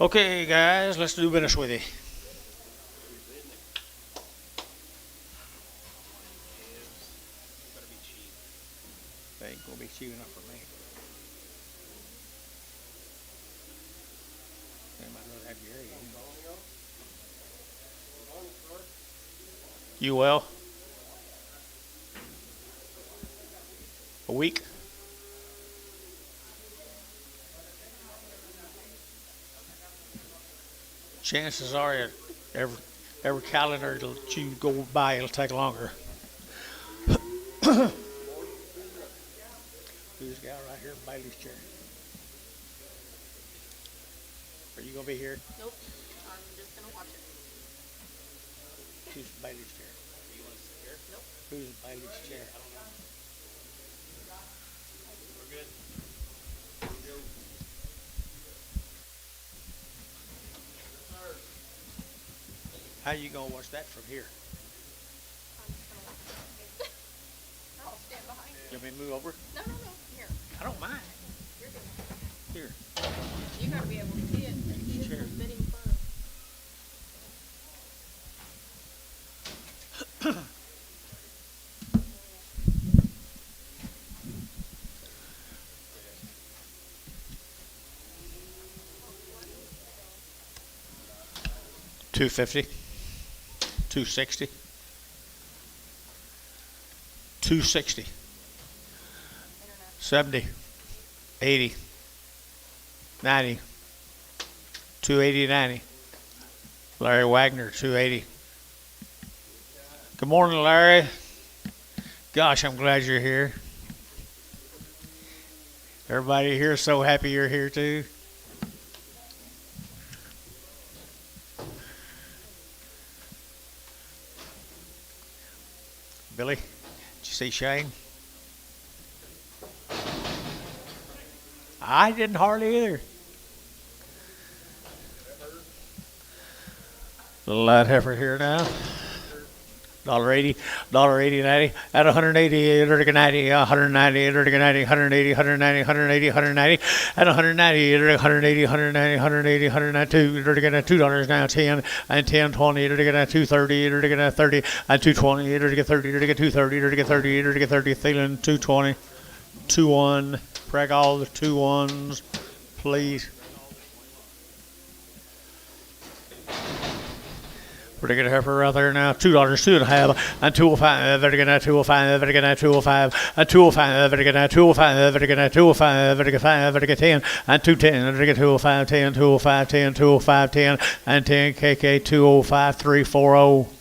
Okay, guys, let's do business with you. They ain't gonna be cheap enough for me. They might not have Gary. You well? A week? Chances are that every calendar that you go by, it'll take longer. Who's the guy right here in Bailey's chair? Are you gonna be here? Nope. I'm just gonna watch it. Who's Bailey's chair? You want to sit here? Nope. Who's Bailey's chair? I don't know. We're good. How you gonna watch that from here? I'm just gonna watch it. I'll stand behind you. You want me to move over? No. Here. I don't mind. You're good. Here. You gotta be able to see it. See Sure. the fitting first. $250, $260, $260, $70, $80, $90, $280, $90. Larry Wagner, $280. Good morning, Larry. Gosh, I'm glad you're here. Everybody here is so happy you're here too. Billy, did you see Shane? I didn't hardly either. Little light heifer here now. $1.80, $1.80, 90, at 180, 90, 190, 90, 180, 190, 180, 190, at 190, 180, 190, 180, 192, $2 now, 10, and 10, 20, 230, 30, and 220, 30, 230, 30, 30, feeling 220, 2-1, brag all the 2-1s, please. We're going to have her out there now. $2, 2.5, and 205. They're going to 205. They're going to 205. And 205. They're going to 205. They're going to 205. They're going to 5. They're going to 10. And 210. They're going to 205. 10. 205. 10. 205. 10. And 10. KK 205. 340.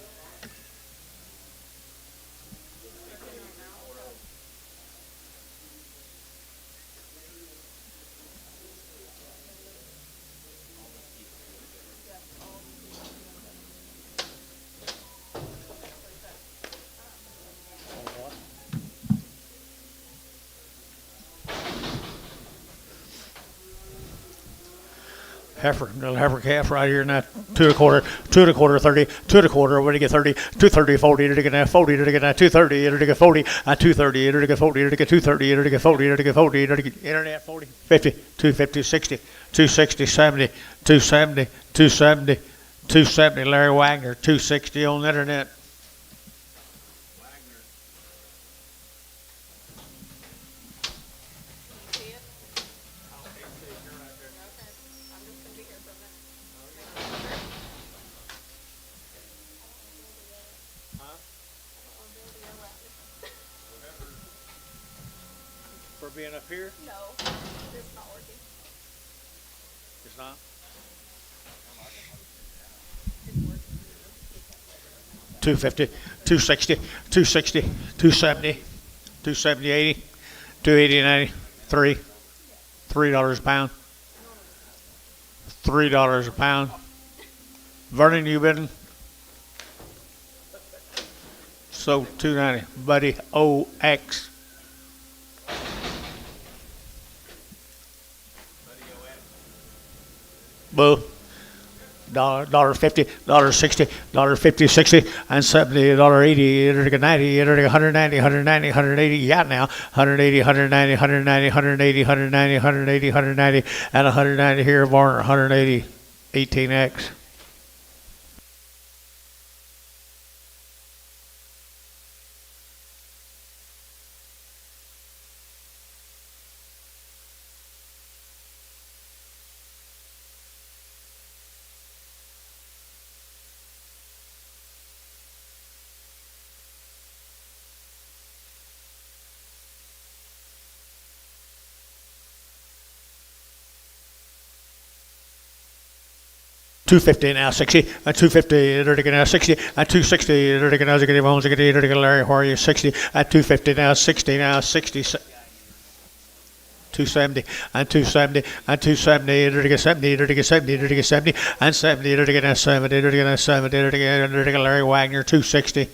Heifer, little heifer calf right here now, 2.25, 2.25, 30, 2.25, we're to get 30, 230, 40, to get 40, to get 230, to get 40, 230, to get 40, to get 230, to get 40, to get 40, to get internet 40, 50, 250, 60, 260, 70, 270, 270, 270, Larry Wagner, 260 on the internet. For being up here? No, it's not working. It's not? It's working. 250, 260, 260, 270, 270, 80, 280, 90, $3 a pound. $3 a pound. Vernon, you bidding? So 290, Buddy OX. Boo. $1.50, $1.60, $1.50, 60, and $70, $1.80, $1.90, $190, $190, $180. You got now. $180, $190, $190, $180, $190, $180, $190, and $190 here, Varner, $180. 18X. $250 now 60, $250 now 60, $260 now Ziggy Bones, Ziggy Larry Warrior 60, $250 now 60, now 60. 270 and 270 and 270 70 70 70 and 70 70 70 Larry Wagner 260.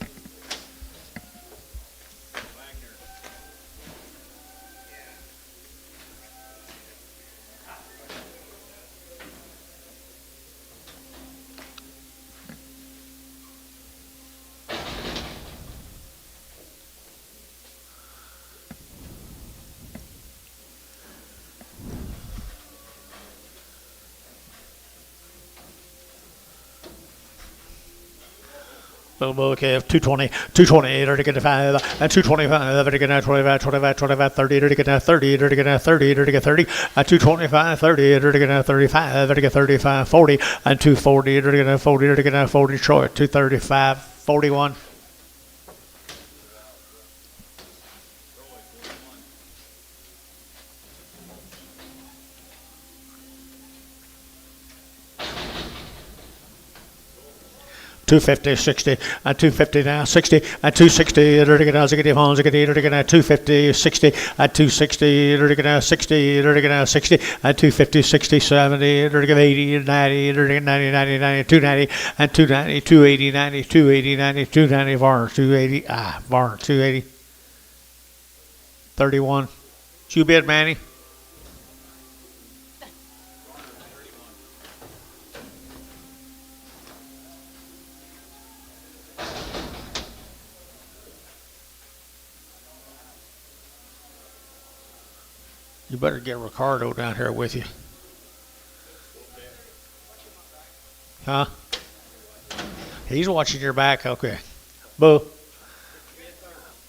Little book of 220, 220, to get a 5, and 225, to get a 25, 25, 25, 30, to get a 30, to get a 30, to get 30, and 225, 30, to get a 35, to get 35, 40, and 240, to get a 40, to get a 40, Troy, 235, 41. $250, 60, and $250 now, 60, and $260, now, Ziggy Homes, Ziggy now, $250, 60, and $260, now, 60, now, 60, and $250, 60, 70, 80, 90, 90, 90, 90, 290, and $290, 280, 90, 280, 90, 290, Varner, 280, Varner, 280, 31. You bid, Manny? You better get Ricardo down here with you. Huh? He's watching your back. Okay. Boo.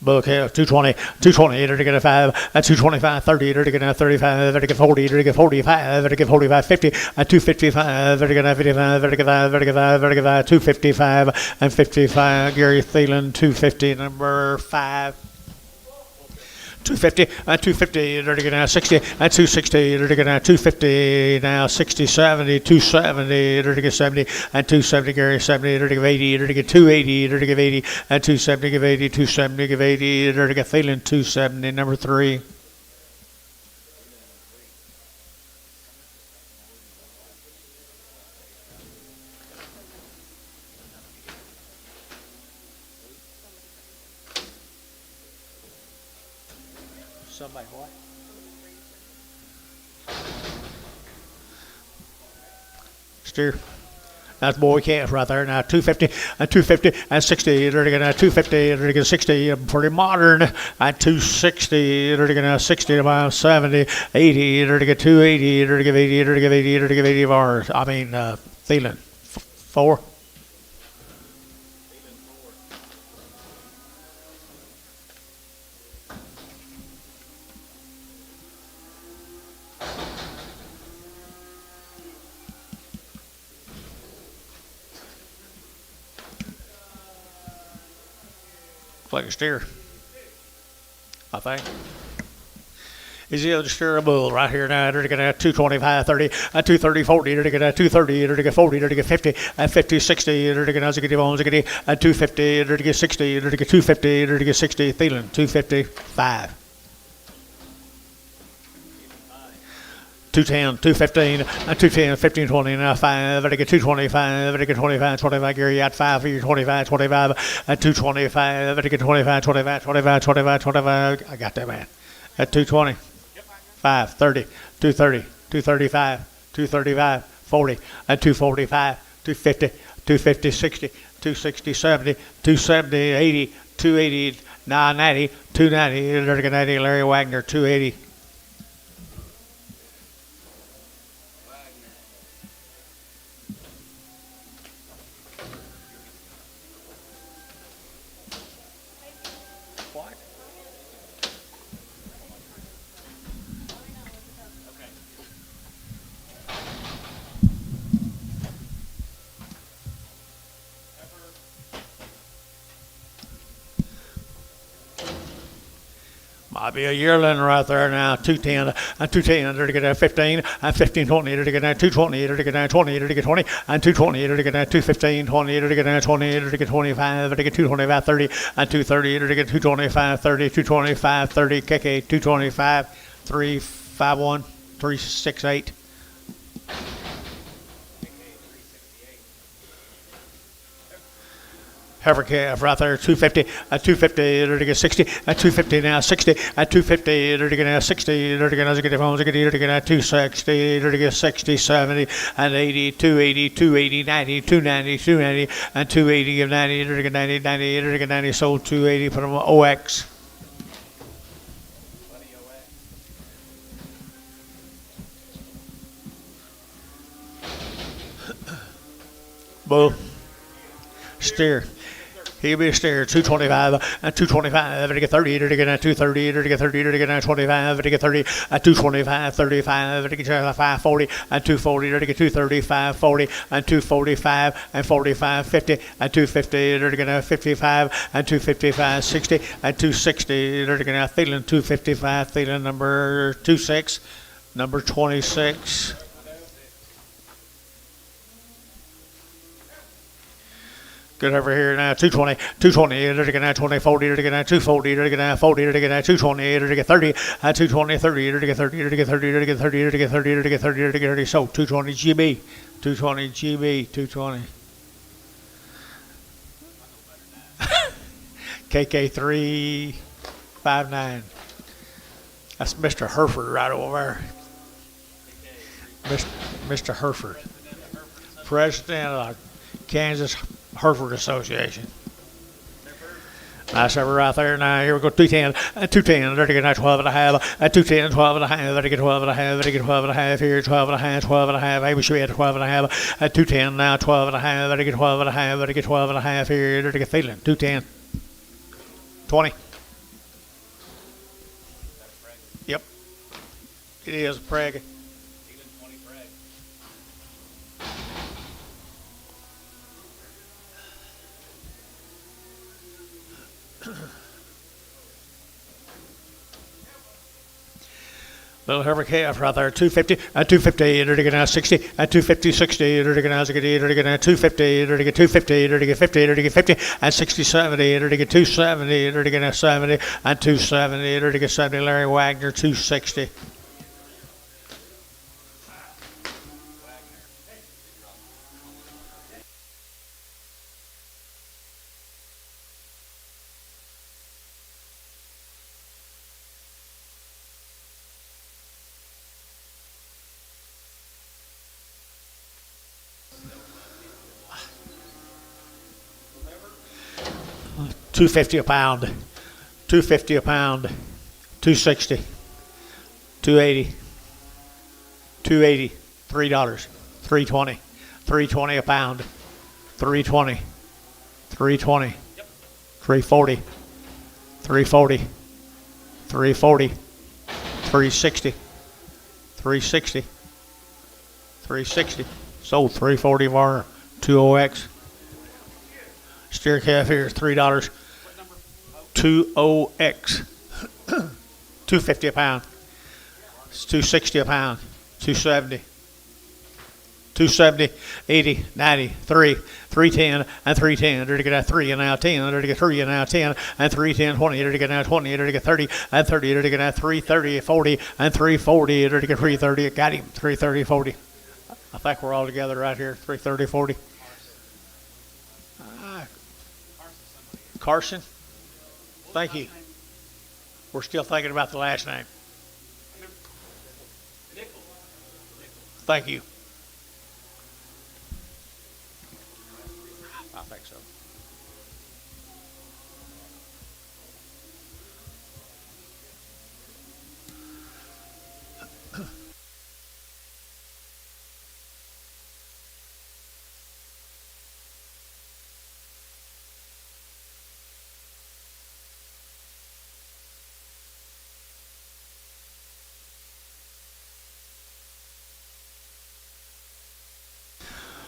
Okay, 220, 220, to get a 5, and 225, 30, to get a 35, to get 40, to get 45, to get 45, 50, and 255, to get a 55, to get 5, to get 5, to get 5, 255, and 55, Gary Thielen, 250, number 5. 250 and 250, to get now 60 and 260, to get now 250, now 60, 70, 270, to get 70 and 270, Gary 70, to get 80, to get 280, to get 80 and 270, give 80, 270, give 80, to get Thielen 270, number 3. Somebody what? Steer. That's boy calf right there. Now 250 and 250 and 60. They're going to 250. They're going to 60. Pretty modern. At 260. They're going to 60 about 70, 80. They're going to get 280. They're going to give 80. They're going to give 80. They're going to give 80 of ours. I mean, Thielen. 4. Like a steer, I think. Is the other steer a bull right here now? They're going to 225, 30, 230, 40, they're going to 230, they're going to 40, they're going to 50, 50, 60, they're going to get bones, 250, they're going to 60, they're going to 250, they're going to 60, Thielen, 255. 210, 215, 210, 15, 20, now 5, I get 225, I get 25, 25, Gary at 5 for your 25, 25, 225, I get 25, 25, 25, 25, 25, I got that, man. At 220, 5, 30, 230, 235, 235, 40, at 245, 250, 250, 60, 260, 70, 270, 80, 280, 990, 290, 90, Larry Wagner, 280. Might be a yearling right there now. 210 and 210. There to get a 15 and 15 20. There to get a 220. There to get a 20. There to get 20 and 220. There to get a 215 20. There to get a 20. There to get 25. There to get 225 30 and 230. There to get 225 30 225 30. KK 225 351 368. Heifer calf right there, 250, at 250, there to get 60, at 250 now, 60, at 250, there to get now 60, there to get now, get phones, there to get now 260, there to get 60, 70, and 80, 280, 280, 90, 290, 290, and 280 of 90, there to get 90, 90, there to get 90, sold 280, put them on OX. Bull. Steer. He'll be a steer, 225 and 225, to get 30, to get 230, to get 30, to get 25, to get 30, at 225, 35, to get 540, and 240, to get 230, 540, and 245, and 45, 50, and 250, to get 55, and 255, 60, and 260, to get Thielen, 255, Thielen number 26, number 26. Good over here now, 220, 220, to get 20, 40, to get 240, to get 40, to get 220, to get 30, 220, 30, to get 30, to get 30, to get 30, to get 30, to get 30, to get 30, so 220 GB, 220 GB, 220. KK 359. That's Mr. Hereford right over there. Mr. Hereford, president of the Kansas Hereford Association. Nice over right there. Now here we go, 210, 210, there to get 12 and a half, 210, 12 and a half, there to get 12 and a half, there to get 12 and a half here, 12 and a half, 12 and a half, maybe we had 12 and a half, 210 now, 12 and a half, there to get 12 and a half, there to get 12 and a half here, there to get Thielen, 210, 20. Yep, it is a preg. Little Hereford calf right there, 250, 250, to get 60, 250, 60, to get 250, to get 250, to get 50, to get 50, and 60, 70, to get 270, to get 70, and 270, to get 70, Larry Wagner, 260. $250 a pound, $250 a pound, $260, $280, $280, $3, $320, $320 a pound, $320, $320, $340, $340, $340, $360, $360, $360. Sold $340 more, 2OX. Steer calf here is $3. 2OX. $250 a pound. It's $260 a pound. $270. $270, $80, $90, $3, $310, and $310. There to get a 3 and now 10. There to get 3 and now 10, and $310, $20. There to get now 20. There to get 30 and 30. There to get a 330, $40, and $340. There to get 330. Got him. 330, $40. I think we're all together right here. 330, $40. Carson. Thank you. We're still thinking about the last name. Thank you. I think so.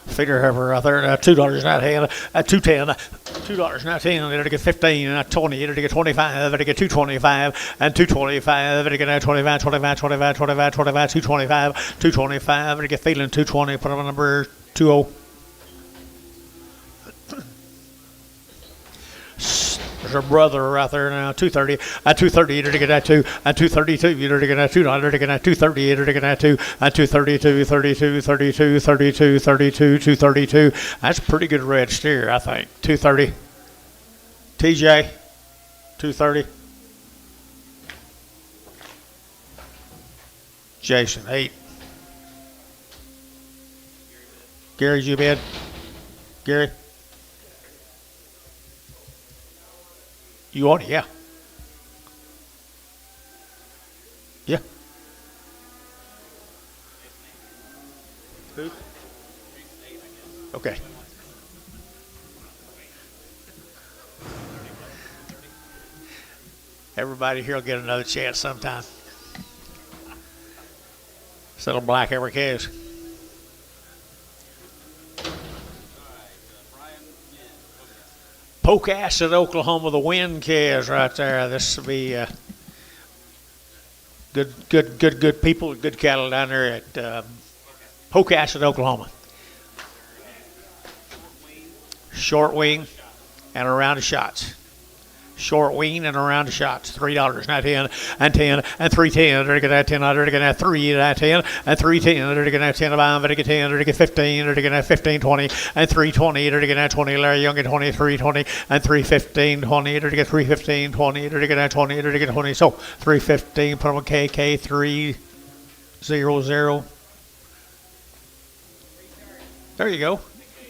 Feeder heifer out there, $2.19, $2.10, $2.19, it'll get 15, 20, it'll get 25, it'll get 225, and 225, it'll get 25, 25, 25, 25, 25, 225, 225, it'll get feeling 220, put on number 20. There's a brother out there now, 230, at 230, you're to get that 2, at 232, you're to get that 2, you're to get that 230, you're to get that 2, at 232, 32, 32, 32, 32, 232. That's a pretty good red steer, I think. 230. TJ, 230. Jason, 8. Gary, you bid? Gary? You want it? Yeah. Yeah. Who? Okay. Everybody here will get another chance sometime. Settle black every case. Pocasset, Oklahoma, the wind calves right there. This will be good people, good cattle down there at Pocasset, Oklahoma. Short wing and around the shots. Short wing and around the shots. $3, not 10, and 10, and 310. They're going to get 10, they're going to get 3, and 10, and 310. They're going to get 10, they're going to get 10, they're going to get 15, they're going to get 15, 20, and 320. They're going to get 20. Larry Young at 20, 320, and 315, 20. They're going to get 315, 20. They're going to get 20, they're going to get 20. So 315, put them on KK 300. There you go.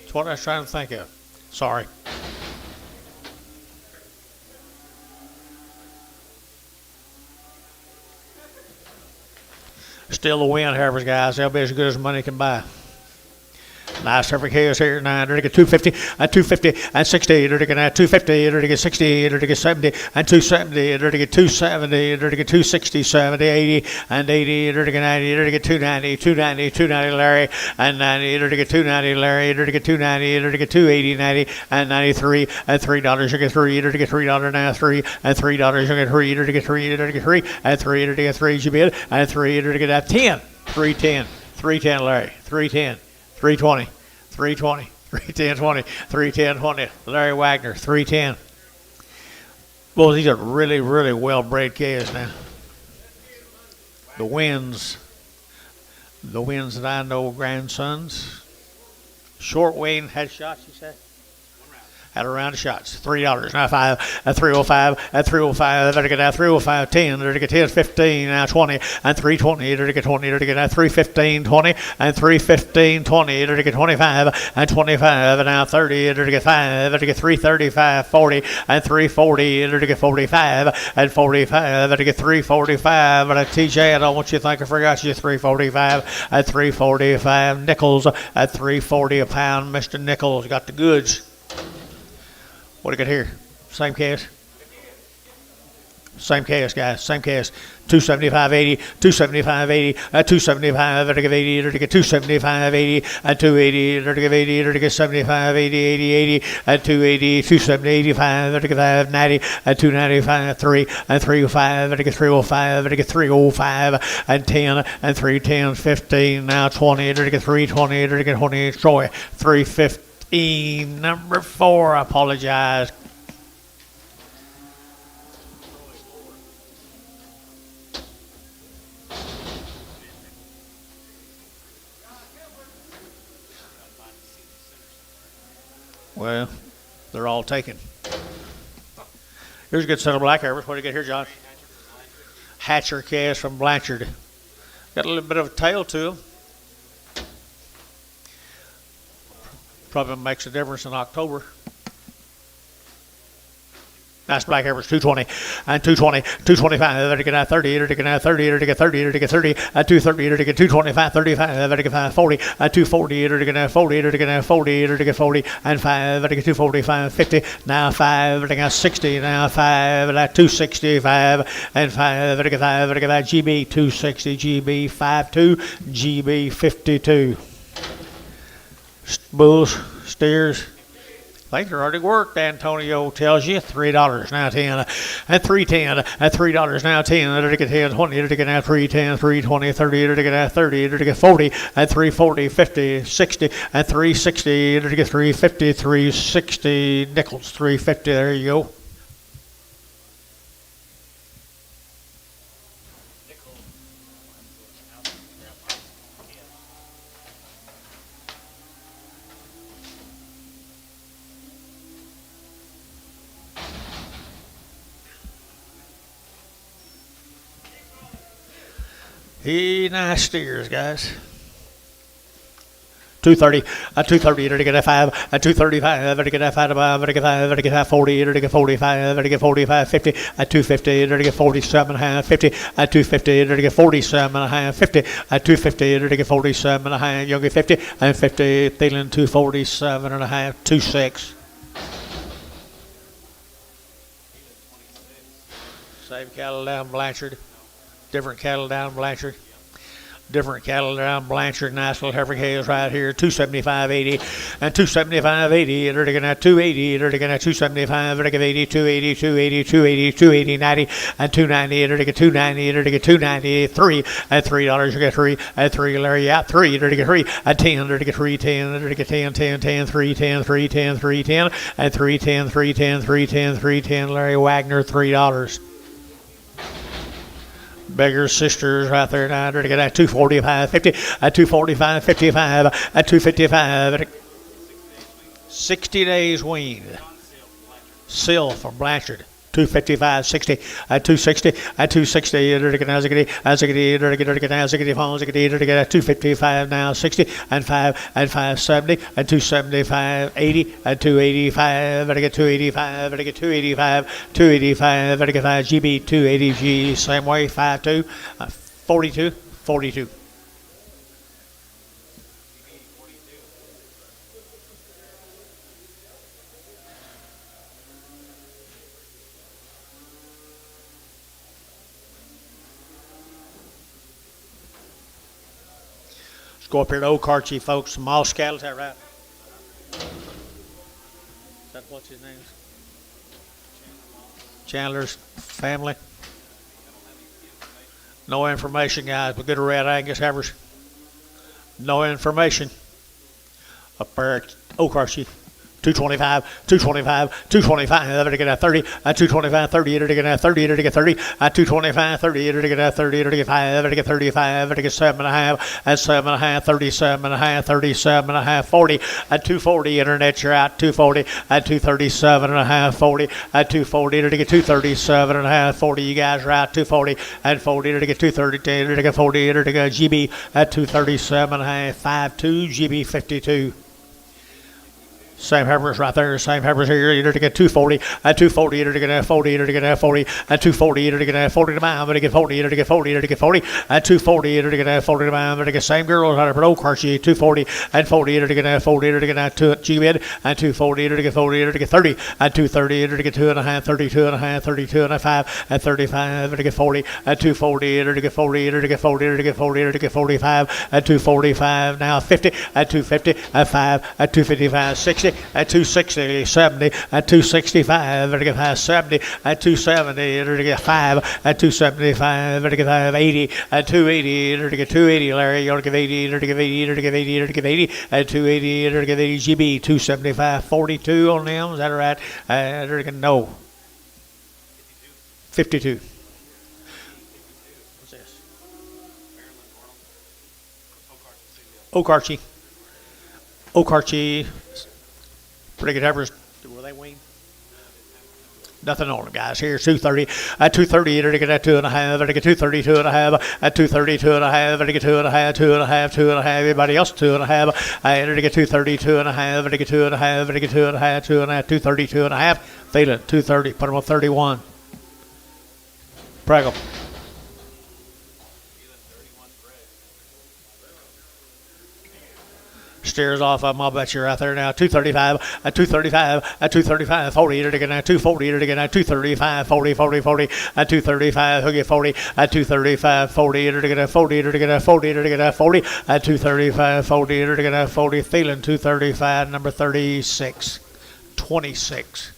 That's what I was trying to think of. Sorry. Still the wind heifers, guys. They'll be as good as money can buy. Nice heifer calves here. 9, they're to get 250, and 250, and 60. They're to get 250, they're to get 60, they're to get 70, and 270. They're to get 270, they're to get 260, 70, 80, and 80. They're to get 90, they're to get 290, 290, 290, Larry, and 90. They're to get 290, Larry. They're to get 290, they're to get 280, 90, and 93, and $3. You get 3. They're to get $3 now, 3, and $3. You get 3. They're to get 3. They're to get 3, and 3. They're to get 3. You bid, and 3. They're to get that 10, 310, 310, Larry, 310. 320, 320, 310, 20, 310, 20. Larry Wagner, 310. Well, these are really, really well-bred calves now. The winds that I know, grandsons. Short wing, had shots, you said? At around the shots. $3, now 5, at 305, at 305, they're to get that 305, 10, they're to get 10, 15, now 20, and 320, they're to get 20, they're to get that 315, 20, and 315, 20, they're to get 25, and 25, and now 30, they're to get 5, they're to get 335, 40, and 340, they're to get 45, and 45, they're to get 345, but at TJ, I don't want you to think I forgot you, 345, at 345, Nichols, at 340 a pound, Mr. Nichols got the goods. What do you got here? Same case? Same case, guys. Same case. 275.80, 275.80, 275, they're to give 80, they're to get 275.80, and 280, they're to give 80, they're to get 75, 80, 80, 80, and 280, 270, 85, they're to get 590, and 295, 3, and 305, they're to get 305, they're to get 305, and 10, and 310, 15, now 20, they're to get 320, they're to get 20, Troy, 315, number 4, I apologize. Well, they're all taken. Here's a good set of black Airbus. What do you get here, John? Hatcher calves from Blanchard. Got a little bit of a tail to them. Probably makes a difference in October. Nice black Airbus, 220, and 220, 225, they're to get out 30, they're to get out 30, they're to get 30, they're to get 30, at 230, they're to get 225, 35, they're to get 540, at 240, they're to get out 40, they're to get out 40, they're to get 40, and 5, they're to get 245, 50, now 5, they're to get 60, now 5, at 265, and 5, they're to get 5, they're to get that GB 260, GB 52, GB 52. Bulls, steers. I think they're already worked. Antonio tells you $3 now 10 at 3.10 at $3 now 10 at 10 20 at 3.10 3.20 30 at 30 at 40 at 3.40 50 60 at 3.60 at 3.50 3.60 nickels 3.50. There you go. Nice steers, guys. 230 at 230 to get a 5 at 235 to get a 5 to get 5 to get 40 to get 45 to get 45 50 at 250 to get 47 and a half 50 at 250 to get 47 and a half 50 at 250 to get 47 and a half younger 50 and 50 Thielen 247 and a half 26. Same cattle down Blanchard. Different cattle down Blanchard. Different cattle down Blanchard. Nice little Hereford Hills right here. 275.80 and 275.80. They're taking at 280. They're taking at 275. They're taking 80, 280, 280, 280, 280, 90 and 290. They're taking 290. They're taking 290. 3 at $3. You get 3 at 3. Larry out 3. They're taking 3 at 10. They're taking 310. They're taking 10, 10, 10, 310, 310, 310 at 310, 310, 310, 310. Larry Wagner $3. Beggar's Sisters right there now. They're getting at 245, 50, at 245, 55, at 255, 60 days weaned. Sill from Blanchard. 255, 60, at 260, at 260, they're getting at 255 now, 60, and 5, and 570, and 275, 80, and 285, I get 285, I get 285, 285, I get 5 GB, 280G, same way, 52, 42, 42. Go up here to OKC, folks. Moss cattle, is that right? Is that what's his name? Chandler's family. No information, guys. But good red Angus heifers. No information. Up there at OKC. 225, 225, 225, to get at 30, at 225, 30, to get at 30, to get 30, at 225, 30, to get at 30, to get 5, to get 35, to get 7.5, at 7.5, 37.5, 37.5, 40, at 240, internet, you're out, 240, at 237.5, 40, at 240, to get 237.5, 40, you guys are out, 240, at 40, to get 230, to get 40, to get GB, at 237.5, 52, GB 52. Same heifers right there, same heifers here. You're to get 240, at 240, you're to get at 40, you're to get at 40, at 240, you're to get at 40 to mile, you're to get 40, you're to get 40, you're to get 40, at 240, you're to get at 40 to mile, you're to get same girls out of OKC, 240, at 40, you're to get at 40, you're to get at 2 at G-Bid, at 240, you're to get 40, you're to get 30, at 230, you're to get 2.5, 32.5, 32.5, at 35, you're to get 40, at 240, you're to get 40, you're to get 40, you're to get 40, you're to get 45, at 245, now 50, at 250, at 5, at 255, 60, at 260, 70, at 265, to get 570, at 270, to get 5, at 275, to get 580, at 280, to get 280, Larry, you're to give 80, to give 80, to give 80, to give 80, at 280, to give 80 GB, 275, 42 on them, is that right? No. 52. What's this? OKC. OKC. Pretty good heifers. Were they weaned? Nothing on them, guys. Here's 230. At 230, you're to get at 2.5. I get 232 and a half. At 232 and a half. I get 2.5, 2.5, 2.5. Everybody else 2.5. I enter to get 232 and a half. I get 2.5. I get 2.5, 2.5, 232 and a half. Thielen 230. Put them on 31. Preggle. steers off of them. I'll bet you're out there now. 235, at 235, at 235, 40, to get 240, to get 235, 40, 40, 40, at 235, he'll get 40, at 235, 40, to get 40, to get 40, to get 40, at 235, 40, to get 40, Thielen 235, number 36, 26.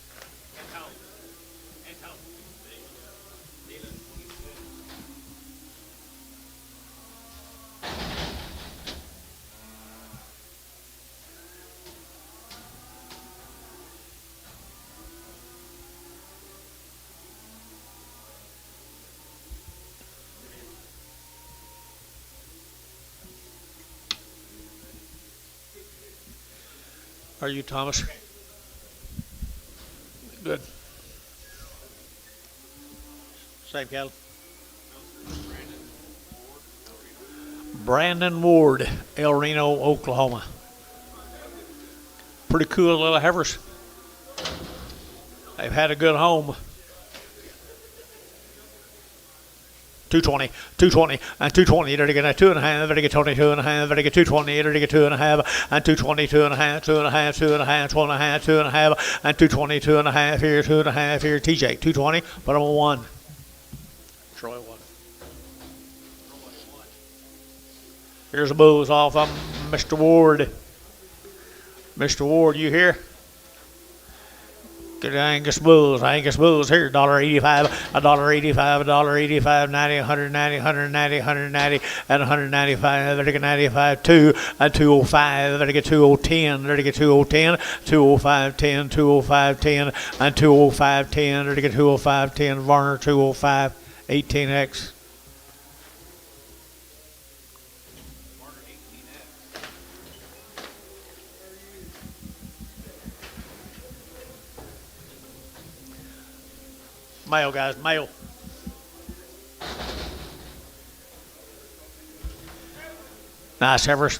Are you Thomas? Good. Same cattle. Brandon Ward, El Reno, Oklahoma. Pretty cool little heifers. They've had a good home. 220, 220, and 220, to get 2.5, to get 22.5, to get 220, to get 2.5, and 220, 2.5, 2.5, 2.5, 2.5, 2.5, and 220, 2.5 here, 2.5 here, TJ, 220, put them on 1. Troy 1. Here's the bulls off of Mr. Ward. Mr. Ward, you here? Get Angus Bulls here, $1.85, $1.85, $1.85, 90, 190, 190, 190, and 195, to get 95, 2, and 205, to get 2010, to get 2010, 205, 10, 205, 10, and 205, 10, to get 205, 10, Varner 205, 18X. Male, guys, male. Nice heifers.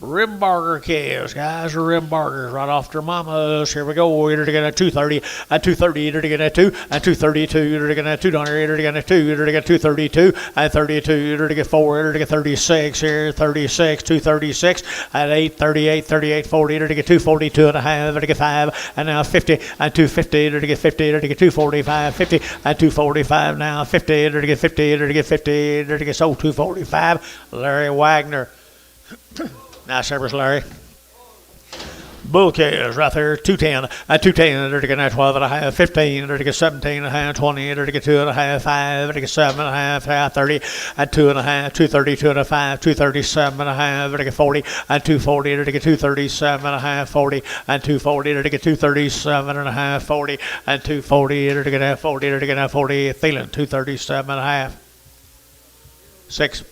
Rib barger calves, guys, rib bargers right off their mamas. Here we go. Here to get a 230, a 230, here to get a 2, a 232, here to get a 200, here to get a 2, here to get 232, and 32, here to get 4, here to get 36, here 36, 236, at 8, 38, 38, 40, here to get 242 and a half, here to get 5, and now 50, and 250, here to get 50, here to get 245, 50, and 245 now, 50, here to get 50, here to get 50, here to get 245, Larry Wagner. Nice heifers, Larry. Bull calves right there, 210, 210, to get 12 and a half, 15, to get 17 and a half, 20, to get 2 and a half, 5, to get 7 and a half, 30, and 2 and a half, 232 and a 5, 237 and a half, to get 40, and 240, to get 237 and a half, 40, and 240, to get 237 and a half, 40, and 240, to get 40, to get 40, Thielen, 237 and a half. 6.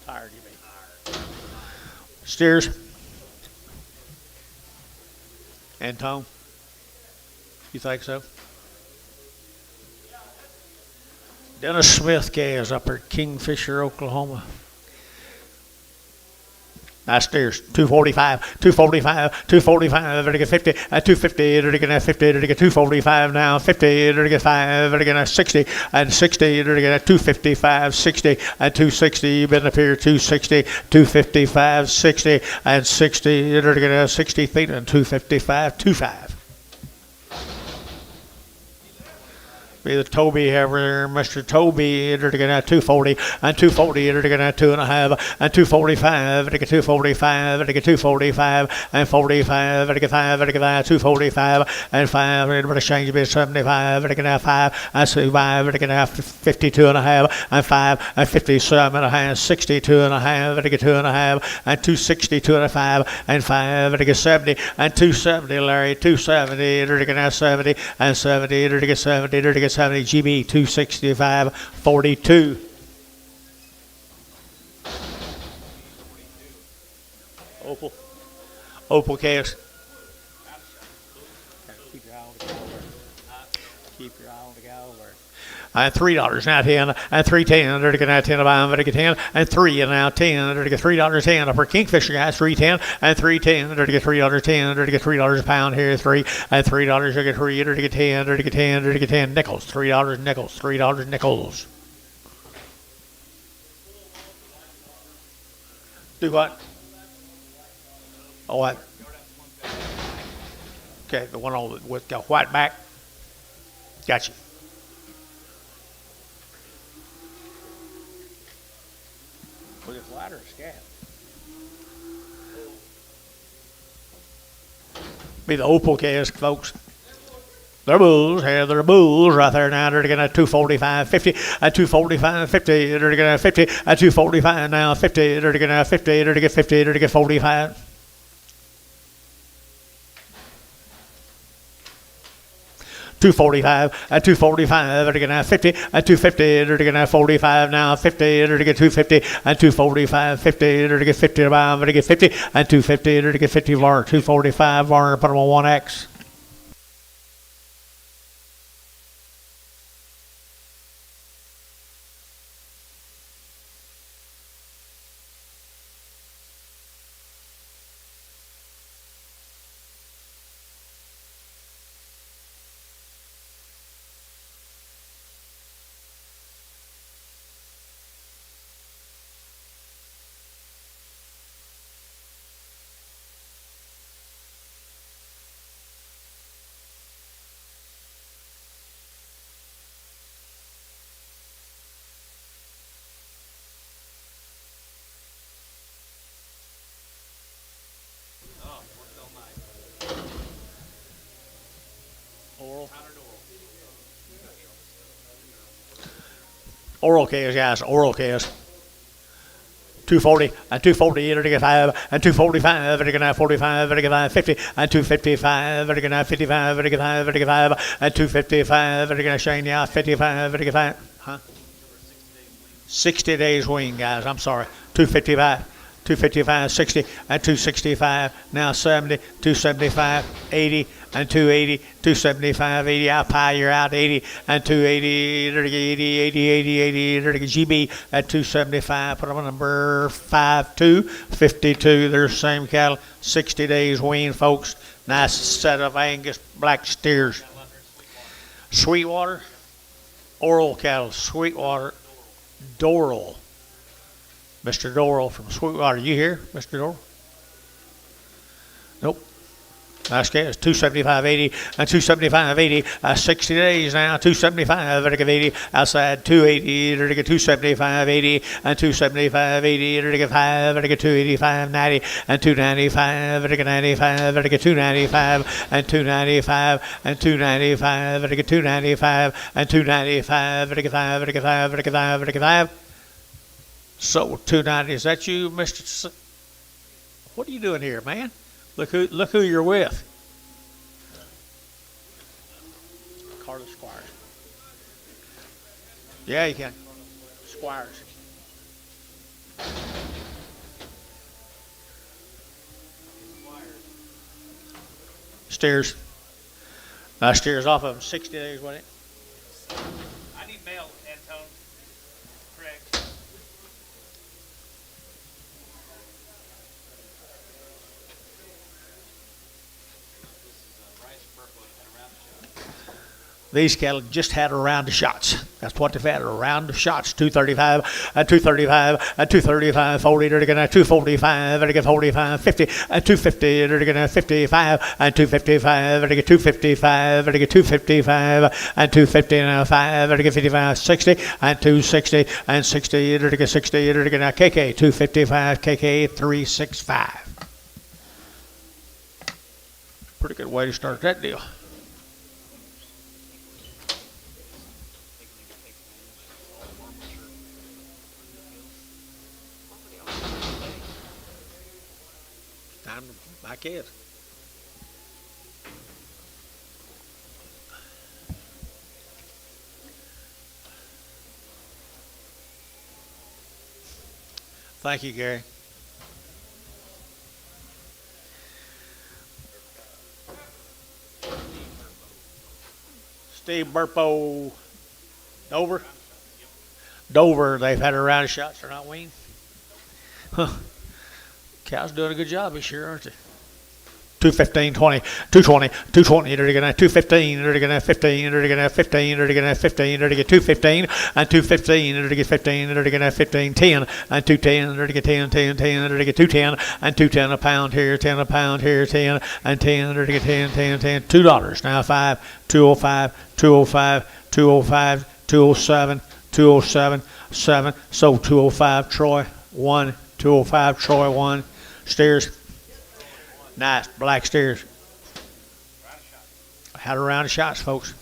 Tired, you mean? Steers. Antone? You think so? Dennis Smith calves up at Kingfisher, Oklahoma. Nice steers. 245, 245, 245, to get 50, 250, to get 50, to get 245 now, 50, to get 5, to get 60, and 60, to get 255, 60, and 260, you've been up here, 260, 255, 60, and 60, to get 60 feet, and 255, 25. Be the Toby over Mr. Toby, they're going to 240, and 240, they're going to 2.5, and 245, they're going to 245, they're going to 245, and 45, they're going to 5, they're going to 245, and 5, they're going to change a bit 75, they're going to 5, and 5, they're going to 52.5, and 5, and 57.5, 62.5, they're going to 2.5, and 262.5, and 5, they're going to 70, and 270, Larry, 270, they're going to 70, and 70, they're going to 70, they're going to 70, GB 265, 42. Opal case. Keep your eye on the guy over. Keep your eye on the guy over. And $3 now 10, and 3.10, they're gonna 10 about, they're gonna 10, and 3 and now 10, they're gonna $3.10 for Kingfisher guys, 3.10, and 3.10, they're gonna $3.10, they're gonna $3 a pound here, 3, and $3, they're gonna 3, they're gonna 10, they're gonna 10, they're gonna 10 nickels, $3 nickels, $3 nickels. Do what? Oh, what? Okay, the one on with the white back. Gotcha. Was it flat or scab? Be the Opal case, folks. They're bulls, yeah, they're bulls right there now. They're gonna 245, 50, and 245, 50. They're gonna 50, and 245 now, 50. They're gonna 50, they're gonna 50, they're gonna 45. 245, at 245, they're gonna 50, at 250, they're gonna 45 now, 50, they're gonna 250, and 245, 50, they're gonna 50 about, they're gonna 50, and 250, they're gonna 50 var, 245 var, put them on 1X. Oral case, guys, oral case. 240, and 240, they're gonna 5, and 245, they're gonna 45, they're gonna 50, and 255, they're gonna 55, they're gonna 5, they're gonna 5, and 255, they're gonna Shane, yeah, 55, they're gonna 5, huh? 60 days wing, guys, I'm sorry, 255. 255, 60, and 265, now 70, 275, 80, and 280, 275, 80, out pie, you're out, 80, and 280, 30, 80, 80, 80, 80, 30, GB at 275, put them on number 52, 52, there's the same cattle, 60 days wean, folks, nice set of Angus black steers. Sweetwater, oral cattle, Sweetwater, Doral. Mr. Doral from Sweetwater, you here, Mr. Doral? Nope. Nice case, 275.80 and 275.80. 60 days now, 275, vertical 80. Outside 280, vertical 275.80 and 275.80, vertical 5, vertical 285.90 and 295, vertical 95, vertical 295 and 295 and 295, vertical 295 and 295, vertical 5, vertical 5, vertical 5, vertical 5. So 290, is that you, Mr. What are you doing here, man? Look who you're with. Carlos Squires. Yeah, you can. Squires. Steers. Steers off of them. 60 days, wasn't it? I need mail, Antone. Correct. These cattle just had a round of shots. That's what they've had, a round of shots. 235, and 235, and 235, 40, they're going to 245, they're going to 45, 50, and 250, they're going to 55, and 255, they're going to 255, they're going to 255, and 255, they're going to 55, 60, and 260, and 60, they're going to 60, they're going to KK, 255, KK, 365. Pretty good way to start that deal. Time to back in. Thank you, Gary. Steve Burpo, Dover. Dover, they've had a round of shots. They're not weaned. Huh. Cows doing a good job this year, aren't they? 215, 20, 220, 220, they're going to 215, they're going to 15, they're going to 15, they're going to 15, they're going to 215, and 215, they're going to 15, they're going to 15, 10, and 210, they're going to 10, 10, 10, they're going to 210, and 210 a pound here, 10 a pound here, 10, and 10, they're going to 10, 10, 10, $2. Now 5, 205, 205, 205, 207, 207, 7, so 205, Troy, 1, 205, Troy, 1, steers. Nice, black steers. Had a round of shots, folks.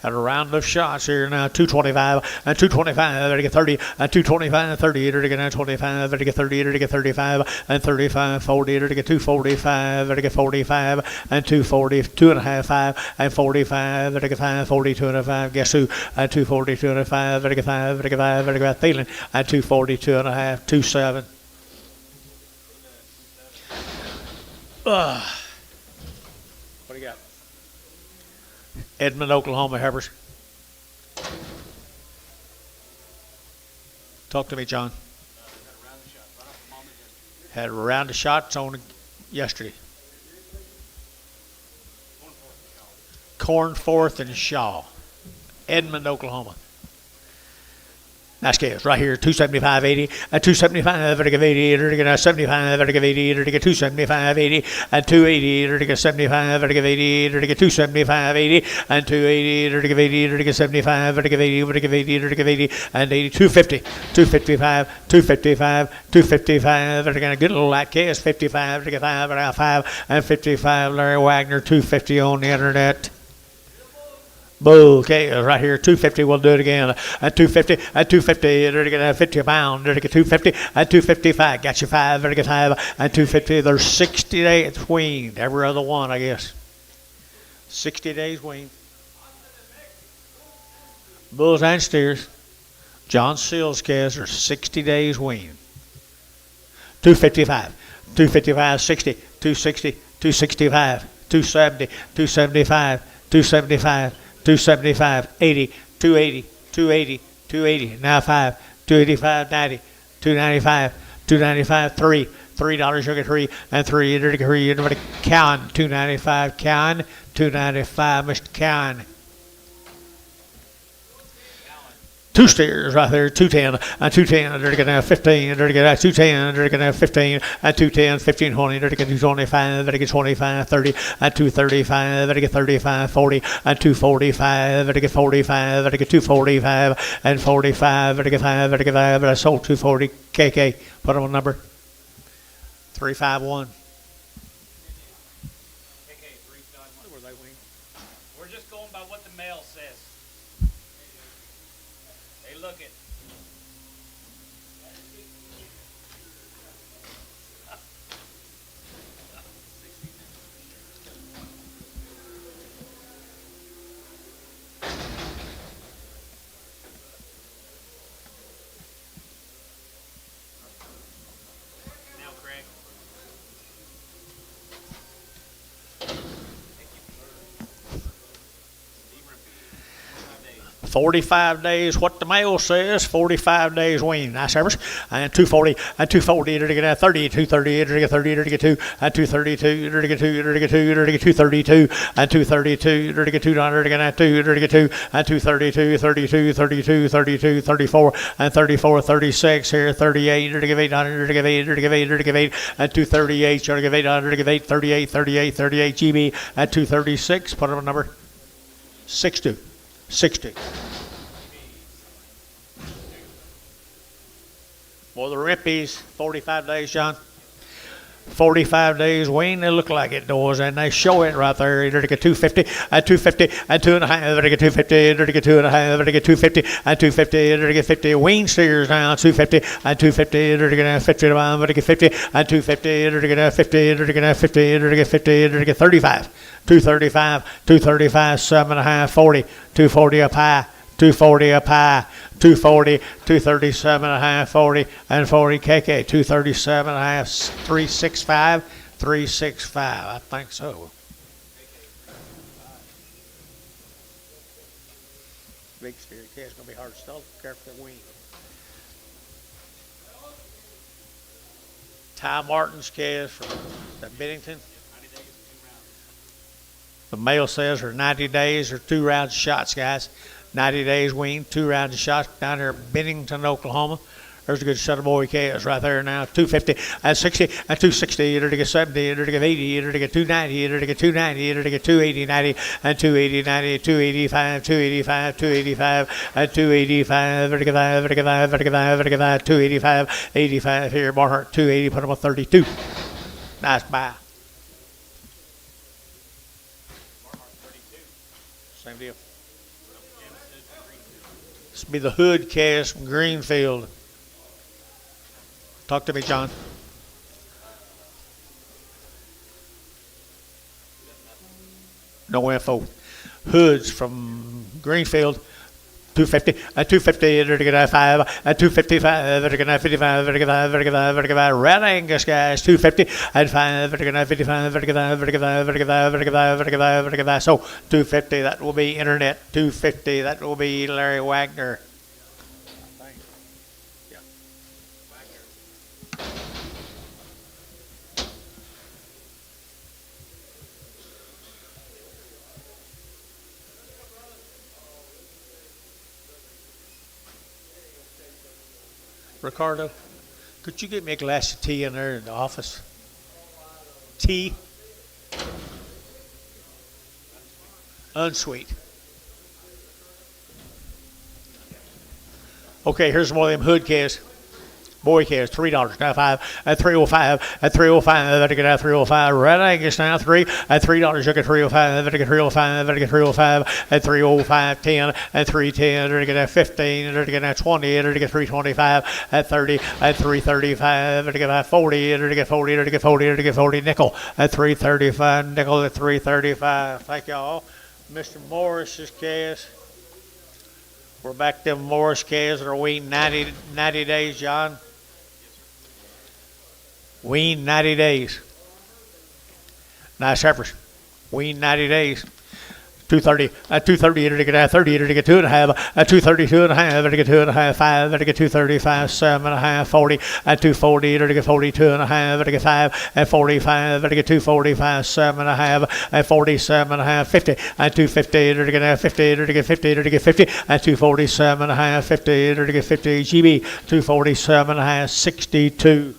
Had a round of shots here now. 225 and 225. They're to get 30 and 225 and 30. They're to get 25. They're to get 30. They're to get 35 and 35. 40. They're to get 245. They're to get 45 and 240. 2.5 5 and 45. They're to get 5 40 2.5. Guess who? And 240 2.5. They're to get 5. They're to get 5. They're to get Thielen and 240 2.5. 27. What do you got? Edmond, Oklahoma heifers. Talk to me, John. Had a round of shots on yesterday. Cornforth and Shaw. Edmond, Oklahoma. Nice scales right here, 275.80 and 275 vertical 80, vertical 75 vertical 80, vertical 275 80 and 280, vertical 75 vertical 80, vertical 275 80 and 280, vertical 80, vertical 75 vertical 80, vertical 80, vertical 80 and 80, 250, 255, 255, 255, vertical good little light case, 55, vertical 5, vertical 5 and 55, Larry Wagner, 250 on the internet. Bull, okay, right here, 250, we'll do it again. At 250, at 250, they're going to 50 a pound, they're going to 250, at 255, got you 5, they're going to 5, at 250, there's 60 days weaned, every other one, I guess. 60 days weaned. Bulls and steers, John Seals calves are 60 days weaned. 255, 255, 60, 260, 265, 270, 275, 275, 275, 80, 280, 280, 280, now 5, 285, 90, 295, 295, 3, $3, you'll get 3, and 3, you'll get 3, everybody Cowan, 295, Cowan, 295, Mr. Cowan. Two steers right there, 210, and 210, they're going to 15, they're going to 210, they're going to 15, and 210, 15, 20, they're going to 225, they're going to 25, 30, and 235, they're going to 35, 40, and 245, they're going to 45, they're going to 245, and 45, they're going to 5, they're going to 5, but I sold 240, KK, put on number 351. We're just going by what the mail says. Hey, look it. Now, Craig. 45 days, what the mail says, 45 days wean. Nice service. And 240, and 240, to get 30, 230, to get 30, to get 2, and 232, to get 2, to get 2, to get 232, and 232, to get 200, to get 2, to get 2, and 232, 32, 32, 32, 34, and 34, 36, here, 38, to give 800, to give 8, to give 8, to give 8, and 238, to give 800, to give 8, 38, 38, 38 GB, and 236, put up a number, 62, 60. Well, the Rippies, 45 days, John. 45 days wean, they look like it does, and they show it right there. Either to get 250, and 250, and 2.5, to get 250, to get 2.5, to get 250, and 250, to get 50. Wean steers now, 250, and 250, to get 50, to get 50, and 250, to get 50, to get 50, to get 50, to get 35. 235, 235, 7.5, 40, 240 up high. 240 up high, 240, 237.5, 40, and 40 KK, 237.5, 365, 365. I think so. Big steer calf's gonna be hard to sell. Careful the wean. Ty Martin's calves from Bennington. The mail says are 90 days or 2 rounds of shots, guys. 90 days wean, 2 rounds of shots down there in Bennington, Oklahoma. There's a good set of boy calves right there now. 250 and 60 and 260, to get 70, to get 80, to get 290, to get 290, to get 280, 90, and 280, 90, 285, 285, 285, and 285, to get 5, to get 5, to get 5, to get 5, 285, 85 here, Barnhart, 280, put them on 32. Nice buy. Same deal. This will be the Hood calves from Greenfield. Talk to me, John. No info. Hoods from Greenfield. 250, 250, to get 5, 255, to get 55, to get 5, to get 5, to get 5. Red Angus, guys, 250, and 5, to get 55, to get 5, to get 5, to get 5, to get 5, to get 5, to get 5. So 250, that will be Internet. 250, that will be Larry Wagner. Yeah. Ricardo, could you get me a glass of tea in there in the office? Tea? Unsweet. Okay, here's one of them Hood calves. Boy calves, $3 now, 5 at 305 at 305. Better get out 305. Red Angus now, 3 at $3. You get 305. Better get 305. Better get 305 at 305. 10 at 310. Better get out 15. Better get out 20. Better get 325 at 30 at 335. Better get out 40. Better get 40. Better get 40. Better get 40. Nickel at 335. Nickel at 335. Thank y'all. Mr. Morris's calves. We're back to them Morris calves that are weaned 90 days, John. Wean 90 days. Nice heifers. Wean 90 days. 230, 230, to get 30, to get 2.5, 232.5, to get 2.5, 5, to get 235, 7.5, 40, 240, to get 42.5, to get 5, 45, to get 245, 7.5, 47.5, 50, 250, to get 50, to get 50, to get 50, 247.5, 50, to get 50 GB, 247.5, 62.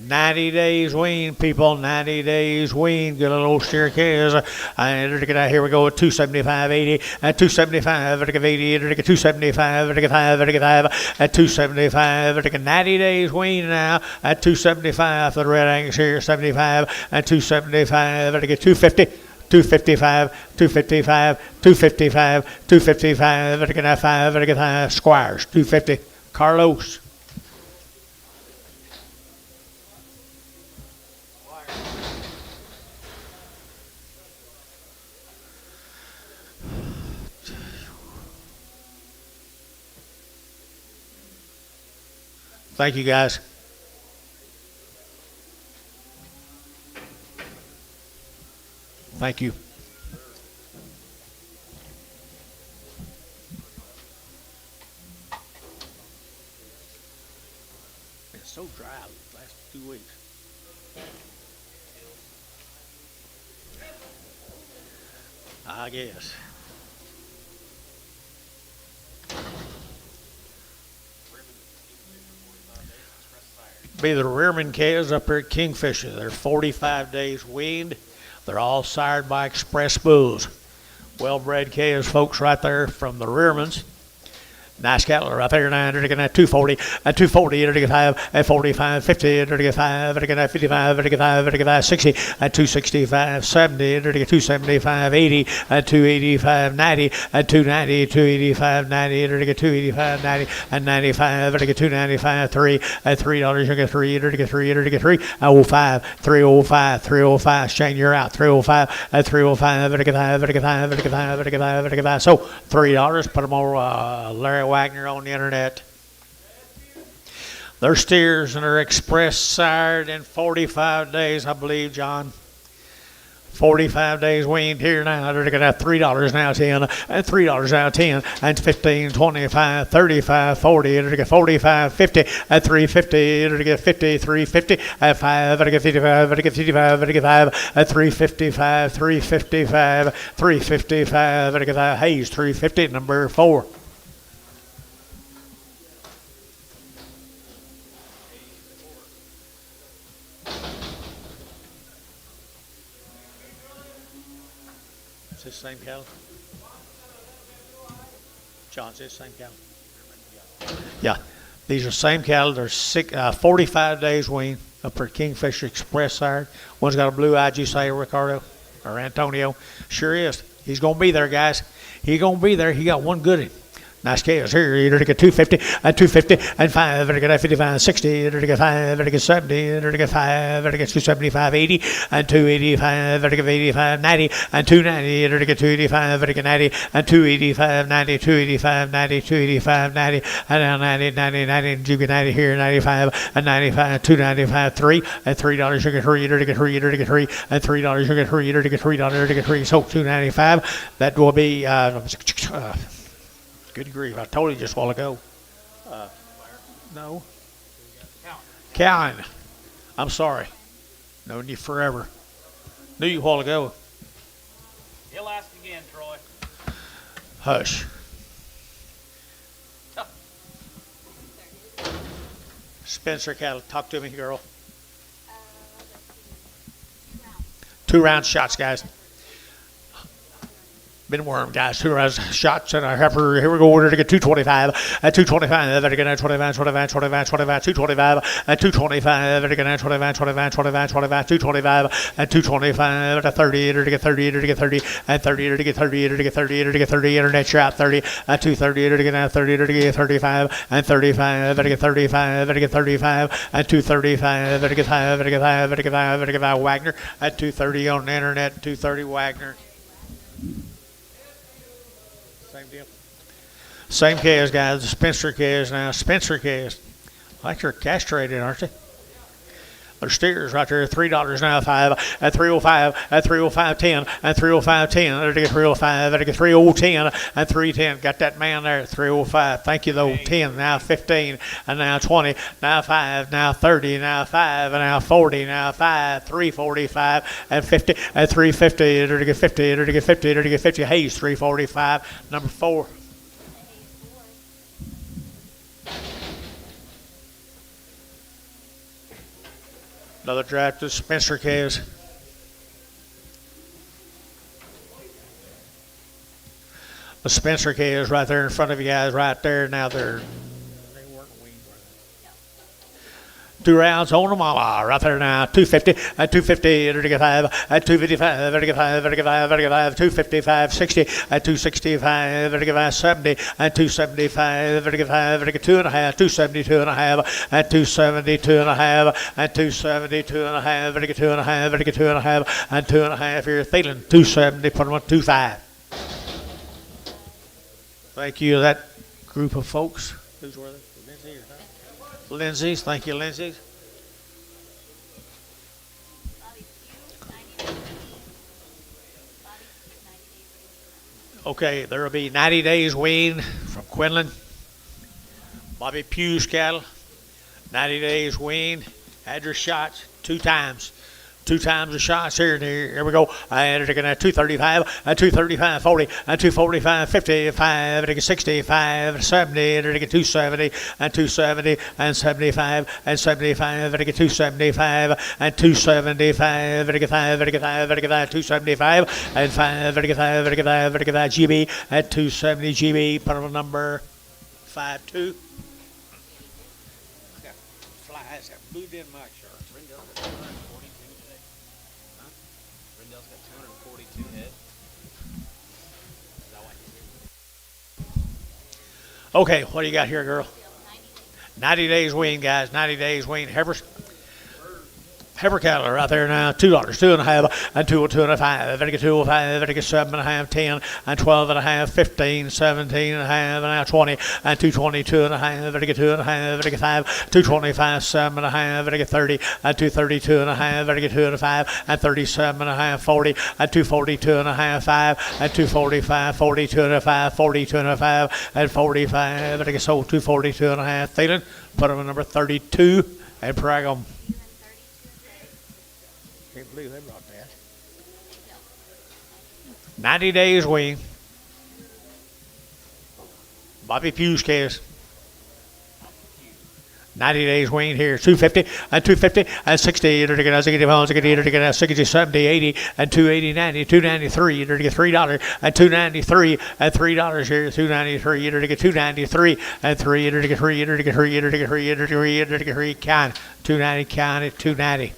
90 days wean, people. 90 days wean. Get a little steer calves. Here we go at 275, 80, at 275, at 80, at 275, at 5, at 5, at 275, at 90 days wean now at 275 for the Red Angus here, 75, at 275, at 250. 255, 255, 255, 255, at 5, at 5, Squires, 250, Carlos. Thank you, guys. Thank you. so dry the last 2 weeks. I guess. Be the rearman calves up here at Kingfisher. They're 45 days weaned. They're all sired by express bulls. Well-bred calves, folks, right there from the rearmans. Nice cattle right there now. They're looking at 240, at 240, they're looking at 5, at 45, 50, they're looking at 5, they're looking at 55, they're looking at 5, they're looking at 60, at 265, 70, they're looking at 275, 80, at 285, 90, at 290, 285, 90, they're looking at 285, 90, at 95, they're looking at 295, 3, at $3, you're looking at 3, they're looking at 3, they're looking at 3, at 05, 305, 305, Shane, you're out, 305, at 305, they're looking at 5, they're looking at 5, they're looking at 5, they're looking at 5, they're looking at 5, so $3, put them over Larry Wagner on the internet. They're steers and they're express sired in 45 days, I believe, John. 45 days weaned here now. They're looking at $3 now, 10, and $3 now, 10, and 15, 25, 35, 40, they're looking at 45, 50, at 350, they're looking at 50, 350, at 5, they're looking at 55, they're looking at 55, they're looking at 5, at 355, 355, 355, they're looking at Hayes, 350, number 4. Is this the same cattle? John, is this the same cattle? Yeah. These are same cattle. They're 45 days weaned up for Kingfisher Express sired. One's got a blue eye, you say, Ricardo? Or Antonio? Sure is. He's going to be there, guys. He's going to be there. He got one good in. Nice chaos here. You're going to get 250, and 250, and 5, they're going to get 55, 60, they're going to get 5, they're going to get 70, they're going to get 5, they're going to get 275, 80, and 285, they're going to get 85, 90, and 290, they're going to get 285, they're going to get 90, and 285, 90, 285, 90, 285, 90, and now 90, 90, 90, and you get 90 here, 95, and 95, 295, 3, and $3, you get 3, you're going to get 3, you're going to get 3, and $3, you get 3, you're going to get $3, you're going to get 3, so 295, that will be, good grief, I told you just a while ago. No. Cowan. I'm sorry. Known you forever. Knew you a while ago. He'll ask again, Troy. Hush. Spencer Cattle, talk to me, girl. 2 round shots, guys. Been worm, guys. 2 rounds shots and a heifer. Here we go. We're to get 225. At 225, they're going to 25, 25, 25, 25, 225. At 225, they're going to 25, 25, 25, 25, 225. At 225, at 30, they're to get 30, they're to get 30. At 30, they're to get 30, they're to get 30, they're to get 30. Internet, you're out 30. At 230, they're to get 30, they're to get 35. And 35, they're to get 35, they're to get 35. At 235, they're to get 5, they're to get 5, they're to get 5, they're to get 5. Wagner. At 230 on the internet, 230 Wagner. Same deal. Same calves, guys. The Spencer calves now. Spencer calves. I think they're castrated, aren't they? They're steers right there. $3 now, 5 at 305, at 305, 10, at 305, 10. They're to get 305, they're to get 3010, at 310. Got that man there at 305. Thank you, though. 10, now 15, and now 20, now 5, now 30, now 5, and now 40, now 5, 345, and 50, at 350. They're to get 50, they're to get 50, they're to get 50. Hayes, 345, number 4. Another draft of Spencer calves. The Spencer calves right there in front of you guys, right there. Now they weren't weaned. 2 rounds on them, right there now. 250, at 250, they're to get 5, at 255, they're to get 5, they're to get 5, they're to get 5, 255, 60, at 265, they're to get 5, 70, at 275, they're to get 5, they're to get 2.5, 272.5, at 272.5, at 272.5, they're to get 2.5, they're to get 2.5, and 2.5 here. Thielen, 270, put them on 25. Thank you to that group of folks. Who's were they? Lindsay or not? Lindsay's. Thank you, Lindsay's. Okay, there will be 90 days weaned from Quinlan. Bobby Pugh's cattle. 90 days wean. Had your shots 2 times. 2 times the shots here and here we go. And they're gonna 235, 235, 40, 245, 55, 65, 70, they're gonna get 270, 270, 75, 75, they're gonna get 275, 275, they're gonna get 5, they're gonna get 5, they're gonna get 5, 275, 5, they're gonna get 5, they're gonna get 5, they're gonna get 5 GB at 270 GB. Put on number 52. I got flies that blew in my shirt. Rendell's got 242 today. Huh? Rendell's got 242 head. Is that why? Okay, what do you got here, girl? 90 days wean, guys. 90 days wean. Heifer cattle are out there now. $2, 2.5, and 2.5. If I get 2.5, if I get 7.5, 10, and 12.5, 15, 17.5, and now 20, and 222.5. If I get 2.5, if I get 5, 225, 7.5, if I get 30, and 232.5, if I get 2.5, and 37.5, 40, and 242.5, 5, and 245, 42.5, 42.5, and 45. If I get sold 242.5. Thielen, put them in number 32, and brag them. Can't believe they brought that. 90 days wean. Bobby Pugh's case. 90 days wean here. 250 and 250 and 60. You're going to get pounds. You're going to get 60, 70, 80 and 280, 90, 293. You're going to get $3 and 293 and $3 here. 293. You're going to get 293 and 3. You're going to get 3. You're going to get 3. You're going to get 3. You're going to get 3. You're going to get 3. Count 290. Count it. 290.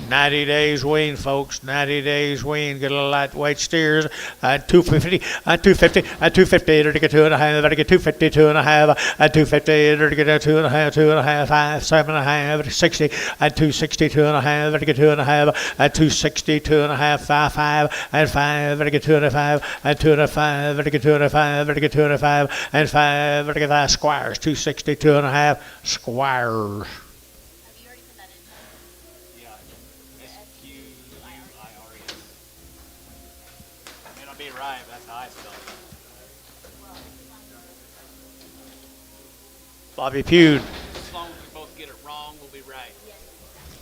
90 days wean, folks. 90 days wean. Get a little lightweight steers at 250, at 250, at 250. To get 2.5. To get 250, 2.5, at 250. To get 2.5, 2.5, 5, 7.5, 60, at 260, 2.5. To get 2.5, at 260, 2.5, 5, 5, and 5. To get 2.5, at 2.5. To get 2.5, to get 2.5, and 5. To get 5 squires. 260, 2.5 squires. Right, that's how I spell it. Bobby Pugh. As long as we both get it wrong, we'll be right.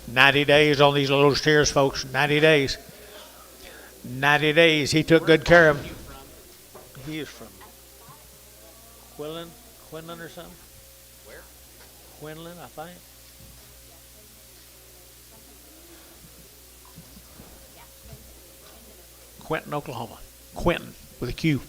90 days on these little steers, folks. 90 days. 90 days. He took good care of them. He is from Quinlan or something? Where? Quinlan, I think. Quinton, Oklahoma. Quinton with a Q.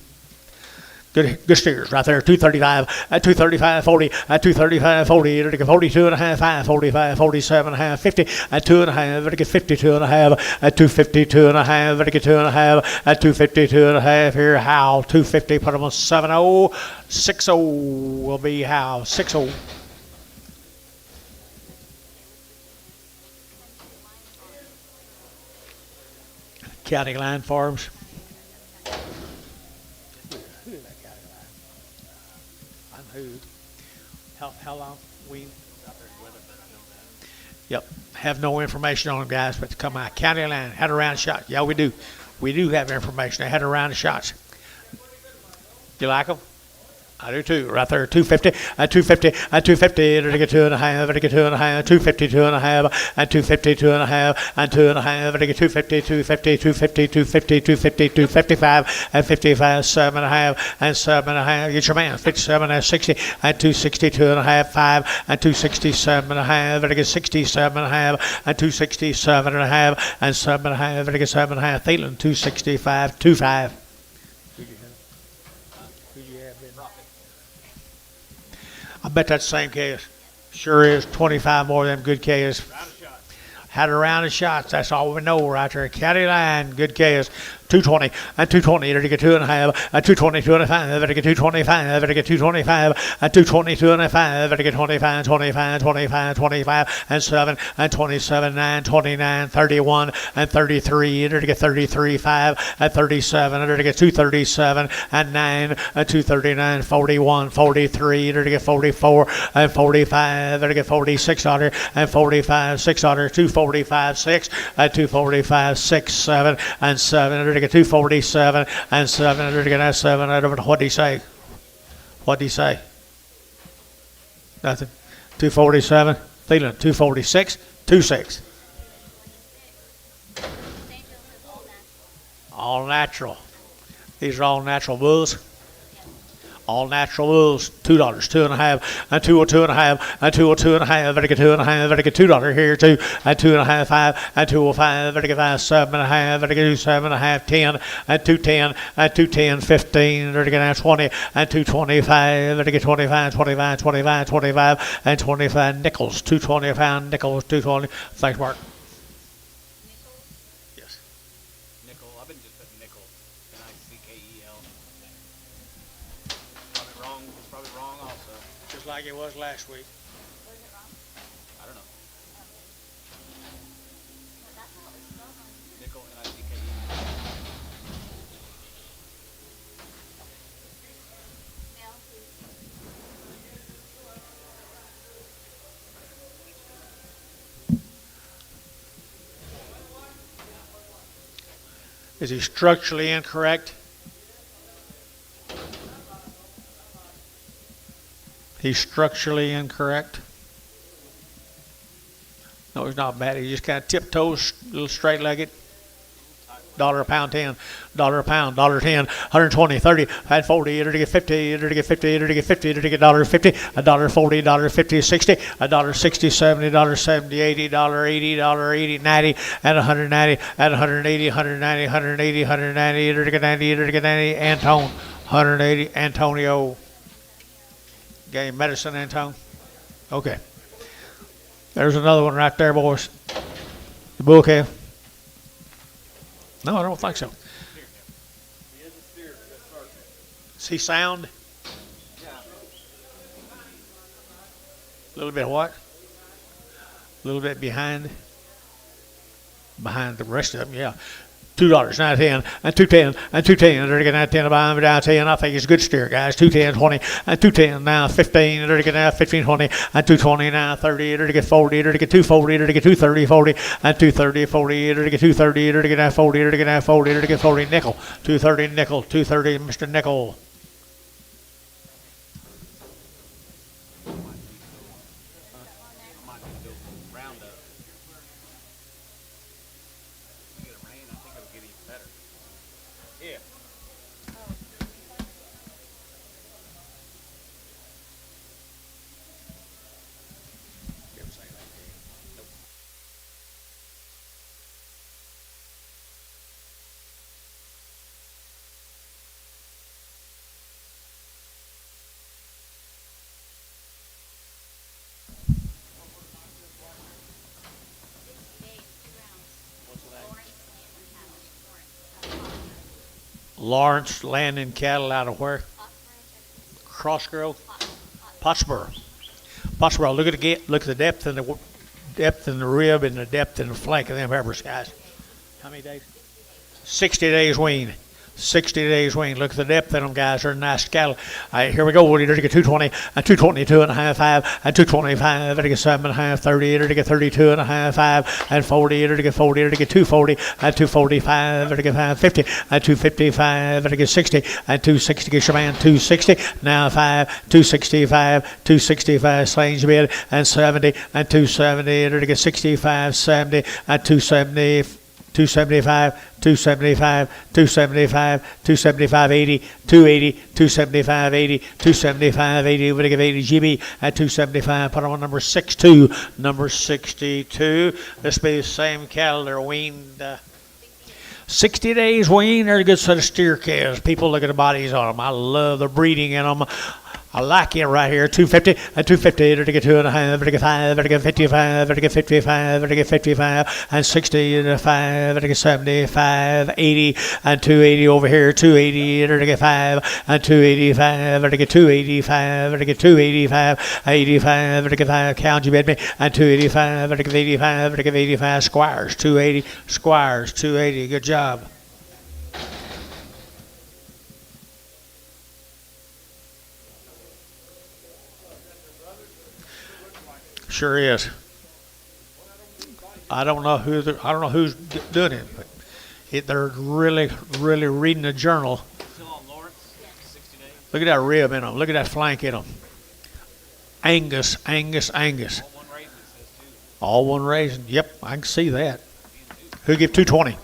Good steers right there. 235, at 235, 40, at 235, 40, to get 42.5, 5, 45, 47.5, 50, at 2.5, to get 52.5, at 252.5, to get 2.5, at 252.5. Here, Howe, 250, put them on 7-0, 6-0 will be Howe, 6-0. County Line Farms. How long we yep, have no information on them, guys, but to come out. County Line had a round of shots. Yeah, we do have information. They had a round of shots. You like them? I do too. Right there, 250, at 250, at 250, to get 2.5, to get 2.5, 250, 2.5, and 250, 2.5, and 2.5, to get 250, 250, 250, 250, 250, 255, and 55, 7.5, and 7.5. Get your man, 57, and 60, and 260, 2.5, 5, and 267.5, to get 67.5, and 267.5, and 7.5, to get 7.5. Thielen, 265, 25. I bet that's the same case. Sure is. 25 more of them good Ks. Had a round of shots. That's all we know right there. County Line, good Ks. 220, and 220, to get 2.5, and 220, 2.5, to get 225, to get 225, and 220, 2.5, to get 25, 25, 25, 25, and 7, and 27, 9, 29, 31, and 33, to get 33, 5, and 37, to get 237, and 9, and 239, 41, 43, to get 44, and 45, to get 46, and 45, 6, 245, 6, and 245, 6, 7, and 7, to get 247 and 7. They're going to 7. I don't know what do you say? What do you say? Nothing. 247. Feeling 246. 26. All natural. These are all natural bulls. All natural bulls, $2, 2.5, and 202 and a half, and 202 and a half, better get 2 and a half, better get $2 here, 2, and 2.5, 5, and 205, better get 5, 7.5, better get 7.5, 10, and 210, and 210, 15, better get 20, and 225, better get 25, 25, 25, 25, and 25 nickels, 225 nickels, 220. Thanks, Mark. Yes. Nickel. I've been just putting nickel. Nickel. Probably wrong. It's probably wrong also. Just like it was last week. Was it wrong? I don't know. But that's how it was spelled on. Nickel. Nickel. Male, please. Is he structurally incorrect? He's structurally incorrect. No, he's not bad. He just kind of tiptoes, a little straight-legged. $1 a pound, 10, $1 a pound, $10, 120, 30, and 40, it'll get 50, it'll get 50, it'll get 50, it'll get $1.50, $1.40, $1.50, 60, $1.60, 70, $70, 80, $80, 90, and 190, and 180, 190, 180, 190, it'll get 90, it'll get 90, Antone, 180, Antonio. Game medicine, Antone. Okay. There's another one right there, boys. The bull calf. No, I don't think so. Is he sound? A little bit what? A little bit behind the rest of them, yeah. $2, 9, 10, and 210, and 210. They're getting 10 about down 10. I think it's a good steer, guys. 210, 20, and 210 now 15. They're getting now 15, 20, and 220 now 30. They're get 40. They're get 240. They're get 230, 40, and 230, 40. They're get 230. They're get now 40. They're get now 40. They're get 40 nickel. 230 nickel. 230 Mr. Nickel. Lawrence Landing Cattle out of where? Crossgrove, Pottsboro. Pottsboro. Look at the gate. Look at the depth and the rib and the depth and the flank of them peppers, guys. How many days? 60 days wean. 60 days wean. Look at the depth in them, guys. They're nice cattle. All right, here we go. We're going to get 220 and 222 and a half, 5 and 225. They're to get 7.5, 30. They're to get 32 and a half, 5 and 40. They're to get 40. They're to get 240 and 245. They're to get 550 and 255. They're to get 60 and 260. Get your man 260. Now 5, 265, 265. Slange bid and 70 and 270. They're to get 65, 70 and 270. 275, 275, 275, 275, 80, 280, 275, 80, 275, 80. We're going to give 80 GB at 275. Put on number 62. Number 62. This be the same cattle. They're weaned 60 days weaned. They're a good set of steer calves. People look at the bodies on them. I love the breeding in them. I like it right here. 250 and 250. They're to get 2.5. They're to get 5. They're to get 55. They're to get 55. They're to get 55 and 60 and 5. They're to get 75, 80 and 280 over here. 280. They're to get 5 and 285. They're to get 285. They're to get 285, 85. They're to get 5. Count you bid me and 285. They're to get 85. They're to get 85. Squires 280. Squires 280. Good job. Sure is. I don't know who's doing it, but They're really, really reading the journal. Still on Lawrence, 60 days. Look at that rib in them. Look at that flank in them. Angus, Angus, Angus. All one raisin, it says too. All one raisin. Yep, I can see that. Who give 220?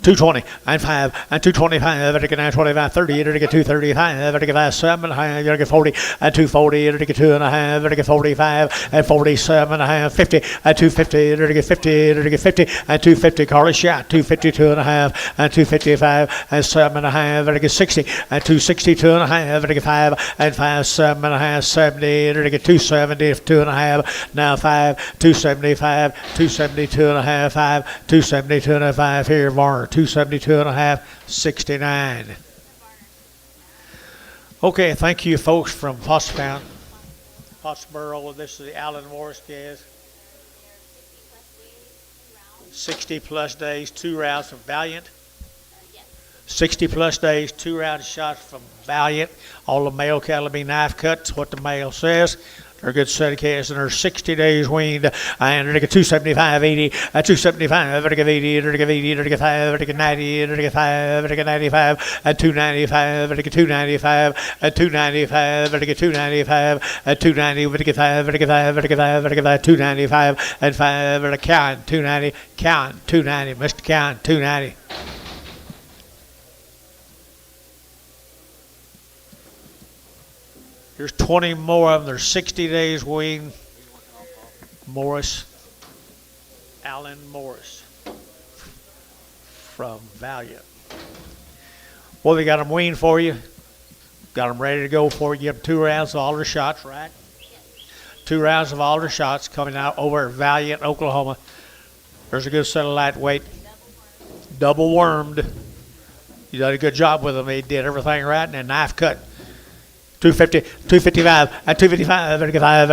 220 and 5 and 225. It'll get 925, 30. It'll get 235. It'll get 57. It'll get 40 and 240. It'll get 2.5. It'll get 45 and 47.5. 50 and 250. It'll get 50. It'll get 50 and 250. Carly shot 250, 2.5 and 255 and 7.5. It'll get 60 and 260, 2.5. It'll get 5 and 5, 7.5, 70. It'll get 270, 2.5. Now 5, 275, 270, 2.5, 5, 270, 2.5. Here, Varner. 272.5, 69. Okay, thank you folks from Pottsboro. This is the Alan Morris gas. 60 plus days, 2 rounds from Valiant. 60 plus days, 2 round shots from Valiant. All the male cattle be knife cuts, what the male says. They're a good set of calves, and they're 60 days weaned. And they're 275, 80, 275, they're 80, they're 80, they're 5, they're 90, they're 5, they're 95, and 295, they're 295, and 295, they're 295, and 290, they're 5, they're 5, they're 5, they're 295, and 5, they're count, 290, count, 290, Mr. Count, 290. There's 20 more of them. There's 60 days weaned. Morris, Alan Morris from Valiant. Well, they got them weaned for you. Got them ready to go for you. Give them 2 rounds of all their shots, right? 2 rounds of all their shots coming out over at Valiant, Oklahoma. There's a good set of lightweight. Double wormed. You did a good job with them. They did everything right, and then knife cut. 250, 255, at 255, 55,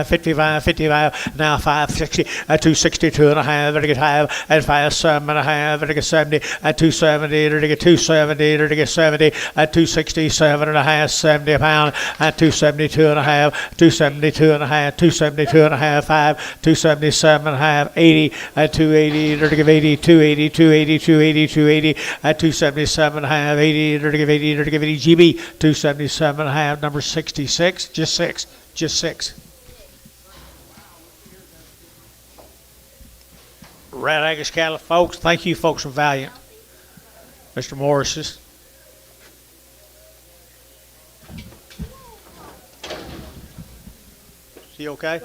55, 55, now 560, at 260, 2.5, 5, and 5, 7.5, 70, at 270, 270, 70, at 260, 7.5, 70 pound, at 272 2.5, 272 and a half, 5, 277.5, 80, at 280, 80, 280, 280, 280, 280, at 277.5, 80, 80, GB. 277.5, number 66, just 6. Red Angus cattle, folks. Thank you, folks from Valiant. Mr. Morris's. Is he okay?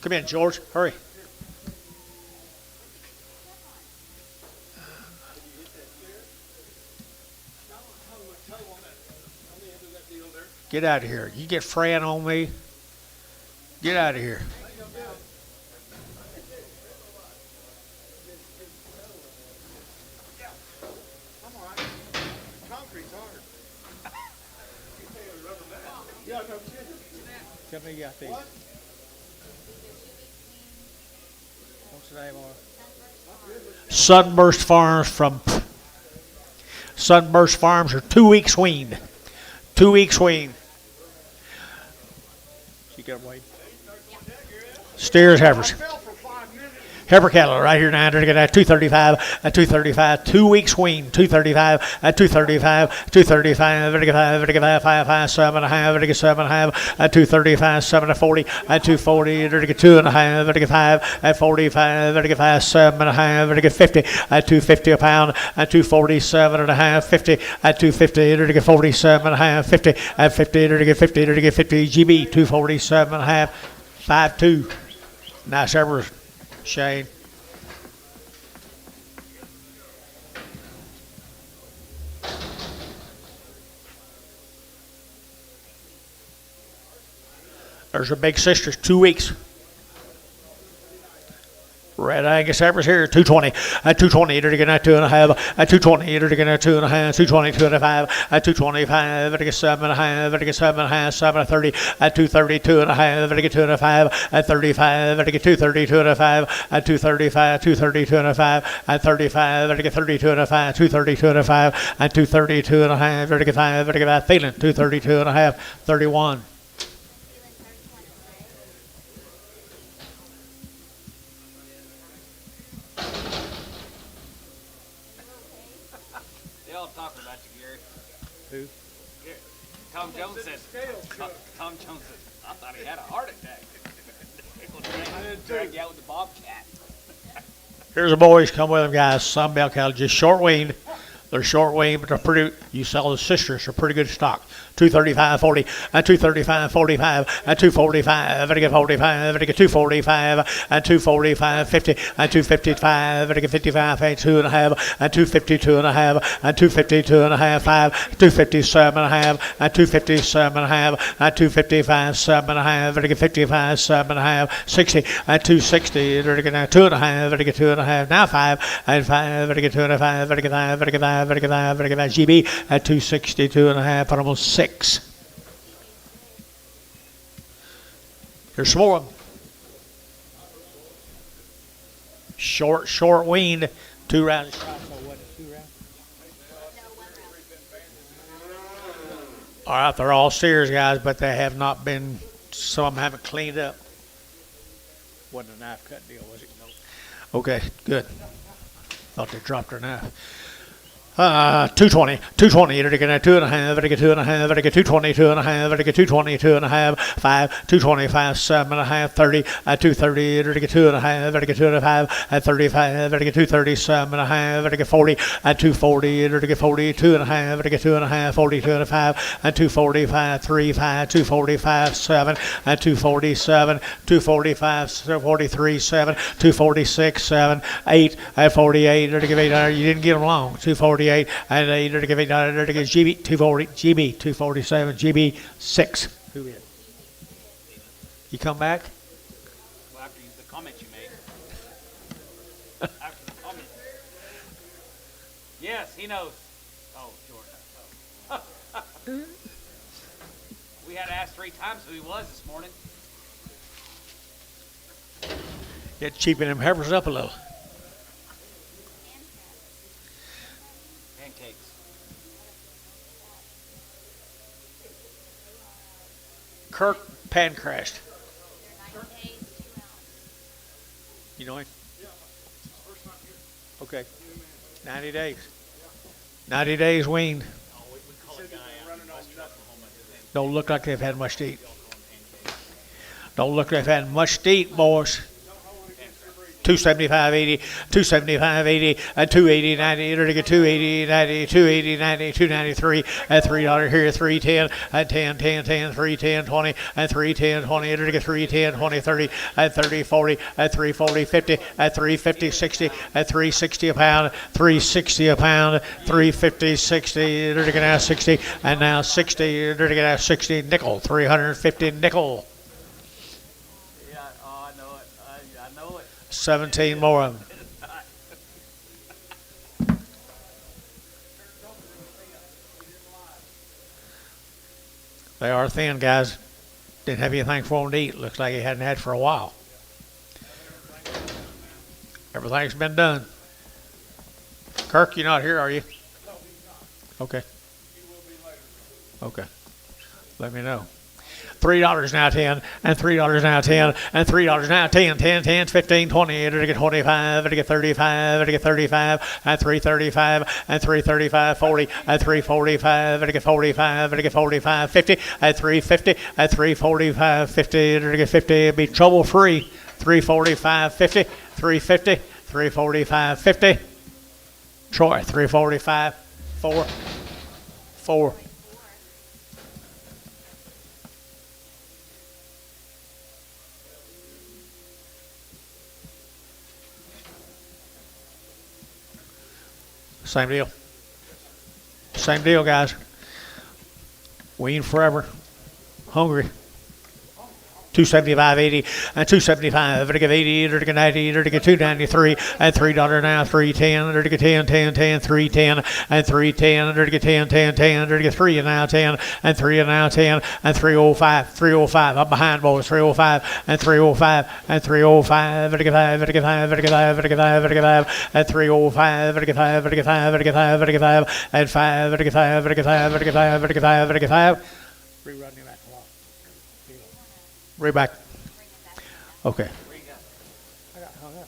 Come in, George. Hurry. Get out of here. You get Fran on me. Get out of here. Tell me you got these. What's the name on it? Sunburst Farms from Sunburst Farms are 2 weeks weaned. 2 weeks weaned. You got weight. Steers, heifers. Heifer cattle right here now. They're going to 235 at 235. 2 weeks weaned. 235 at 235. 235. They're going to 5, 5, 7.5. They're going to 7.5 at 235. 7 to 40 at 240. They're going to 2.5. They're going to 5 at 45. They're going to 5, 7.5. They're going to 50 at 250 a pound at 247.5. 50 at 250. They're going to 47.5. 50 at 50. They're going to 50. They're going to 50 GB. 247.5. 5.2. Nice ever. Shane. There's her big sister's 2 weeks. Red Angus heifers here, 220. At 220, they're going to 2.5. At 220, they're going to 2.5. 220, 2.5. At 225, they're going to 7.5. They're going to 7.5. 7 to 30. At 230, 2.5. They're going to 2.5. At 35, they're going to 230, 2.5. At 235, 230, 2.5. At 35, they're going to 32 and a 5. 230, 2.5. At 232 and a half. They're going to 5. They're going to Thielen, 232 and a half. 31. I'm talking about you, Gary. Who? Gary. Tom Jones said. Tom Jones said. I thought he had a heart attack. Drag you out with the bobcat. Here's the boys. Come with them, guys. Some bell cattle, just short weaned. They're short weaned, but they're pretty. You sell the sisters, they're pretty good stock. 235.40 and 235.45 and 245. And I get 45. And I get 245 and 245.50 and 255. And I get 55 and 2.5 and 252.5 and 252.5 5 257.5 and 257.5 and 255.7.5 and I get 55.7.5 60 and 260 and I get 2.5 and I get 2.5 now 5 and 5 and I get 2.5 and I get 5 and I get 5 and I get 5 and I get 5 GB at 262.5 put almost 6. Here's some more of them. Short weaned, 2 rounds. All right, they're all steers, guys, but they have not been. Some of them haven't cleaned up. Wasn't a knife cut deal, was it? No. Okay, good. Thought they dropped their knife. 220, and I get 2.5, and I get 2.5, and I get 220, 2.5, and I get 220, 2.5, 5, 225, 7.5, 30, 230, and I get 2.5, and I get 2.5, and 35, and I get 237.5, and I get 40, and 240, and I get 42.5, and I get 2.5, 42.5, and 245, 35, 245, 7, and 247, 245, 43, 7, 246, 7, 8, and 48, and I get 8, you didn't get them long, 248. And to give it GB 240, GB 247, GB 6. Who is? You come back? Well, after the comment you made. After the comment. Yes, he knows. Oh, Jordan. We had to ask 3 times who he was this morning. Get cheaping them heifers up a little. Kirk Pancrast. You know him? Okay. 90 days. 90 days weaned. Don't look like they've had much to eat. Don't look like they've had much to eat, boys. 275.80, 275.80, and 280.90, and I get 280.90, 280.90, 293, and $3 here, 310, and 10, 10, 10, 310, 20, and 310, 20, and I get 310, 20, 30, and 30, 40, and 340, 50, and 350, 60, and 360 a pound, 360 a pound, 350, 60, and I get now 60, and now 60, and I get now 60 nickel, 350 nickel. 17 more of them. They are thin, guys. Didn't have anything for them to eat. Looks like he hadn't had for a while. Everything's been done. Kirk, you're not here, are you? No, he's not. Okay. He will be later. Okay. Let me know. $3 now 10, and $3 now 10, and $3 now 10, 10, 10, 15, 20, and I get 25, and I get 35, and I get 35, and 335, and 335, 40, and 345, and I get 45, and I get 45, 50, and 350, and 345, 50, and I get 50, it'd be trouble free. 345, 50, 350, 345, 50. Troy, 345, 4, 4. Same deal. Same deal, guys. Wean forever. Hungry. 275.80 and 275, and I get 80, and I get 90, and I get 293, and $3 now, 310, and I get 10, 10, 10, 310, and 310, and I get 10, 10, 10, and I get 3 and now 10, and 3 and now 10, and 305, 305, up behind boys, 305, and 305, and 305, and I get 5, and I get 5, and I get 5, and I get 5, and I get 5, and 305, and I get 5, and I get 5, and I get 5, and I get 5, and 5, and I get 5, and I get 5, and I get 5, and I get 5, and I get 5. Rerun me back. Right back. Okay. I got hung up.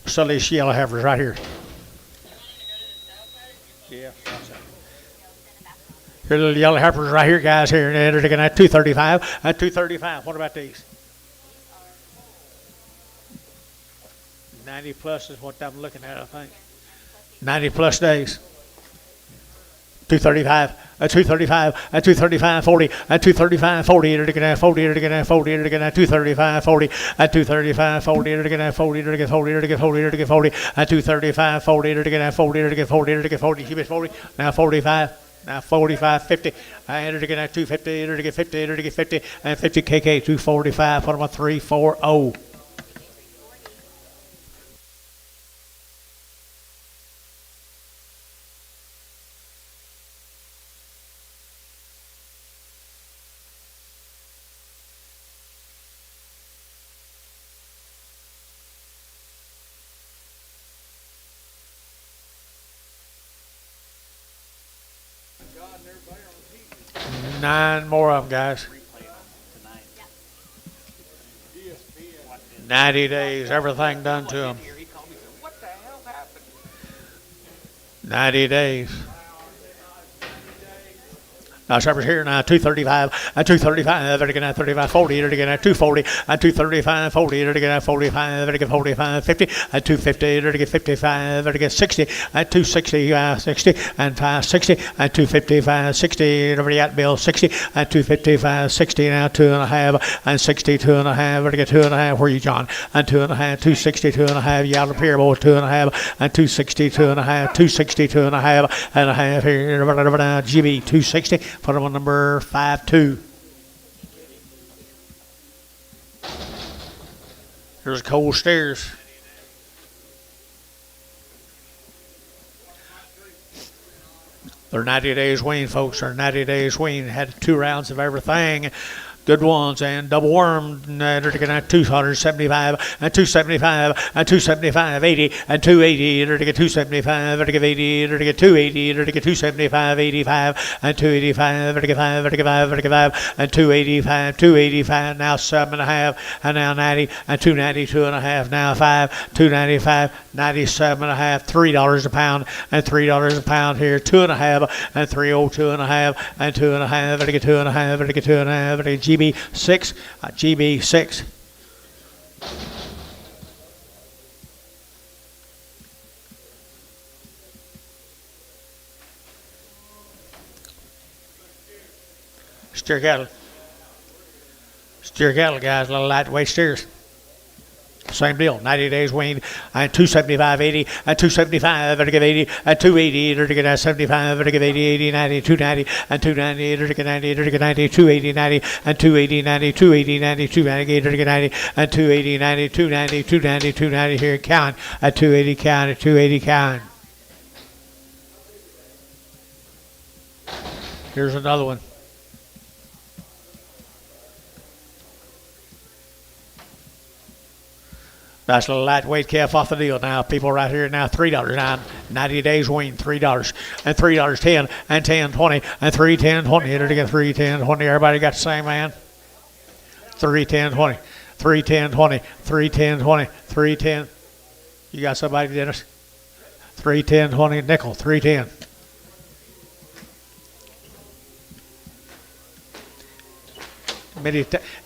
So these yellow heifers right here. Yeah. Here, little yellow heifers right here, guys. Here, and they're looking at 235. At 235. What about these? 90 plus is what I'm looking at, I think. 90 plus days. 235. At 235. At 235. 40. At 235. 40. They're looking at 40. They're looking at 40. They're looking at 235. 40. At 235. 40. They're looking at 40. They're looking at 40. They're looking at 40. They're looking at 40. At 235. 40. They're looking at 40. They're looking at 40. They're looking at 40. Keep it 40. Now 45. Now 45, 50. And they're looking at 250. They're looking at 50. They're looking at 50. And 50 KK 245. Put them on 340. God, and everybody on TV. 9 more of them, guys. Replaying them tonight. ESPN. 90 days, everything done to them. Here he called me and said, what the hell happened? 90 days. Now, Sharper's here now, 235, at 235, they're looking at 35, 40, they're looking at 240, at 235, 40, they're looking at 45, they're looking at 45, 50, at 250, they're looking at 55, they're looking at 60, at 260, 60, and 560, at 255, 60, everybody at Bill, 60, at 255, 60, now 2.5, and 62.5, they're looking at 2.5, where are you, John? And 2.5, 260, 2.5, you out of here, boy, 2.5, and 260, 2.5, 260, 2.5, and a half here, GB, 260. Put them on number 52. Here's Cole Stairs. They're 90 days wean, folks. They're 90 days wean. Had 2 rounds of everything. Good ones and double worm. They're looking at 275 and 275 and 275, 80 and 280. They're looking at 275. They're looking at 80. They're looking at 280. They're looking at 275, 85 and 285. They're looking at 5. They're looking at 5. They're looking at 5 and 285. 285 now 7.5 and now 90 and 290. 2.5 now 5. 295. 97.5. $3 a pound and $3 a pound here. 2.5 and 302.5 and 2.5. They're looking at 2.5. They're looking at 2.5. They're looking at GB6, GB6. Steer cattle. Steer cattle, guys, little lightweight steers. Same deal, 90 days weaned, and 275, 80, and 275, they're give 80, and 280, they're give 75, they're give 80, 80, 90, 290, and 290, they're give 90, they're give 90, 280, 90, and 280, 90, 280, 90, 290, they're give 90, and 280, 90, 290, 290, 290, here count, at 280 count, at 280 count. Here's another one. Nice little lightweight calf off the deal now. People right here now, $3 now. 90 days wean, $3. And $3, 10, and 10, 20, and 3, 10, 20. They're to get 3, 10, 20. Everybody got the same, man? 3, 10, 20. 3, 10, 20. 3, 10, 20. 3, 10. You got somebody, Dennis? 3, 10, 20. Nickel, 3, 10.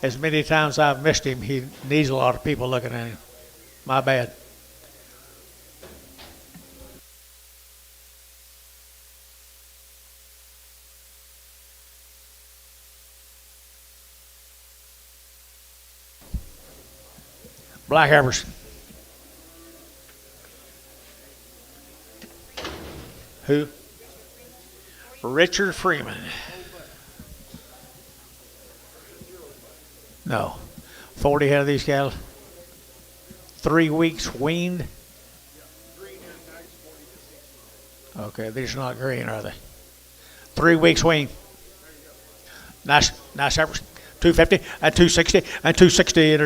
As many times I've missed him, he needs a lot of people looking at him. My bad. Black heifers. Who? Richard Freeman. No. 40 head of these cattle. 3 weeks weaned. Okay, these are not green, are they? 3 weeks weaned. Nice heifers. 250 and 260 and 260 and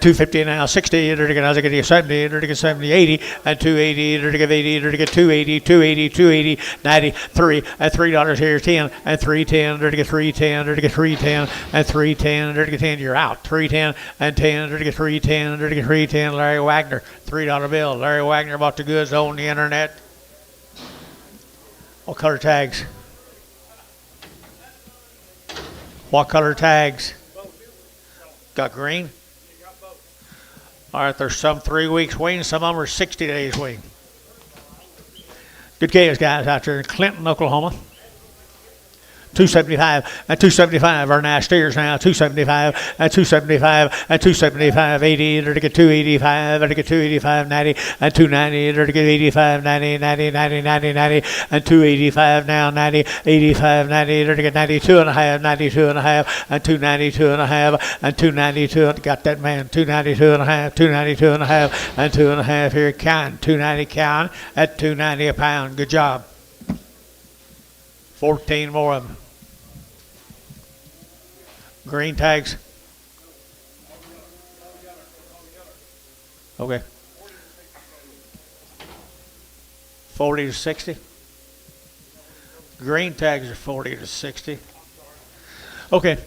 250 now 60 and 70 and 70 80 and 280 and 80 and 280 280 280 93 and $3 here 10 and 310 and 310 and 310 and 310 and 10 you're out 310 and 10 and 310 and 310 Larry Wagner $3 bill. Larry Wagner bought the goods on the internet. What color tags? What color tags? Got green? All right, there's some 3 weeks wean, some of them are 60 days wean. Good calves, guys, out there in Clinton, Oklahoma. 275 and 275 are now steers now. 275 and 275 and 275 80 to get 285 to get 285 90 and 290 to get 85 90 90 90 90 90 and 285 now 90 85 90 to get 92 and a half 92 and a half and 292 and a half and 292. Got that man 292 and a half 292 and a half and 2 and a half here count 290 count at 290 a pound. Good job. 14 more of them. Green tags. Okay. 40 to 60. Green tags are 40 to 60. Okay.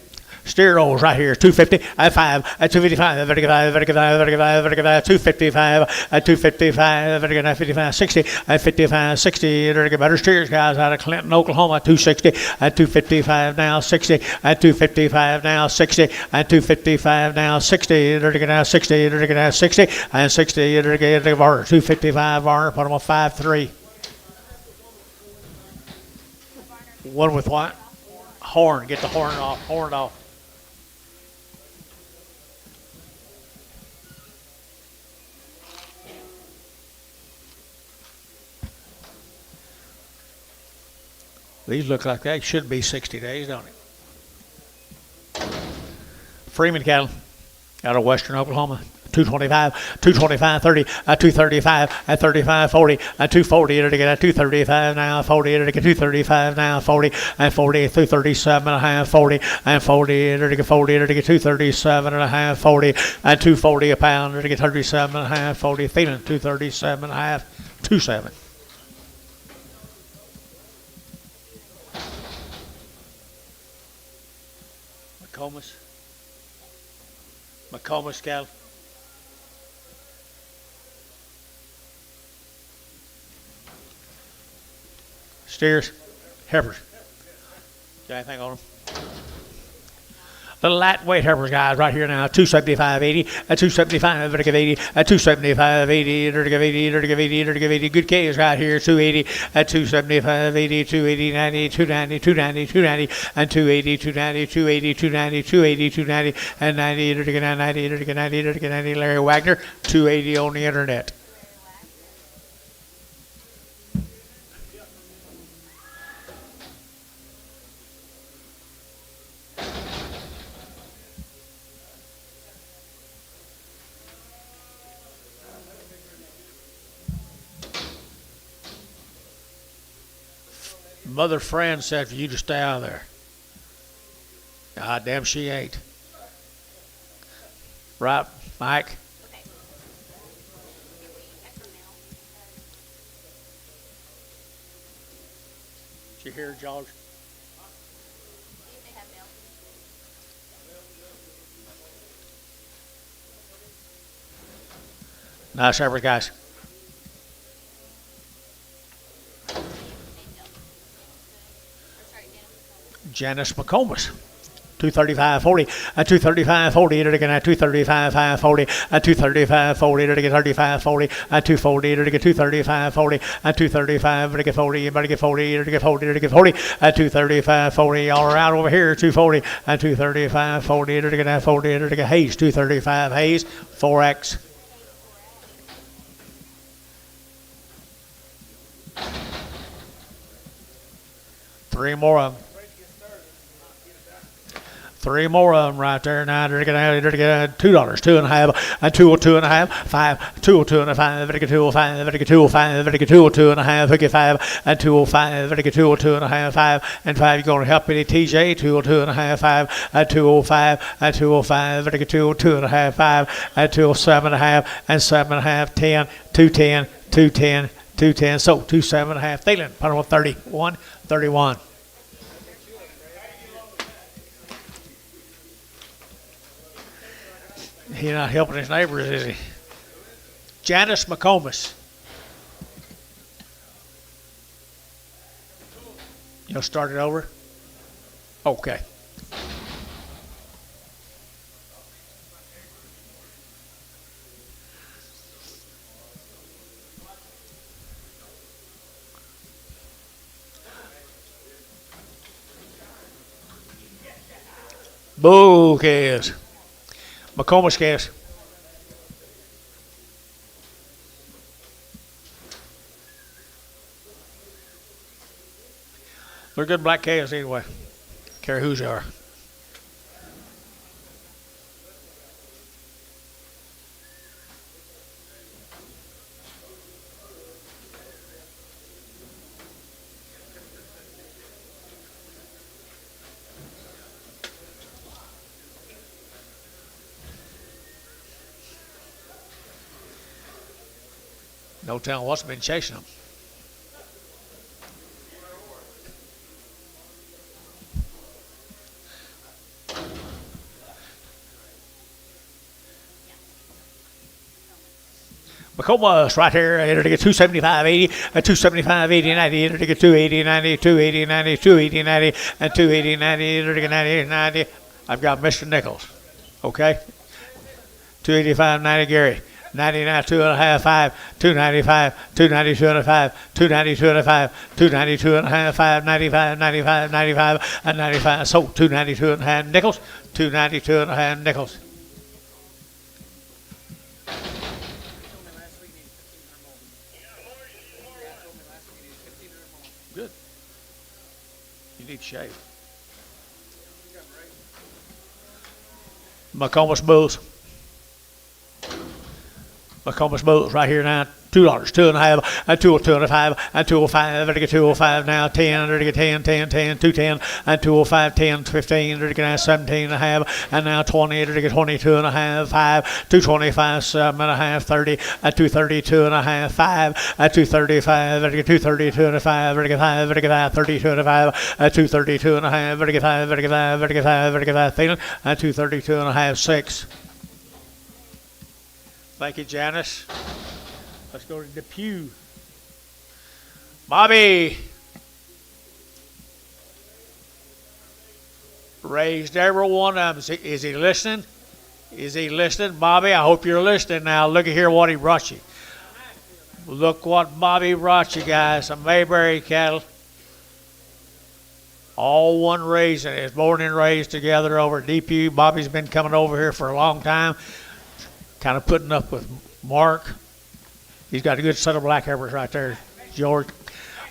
Steer rolls right here, 250 at 5 at 255, 255 at 255, 55, 60 at 55, 60. Better steers, guys, out of Clinton, Oklahoma, 260 at 255 now, 60 at 255 now, 60 at 255 now, 60. Now 60, now 60 and 60. 255 Varner, put them on 5-3. One with what? Horn. Get the horn off. Horn off. These look like they should be 60 days, don't it? Freeman cattle out of western Oklahoma. 225, 225, 30, at 235, at 35, 40, at 240, to get at 235 now, 40, to get 235 now, 40, and 40, 237 and a half, 40, and 40, to get 40, to get 237 and a half, 40, at 240 a pound, to get 37 and a half, 40, feeling 237 and a half, 27. McComas cattle. Steers, heifers. Got anything on them? Little lightweight heifers, guys, right here now. 275, 80, at 275, 80, at 275, 80, 80. Good calves right here. 280, at 275, 80, 280, 90, 290, 290, 290, and 280, 290, 280, 290, 280, 290, and 90, 90, 90, 90. Larry Wagner, 280 on the internet. Mother friend said for you to stay out of there. God damn, she ain't. Right, Mike? Okay. Did you hear, George? See if they have mail. Nice effort, guys. Janice McComas. 235, 40, at 235, 40, to get at 235, 40, at 235, 40, to get 35, 40, at 240, to get 235, 40, at 235, to get 40, you better get 40, to get 40, to get 40, at 235, 40, y'all are out over here, 240, at 235, 40, to get at 40, to get Hayes, 235, Hayes, 4X. Three more of them. Three more of them right there. Now they're going to get $2, 2.5, and 202.5, 5, 202.5, they get 205, they get 205, they get 202.5, they get 5, and 205, they get 202.5, 5, and 5. You're going to help any TJ, 202.5, 5, and 205, and 205, they get 202.5, 5, and 207.5, and 7.5, 10, 210, 210, 210. So 27.5. Thielen, put on 31, 31. He's not helping his neighbors, is he? Janice McComas. You'll start it over? Okay. Bull calves. McComas calves. They're good black calves anyway. Care whose they are. No telling what's been chasing them. McComas right here, enter to get 275.80, 275.80, 90, enter to get 280, 90, 280, 90, 280, 90, and 280, 90, enter to get 90, 90. I've got Mr. Nichols. Okay? 285, 90, Gary. 99, 2.5, 5, 295, 290, 205, 290, 205, 290, 2.5, 5, 95, 95, 95, and 95. So 292 and a half Nichols, 292 and a half Nichols. Good. You need shade. McComas Bulls. McComas Bulls right here now. $2, 2.5, and 205, and 205, ready to get 205 now, 10, ready to get 10, 10, 10, 210, and 205, 10, 15, ready to get 17 and a half, and now 20, ready to get 22 and a half, 5, 225, 7 and a half, 30, and 232 and a half, 5, and 235, ready to get 232 and a 5, ready to get 5, ready to get 5, 32 and a 5, and 232 and a half, ready to get 5, ready to get 5, ready to get 5, ready to get 5, feeling, and 232 and a half, 6. Thank you, Janice. Let's go to Depew. Bobby. Raised every one of them. Is he listening? Is he listening? Bobby, I hope you're listening now. Look at here what he brought you. Look what Bobby brought you, guys. Some Mayberry cattle. All one raising. It's born and raised together over at Depew. Bobby's been coming over here for a long time. Kind of putting up with Mark. He's got a good set of black Heifers right there, George.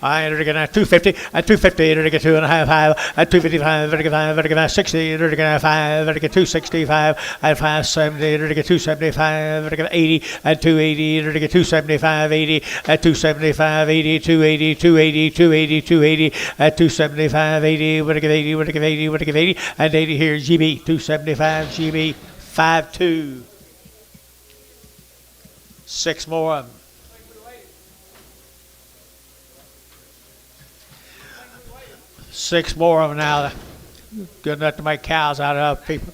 I entered again at 250, at 250, entered again 2.5, 5, at 255, entered again 5, entered again 60, entered again 5, entered again 265, at 570, entered again 275, entered again 80, at 280, entered again 275, 80, at 275, 80, 280, 280, 280, 280, at 275, 80, would give 80, would give 80, would give 80, and 80 here, GB, 275, GB, 52. 6 more of them. 6 more of them now. Good enough to make cows out of people.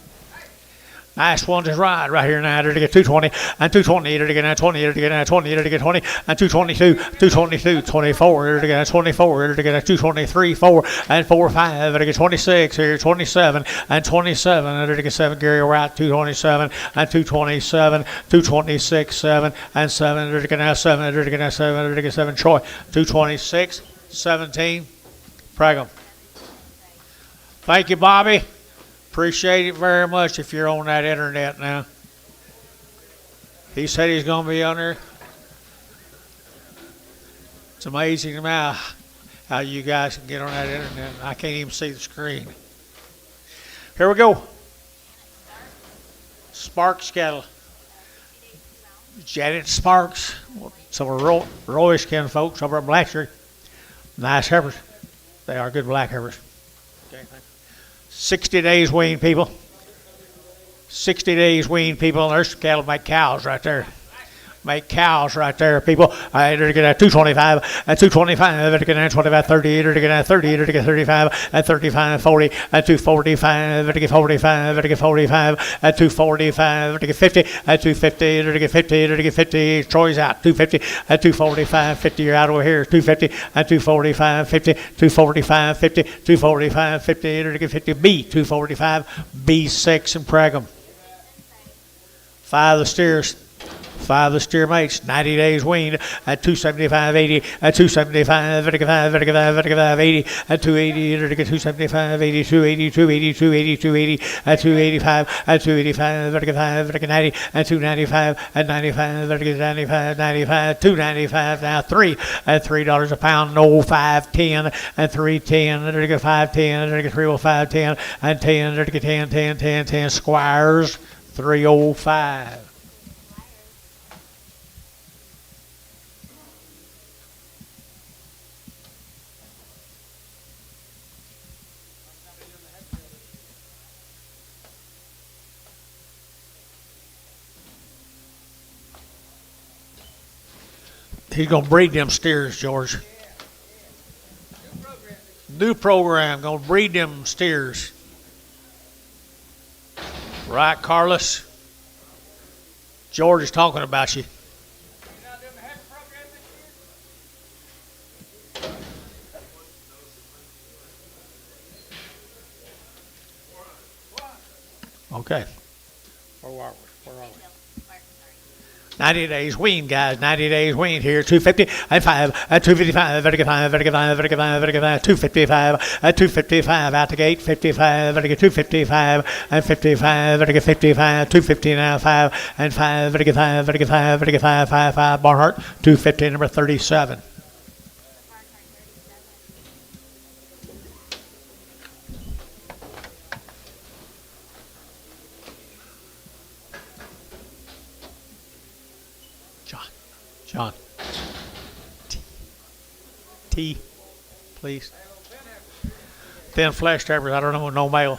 Nice ones is right here now. To get 220 and 220. To get 20. To get 20. To get 20 and 222. 222. 24. To get 24. To get 223. 4 and 4 5. To get 26 here. 27 and 27. To get 7. Gary Wright 227 and 227. 226 7 and 7. To get 7. To get 7. To get 7. Troy 226 17. Pregham. Thank you, Bobby. Appreciate it very much if you're on that internet now. He said he's going to be on there. It's amazing to me how you guys can get on that internet. I can't even see the screen. Here we go. Sparks cattle. Janet Sparks. Some of Roy's kin folks over at Blatcher. Nice heifers. They are good black heifers. Okay, 60 days wean, people. 60 days wean, people. There's cattle make cows right there. Make cows right there, people. They're get at 225, at 225, they're get at 25, 30, they're get at 30, they're get 35, at 35, 40, at 245, they're get 45, they're get 45, at 245, they're get 50, at 250, they're get 50, they're get 50. Troy's out, 250, at 245, 50. You're out over here, 250, at 245, 50, 245, 50, 245, 50, they're get 50. B, 245, B6 and Pregum. 5 of the steers. 5 of the steer mates, 90 days weaned at 275.80, at 275, 55, 80, at 280, 275, 80, 280, 280, 280, 280, at 285, at 285, 90, at 295, at 95, 95, 95, 295, now 3 at $3 a pound, no 510, at 310, 510, 305, 10, and 10, 10, 10, 10, 10, Squires, 305. He's going to breed them steers, George. New program, going to breed them steers. Right, Carlos? George is talking about you. Okay. Where are we? 90 days weaned, guys. 90 days weaned here. 250 at 5 at 255. 255 at 255 out the gate. 55 255 and 55 55 250 now 5 and 5 5 Barnhart 250 number 37. John. T, please. Thin flesh tappers, I don't know, no male.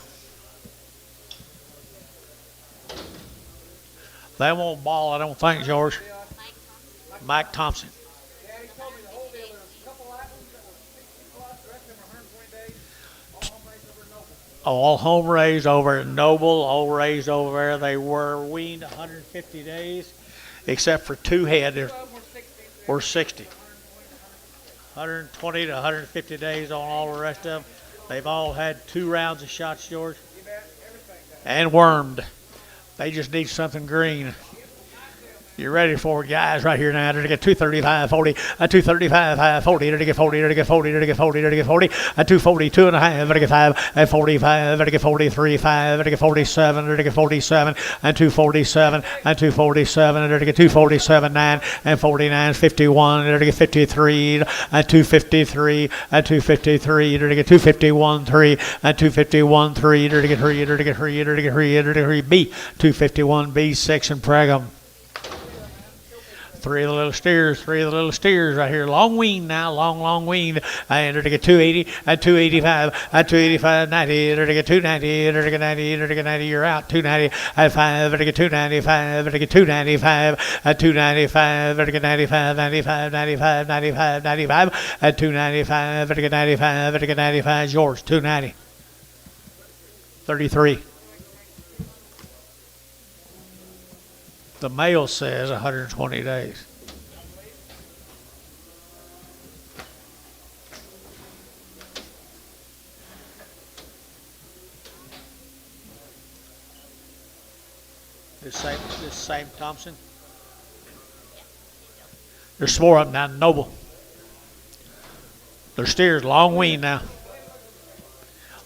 They won't ball, I don't think, George. Mike Thompson. Yeah, he told me the whole deal. There was a couple items that were 60 plus, the rest of them were 120 days. All home raised over at Noble. All raised over at Noble, all raised over there. They were weaned 150 days, except for 2 head. There were 60. 120 to 150 days on all the rest of them. They've all had 2 rounds of shots, George. And wormed. They just need something green. You're ready for it, guys, right here now. They're to get 235, 40, 235, 40, they're to get 40, they're to get 40, they're to get 40, they're to get 40, 242 and a half, they're to get 5, 45, they're to get 43, 5, they're to get 47, they're to get 47, and 247, and 247, they're to get 247, 9, and 49, 51, they're to get 53, and 253, and 253, they're to get 251, 3, and 251, 3, they're to get 3, they're to get 3, they're to get 3, they're to get 3, B, 251, B6, and Pregum. 3 of the little steers right here. Long wean now, long wean. And they're to get 280, at 285, at 285, 90, they're to get 290, they're to get 90, they're to get 90, you're out. 290, at 5, they're to get 295, they're to get 295, at 295, they're to get 95, 95, 95, 95, 95, at 295, they're to get 95, they're to get 95, George, 290. 33. The male says 120 days. This same Thompson. There's 4 of them down in Noble. Their steers long wean now.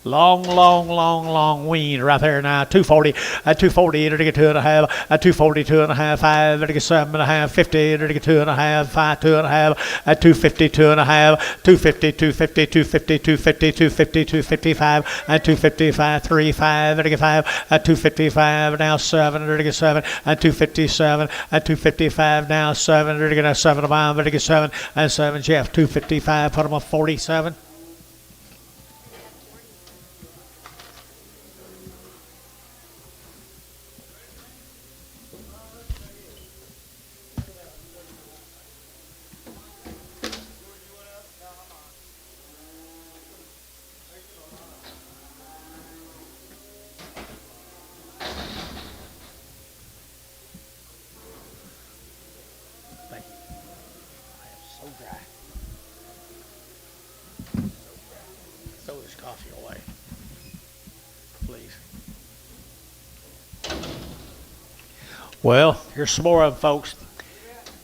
Long wean right there now. 240, at 240, they're to get 2.5, at 242 and a half, 5, they're to get 7.5, 50, they're to get 2.5, 5, 2.5, at 250, 2.5, 250, 250, 250, 250, 250, 255, at 255, 3, 5, they're to get 5, at 255, now 7, they're to get 7, at 257, at 255, now 7, they're to get 7 of mine, they're to get 7, and 7, Jeff, 255, put them on 47. off your way. Please. Well, here's some more of them, folks.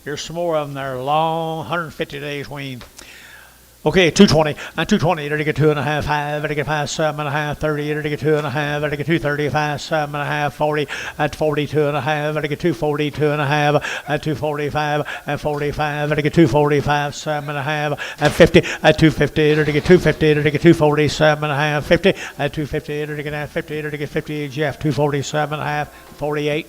Here's some more of them. They're long, 150 days weaned. Okay, 220. And 220, ready to get 2.5, 5, ready to get 5, 7.5, 30, ready to get 2.5, ready to get 230, 5, 7.5, 40, at 42.5, ready to get 240, 2.5, at 245, and 45, ready to get 245, 7.5, and 50, at 250, ready to get 250, ready to get 247.5, 50, at 250, ready to get 50, ready to get 50, Jeff, 247.5, 48.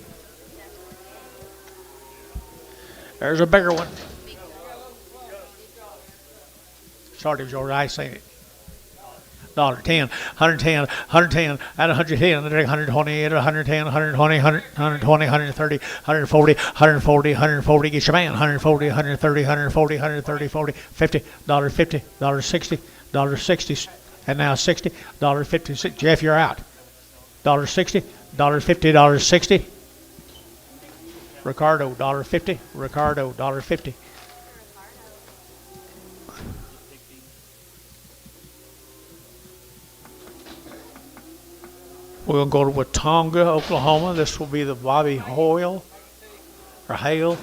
There's a bigger one. Sorry, George, I seen it. $10, 110, 110, at 110, 120, at 110, 120, 120, 130, 140, 140, 140, get your man, 140, 130, 140, 130, 40, $50, $50, $60, $60, and now $60, $56. Jeff, you're out. $60, $50, $60. Ricardo, $50, Ricardo, $50. We're going to go to Watonga, Oklahoma. This will be the Bobby Hoyle, or Hale.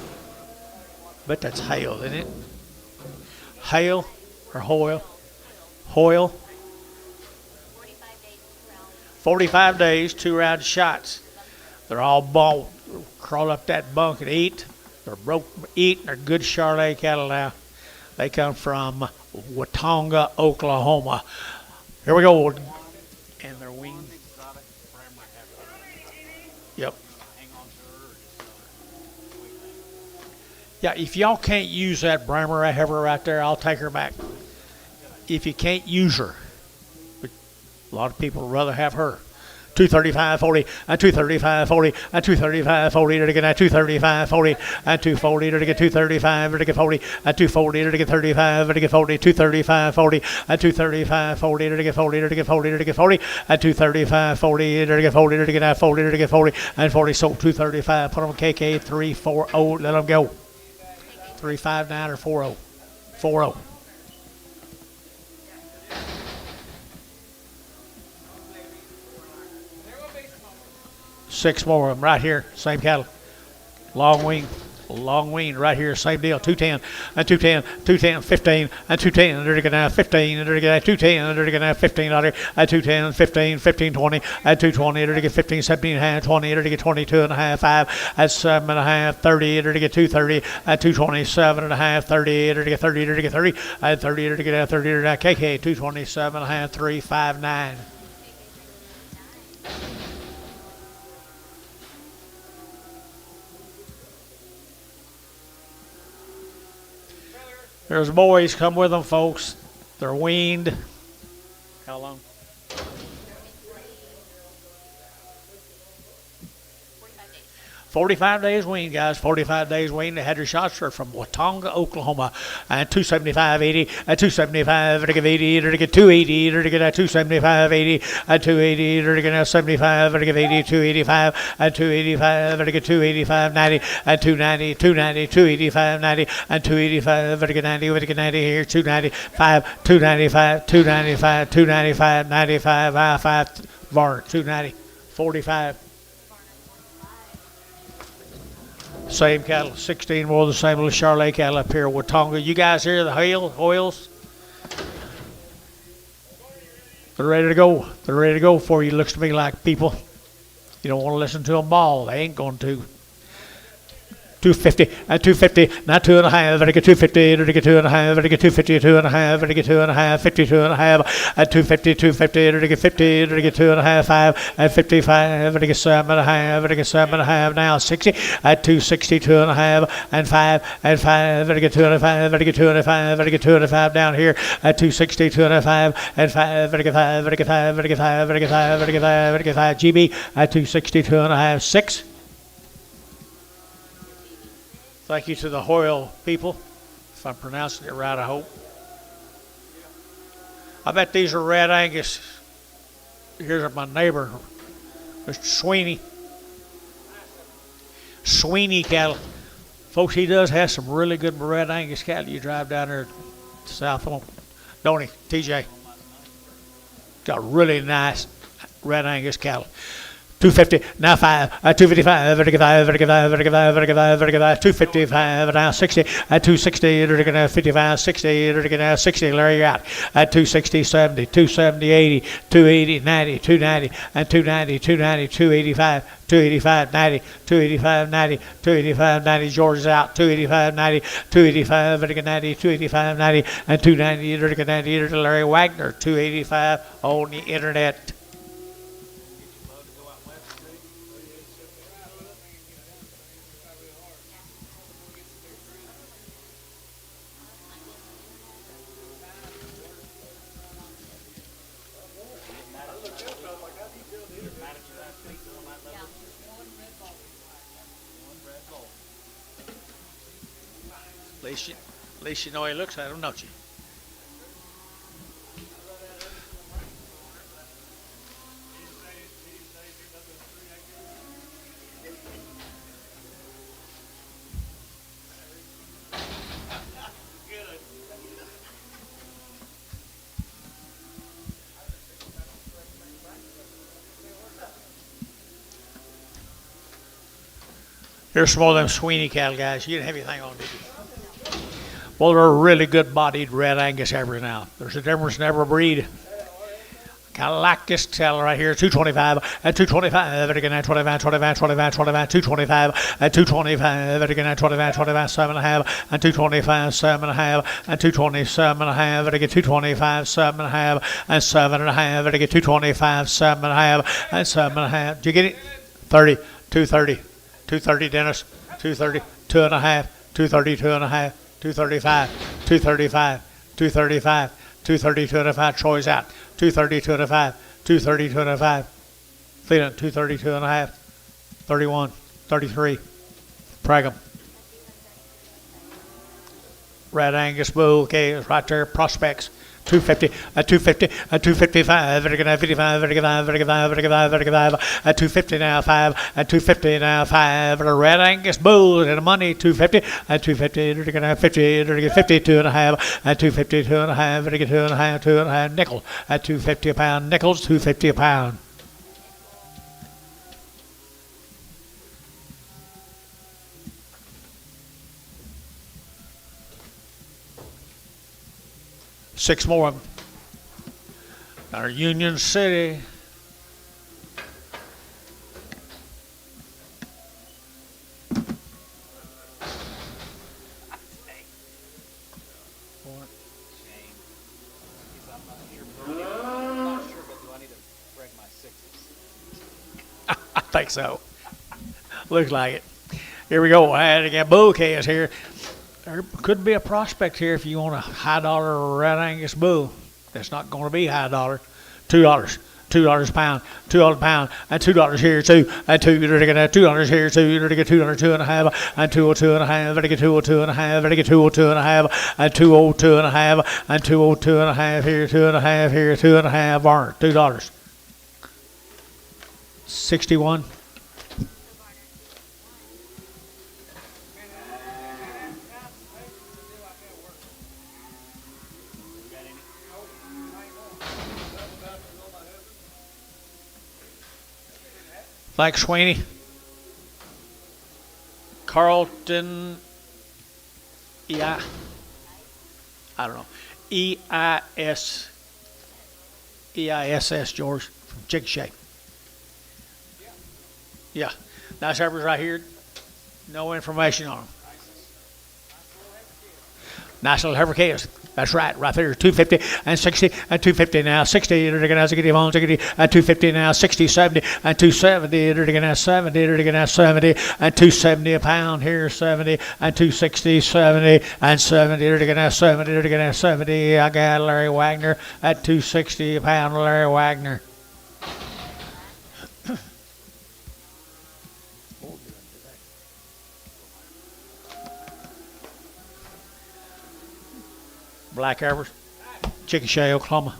Bet that's Hale, isn't it? Hale or Hoyle? Hoyle. 45 days, 2-round shots. They're all bald. Crawl up that bunk and eat. They're broke eat. They're good Charolais cattle now. They come from Watonga, Oklahoma. Here we go. And they're winged. Yep. Yeah, if y'all can't use that Brammer I have her right there, I'll take her back. If you can't use her, but a lot of people would rather have her. 235, 40, and 235, 40, and 235, 40, to get at 235, 40, and 240, to get 235, to get 40, and 240, to get 35, to get 40, 235, 40, and 235, 40, to get 40, to get 40, to get 40, and 235, 40, to get 40, to get at 40, to get 40, and 40, so 235, put them KK 340, let them go. 359 or 40, 40. 6 more of them right here, same cattle. Long wing right here, same deal. 210 and 210, 210, 15 and 210. They're going to have 15. They're going to have 210. They're going to have 15 out here at 210, 15, 15, 20 at 220. They're going to get 15, 17 and a half, 20. They're going to get 22 and a half, 5 at 7 and a half, 30. They're going to get 230 at 227 and a half, 30. They're going to get 30. They're going to get 30 at 30. They're going to get 30. They're going to get KK 227 and a half, 359. There's boys, come with them, folks. They're weaned. How long? 45 days weaned, guys. 45 days weaned. They had their shots from Watonga, Oklahoma. And 275, 80. At 275, they're going to give 80. They're going to get 280. They're going to get 275, 80. At 280, they're going to have 75. They're going to give 80, 285. At 285, they're going to get 285, 90. At 290, 290, 285, 90. And 285, they're going to get 90. We're going to get 90 here. 295, 295, 295, 295, 95, 5, Varner, 290, 45. Same cattle, 16 more of the same little Charolais cattle up here, Watonga. You guys hear the Hoyles? They're ready to go. They're ready to go for you. Looks to me like people. You don't want to listen to them bawl. They ain't going to. 250 at 250, not 2.5, and I get 250, and I get 2.5, and I get 250, 2.5, and I get 2.5, 52.5 at 250, 250, and I get 50, and I get 2.5, 5 at 55, and I get 7.5, and I get 7.5 now 60 at 260, 2.5 and 5 and 5, and I get 2.5, and I get 2.5, and I get 2.5 down here at 260, 2.5 and 5, and I get 5, and I get 5, and I get 5, and I get 5, and I get 5, and I get 5 GB at 260, 2.5, 6. Thank you to the Hoyle people, if I'm pronouncing it right, I hope. I bet these are Red Angus. Here's my neighbor, Mr. Sweeney cattle. Folks, he does have some really good Red Angus cattle. You drive down there south of him, don't he, TJ? Got really nice red Angus cattle. 250 now 5 255 255 now 60 260 55 60 60 Larry, you're out at 260 70 270 80 280 90 290 and 290 290 285 285 90 285 90 285 90 George is out 285 90 285 90 285 90 and 290 90 Larry Wagner 285 on the internet. At least you know he looks at him, don't you? Here's some more of them Sweeney cattle, guys. You didn't have anything on, did you? Well, they're a really good bodied red Angus every now. There's a difference in every breed. Kind of like this cattle right here, 225 and 225, and again 25, 25, 25, 25, 225 and 225, and again 25, 25, 7.5, and 225, 7.5, and 227.5, and again 225, 7.5, and 7.5, and again 225, 7.5, and 7.5. Did you get it? 30, 230, 230, Dennis, 230, 2.5, 230, 2.5, 235, 235, 235, 230, 2.5. Troy's out. 230, 2.5, 230, 2.5. Cleveland, 230, 2.5, 31, 33. Pragham. Red Angus Bull, okay, it's right there. Prospects. 250, 250, 255, 55, 55, 250 now 5, 250 now 5. The Red Angus Bull and the money 250, 250, 50, 2.5, 250, 2.5, 2.5, 2.5 nickel at 250 a pound. Nickels 250 a pound. Six more of them. Our Union City. I think so. Looks like it. Here we go. And again, bull calves here. There could be a prospect here if you want a high dollar Red Angus bull. That's not going to be high dollar. $2. $2 a pound, $2 a pound, and $2 here too, and $2 here too. You get $202.5, and $202.5, and get $202.5, and get $202.5, and $202.5, and $202.5 here, $2.5 here, $2.5 Varner, $2. 61. Thanks, Sweeney. Carlton, I don't know. EISS, George, from Chickasha. Yeah. Nice heifers right here. No information on them. Nice little heifer calves. That's right there. 250 and 60 and 250 now. 60 and 250 now. 60, 70 and 270 and 70 and 70 and 270 a pound here. 70 and 260, 70 and 70 and 70 and 70. I got Larry Wagner at 260 a pound. Larry Wagner. Black heifers, Chickasha, Oklahoma.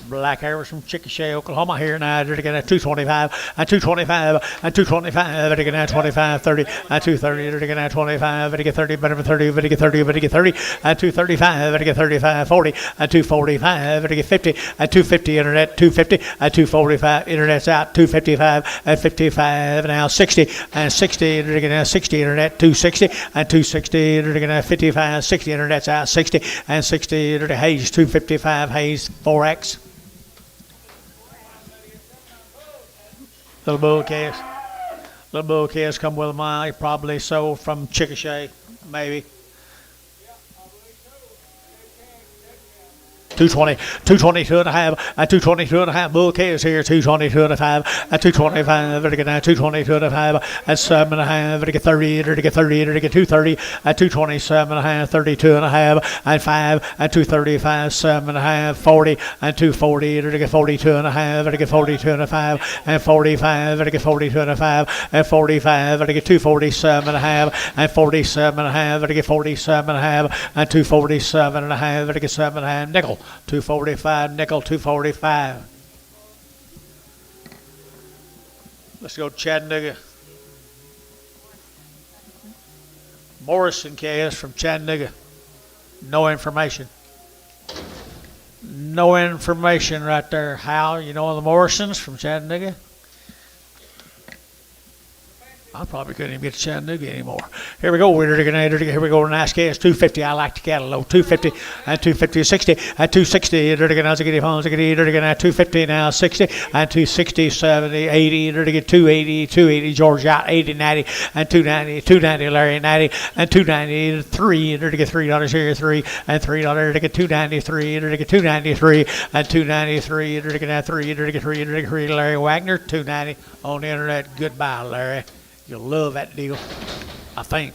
Black Arrows from Chickasha, Oklahoma here now. They're getting at 225 and 225 and 225. They're getting at 25, 30 and 230. They're getting at 25. They get 30, better than 30. They get 30. They get 30 and 235. They get 35, 40 and 245. They get 50 and 250. Internet 250 and 245. Internet's out 255 and 55. Now 60 and 60. They're getting at 60. Internet 260 and 260. They're getting at 55, 60. Internet's out 60 and 60. They're Hayes 255. Hayes 4X. Little bull calves. Little bull calves come with a mile. Probably sold from Chickasha, maybe. 220, 222 and a half, and 222 and a half. Bull calves here, 222 and a half, and 225. They're getting 222 and a half, and 7 and a half. They're getting 30. They're getting 30. They're getting 230, and 227 and a half, 32 and a half, and 5, and 235, 7 and a half, 40, and 240. They're getting 42 and a half. They're getting 42 and a half, and 45. They're getting 42 and a half, and 45. They're getting 247 and a half, and 47 and a half. They're getting 47 and a half, and 247 and a half. They're getting 7 and a half. Nickel. 245, nickel, 245. Let's go Chattanooga. Morrison calves from Chattanooga. No information. No information right there. How you know the Morrisons from Chattanooga? I probably couldn't even get to Chattanooga anymore. Here we go. Here we go. Nice cast. 250. I like the cattle low. 250 and 250, 60 and 260. They're going to get phones. They're going to 250 now, 60 and 260, 70, 80. They're going to get 280, 280. George out 80, 90 and 290, 290. Larry 90 and 293. They're going to get $3 here, 3 and $3. They're going to get 293. They're going to get 293 and 293. They're going to get 3. They're going to get 3. They're going to get 3. Larry Wagner 290 on the internet. Goodbye, Larry. You'll love that deal, I think.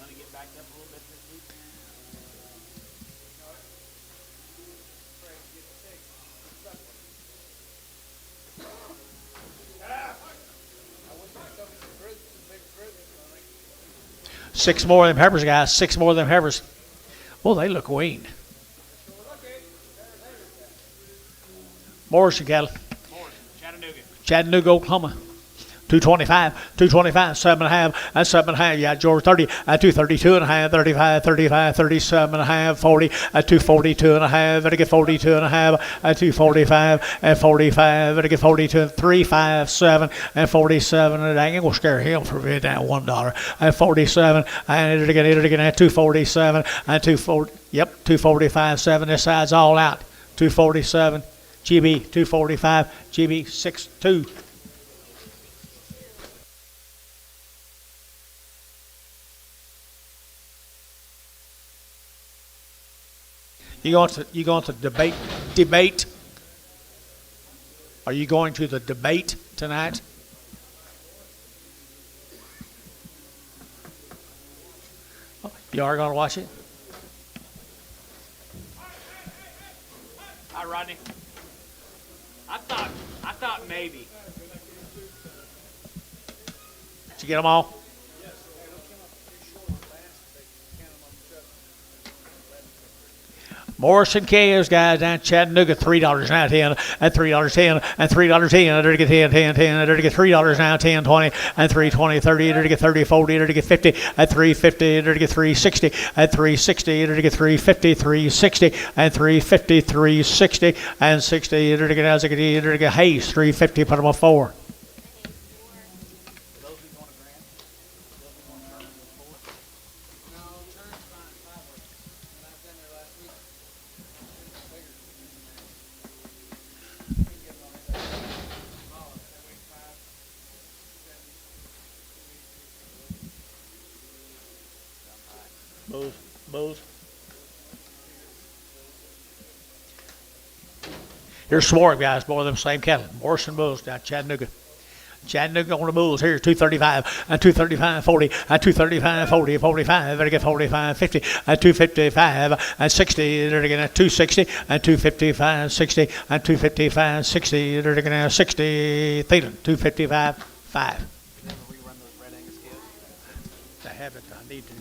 Money get backed up a little bit this week. Six more of them heifers, guys. 6 more of them heifers. Well, they look weaned. Morrison cattle. Chattanooga. Chattanooga, Oklahoma. 225, 225, 7 and a half, and 7 and a half. Yeah, George 30, 232 and a half, 35, 35, 37 and a half, 40, 242 and a half, and get 42 and a half, 245 and 45, and get 42, 357 and 47. And I ain't gonna scare him for being down $1 and 47, and it again at 247 and 240. Yep, 245, 7. This side's all out. 247, GB 245, GB 62. You going to debate? Are you going to the debate tonight? You are going to watch it? Hi, Rodney. I thought maybe. Did you get them all? Morrison calves, guys, down Chattanooga, $3 now, 10, and $3.10, and $3.10. They're to get 10, 10, 10. They're to get $3 now, 10, 20, and 320, 30. They're to get 30, 40. They're to get 50, and 350. They're to get 360, and 360. They're to get 350, 360, and 350, 360, and 60. They're to get they're to get Hayes, 350. Put them on 4. Bulls. Here's Swarm, guys. More of them same cattle. Morrison bulls down Chattanooga. Chattanooga on the bulls here, 235, and 235, 40, and 235, 40, 45. They're get 45, 50, and 255, and 60. They're getting 260, and 255, 60, and 255, 60. They're getting 60. Thielen, 255, 5. Never rerun those red Angus scales. I haven't. I need to.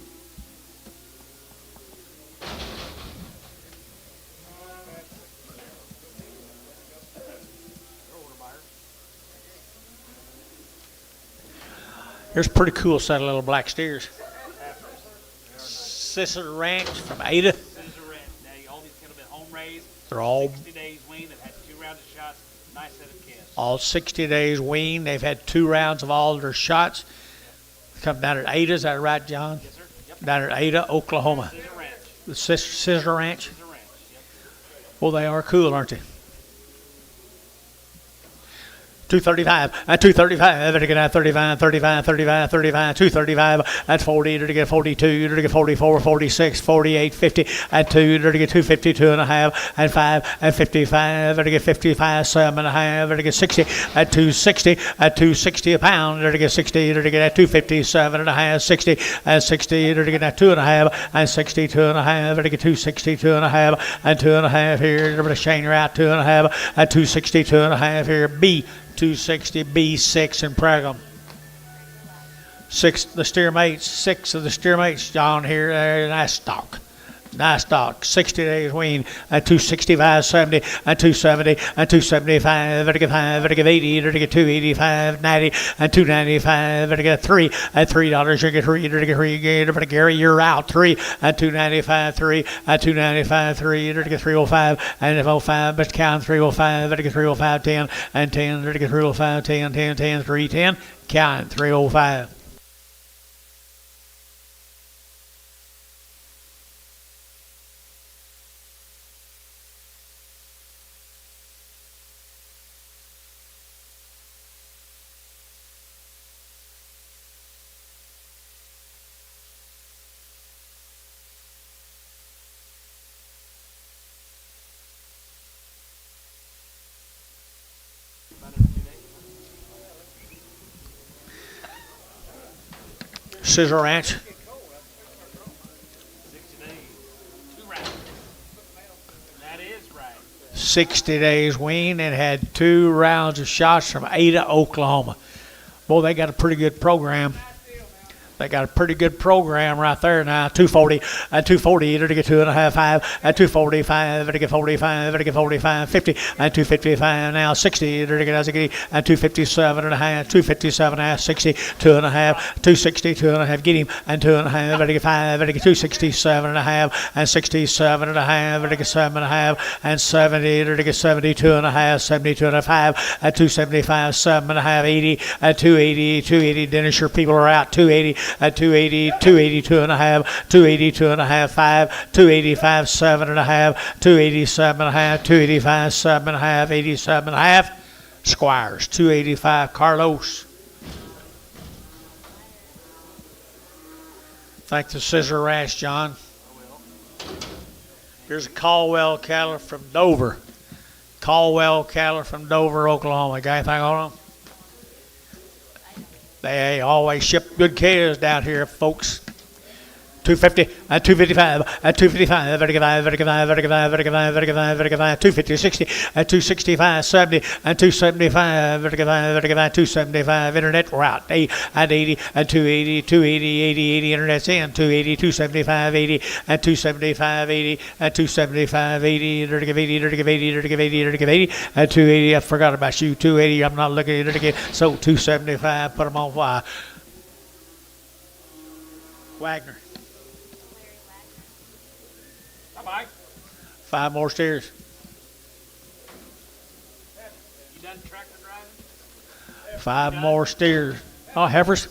Here's a pretty cool set of little black steers. Sister Ranch from Ada. Scissor Ranch. Now, all these cattle have been home raised. They're all 60 days weaned. They've had 2 rounds of shots. Nice set of calves. all 60 days weaned. They've had 2 rounds of all their shots. Come down at Ada, is that right, John? Yes, sir. Yep. Down at Ada, Oklahoma. Scissor Ranch. The Sister Ranch. Scissor Ranch. Yep. Well, they are cool, aren't they? 235, 235, to get 35, 35, 35, 35, 235, at 40, to get 42, to get 44, 46, 48, 50, at 2, to get 250, 2.5, at 5, at 55, to get 55, 7.5, to get 60, at 260, at 260 a pound, to get 60, to get at 250, 7.5, 60, at 60, to get at 2.5, and 60, 2.5, to get 260, 2.5, and 2.5 here, to Shane out 2.5, at 260, 2.5 here, B. 260 B6 in Pregum. 6 the steer mates, 6 of the steer mates down here. Nice stock. 60 days wean at 265, 70, at 270, at 275, at 5, at 80, at 285, 90, at 295, at 3, at $3, you get 3, at 3, at Gary, you're out 3, at 295, 3, at 295, 3, at 305, and 05, but count 305, at 305, 10, and 10, at 305, 10, 10, 10, 310, count 305. Scissor Ranch. 60 days. 2 rounds. That is right. 60 days wean and had 2 rounds of shots from Ada, Oklahoma. Boy, they got a pretty good program. They got a pretty good program right there now. 240, at 240, to get 2.5, 5, at 245, to get 45, to get 45, 50, at 255, now 60, to get at 257 and a half, 257 and a half, 60, 2.5, 260, 2.5, get him, and 2.5, to get 5, to get 267 and a half, and 67 and a half, to get 7.5, and 70, to get 72 and a half, 72 and a 5, at 275, 7.5, 80, at 280, 280, Dennis, your people are out, 280, at 280, 282 and a half, 282 and a half, 5, 285, 7 and a half, 287 and a half, 285, 7 and a half, 87 and a half. Squires, 285, Carlos. Thank the Scissor Ranch, John. Here's a Caldwell cattle from Dover. Caldwell cattle from Dover, Oklahoma. Got anything on them? They always ship good calves down here, folks. 250, at 255, at 255, 250, 60, at 265, 70, at 275, 275, internet route, at 80, at 280, 280, 80, 80, internet's in, 280, 275, 80, at 275, 80, at 275, 80, 80, 80, at 280, I forgot about you, 280, I'm not looking at it again, so 275, put them on why. Wagner. Bye-bye. 5 more steers. You done tractor driving? 5 more steers. Oh, heifers.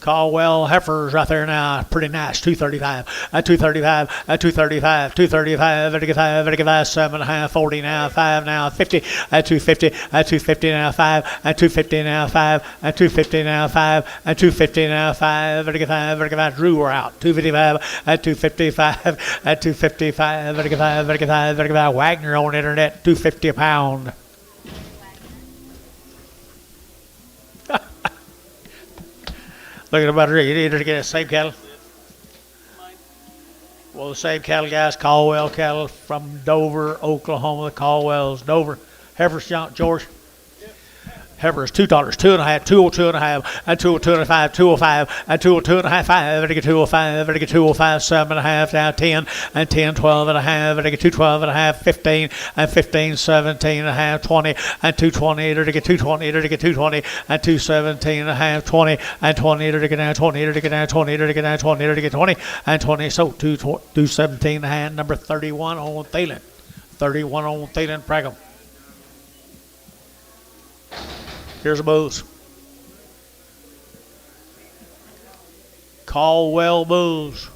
Caldwell heifers right there now. Pretty nice. 235. At 235. At 235. 235. At 5. 7.5. 40 now. 5 now. 50. At 250. At 250 now. 5. At 250 now. 5. At 250 now. 5. At 250 now. 5. At 5. At 5. Drew, we're out. 255. At 255. At 255. At 5. At 5. At 5. Wagner on internet. 250 a pound. Look at the butter. You need to get the same cattle. Well, the same cattle guys, Caldwell cattle from Dover, Oklahoma. The Caldwells, Dover. Heifers, George. Heifers, $2, 2.5, 202.5, and 202.5, 205, and 202.5, 5, and I get 205, and I get 205, 7.5, now 10, and 10, 12.5, and I get 212.5, 15, and 15, 17.5, 20, and 220, and I get 220, and I get 220, and 217.5, 20, and 20, and I get now 20, and I get now 20, and I get now 20, and I get 20, and 20, so 217.5, number 31 on Thielen. 31 on Thielen, Pragum. Here's a Bulls. Caldwell Bulls.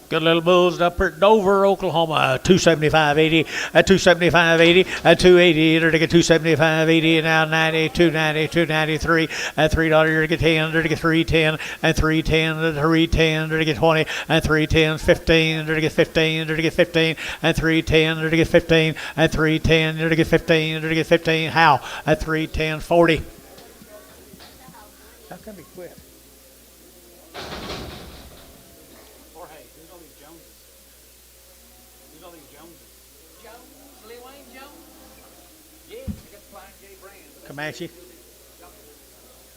Good little Bulls up at Dover, Oklahoma. 275.80 at 275.80 at 280. You're to get 275.80 and now 90, 290, 293 at $3. You're to get 10. You're to get 310 and 310 at 310. You're to get 20 and 310, 15. You're to get 15. You're to get 15 and 310. You're to get 15 and 310. You're to get 15. You're to get 15. How at 310, 40. How come he quit? Comanche.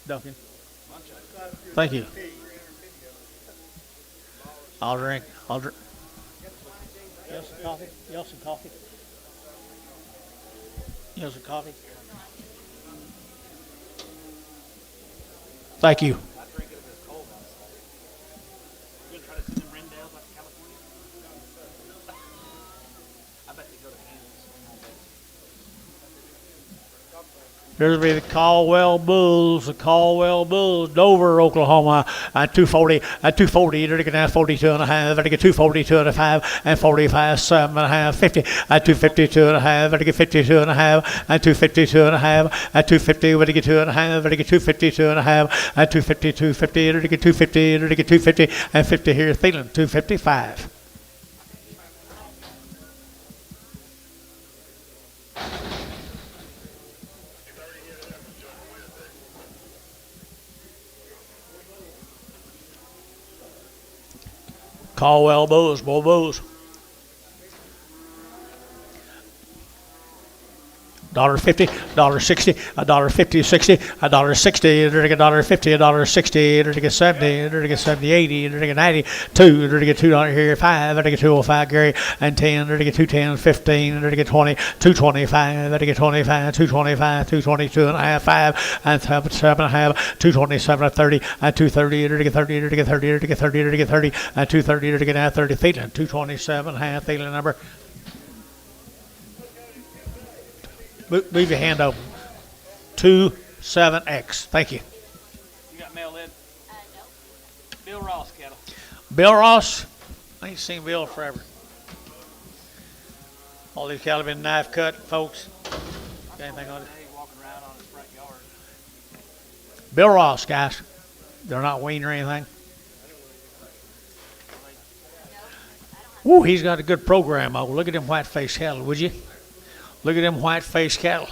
Duncan. Thank you. I'll drink. You have some coffee? You have some coffee? You have some coffee? Thank you. I drink it if it's cold outside. You gonna try to send them Rendales like California? I bet they go to Kansas. There's be the Caldwell Bulls, Dover, Oklahoma, at 240, at 240, you're going to get 42 and a half, and I get 242 and a half, and 45, 7 and a half, 50, at 252 and a half, and I get 52 and a half, and 252 and a half, at 250, when I get 2 and a half, and I get 252 and a half, at 250, 250, and I get 250, and I get 250, and 50 here, Thielen, 255. Caldwell Bulls, Bulls. $1.50, $1.60, $1.50, $60, $1.60, $1.50, $1.60, $70, $70, $80, $90, $2, $2 here, $5, $205, Gary, and 10, $210, 15, $20, $225, $25, $225, $222 and a half, 5, and 7 and a half, $227, 30, and $230, $30, $30, $30, $30, and $230, now 30, Thielen, $227 and a half, Thielen number. Leave your hand open. 27X. Thank you. You got mail in? No. Bill Ross cattle. Bill Ross. I ain't seen Bill forever. All these cattle have been knife cut, folks. Got anything on it? Walking around on his front yard. Bill Ross, guys. They're not weaned or anything. Ooh, he's got a good program. Oh, look at them white-faced cattle, would you? Look at them white-faced cattle.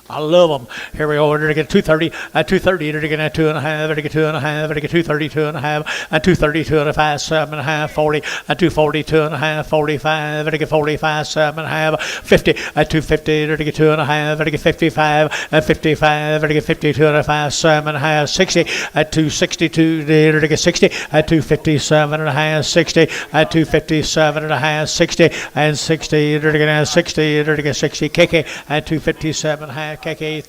I love them. Here we go. We're going to get 230, at 230, they're going to get 2.5, they're going to get 2.5, they're going to get 232 and a half, at 232 and a 5, 7 and a half, 40, at 242 and a half, 45, they're going to get 45, 7 and a half, 50, at 250, they're going to get 2.5, they're going to get 55, at 55, they're going to get 52 and a 5, 7 and a half, 60, at 262, they're going to get 60, at 257 and a half, 60, at 257 and a half, 60, and 60, they're going to get 60, they're going to get 60, KK, at 257 and a half, KK.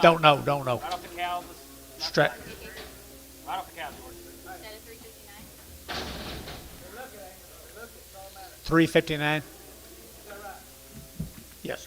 Don't know. Right off the cow. Straight. Right off the cow, George. Instead of 359? 359. Yes.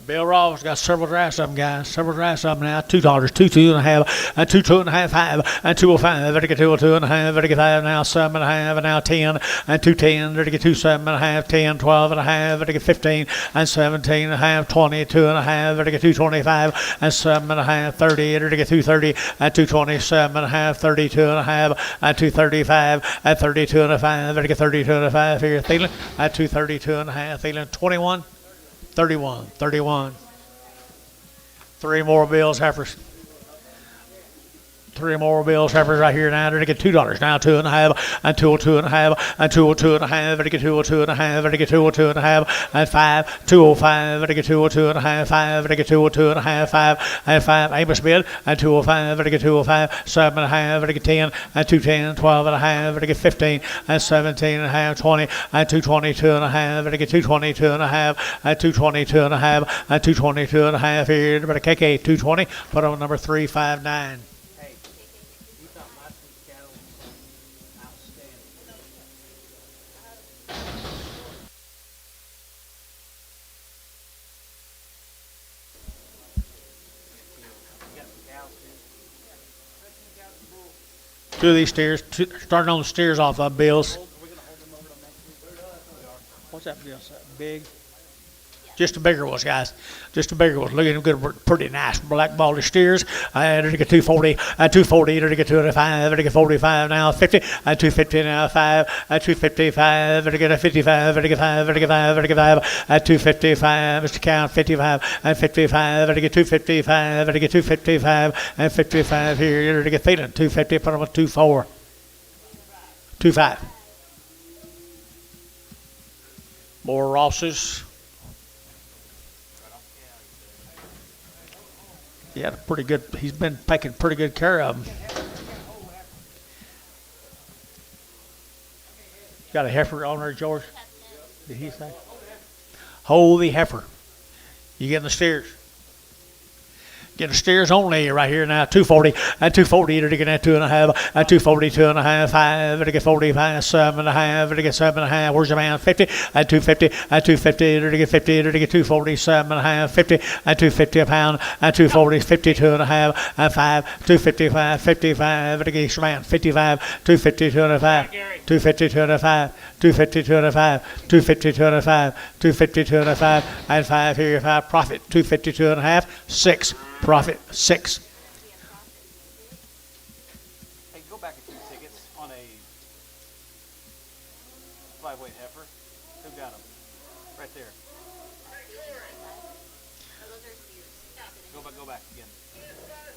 Bill Ross got several drafts of them, guys. Several drafts of them now. $2, 2 and a half, and 2 and a half, 5, and 205. Better get 202 and a half, better get 5 now, 7 and a half, and now 10, and 210. Better get 27 and a half, 10, 12 and a half, better get 15, and 17 and a half, 20, 2 and a half, better get 225, and 7 and a half, 30. Better get 230, and 227 and a half, 32 and a half, and 235, and 32 and a 5. Better get 32 and a 5 here, Thielen, at 232 and a half, Thielen, 21. 31. 3 more bills heifers. 3 more bills heifers right here now. They're to get $2 now, 2.5, and 2.5, and 2.5. They're to get 2.5. They're to get 2.5, and 5, 2.05. They're to get 2.5, 5. They're to get 2.5, 5, and 5. Amos bid, and 2.05. They're to get 2.05, 7.5. They're to get 10, and 2.10, 12.5. They're to get 15, and 17.5, 20, and 222.5. They're to get 222.5, and 222.5, and 222.5 here. They're to KK 220. Put on number 359. Hey, you thought last week's cattle was outstanding. You got some cows too? Two of these steers, starting on the steers off of bills. Are we gonna hold them over till next week? We are. What's that bill? Big? Just the bigger ones, guys. Just the bigger ones. Look at them good, pretty nice black baldy steers. They're to get 240, 240. They're to get 205. They're to get 45 now, 50, 250 now, 5, 255. They're to get a 55. They're to get 5. They're to get 5. They're to get 5, 255. Mr. Count 55 and 55. They're to get 255. They're to get 255 and 55 here. They're to get feeling 250. Put them on 24, 25. More Rosses. Yeah, pretty good. He's been taking pretty good care of them. Got a heifer on there, George? Did he say? Holy heifer. You getting the steers? Getting the steers only right here now. 240 and 240. They're to get that 2.5 and 240, 2.5, 5. They're to get 45, 7.5. They're to get 7.5. Where's your man? 50 and 250 and 250. They're to get 50. They're to get 240, 7.5, 50 and 250 a pound and 240, 52.5 and 5, 255, 55. They're to get your man 55, 250, 205, 250, 205, 250, 205, 250, 205, 250, 205 and 5 here. 5 profit 250, 2.5, 6. Profit 6. Hey, go back a few tickets on a 5-weight heifer. Who got them? Right there. Go back again.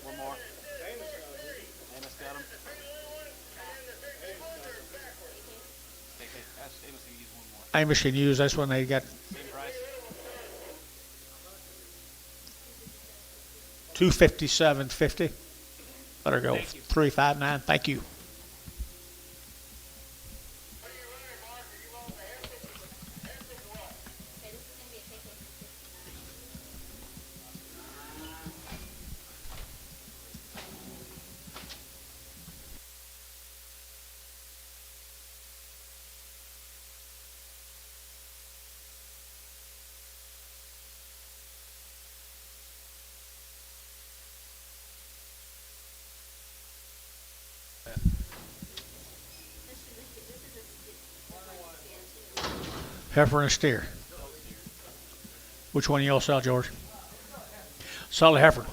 One more. Amos got them. Okay, ask Amos to use one more. Amos can use this one. They got Same price. 257.50. Let her go. Thank you. 359. Thank you. Heifer and steer. Which one y'all sell, George? Solid heifer.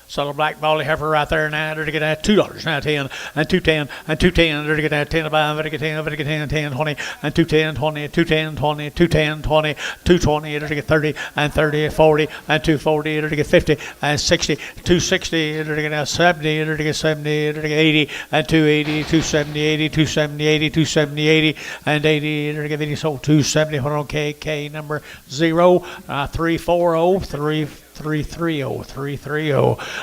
Solid black baldy heifer right there now. They're to get that $2 now, 10 and 210 and 210. They're to get that 10 5. They're to get 10. They're to get 10, 10, 20 and 210, 20, 210, 20, 210, 20, 220. They're to get 30 and 30, 40 and 240. They're to get 50 and 60, 260. They're to get now 70. They're to get 70. They're to get 80 and 280, 270, 80, 270, 80, 270, 80 and 80. They're to get 80. So 270. Hold on, KK number 0 340 330, 330.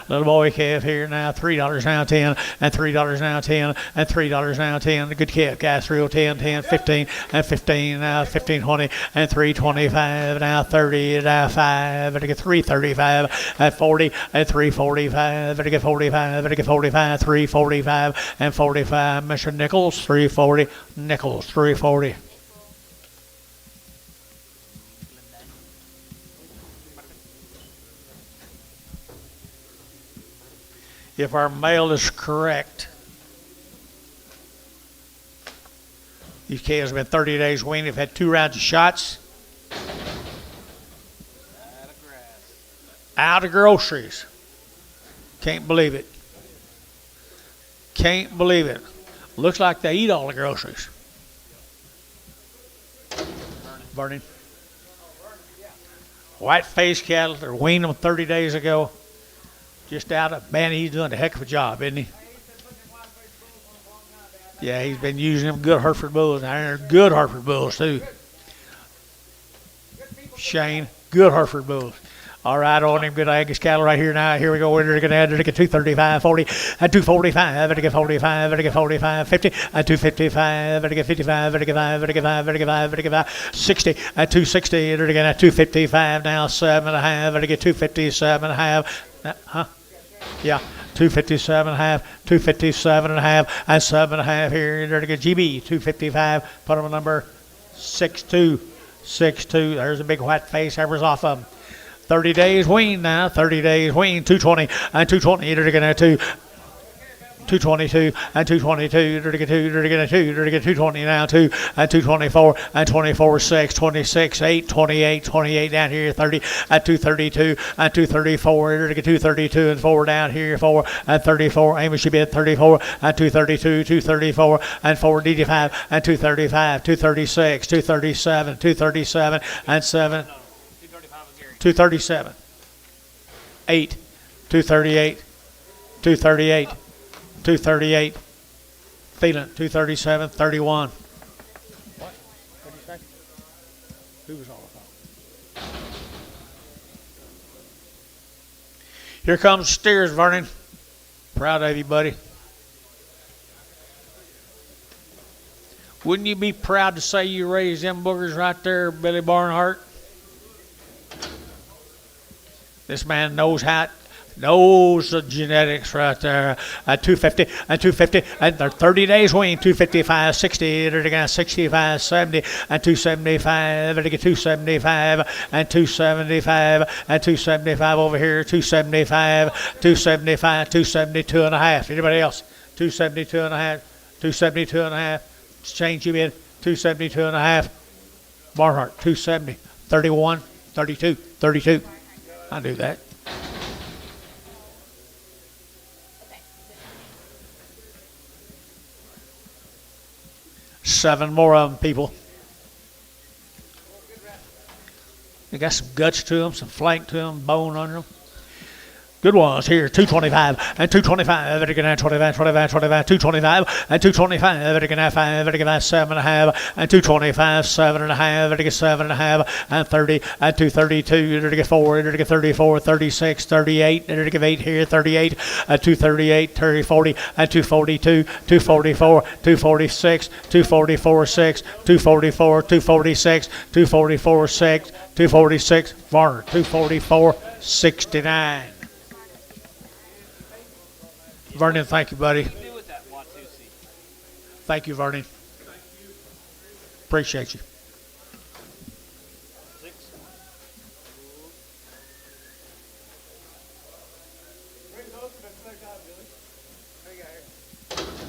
Little boy calf here now, $3 now, 10, and $3 now, 10, and $3 now, 10. The good calf, guys, 310, 10, 15, and 15, now 15, 20, and 325, now 30, now 5, and to get 335, and 40, and 345, and to get 45, and to get 45, 345, and 45. Mr. Nichols, 340, Nichols, 340. If our mail is correct, these calves have been 30 days weaned. They've had 2 rounds of shots. Out of groceries. Can't believe it. Can't believe it. Looks like they eat all the groceries. Burning. White-faced cattle, they're weaned them 30 days ago. Just out of, man, he's doing a heck of a job, isn't he? Yeah, he's been using them good Hereford bulls. And they're good Hereford bulls, too. Shane, good Hereford bulls. All right, on him, good Angus cattle right here now. Here we go. We're going to add it to 235, 40, and 245, and 45, and 45, 50, and 255, and 55, and 55, and 55, and 55, and 55, 60, and 260, and again at 255 now, 7.5, and again 257.5. Huh? Yeah. 257.5, 257.5, and 7.5 here. There to get GB 255. Put them on number 62, 62. There's a big white face. Ever's off of them. 30 days wean now. 30 days wean. 220 and 220. There to get 222 and 222. There to get 2. There to get 2. There to get 220 now. 2 and 224 and 24 6, 26 8, 28, 28 down here. 30 and 232 and 234. There to get 232 and 4 down here. 4 and 34. Amos should be at 34 and 232, 234 and 4 DD5 and 235, 236, 237, 237 and 7. 237, 8, 238, 238, 238, feeling 237, 31. What? What did you say? Who was all about? Here comes steers, Vernon. Proud of you, buddy. Wouldn't you be proud to say you raised them boogers right there, Billy Barnhart? This man knows the genetics right there. At 250 and 250 and they're 30 days wean. 255, 60, they're going 65, 70 and 275. They're going 275 and 275 and 275 over here. 275, 275, 272 and a half. Anybody else? 272 and a half. 272 and a half. Change you in. 272 and a half. Barnhart 270, 31, 32, 32. I do that. Seven more of them, people. They got some guts to them, some flank to them, bone under them. Good ones here, 225 and 225, 25, 25, 25, 225 and 225, 5, 7.5 and 225, 7.5, 7.5 and 30 and 232, 4, 34, 36, 38, 8 here, 38 and 238, 30, 40 and 242, 244, 246, 244, 6, 244, 246, 244, 6, 246, 244, 69. Vernon, thank you, buddy. Thank you, Vernon. Appreciate you.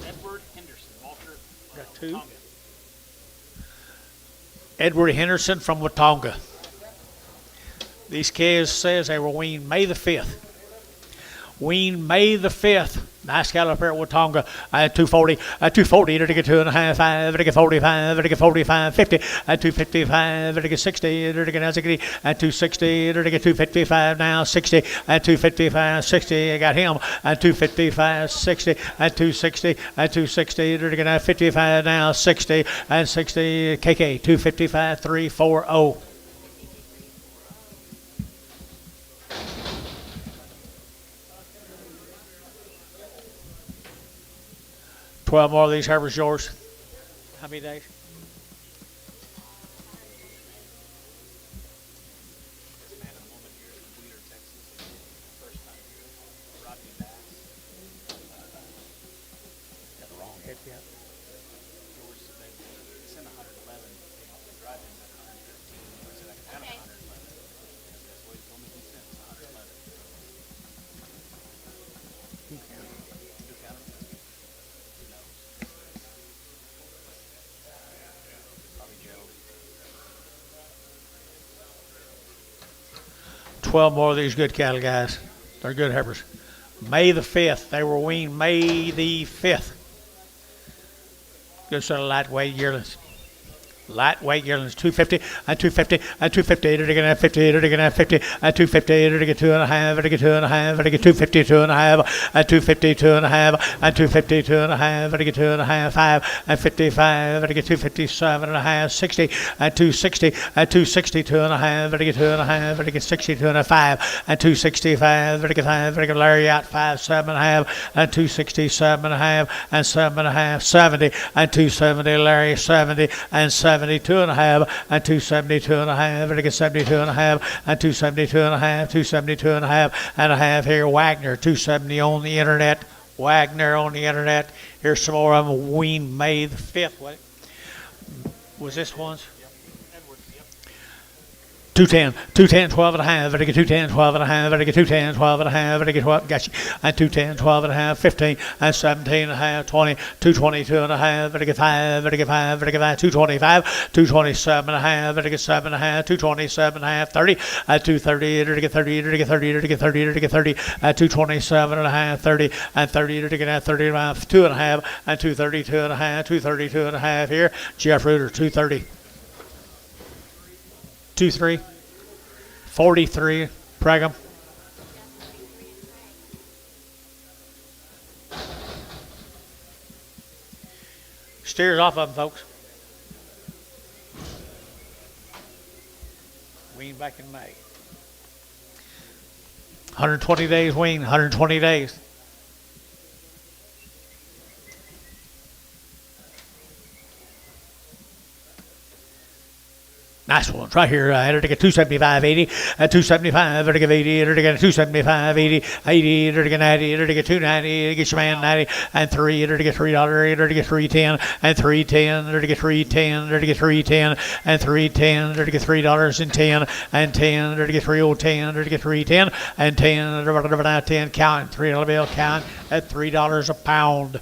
Edward Henderson, Walter. Got two. Edward Henderson from Watonga. These calves says they were weaned May the 5th. Weaned May the 5th. Nice cattle up here at Watonga. 240, 240, to get 2.5, 5, to get 45, to get 45, 50, 255, to get 60, to get 260, to get 255 now, 60, 255, 60. I got him. 255, 60, 260, 260, to get 55 now, 60, 60. KK 255, 340. 12 more of these Herbert's yours. How many days? Got the wrong head yet. Joe. 12 more of these good cattle, guys. They're good Heifers. May the 5th. They were weaned May the 5th. Good set of lightweight yearlings. Lightweight yearlings, 250, and 250, and 250, it'll get 50, it'll get 50, and 250, it'll get 2.5, it'll get 2.5, it'll get 250, 2.5, and 250, 2.5, and 250, 2.5, it'll get 2.5, 5, and 55, it'll get 257.5, 60, and 260, and 260, 2.5, it'll get 2.5, it'll get 60, 2.5, and 265, it'll get 5, it'll get Lariat, 5, 7.5, and 267.5, and 7.5, 70, and 270, Larry, 70, and 72.5, and 272.5, it'll get 72.5, and 272.5, 272.5, and a half here. Wagner, 270 on the internet. Wagner on the internet. Here's some more of them. Ween May the 5th. What was this one's? 210, 210, 12 and a half, it'll get 210, 12 and a half, it'll get 210, 12 and a half, it'll get 12, gotcha, and 210, 12 and a half, 15, and 17 and a half, 20, 222 and a half, it'll get 5, it'll get 5, it'll get 5, 225, 227 and a half, it'll get 7 and a half, 227 and a half, 30, at 230, it'll get 30, it'll get 30, it'll get 30, it'll get 30, at 227 and a half, 30, and 30, it'll get 30 and a half, 2 and a half, and 232 and a half, 232 and a half here, Jeff Reuter, 230. 23, 43, Pregham. Steers off of them, folks. Wean back in May. 120 days wean, 120 days. Nice ones right here. It'll get 275, 80, 275, it'll get 80, it'll get 275, 80, 80, it'll get 90, it'll get 290, it'll get your man 90, and 3, it'll get $3, it'll get 310, and 310, it'll get 310, it'll get 310, and 310, it'll get $3.10, and 10, it'll get 310, it'll get 310, and 10, it'll 10, count, $3 bill, count at $3 a pound.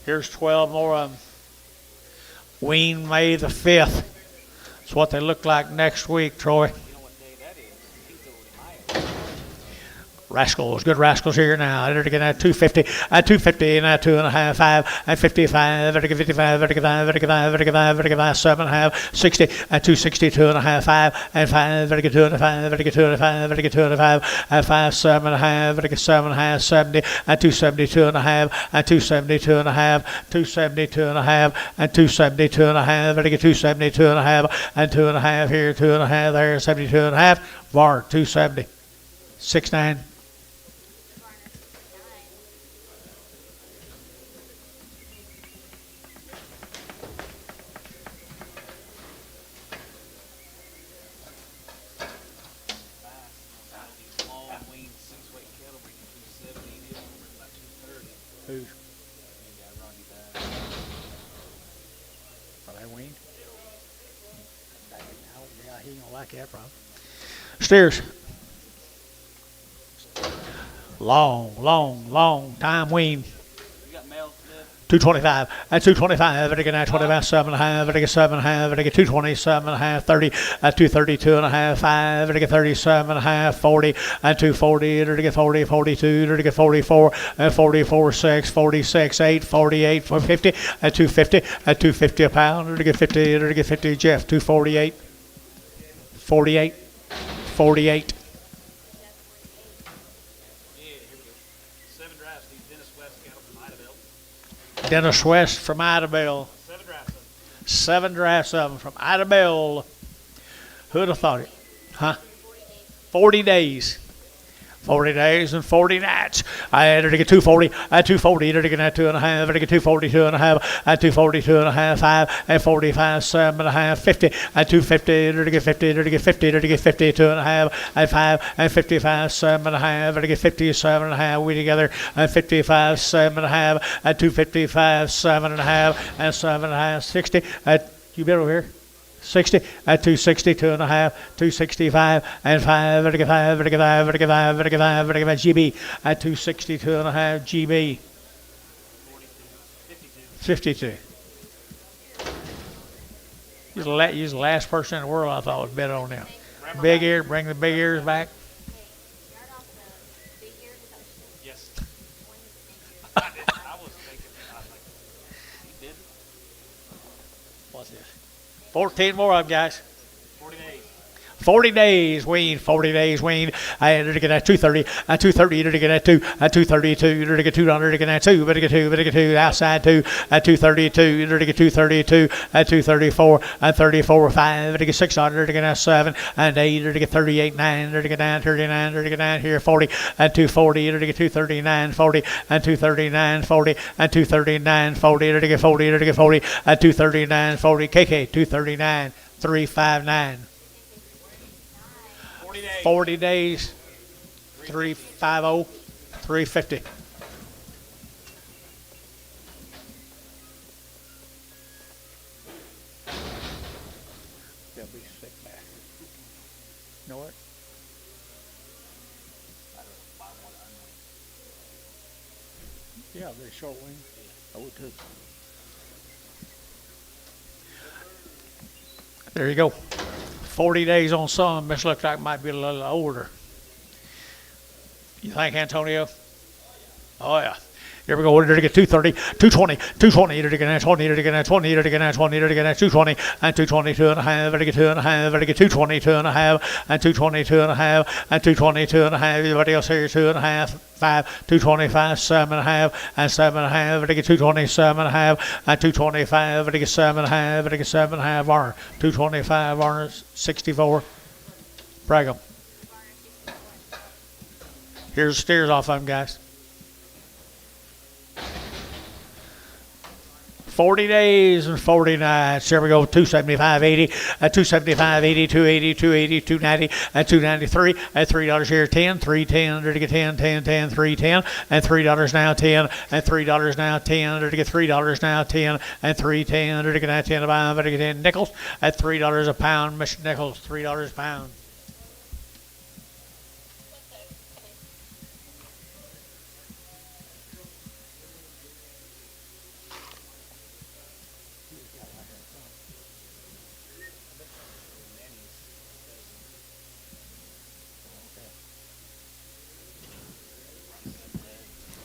Here's 12 more of them. Wean May the 5th. That's what they look like next week, Troy. You know what day that is? He's already mile. Rascals, good rascals here now. It'll get at 250, at 250, and at 2.5, 5, and 55, it'll get 55, it'll get 5, it'll get 5, it'll get 5, it'll get 5, 7.5, 60, at 260, 2.5, 5, and 5, it'll get 2.5, it'll get 2.5, it'll get 2.5, and 5, 7.5, it'll get 7.5, 70, at 272.5, and 272.5, 272.5, and 272.5, it'll get 272.5, and 2.5 here, 2.5 there, 72.5, VAR 270, 6.9. Who's? Are they weaned? Yeah, he ain't gonna like that problem. Steers. Long time wean. You got male Smith? 225, at 225, it'll get 25, 7.5, it'll get 7.5, it'll get 227.5, 30, at 232.5, 5, it'll get 37.5, 40, at 240, it'll get 40, 42, it'll get 44, at 44, 6, 46, 8, 48, 50, at 250, at 250 a pound, it'll get 50, it'll get 50, Jeff, 248, 48, 48. Dennis West from Idabel. 7 drafts of them from Idabel. Who'd have thought it? Huh? 40 days. 40 days and 40 nights. I had to get 240. At 240, it'll get 2.5. It'll get 242.5. At 242.5, 5. At 45, 7.5, 50. At 250, it'll get 50. It'll get 50. It'll get 50. 2.5. At 5. At 55, 7.5. It'll get 57.5. We together. At 55, 7.5. At 255, 7.5. And 7.5, 60. At you been over here? 60 at 260, 2.5, 265, and 5, it'll get 5, it'll get 5, it'll get 5, it'll get 5, it'll get 5, GB at 260, 2.5, GB 52. You're the last person in the world I thought was better on them. Big ear, bring the big ears back. Yes. I was thinking, I was like, he didn't. What's 14 more of them, guys. 40 days. 40 days, wean, 40 days, wean. I had to get at 230, at 230, you to get at 2, at 232, you to get $2, to get at 2, better get 2, outside 2, at 232, you to get 232, at 234, at 34, 5, to get $6, to get at 7, and 8, to get 38, 9, to get down 39, to get down here 40, at 240, you to get 239, 40, and 239, 40, and 239, 40, to get 40, to get 40, at 239, 40, KK, 239, 359. 40 days. 40 days, 350, 350. They'll be sick back. You know what? Yeah, they're short wing. I would too. There you go. 40 days on some. This looks like it might be a little older. You think, Antonio? Oh, yeah. Here we go. We're to get 230, 220, 220, you're to get 20, you're to get 20, you're to get 20, you're to get 220, and 222 and a half, to get 2 and a half, to get 222 and a half, and 222 and a half, and 222 and a half. Everybody else here, 2 and a half, 5, 225, 7 and a half, and 7 and a half, to get 227 and a half, and 225, to get 7 and a half, to get 7 and a half, Varner, 225, Varner, 64, Brigham. Here's the steers off of them, guys. 40 days and 40 nights. Here we go. 275.80, at 275.80, 280, 280, 290, at 293, at $3 here, 10, 310, to get 10, 10, 10, 310, and $3 now, 10, and $3 now, 10, to get $3 now, 10, and 310, to get 10 a pound, to get 10 nickels, at $3 a pound, Mr. Nichols, $3 a pound.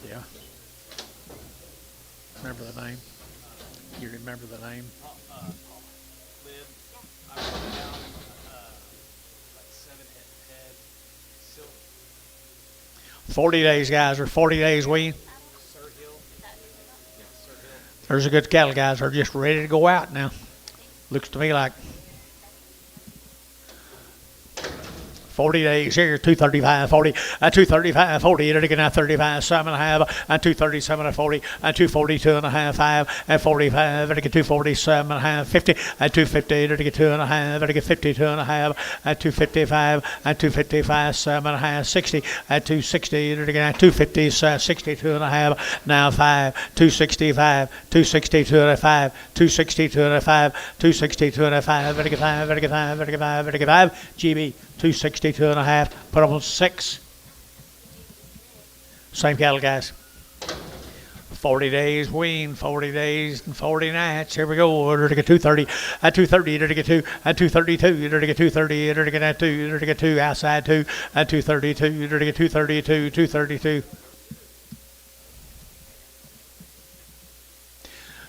Yeah. Remember the name? You remember the name? Live. I wrote it down. Like 7 head. Silver. 40 days, guys, or 40 days wean. Sir Hill. Yeah, Sir Hill. There's a good cattle, guys. They're just ready to go out now. Looks to me like 40 days here, 235, 40, 235, 40, you're looking at 35, 7 and a half, and 237 and 40, and 242 and a half, 5, and 45, and 247 and a half, 50, and 250, you're looking at 2 and a half, and 52 and a half, and 255, and 255, 7 and a half, 60, and 260, you're looking at 250, 62 and a half, now 5, 265, 262 and a 5, 262 and a 5, 262 and a 5, 5, 5, GB. 262 and a half, put them on 6. Same cattle, guys. 40 days wean, 40 days and 40 nights. Here we go. Order to get 230, at 230, you're to get 2, at 232, you're to get 230, you're to get at 2, you're to get 2, outside 2, at 232, you're to get 232, 232.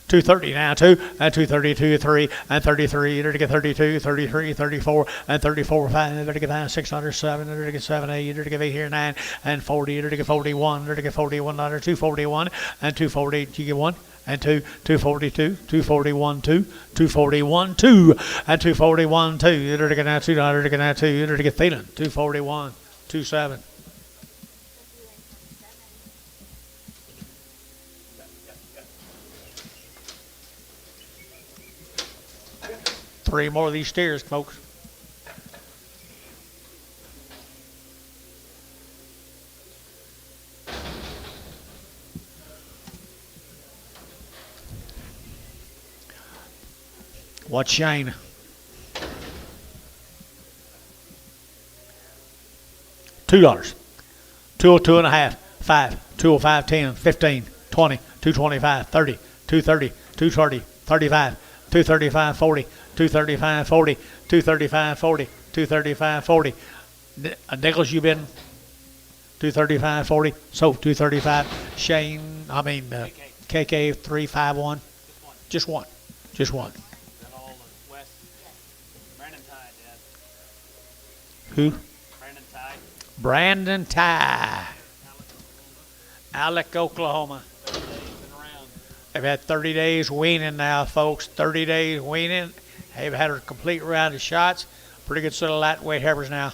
230 now, 2, and 232, 3, and 33, you're to get 32, 33, 34, and 34, 5, you're to get 9, 600, 7, you're to get 7, 8, you're to get 8 here, 9, and 40, you're to get 41, you're to get 41, 241, and 240, you get 1, and 2, 242, 241, 2, 241, 2, and 241, 2, you're to get now $2, you're to get now 2, you're to get Thielen, 241, 27. Three more of these steers, folks. Watch Shane. $2. 202 and a half. 5. 205, 10, 15, 20, 225, 30, 230, 230, 35, 235, 40, 235, 40, 235, 40, 235, 40. Nichols, you been 235, 40, so 235. Shane, KK 351. Just one. Just one. That all Who? Brandon Ty. Brandon Ty. Alec, Oklahoma. 30 days been around. They've had 30 days weaning now, folks. 30 days weaning. They've had a complete round of shots. Pretty good set of lightweight heifers now.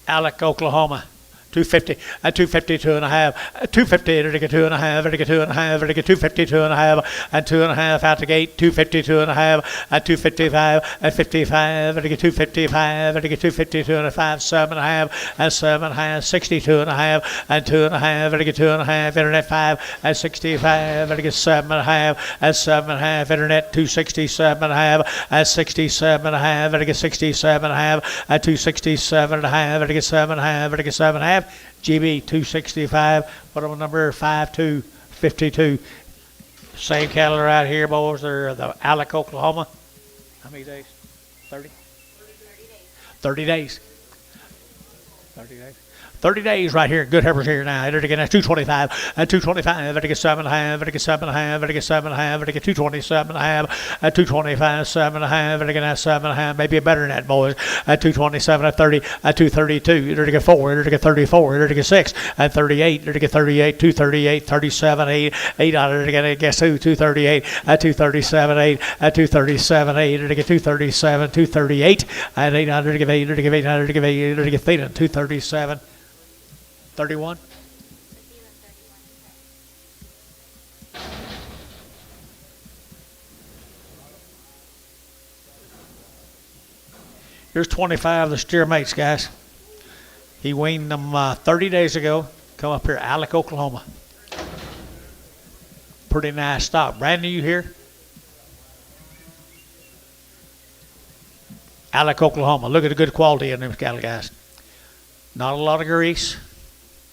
Alec, Oklahoma. 250, 250, 2.5, 250, vertical 2.5, vertical 2.5, vertical 250, 2.5, and 2.5 out the gate, 250, 2.5, and 255, and 55, vertical 255, vertical 250, 2.5, 7.5, and 7.5, 60, 2.5, and 2.5, vertical 2.5, internet 5, and 65, vertical 7.5, and 7.5, internet 267.5, and 67.5, vertical 67.5, and 267.5, vertical 7.5, vertical 7.5. GB 265, what on number 5252. Same cattle are out here, boys. They're the Alec, Oklahoma. How many days? 30? 30 days. 30 days. 30 days right here. Good heifers here now. They're getting 225, and 225, vertical 7.5, vertical 7.5, vertical 7.5, vertical 227.5, and 225, 7.5, vertical 7.5, maybe better than that, boys. At 227, at 30, at 232, vertical 4, vertical 34, vertical 6, at 38, vertical 38, 238, 37, 8, 8 on it again. Guess who? 238, at 237, 8, at 237, 8, vertical 237, 238, and 800, vertical 8, vertical 800, vertical 8, vertical 237. 31. Here's 25 of the steer mates, guys. He weaned them 30 days ago. Come up here, Alec, Oklahoma. Pretty nice stock. Brandon, you here? Alec, Oklahoma. Look at the good quality in them cattle, guys. Not a lot of grease.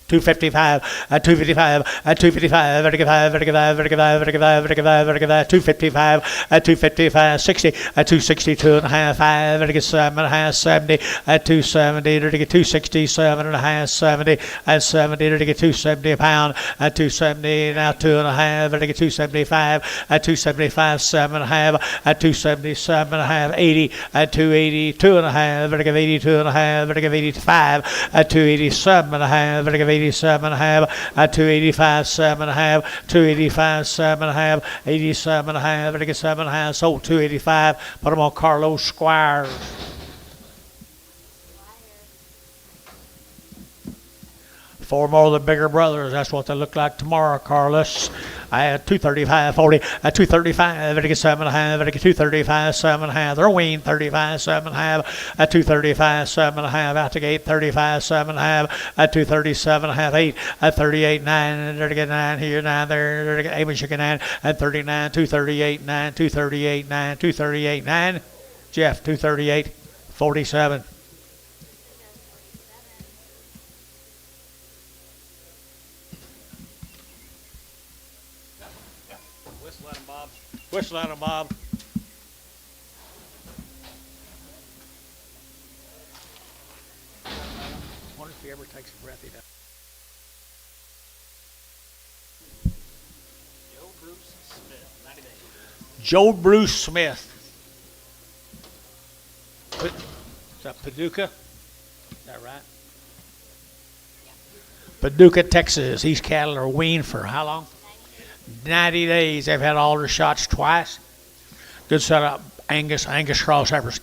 255, 255, 255, vertical 5, vertical 5, vertical 5, vertical 5, vertical 5, vertical 5, 255, 255, 60, 262 and a half, 5, vertical 7.5, 70, 270, vertical 267 and a half, 70, and 70, vertical 270 a pound, 270, now 2.5, vertical 275, 275, 7.5, 277 and a half, 80, 280, 2.5, vertical 82 and a half, vertical 85, 287 and a half, vertical 87.5, 285, 7.5, 285, 7.5, 87.5, vertical 7.5, sold 285. Put them on Carlos Squires. Four more of the bigger brothers. That's what they look like tomorrow, Carlos. I had 235, 40, 235, vertical 7.5, vertical 235, 7.5. They're weaned 35, 7.5, 235, 7.5. Out the gate 35, 7.5, 237.5, 8, 38, 9, vertical 9 here, 9 there, vertical 8, chicken 9, and 39, 238, 9, 238, 9, 238, 9. Jeff, 238, 47. Whistle at him, Bob. I wonder if he ever takes a breath. He does. Joe Bruce Smith, 90 days. Joe Bruce Smith. Is that Paducah? Is that right? Paducah, Texas. These cattle are weaned for how long? 90 days. They've had all their shots twice. Good setup. Angus cross heifers.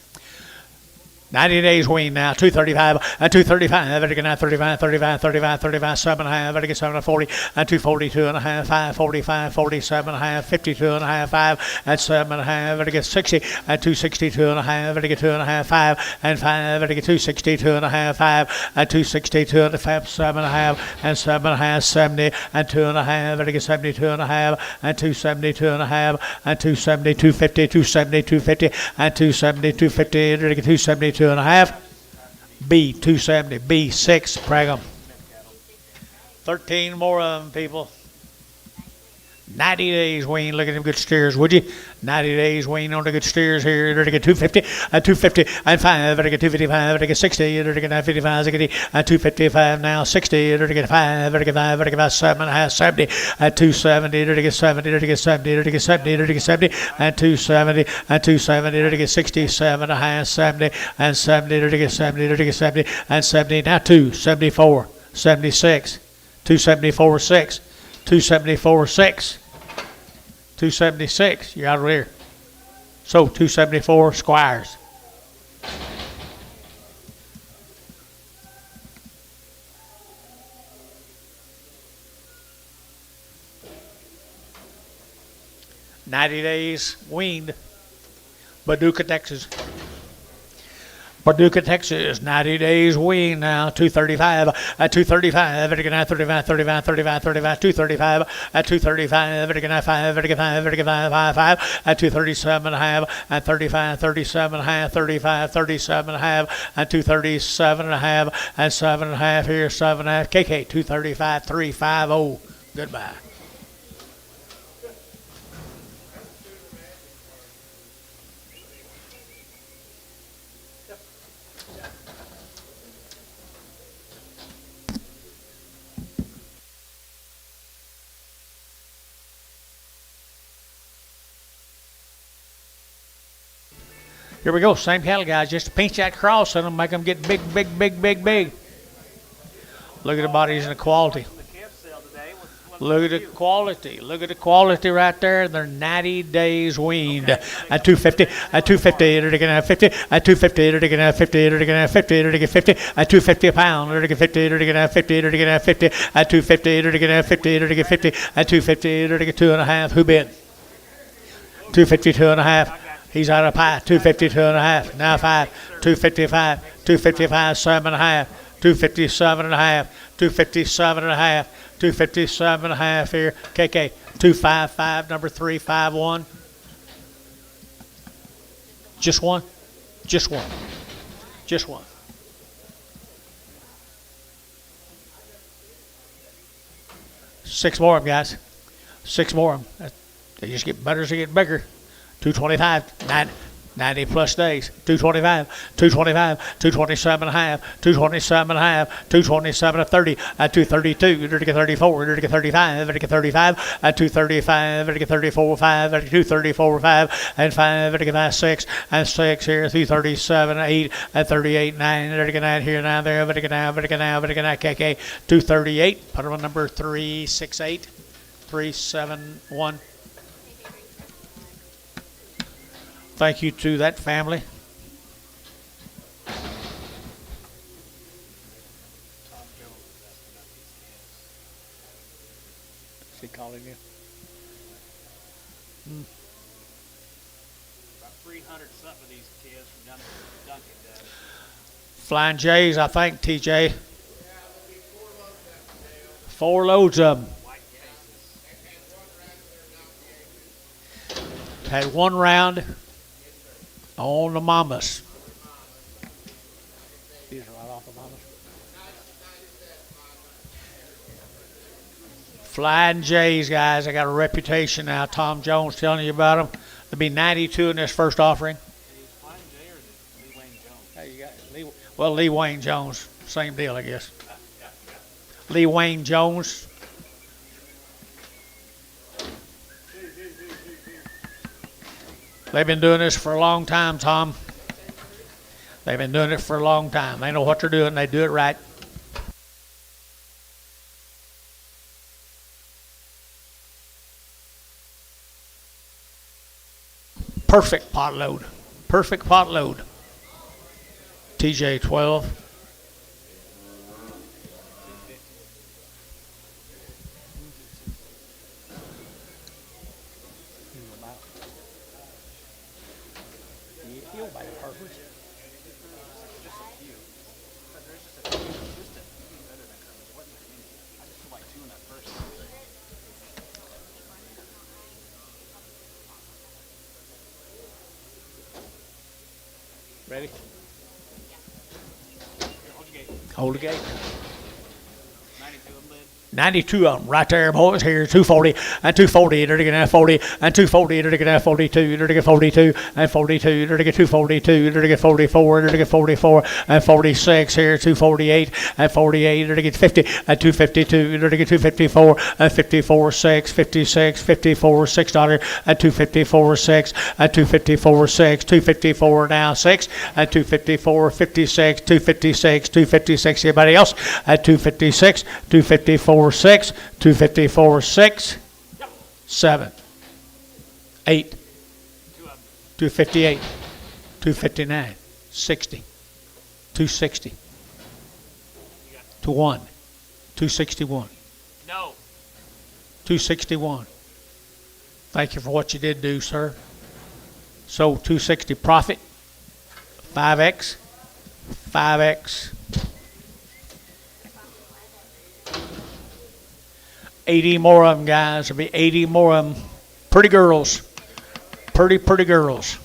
90 days wean now. 235, 235, vertical 935, 35, 35, 35, 7.5, vertical 7 40, 242 and a half, 5, 45, 47 and a half, 52 and a half, 5, and 7.5, vertical 60, 262 and a half, vertical 2 and a half, 5, and 5, vertical 262 and a half, 5, and 262 and a half, 7.5, and 7.5, 70, and 2 and a half, vertical 72 and a half, and 272 and a half, and 270, 250, 270, 250, and 270, 250, vertical 272 and a half. B 270, B6, Pragham. 13 more of them, people. 90 days wean. Look at them good steers, would you? 90 days wean on the good steers here. They're to get 250, 250, and 5. They're to get 255. They're to get 60. They're to get 55. They're to get 255 now. 60. They're to get 5. They're to get 5. They're to get 5. 7.5. 70. 270. They're to get 70. They're to get 70. They're to get 70. They're to get 70. And 270. And 270. They're to get 67.5. 70. And 70. They're to get 70. They're to get 70. And 70. Now 274. 76. 274. 6. 274 6. 276. You're out of here. So 274 Squires. $90 days weaned. Paducah, Texas. Paducah, Texas, 90 days wean now, 235, 235, 35, 35, 35, 35, 235, 235, 5, 5, 237 and a half, and 35, 37 and a half, 35, 37 and a half, and 237 and a half, and 7 and a half here, 7 and a half, KK, 235, 350, goodbye. Here we go, same cattle guys, just pinch that cross in them, make them get big, big, big, big, big. Look at the bodies and the quality. Look at the quality. Look at the quality right there. They're 90 days weaned. At 250, at 250, they're going to have 50. At 250, they're going to have 50. They're going to have 50. They're going to get 50. At 250 a pound, they're going to get 50. They're going to have 50. They're going to have 50. At 250, they're going to have 50. They're going to get 50. At 250, they're going to get 2.5. Who bid? 252 and a half. He's out of pie. 252 and a half. Now 5. 255. 255. 7 and a half. 257 and a half. 257 and a half. 257 and a half here. KK. 255. Number 351. Just one. Just one. Just one. Six more of them, guys. Six more of them. They just get better as they get bigger. 225, 90 plus days. 225, 225, 227 and a half, 227 and a half, 227 to 30, at 232, they're to get 34, they're to get 35, they're to get 35, at 235, they're to get 34, 5, they're to get 234, 5, and 5, they're to get 5, 6, and 6 here, 237, 8, at 38, 9, they're to get 9 here, now there, they're to get now, they're to get now, they're to get now, KK, 238, put them on number 368, 371. Thank you to that family. Is he calling you? About 300 something of these kids from down in Duncan. Flying J's, I think, TJ. 4 loads of them. Had one round on the mamas. These are right off the mamas. Flying J's, guys. I got a reputation now. Tom Jones telling you about them. There'll be 92 in this first offering. Flying J or Lee Wayne Jones? Hey, you got Lee Wayne Jones. Same deal, I guess. Lee Wayne Jones. They've been doing this for a long time, Tom. They've been doing it for a long time. They know what they're doing. They do it right. Perfect pot load. Perfect pot load. TJ 12. Ready? Hold your gate. Hold the gate. 92 unbid. 92 of them right there, boys. Here, 240 and 240. They're to get 40 and 240. They're to get 42. They're to get 42 and 42. They're to get 242. They're to get 44. They're to get 44 and 46. Here, 248 and 48. They're to get 50 and 252. They're to get 254 and 54 6, 56, 54 $6 and 254 6 and 254 6, 254 now 6 and 254 56, 256, 256. Anybody else at 256, 254 6, 254 6, 7, 8, 258, 259, 60, 260, to 1, 261, No. 261. Thank you for what you did do, sir. So 260 profit, 5x, 5x. 80 more of them, guys. There'll be 80 more of them. Pretty girls. Pretty girls.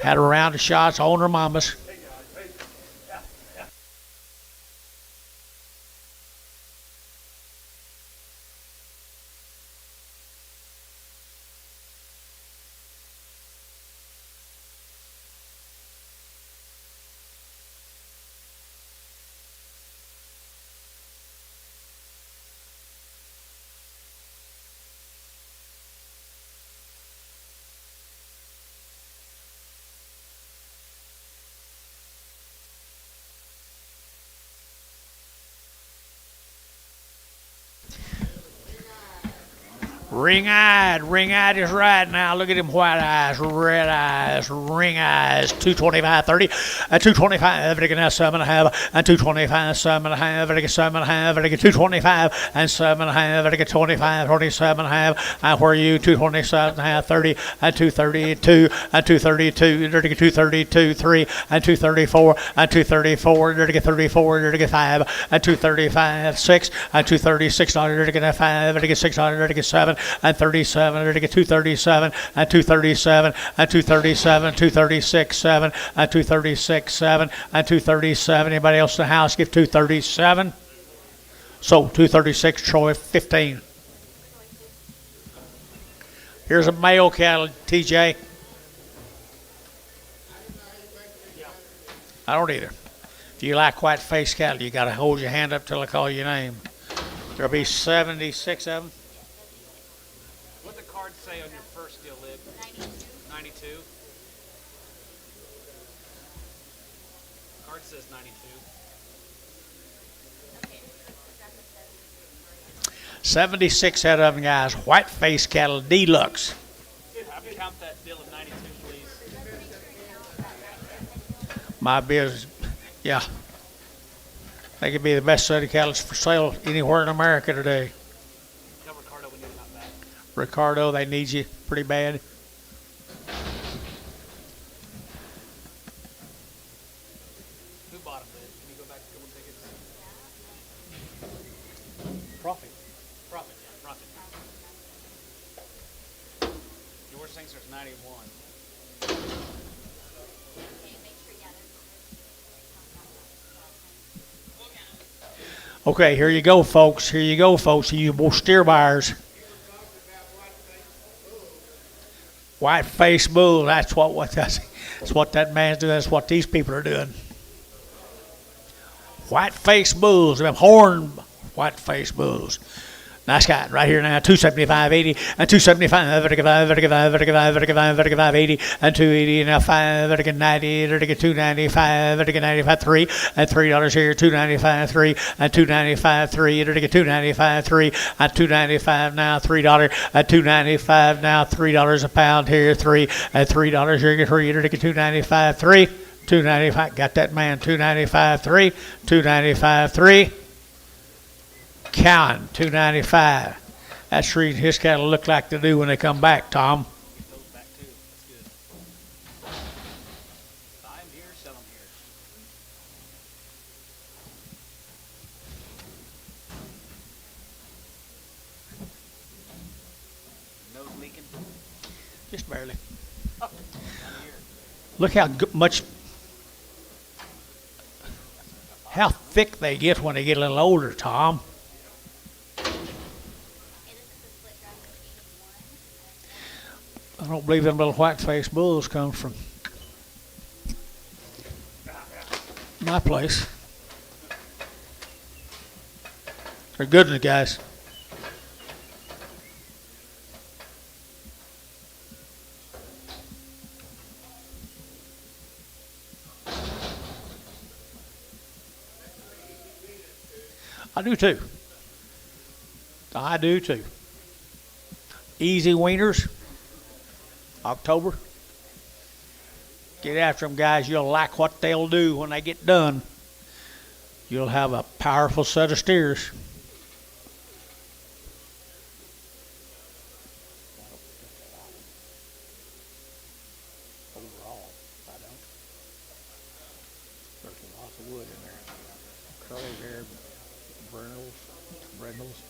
Had a round of shots on her mamas. Ring-eyed is right now. Look at him, white eyes, red eyes, ring eyes. 225.30 and 225. They get now 7.5 and 225, 7.5. They get 7.5. They get 225 and 7.5. They get 25, 27.5. And where are you? 227.5, 30 and 232 and 232. They get 232, 3 and 234 and 234. They get 34. They get 5 and 235, 6 and 236. They get 5. They get 600. They get 7 and 37. They're to get 237 and 237 and 237, 236, 7 and 236, 7 and 237. Anybody else in the house give 237? So 236, Troy 15. Here's a male cattle, TJ. I don't either. If you like white face cattle, you got to hold your hand up till I call your name. There'll be 76 of them. What the card say on your first deal, Lib? 92. Card says 92. 76 head of them, guys. White face cattle, deluxe. Count that deal of 92, please. My business, yeah. They could be the best set of cattle for sale anywhere in America today. Tell Ricardo we need him out back. Ricardo, they need you pretty bad. Who bought him, Lib? Can you go back a couple tickets? Profit. Profit, yeah, profit. Yours thinks there's 91. Okay, here you go, folks. Here you go, folks. You steer buyers. White face bull. That's that's what that man's doing. That's what these people are doing. White face bulls. Them horn white face bulls. Nice guy right here now. 275.80 and 275, 80 and 280 now 5, 90, 295, 95, 3 and $3 here. 295, 3 and 295, 3. 295, 3 and 295 now $3 and 295 now $3 a pound here. 3 and $3 here. 295, 3. 295. Got that man. 295, 3. 295, 3. Cowan, 295. That's reading his cattle look like they do when they come back, Tom. Get those back too. That's good. Buy them here, sell them here. Nose leaking? Just barely. Oh, down here. Look how much how thick they get when they get a little older, Tom. And this is the split dry between one. I don't believe them little white-faced bulls come from my place. They're good ones, guys. I do too. I do too. Easy wieners. October. Get after them, guys. You'll like what they'll do when they get done. You'll have a powerful set of steers. Overall, I don't. There's lots of wood in there. Curly hair, brindles.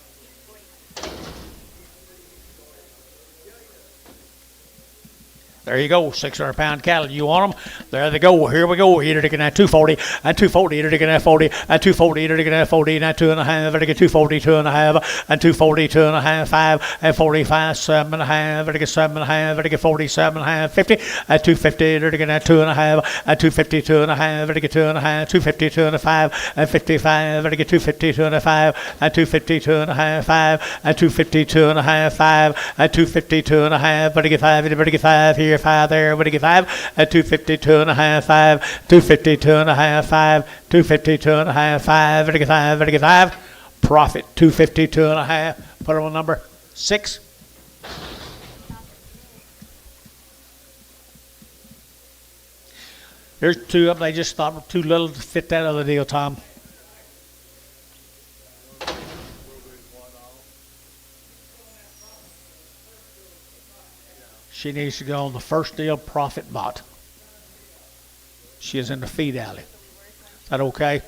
There you go, 600-pound cattle. You want them? There they go. Here we go. Here taking that 240 and 240. Here taking that 40 and 240. Here taking that 40 and that 2.5. Here taking 240, 2.5 and 240, 2.5, 5 and 45, 7.5. Here taking 7.5. Here taking 47.5, 50 and 250. Here taking that 2.5 and 250, 2.5. Here taking 2.5, 250, 2.5 and 55. Here taking 250, 2.5 and 250, 2.5, 5 and 250, 2.5, 5 and 250, 2.5. Here taking 5. Here taking 5 here. 5 there, what do you get 5 at 250, 2.5, 5, 250, 2.5, 5, 250, 2.5, 5, what do you get 5, what do you get 5, profit 250, 2.5, put it on number 6. There's 2 of them, they just thought were too little to fit that other deal, Tom. She needs to go on the first deal profit bot. She is in the feed alley. Is that okay?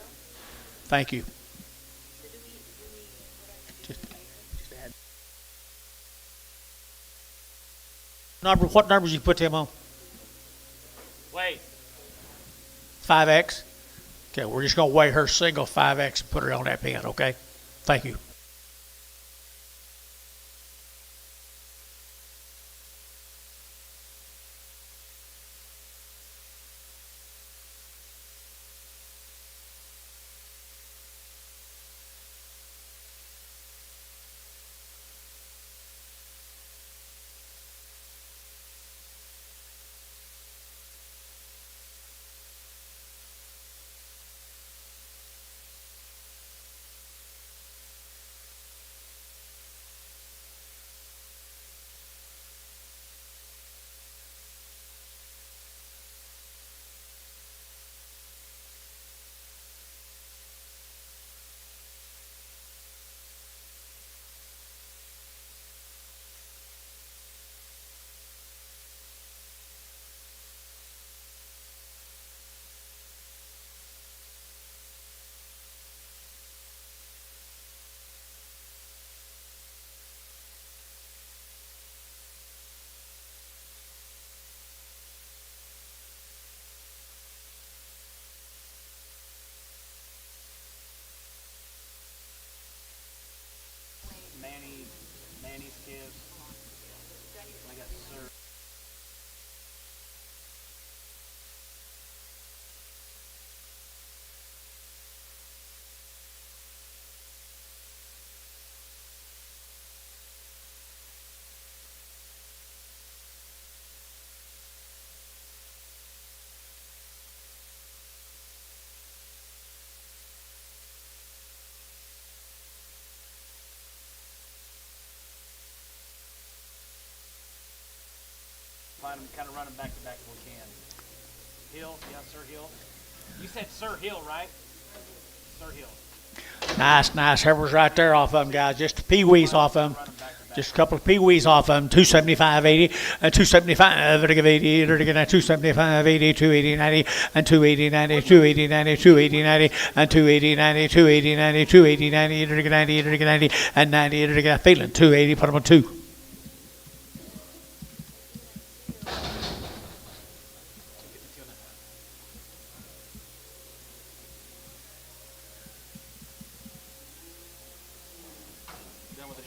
Thank you. What numbers you put them on? Wait. 5X? Okay, we're just going to weigh her single 5X and put her on that pen, okay? Thank you. Manny's kids. I got Sir. Find them, kind of run them back to back if we can. Hill, yeah, Sir Hill. You said Sir Hill, right? Sir Hill. Nice. Herbers right there off of them, guys. Just pee-wees off of them. Just a couple of pee-wees off of them. 275.80 and 275. Vertical 80. Vertical 275.80, 280.90 and 280.90, 280.90, 280.90 and 280.90, 280.90, 280.90. Vertical 90, vertical 90 and 90. Vertical feeling 280. Put them on 2.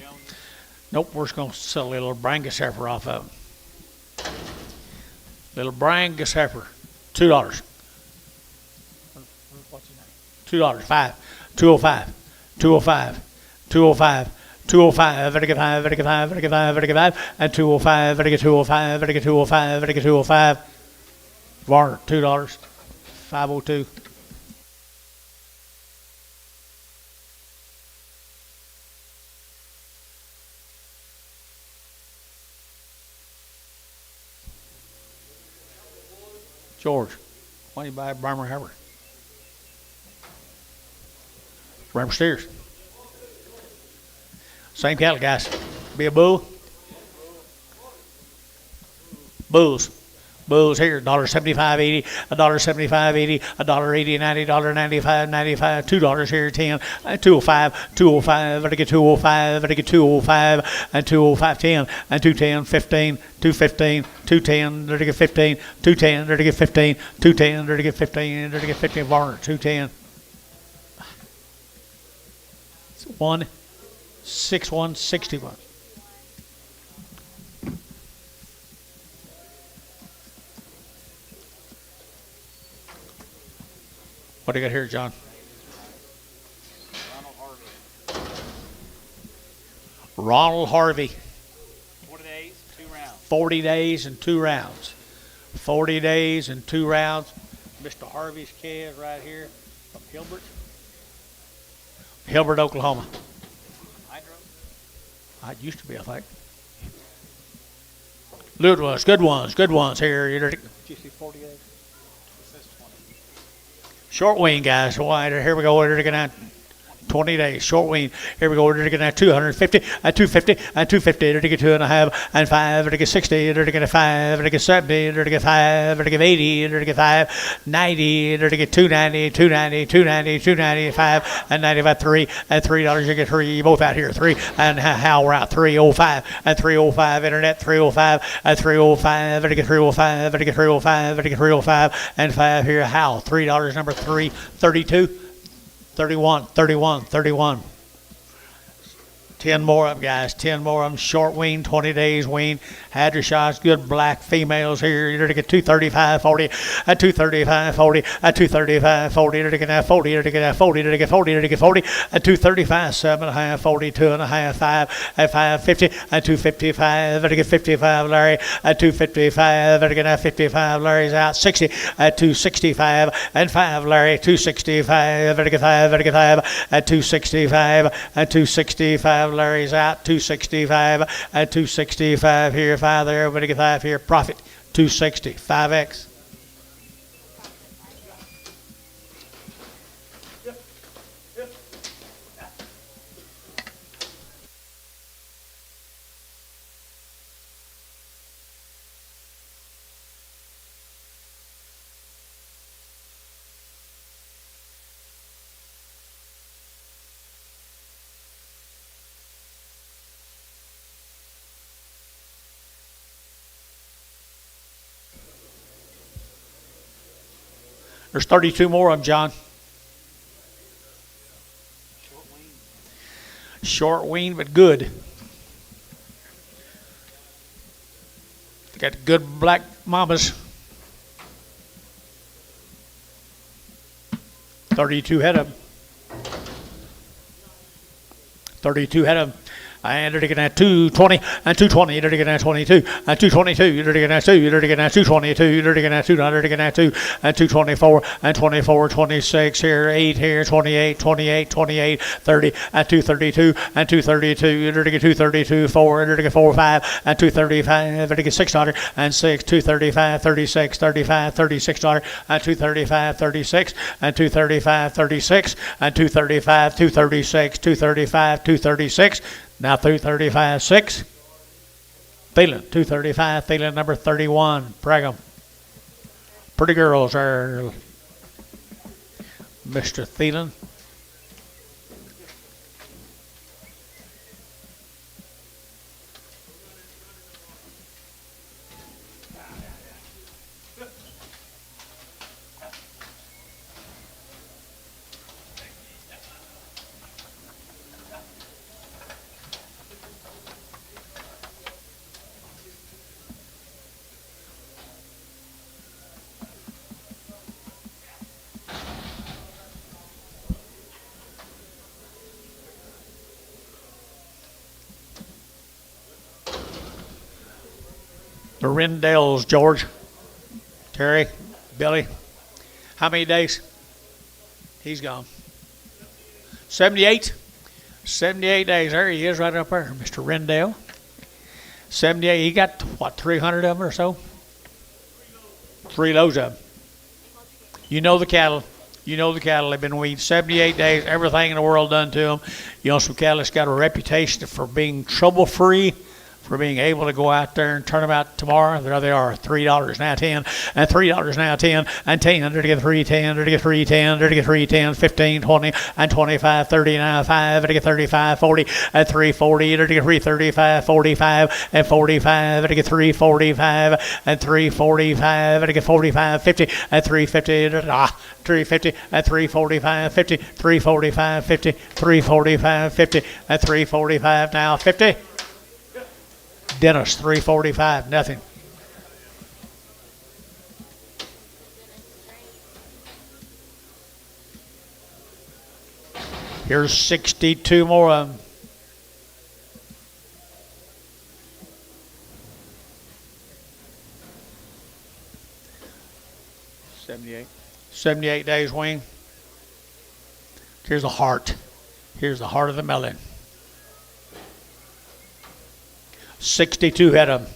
Jones. Nope, we're just going to sell a little Brangus heifer off of them. Little Brangus heifer, $2. $2, 5, 205, 205, 205, 205, vertical 5, vertical 5, vertical 5, vertical 5, and 205, vertical 205, vertical 205, vertical 205. Varner, $2, 502. George, why don't you buy a Bremer heifer? Bremer steers. Same cattle, guys. Be a bull. Bulls. Bulls here, $1.75.80, $1.75.80, $1.80, $90, $95, $95, $2 here, 10, 205, 205, vertical 205, vertical 205, and 205, 10, and 210, 15, 215, 210, vertical 15, 210, vertical 15, 210, vertical 15, vertical 15, Varner, 210. 16161. What do you got here, John? Ronald Harvey. Ronald Harvey. 40 days, 2 rounds. 40 days and 2 rounds. 40 days and 2 rounds. Mr. Harvey's calves right here from Hilbert. Hilbert, Oklahoma. Hydro. It used to be, I think. Good ones here. Did you see 40 days? It says 20. Short wean, guys. Here we go. We're looking at 20 days. Short wean. Here we go. We're looking at 250, 250, 250. We're looking at 2.5 and 5. We're looking at 60. We're looking at 5. We're looking at 70. We're looking at 5. We're looking at 80. We're looking at 5. 90. We're looking at 290, 290, 290, 295, and 95. 3 and $3. You get 3. You both out here. 3 and how we're out. 305 and 305. Internet 305 and 305. We're looking at 305. We're looking at 305. We're looking at 305 and 5 here. How $3 number 3. 32. 31, 31, 31. 10 more of them, guys. 10 more of them. Short wean, 20 days wean. Had your shots. Good black females here. You're looking at 235, 40, at 235, 40, at 235, 40. You're looking at 40. You're looking at 40. You're looking at 40. You're looking at 40, at 235, 7.5, 40, 2.5, 5, at 550, at 255. You're looking at 55, Larry, at 255. You're looking at 55. Larry's out. 60, at 265, and 5, Larry, 265. You're looking at 5, you're looking at 5, at 265, at 265. Larry's out. 265 at 265 here, 5 there, everybody get 5 here. Profit 260, 5x. There's 32 more of them, John. Short wean. Short wean, but good. They got good black mamas. 32 head of them. 32 head of them. And they're looking at 220 and 220. They're looking at 22 and 222. They're looking at 2. They're looking at 222. They're looking at 2. They're looking at 2 and 224 and 24, 26 here, 8 here, 28, 28, 28, 30 and 232 and 232. They're looking at 232, 4. They're looking at 4, 5 and 235. They're looking at $6 and 6, 235, 36, 35, $36 and 235, 36 and 235, 36 and 235, 236, 235, 236. Now 235, 6. Thielen, 235, Thielen number 31. Brigham. Pretty girls are Mr. Thielen. The Rendales, George, Terry, Billy. How many days? He's gone. 78? 78 days. There he is right up there, Mr. Rendale. 78. He got, what, 300 of them or so? 3 loads of them. You know the cattle. You know the cattle. They've been weaned 78 days. Everything in the world done to them. You know, some cattle that's got a reputation for being trouble-free, for being able to go out there and turn them out tomorrow. There they are, $3 now 10, and $3 now 10, and 10, to get 310, to get 310, to get 310, 15, 20, and 25, 30 now 5, to get 35, 40, and 340, to get 335, 45, and 45, to get 345, and 345, to get 45, 50, and 350, 350, and 345, 50, 345, 50, 345, 50, and 345 now 50. Dennis, 345, nothing. Here's 62 more of them. $78 days, Wayne. Here's the heart. Here's the heart of the melon. 62 head of them.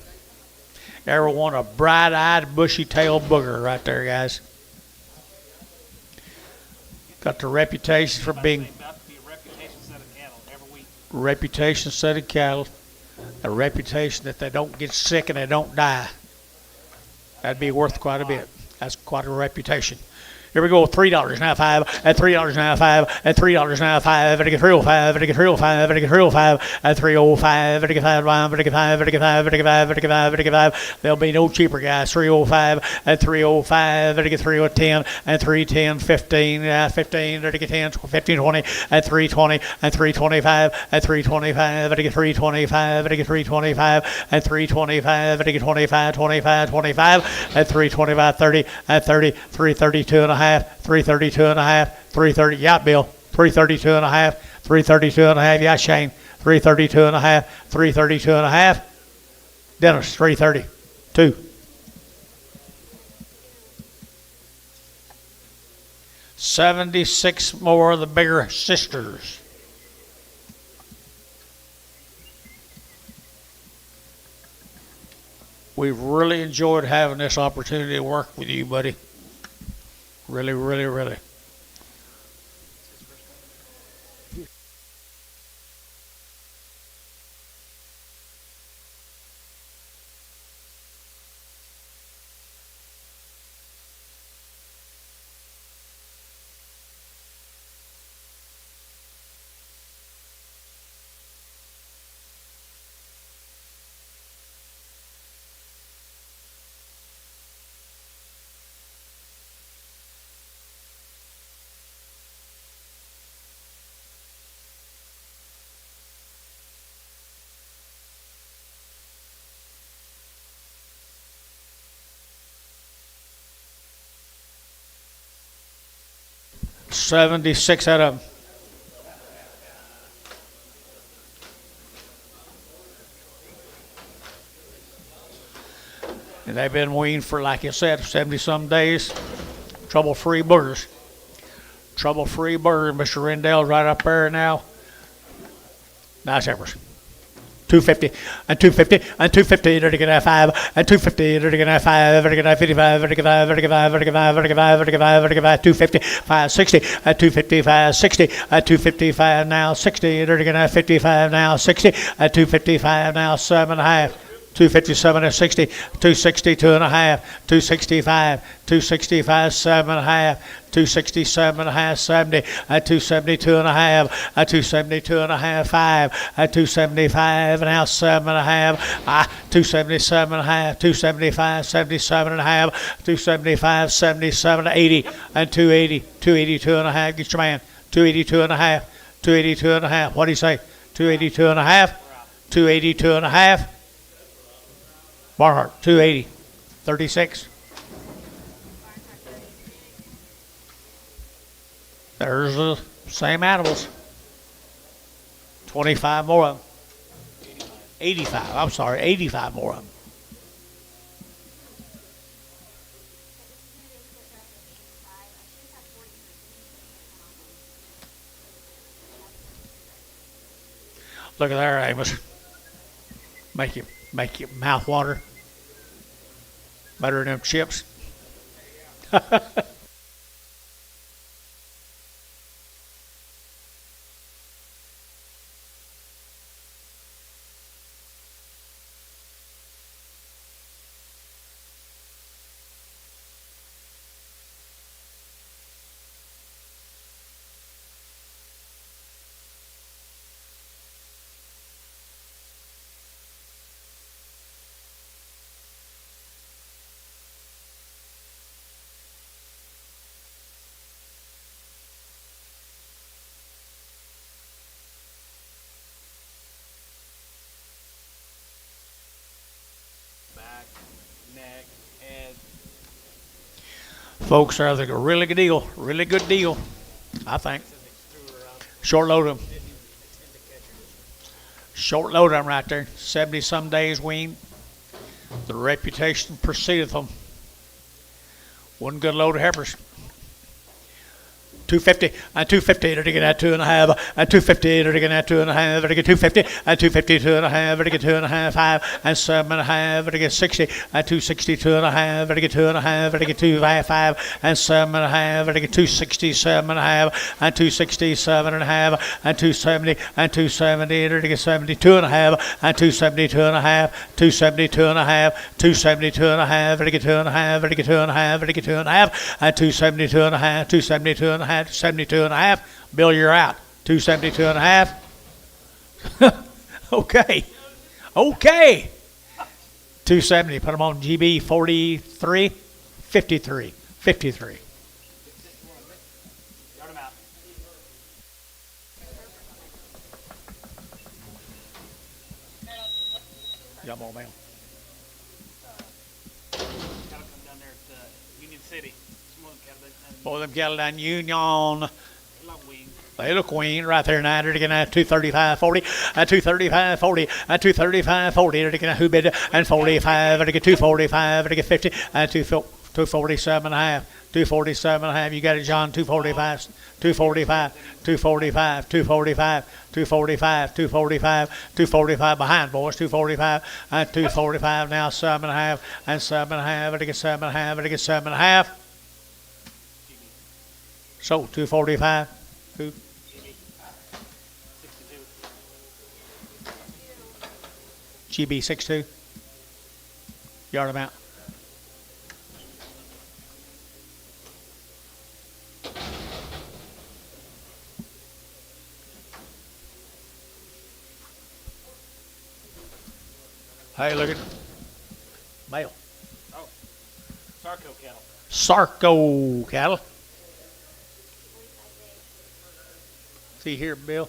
Every one a bright-eyed, bushy-tailed booger right there, guys. Got the reputation for being reputation set of cattle, a reputation that they don't get sick and they don't die. That'd be worth quite a bit. That's quite a reputation. Here we go, $3 now 5, and $3 now 5, and $3 now 5, and I get 305, and I get 305, and I get 305, and 305, and I get 5, and I get 5, and I get 5, and I get 5, and I get 5, and I get 5. There'll be no cheaper, guys. 305, and 305, and I get 310, and 310, 15, 15, and I get 10, 15, 20, and 320, and 325, and 325, and I get 325, and I get 325, and 325, and I get 25, 25, 25, and 325, 30, and 30, 332 and a half. 332 and a half, 330, yeah, Bill, 332 and a half, 332 and a half, yeah, Shane, 332 and a half, 332 and a half, Dennis, 332. 76 more of the bigger sisters. We've really enjoyed having this opportunity to work with you, buddy. Really, really, really. $76 out of them. And they've been weaned for, like you said, 70-some days. Trouble-free boogers. Trouble-free burger. Mr. Rendell's right up there now. Nice efforts. 250 and 250 and 250 to get 5 and 250 to get 5 to get 55 to get 5 to get 5 to get 5 to get 5 to get 5 to get 5 250 560 and 255 60 and 255 now 60 to get 55 now 60 and 255 now 7.5 257 and 60, 262 and a half, 265, 265, 7.5, 267 and a half, 70, 272 and a half, 272 and a half, 5, 275 and now 7.5, 277 and a half, 275, 77 and a half, 275, 77, 80, and 280, 282 and a half. Get your man, 282 and a half, 282 and a half. What do you say? 282 and a half, 282 and a half. Barnhart, 280, 36. There's the same animals. 25 more of them. 85, I'm sorry, 85 more of them. Look at there, Amos. Make your mouth water. Better than them chips. Back, neck, head. Folks, are a really good deal. Really good deal, I think. Short load them. Short load them right there. 70-some days weaned. The reputation precedeth them. One good load of heifers. 250 and 250 to get that 2.5 and 250 to get that 2.5 to get 250 and 250 2.5 to get 2.5 5 and 7.5 to get 60 and 260 2.5 to get 2.5 to get 2.5 and 7.5 to get 260 7.5 and 260 7.5 and 270 and 270 to get 72.5 and 270 2.5 270 2.5 270 2.5 to get 2.5 to get 2.5 to get 2.5 and 270 2.5 270 2.5 72.5. Bill, you're out. 272.5. Okay. 270. Put them on GB 43. 53. 53. Yard him out. Got more mail. Gotta come down there to Union City. Some of them cattle, Boy, them cattle down Union. love wings. They look weaned right there now. They're getting at 235.40 and 235.40 and 235.40. They're getting at who bid and 45. They get 245. They get 50 and 247.5. 247.5. You got it, John. 245. 245. 245. 245. 245. 245. 245 behind, boys. 245 and 245 now. 7.5 and 7.5. They get 7.5. They get 7.5. So 245. Who? 62. GB 62. Yard them out. Hey, look at mail. Oh, Sarco cattle. Sarco cattle. See here, Bill.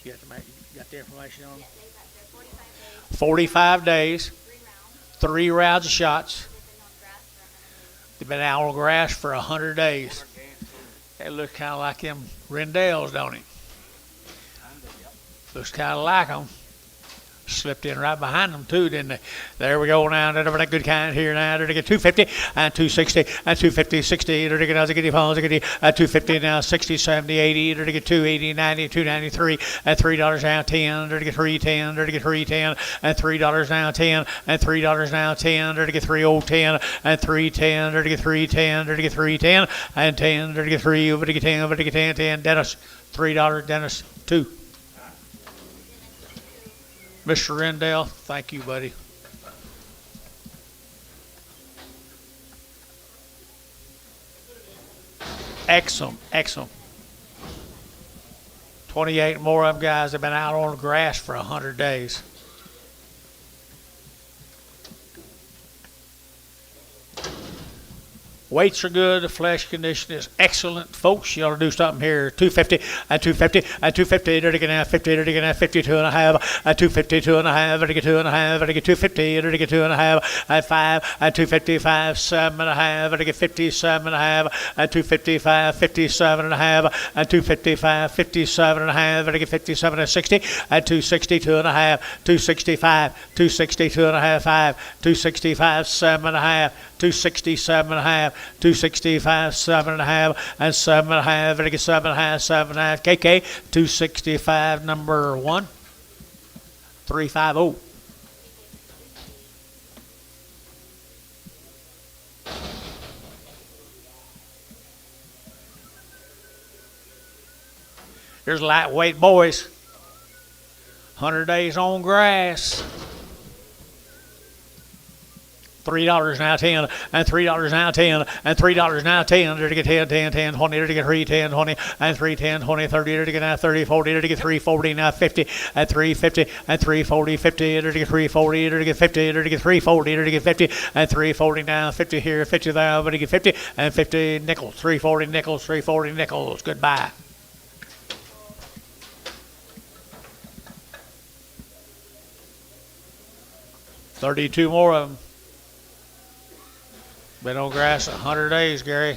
You got the information on them? 45 days. 3 rounds of shots. They've been out on grass for 100 days. They look kind of like them Rendell's, don't it? Looks kind of like them. Slipped in right behind them too, didn't they? There we go now. They're that good kind here now. They're to get 250 and 260 and 250, 60. They're to get 250 now, 60, 70, 80. They're to get 280, 90, 293 and $3 now 10. They're to get 310. They're to get 310 and $3 now 10 and $3 now 10. They're to get 3010 and 310. They're to get 310. They're to get 310 and 10. They're to get 3 over to get 10 over to get 10 10. Dennis, $3. Dennis 2. Mr. Rendell, thank you, buddy. Excellent, excellent. 28 more of them guys have been out on the grass for 100 days. Weights are good. The flesh condition is excellent, folks. You ought to do something here. 250 and 250 and 250. They're to get 50. They're to get 52 and a half. And 252 and a half. They're to get 2 and a half. They're to get 250. They're to get 2 and a half. And 5 and 255. 7 and a half. They're to get 57 and a half. And 255. 57 and a half. And 255. 57 and a half. They're to get 57 and 60. And 262 and a half. 265. 262 and a half. 5. 265. 7 and a half. 267 and a half. 265, 7.5, and 7.5. Ready to get 7.5, 7.5. KK, 265, number 1, 350. Here's lightweight boys. 100 days on grass. $3 now 10, and $3 now 10, and $3 now 10. There to get 10, 10, 10, 20. There to get 3, 10, 20, and 3, 10, 20, 30. There to get now 30, 40. There to get 340 now 50, and 350, and 340, 50. There to get 340. There to get 50. There to get 340. There to get 50, and 340 now 50 here, 50 there. But to get 50 and 50 nickels, 340 nickels, 340 nickels. Goodbye. $32 more of them. Been on grass 100 days, Gary.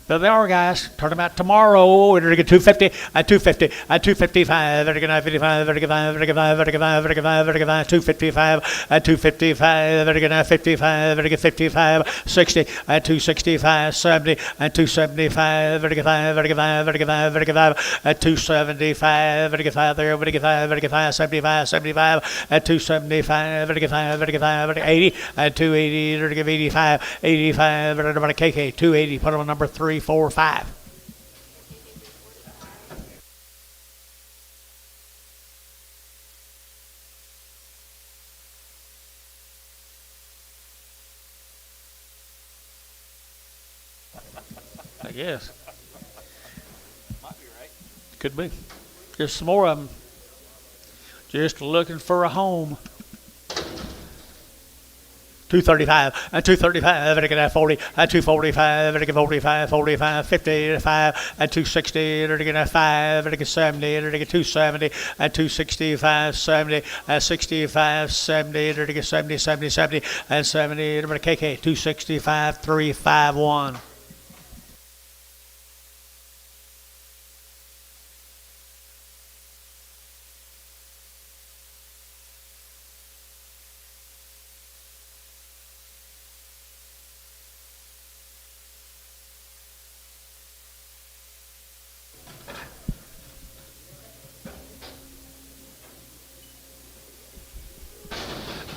There they are, guys. Turn them out tomorrow. We're going to get 250 and 250 and 255. We're going to 55. We're going to 55. We're going to 55. We're going to 55. We're going to 255 and 255. We're going to 55. We're going to 55. 60 and 265. 70 and 275. We're going to 5. We're going to 5. We're going to 5. We're going to 5 and 275. We're going to 5 there. We're going to 5. We're going to 5. 75. 75 and 275. We're going to 5. We're going to 5. We're going to 80 and 280. We're going to give 85. 85. We're going to KK 280. Put on number 3, 4, 5. I guess. Might be right. Could be. There's some more of them. Just looking for a home. 235 and 235. We're going to 40 and 245. We're going to 45, 45, 55 and 260. We're going to 5. We're going to 70. We're going to 270 and 265, 70 and 65, 70. We're going to 70, 70, 70 and 70. We're going to KK 265, 351.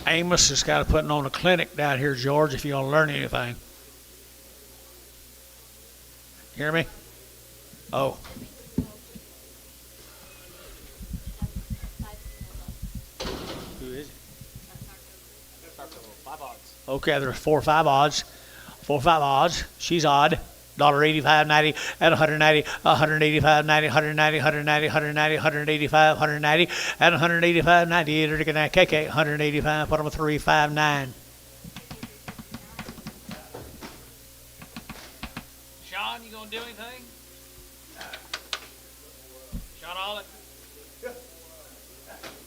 Amos has got to put on a clinic down here, George, if you want to learn anything. Hear me? Oh. Who is it? Okay, there's 4 or 5 odds. 4 or 5 odds. She's odd. $85, 90, at 190, 185, 90, 190, 190, 190, 185, 190, at 185, 90. They're going to KK 185. Put them a 359. Sean, you gonna do anything? Sean Olive?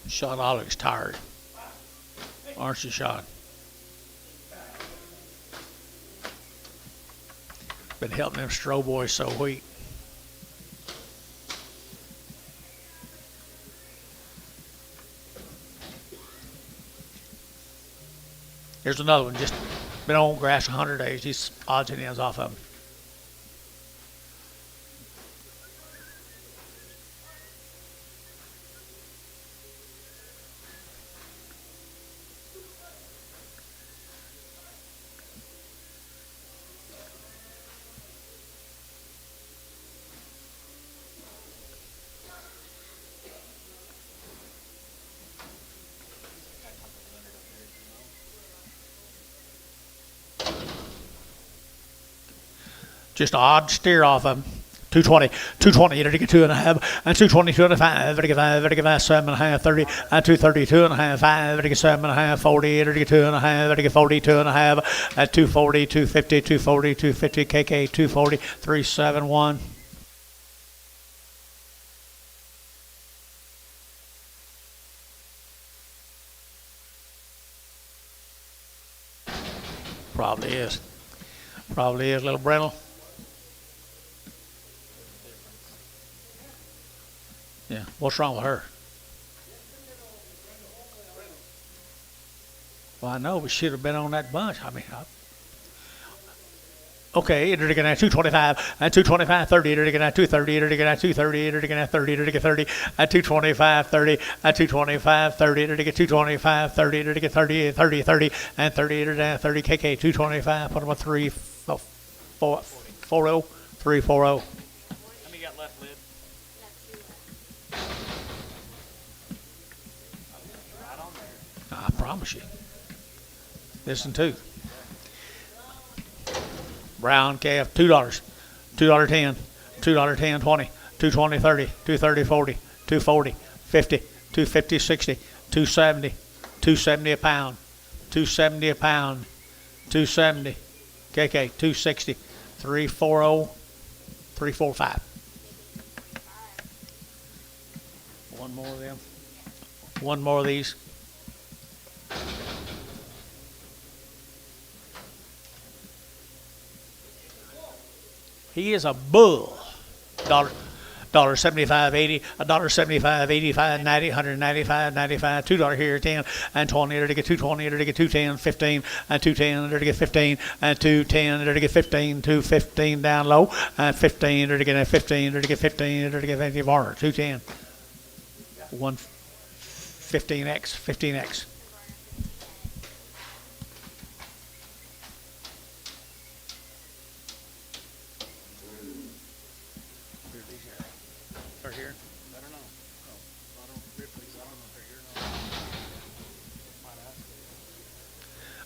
Sean Ollick's tired. Aren't you, Sean? Been helping them Stro boys so weak. Here's another one, just been on grass 100 days. He's odds and ends off of them. Just odd steer off of them. 220, 220, you're to get 2.5, and 220, 2.5, to get 5, to get 7.5, 30, and 230, 2.5, 5, to get 7.5, 40, to get 2.5, to get 40, 2.5, at 240, 250, 240, 250, KK, 240, 371. Probably is. Probably is, little Brennel. Yeah. What's wrong with her? Well, I know, but she'd have been on that bunch. I mean, okay, enter again at 225, and 225, 30, enter again at 230, enter again at 230, enter again at 30, enter again 30, at 225, 30, at 225, 30, enter again 225, 30, enter again 30, 30, 30, and 30, enter again 30, KK, 225, put them at 3, 4, 4, 40, 3, 40. How many got left, Lib? Right on there. I promise you. Listen to. Brown calf, $2, $2.10, $2.10, 20, 220, 30, 230, 40, 240, 50, 250, 60, 270, 270 a pound, 270 a pound, 270, KK, 260, 340, 345. One more of them. One more of these. He is a bull. Dollar 75, 80, $1.75, 85, 90, 195, 95, $2 here, 10, and 20, to get 220, to get 210, 15, and 210, to get 15, and 210, to get 15, 215 down low, and 15, to get 15, to get 15, to get 50 bar, 210. 15x, 15x. They're here. I don't know. Oh, I don't Ripley's. I don't know if they're here or not. Might ask.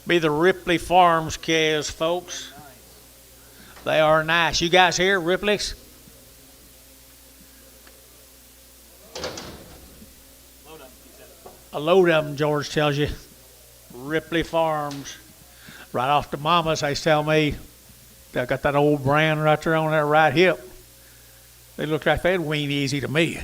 Be the Ripley Farms calves, folks. Nice. They are nice. You guys here, Ripley's? Load up, he said. A load of them, George tells you. Ripley Farms. Right off the mamas, they tell me. They got that old brand right there on that right hip. They look like they'd wean easy to me.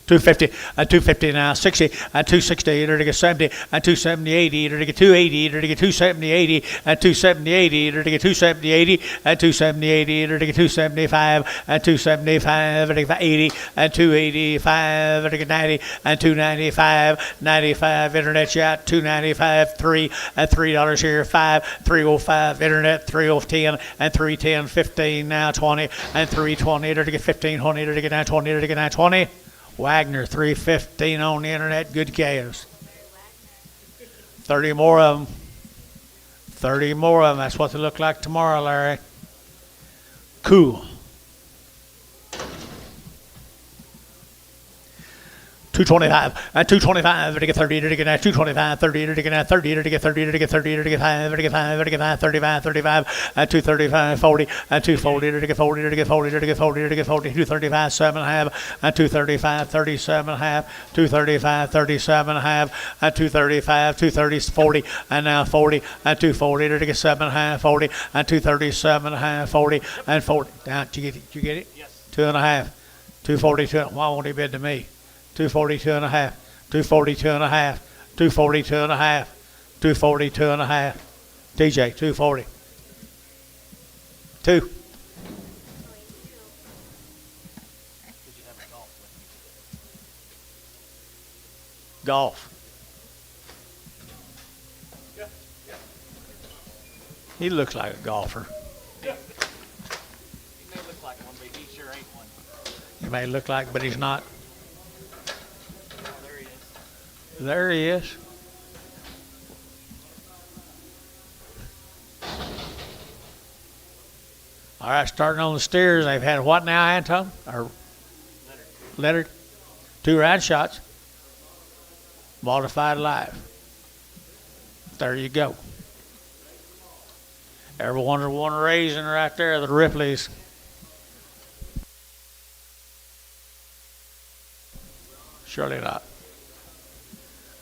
250, 250 now, 60, 260, to get 70, 270, 80, to get 280, to get 270, 80, 270, 80, to get 270, 80, 270, 80, to get 275, 275, to get 80, 285, to get 90, 295, 95, internet shot, 295, 3, $3 here, 5, 305, internet, 310, 310, 15, now 20, 320, to get 1520, to get 920, to get 920. Wagner, 315 on the internet. Good calves. 30 more of them. 30 more of them. That's what they look like tomorrow, Larry. Cool. 225, 225, to get 30, to get 225, 30, to get 30, to get 30, to get 30, to get 5, to get 5, to get 5, 35, 35, 235, 40, 240, to get 40, to get 40, to get 40, to get 40, 235, 7.5, 235, 37.5, 235, 37.5, 235, 230, 40, and now 40, 240, to get 7.5, 40, 237.5, 40, and 40. Down, did you get it? Yes. 2.5, 242. Why won't he bid to me? 242.5, 242.5, 242.5, 242.5. DJ, 240. 2. Did you have a golf with Golf. He looks like a golfer. He may look like one, but he sure ain't one. He may look like, but he's not. Oh, there he is. There he is. All right, starting on the steers, they've had what now, Anton? Or Leonard? 2 ride shots. Modified live. There you go. Ever wonder one raising right there, the Ripley's. Surely not.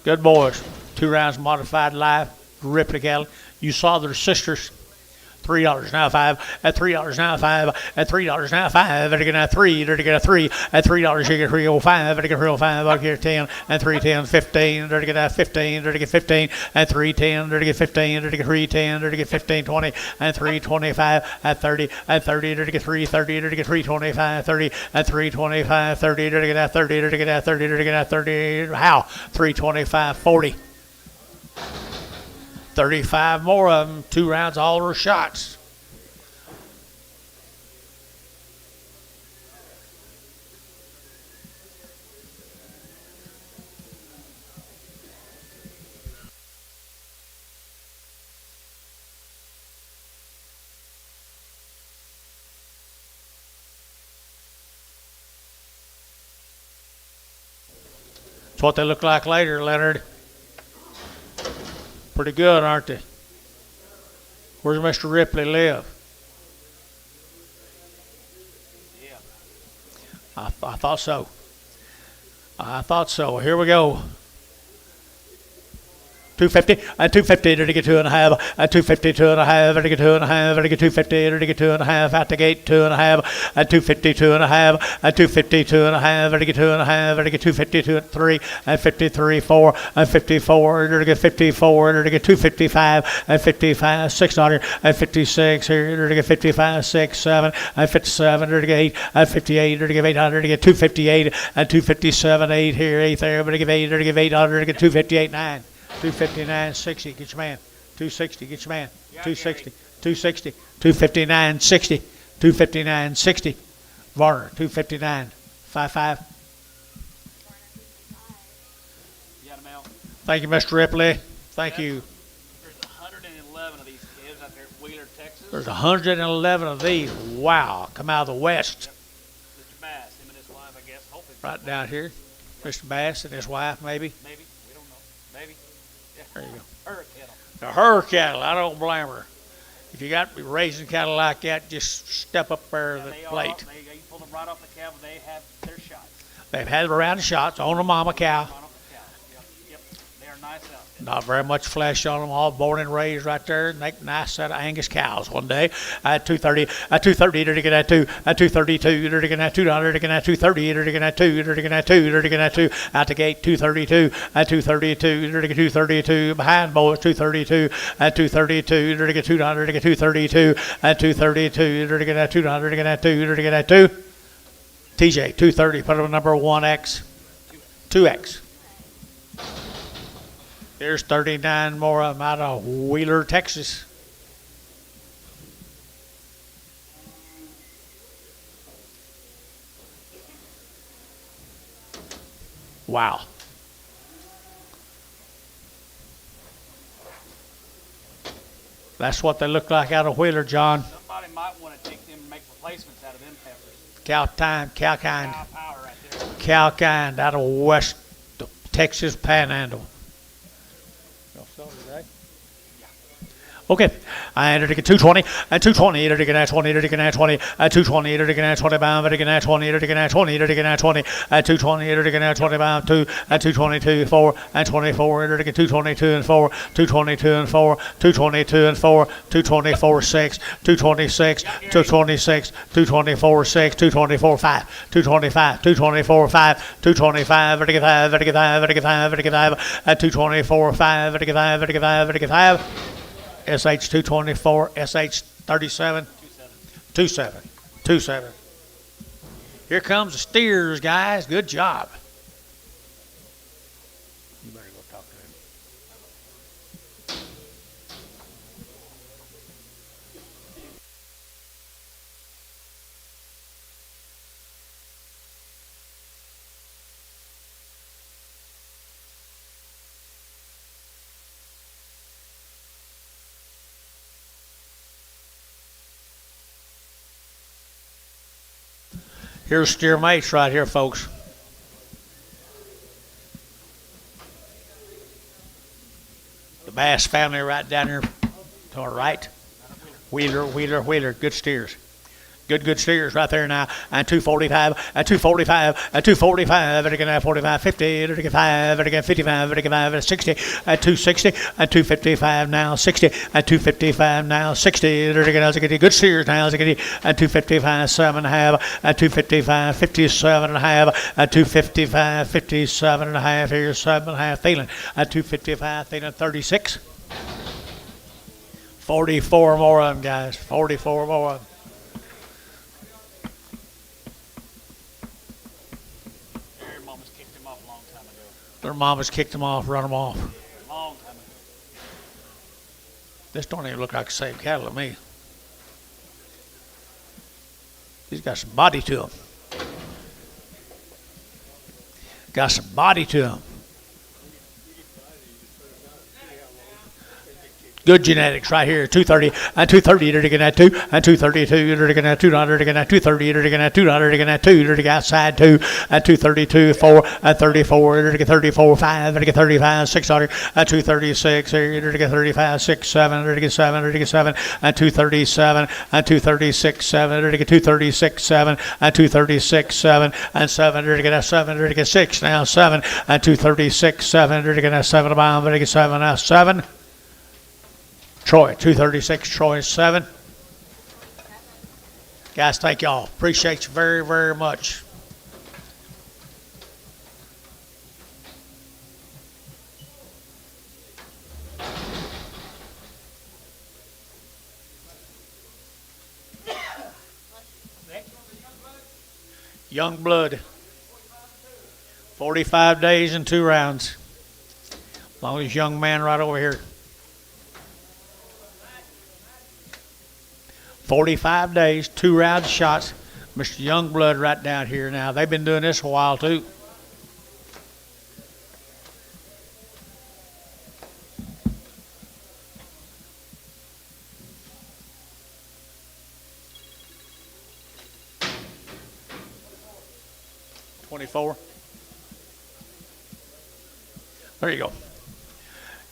Good boys. 2 rounds modified live. Ripley cattle. You saw their sisters. $3.95 at $3.95 at $3.95 at again 3 at again 3 at $3 you get 305 at again 305 I'll get 10 and 310 15 at again 15 at again 15 and 310 at again 15 at again 310 at again 15 20 and 325 at 30 at 30 at again 330 at again 325 30 at 325 30 at again 30 at again 30 at again 30 how 325 40 35 more of them, 2 rounds, all are shots. That's what they look like later, Leonard. Pretty good, aren't they? Where's Mr. Ripley live? Yeah. I thought so. I thought so. Here we go. 250 at 250 to get 2.5 at 250 2.5 to get 2.5 to get 250 to get 2.5 at the gate 2.5 at 250 2.5 at 250 2.5 to get 2.5 to get 250 3 at 53 4 at 54 to get 54 to get 255 at 55 600 at 56 here to get 55 6 7 at 57 to get 8 at 58 to get 800 to get 258 at 257 8 here 8 there but to get 8 to get 800 to get 258 9 259 60 get your man 260 get your man 260 260 259 60 259 60 Varner 259 55 You got a male? thank you Mr. Ripley thank you There's 111 of these calves out there in Wheeler, Texas. there's 111 of these wow come out of the west Mr. Bass, him and his wife, I guess. Hopefully. right down here Mr. Bass and his wife maybe Maybe. We don't know. Maybe. Yeah. there you go Her cattle. the her cattle I don't blame her if you got raising cattle like that just step up there to the They plate you pull them right off the cow, but they have their shots. they've had a round of shots on a mama cow Right off the cow. Yep. They are nice out there. not very much flesh on them, all born and raised right there. Make nice set of Angus cows one day. At 230, at 230, they're going at 2, at 232, they're going at 200, they're going at 230, they're going at 2, they're going at 2, they're going at 2, out the gate 232, at 232, they're going 232, behind boys 232, at 232, they're going 200, they're going 232, at 232, they're going at 200, they're going at 2, they're going at 2. TJ 230, put on number 1X, 2X. There's 39 more of them out of Wheeler, Texas. Wow. That's what they look like out of Wheeler, John. Somebody might want to take them and make replacements out of them peppers. Cow kind, Cow power right there. cow kind out of West Texas Panhandle. Okay, I entered again 220, at 220, entered again at 20, entered again at 20, at 220, entered again at 20, bound, entered again at 20, entered again at 20, entered again at 20, at 220, entered again at 20, bound, 2, at 222, 4, at 24, entered again 222 and 4, 222 and 4, 222 and 4, 224, 6, 226, 226, 224, 6, 224, 5, 225, 224, 5, 225, entered again 5, entered again 5, entered again 5, entered again 5, at 224, 5, entered again 5, entered again 5, entered again 5. SH 224, SH 37, 27, 27. Here comes the steers, guys. Good job. You better go talk to him. Here's steer mates right here, folks. The Bass family right down here to our right. Wheeler, Wheeler, Wheeler. Good steers. Good steers right there now. And 245, and 245, and 245, and again 45, 50, and again 5, and again 55, and again 5, and 60, and 260, and 255 now, 60, and 255 now, 60, and again good steers now, and 255, 7.5, and 255, 57.5, and 255, 57.5, here's 7.5, feeling, and 255, feeling 36. 44 more of them, guys. 44 more of them. Their mamas kicked him off a long time ago. Their mamas kicked them off, run them off. Long time ago. This don't even look like the same cattle to me. He's got some body to him. Got some body to him. Good genetics right here. 230 and 230. They're going at 2 and 232. They're going at 200. They're going at 230. They're going at 200. They're going at 2. They're going outside 2 and 232. 4 and 34. They're going 34. 5. They're going 35. 600 and 236. They're going 35. 6. 7. They're going 7. They're going 7 and 237 and 236. 7. They're going 236. 7 and 236. 7 and 7. They're going 7. They're going 6 now. 7 and 236. 7. They're going 7 about. They're going 7 now. 7. Troy, 236, Troy, 7. Guys, thank y'all. Appreciate you very, very much. Young blood. 45 days and 2 rounds. As long as young man right over here. 45 days, 2 round shots. Mr. Youngblood right down here now. They've been doing this a while too. $24. There you go.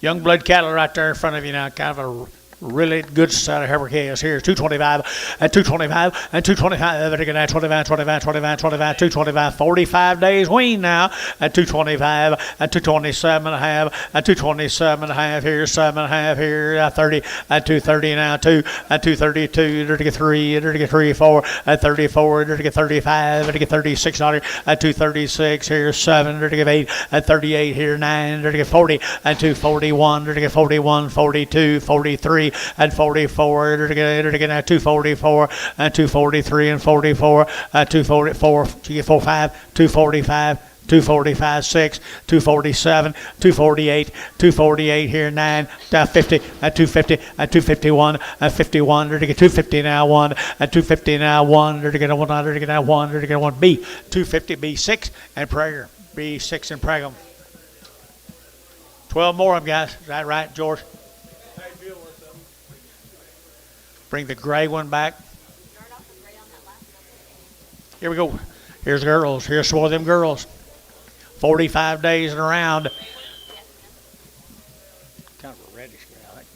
Youngblood cattle right there in front of you now. Kind of a really good set of heifer calves here. 225 and 225 and 225. They're going at 25, 25, 25, 25, 225. 45 days wean now at 225 and 227 and a half and 227 and a half here, 7 and a half here, 30 and 230 now, 2 and 232. They're to get 3, they're to get 3, 4 and 34. They're to get 35, they're to get 36 and 236 here, 7. They're to get 8 and 38 here, 9. They're to get 40 and 241. They're to get 41, 42, 43. And 44, they're going at 244 and 243 and 44, 244, 45, 245. 245, 6, 247, 248, 248 here, 9, down 50, at 250, at 251, at 51, they're to get 250 now, 1, at 250 now, 1, they're to get 1, they're to get 1, they're to get 1, B, 250, B6, and Prager, B6 and Prager. 12 more of them, guys. Is that right, George? Bring the gray one back. Here we go. Here's girls. Here's some of them girls. 45 days and around. Kind of a reddish gray, I think.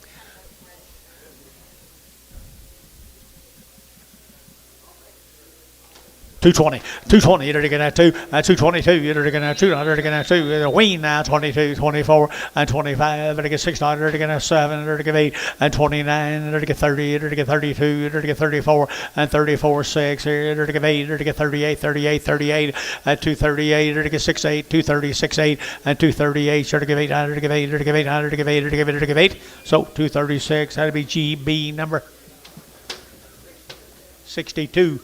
220, 220, you're looking at 2, 222, you're looking at 2, you're looking at 2, you're wean now, 22, 24, and 25, you're looking at 6, you're looking at 7, you're looking at 8, and 29, you're looking at 30, you're looking at 32, you're looking at 34, and 34, 6, you're looking at 8, you're looking at 38, 38, 38, and 238, you're looking at 6, 8, 236, 8, and 238, you're looking at 8, you're looking at 8, you're looking at 8, you're looking at 8, you're looking at 8, so 236, that'd be GB number 62.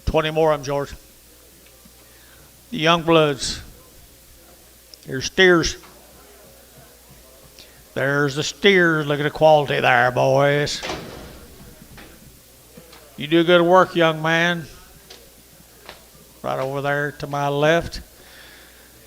$20 more of them, George. The young bloods. Here's steers. There's the steers. Look at the quality there, boys. You do good work, young man. Right over there to my left.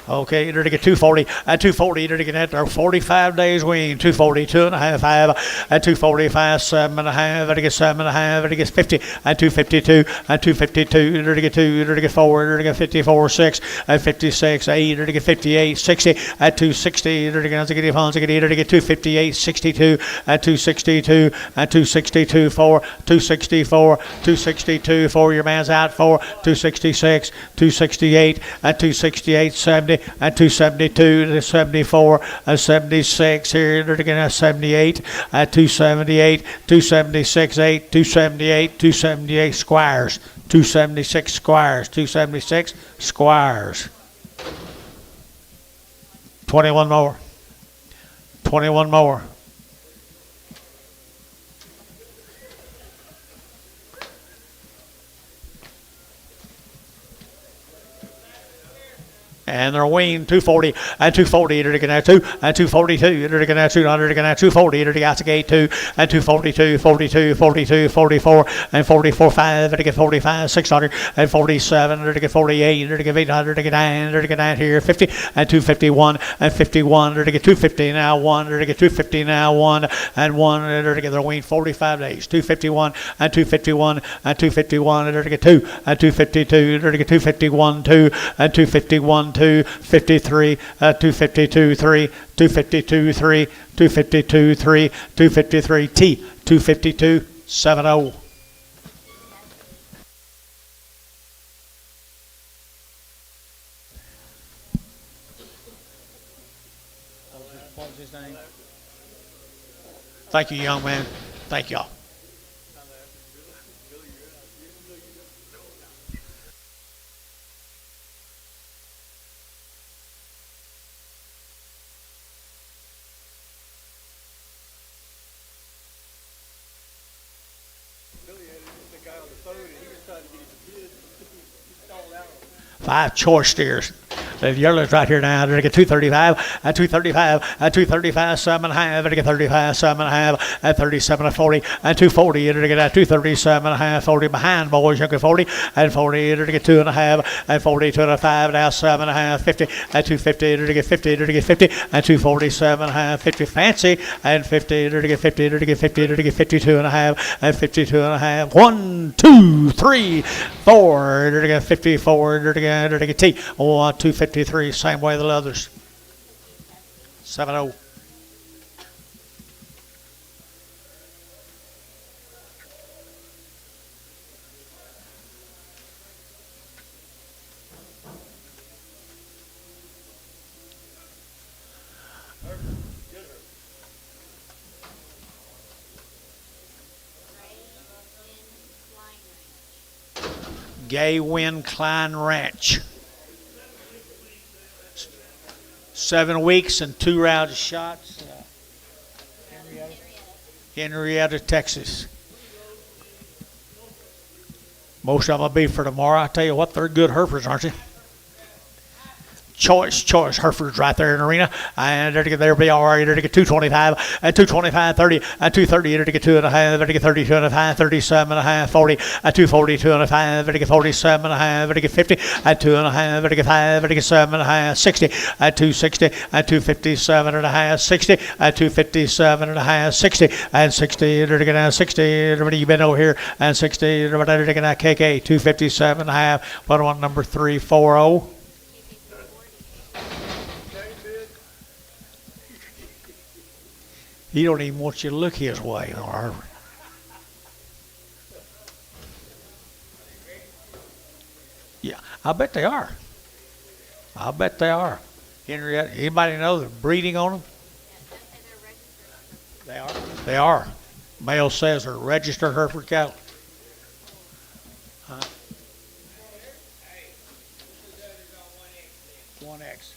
Okay, you're to get 240. At 240, you're to get that 45 days wean. 240, 2.5, 5. At 245, 7.5. At to get 7.5. At to get 50. At 252. At 252, you're to get 2. You're to get 4. You're to get 54, 6. At 56, 8. You're to get 58, 60. At 260, you're to get 258, 62. At 262. At 262, 4. 264. 262, 4. Your man's out 4. 266. 268. At 268, 70. At 272 to 74, 76 here, they're going to 78, at 278, 276, 8, 278, 278 squires, 276 squires, 276 squires. 21 more. 21 more. And they're weaned 240 and 240. They're going to 2 and 242. They're going to 200. They're going to 240. They're going to get 2 and 242, 42, 42, 44 and 44, 5. They're going to get 45, 600 and 47. They're going to get 48. They're going to get 800. They're going to get 9. They're going to get 9 here. 50 and 251 and 51. They're going to get 250 now. 1. They're going to get 250 now. 1 and 1. They're going to get their weaned 45 days. 251 and 251 and 251. They're going to get 2 and 252. They're going to get 251, 2 and 251. 253, 252, 3, 252, 3, 252, 3, 253, T, 252, 70. What was his name? Thank you, young man. Thank y'all. The guy on the phone, and he was trying to get his kid to stall out. 5 choice steers. The yellow's right here now. They're going to get 235, at 235, at 235, 7.5, they're going to get 35, 7.5, at 37, at 40, at 240, they're going to get at 237.5, 40 behind boys, you get 40, at 40, they're going to get 2.5, at 40, 2.5, now 7.5, 50, at 250, they're going to get 50, they're going to get 50, at 247.5, 50 fancy, and 50, they're going to get 50, they're going to get 50, they're going to get 52.5, at 52.5, 1, 2, 3, 4, they're going to get 54, they're going to get T, 1, 253, same way the others. 70. Gay Wind Klein Ranch. 7 weeks and 2 rounds of shots. Henrietta, Texas. Most of them will be for tomorrow. I tell you what, they're good Herefords, aren't they? Choice Herefords right there in the arena, and they're to get there be all right. They're to get 225 at 225, 30 at 230. They're to get 2.5. They're to get 32.5, 37.5, 40 at 240, 2.5. They're to get 47.5. They're to get 50 at 2.5. They're to get 5. They're to get 7.5, 60 at 260 at 257.5, 60 at 257.5, 60 and 60. They're to get 60. Everybody you been over here and 60. They're to get that KK 257.5. What one number 340. He don't even want you to look his way. Yeah, I bet they are. I bet they are. Henrietta, anybody know the breeding on them? They are. They are. Mail says they're registered Hereford cattle. Huh? 1X.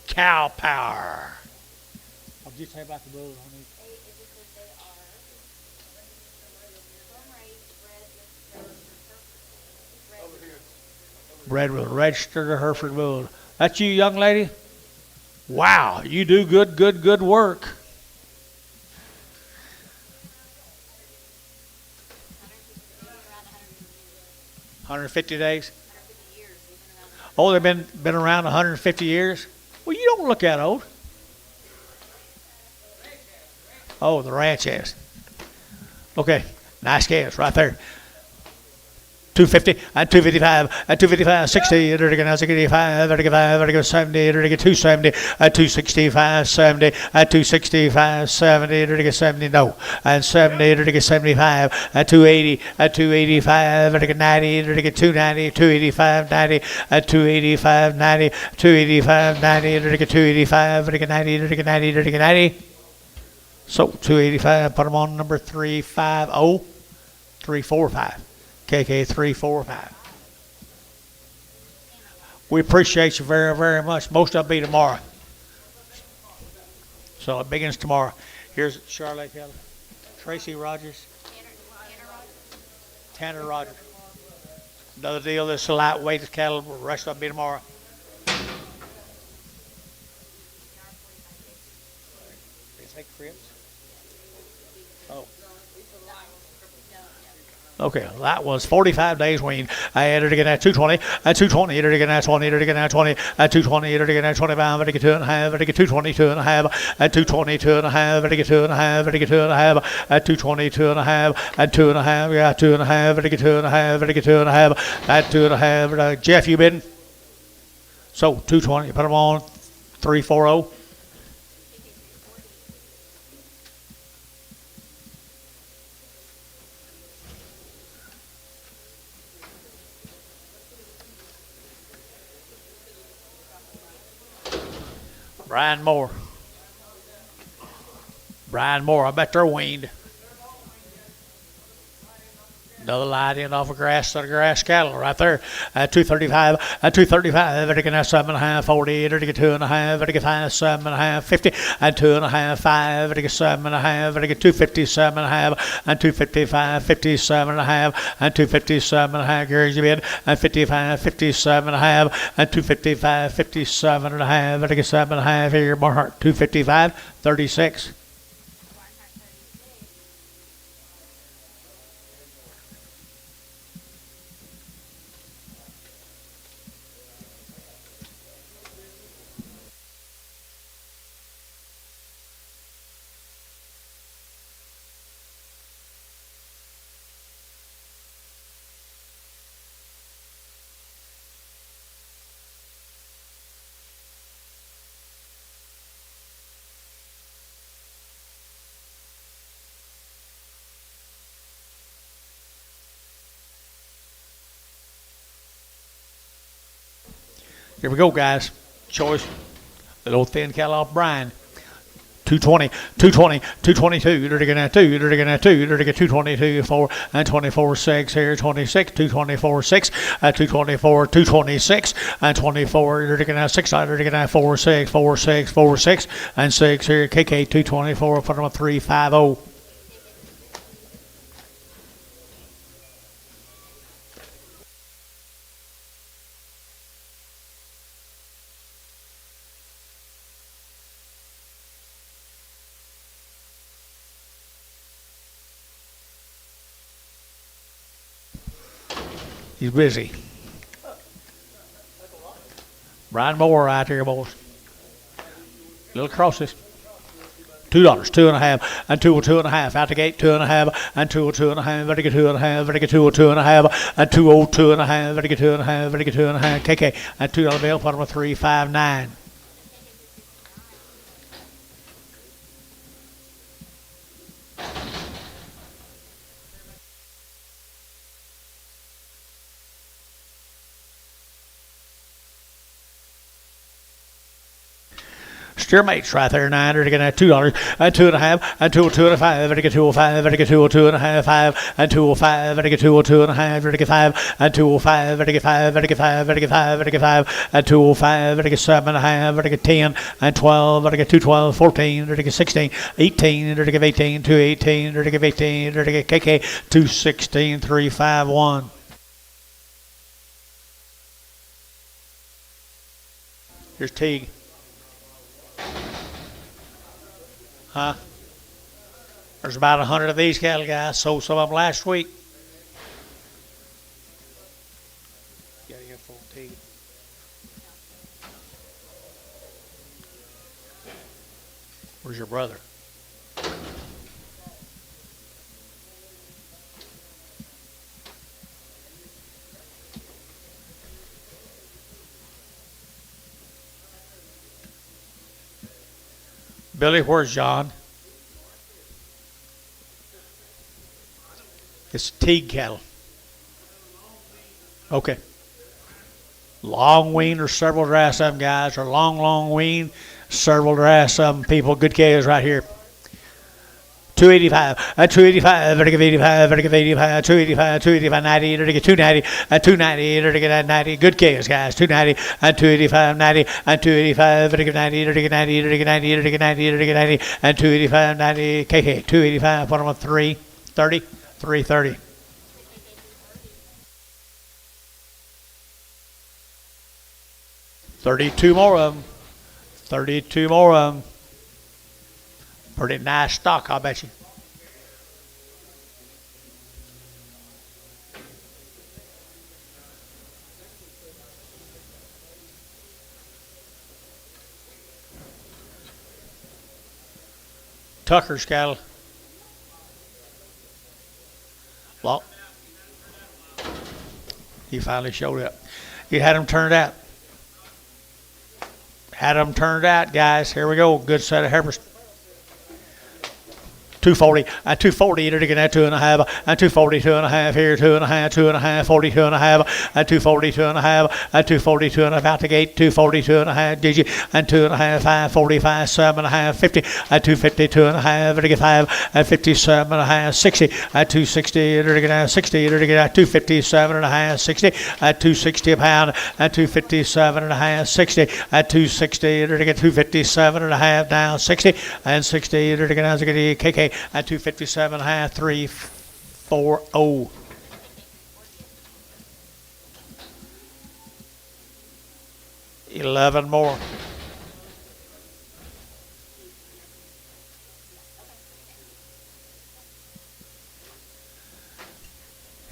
Cow power. What did you say about the bulls, honey? Bred with registered Hereford bulls. That's you, young lady? Wow, you do good work. 150 days? Oh, they've been around 150 years. Well, you don't look that old. Oh, the ranch has. Okay, nice calves right there. 250 and 255 and 255, 60, 65, 35, 70, 270, 265, 70, 265, 70, 70, no, and 70, 75, 280, 285, 90, 290, 285, 90, 285, 90, 285, 90, 285, 90, 90, 90. So 285, put them on number 350, 345. KK 345. We appreciate you very, very much. Most of it will be tomorrow. So it begins tomorrow. Here's Charlotte Keller, Tracy Rogers, Tanner Rogers. Another deal, this is a lightweight cattle. The rest of it will be tomorrow. Is that Crips? Oh. Okay, that was 45 days weaned. I entered again at 220, at 220, entered again at 20, entered again at 20, at 220, entered again at 25, entered again 2.5, entered again 220, 2.5, at 220, 2.5, entered again 2.5, entered again 2.5, at 220, 2.5, at 2.5, yeah, 2.5, entered again 2.5, entered again 2.5, at 2.5. Jeff, you bidding? So 220, put them on 340. Brian Moore. I bet they're weaned. Another light in off of grass cattle right there. At 235, at 235, Vertigan at 7.5, 40, Vertigan 2.5, Vertigan 5, 7.5, 50, at 2.5, 5, Vertigan 7.5, Vertigan 257.5, and 255, 57.5, and 257.5, Gary's bid, and 55, 57.5, and 255, 57.5, Vertigan 7.5 here, Barnhart, 255, 36. Here we go, guys. Choice. Little thin cattle off Brian. 220, 220, 222, you're going to 2, you're going to 2, you're going to 222, 4, and 24, 6 here, 26, 224, 6, 224, 226, and 24, you're going to 6, you're going to 4, 6, 4, 6, 4, 6, and 6 here, KK 224, put them on 350. He's busy. Brian Moore right here, boys. Little crosses. $2, 2.5, and 202.5. Out the gate, 2.5, and 202.5. Vertical 2.5, vertical 202.5, and 202.5. Vertical 2.5, vertical 2.5. KK, and $2 bill, put him at 359. Steer mates right there, 900 again at $2, and 2.5, and 202.5, vertical 205, vertical 202.5, 5, and 205, vertical 202.5, vertical 5, and 205, vertical 5, vertical 5, vertical 5, vertical 5, and 205, vertical 7.5, vertical 10, and 12, vertical 212, 14, vertical 16, 18, vertical 18, 218, vertical 18, vertical KK 216, 351. Here's Teague. Huh? There's about 100 of these cattle, guys. Sold some of them last week. Got here for Teague. Where's your brother? Billy, where's John? It's Teague cattle. Okay. Long wean or several dry some guys, or long wean, several dry some people. Good calves right here. 285, 285, vertical 85, vertical 85, 285, 285, 90, vertical 290, 290, vertical 90. Good calves, guys. 290, 285, 90, 285, vertical 90, vertical 90, vertical 90, vertical 90, vertical 90, 285, 90, KK, 285, put them on 330, 330. 32 more of them. 32 more of them. Pretty nice stock, I'll bet you. Tucker's cattle. Well, he finally showed up. He had them turned out. Had them turned out, guys. Here we go. Good set of heifers. 240, 240, you're going to get 2.5, 240, 2.5 here, 2.5, 2.5, 42 and a half, 240, 2.5, 242 and about the gate, 242 and a half, did you, and 2.5, 5, 45, 7.5, 50, 252 and a half, 5, 57 and a half, 60, 260, you're going to get 60, you're going to get 257 and a half, 60, 260 a pound, 257 and a half, 60, 260, you're going to get 257 and a half, down 60, and 60, you're going to get KK. At 257 half 340. $11 more.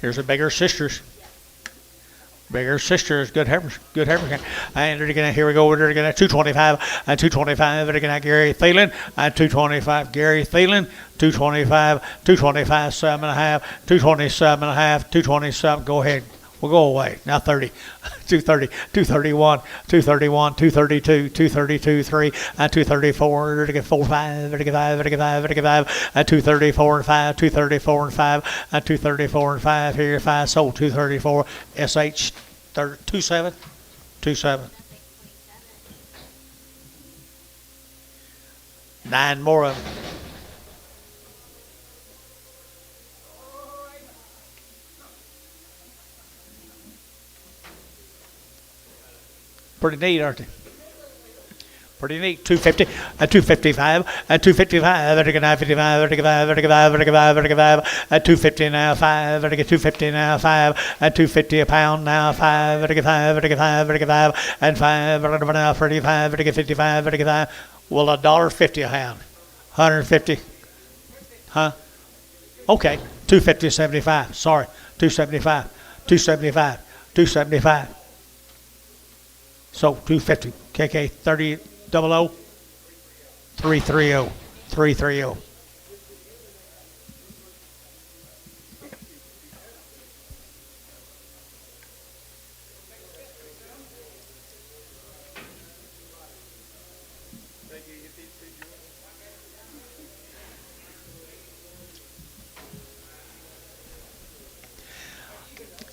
Here's the bigger sisters. Bigger sisters, good heifers, good heifers. And they're gonna, here we go, they're gonna 225, and 225, they're gonna Gary Thielen, and 225, Gary Thielen, 225, 225, 7.5, 227 and a half, 227, go ahead. We'll go away. Now 30, 230, 231, 231, 232, 232, 3, and 234, they're gonna 4, 5, they're gonna 5, they're gonna 5, they're gonna 5, and 234 and 5, 234 and 5, and 234 and 5, here 5, sold 234, SH 27, 27. 9 more of them. Pretty neat, aren't they? Pretty neat. 250, and 255, and 255, vertical 55, vertical 5, vertical 5, vertical 5, vertical 5, and 250 now 5, vertical 250 now 5, and 250 a pound now 5, vertical 5, vertical 5, vertical 5, and 5, vertical now 35, vertical 55, vertical 5. Well, $1.50 a pound. 150. Huh? Okay. 250, 75. Sorry. 275. 275. 275. So 250, KK 30 00 330 330.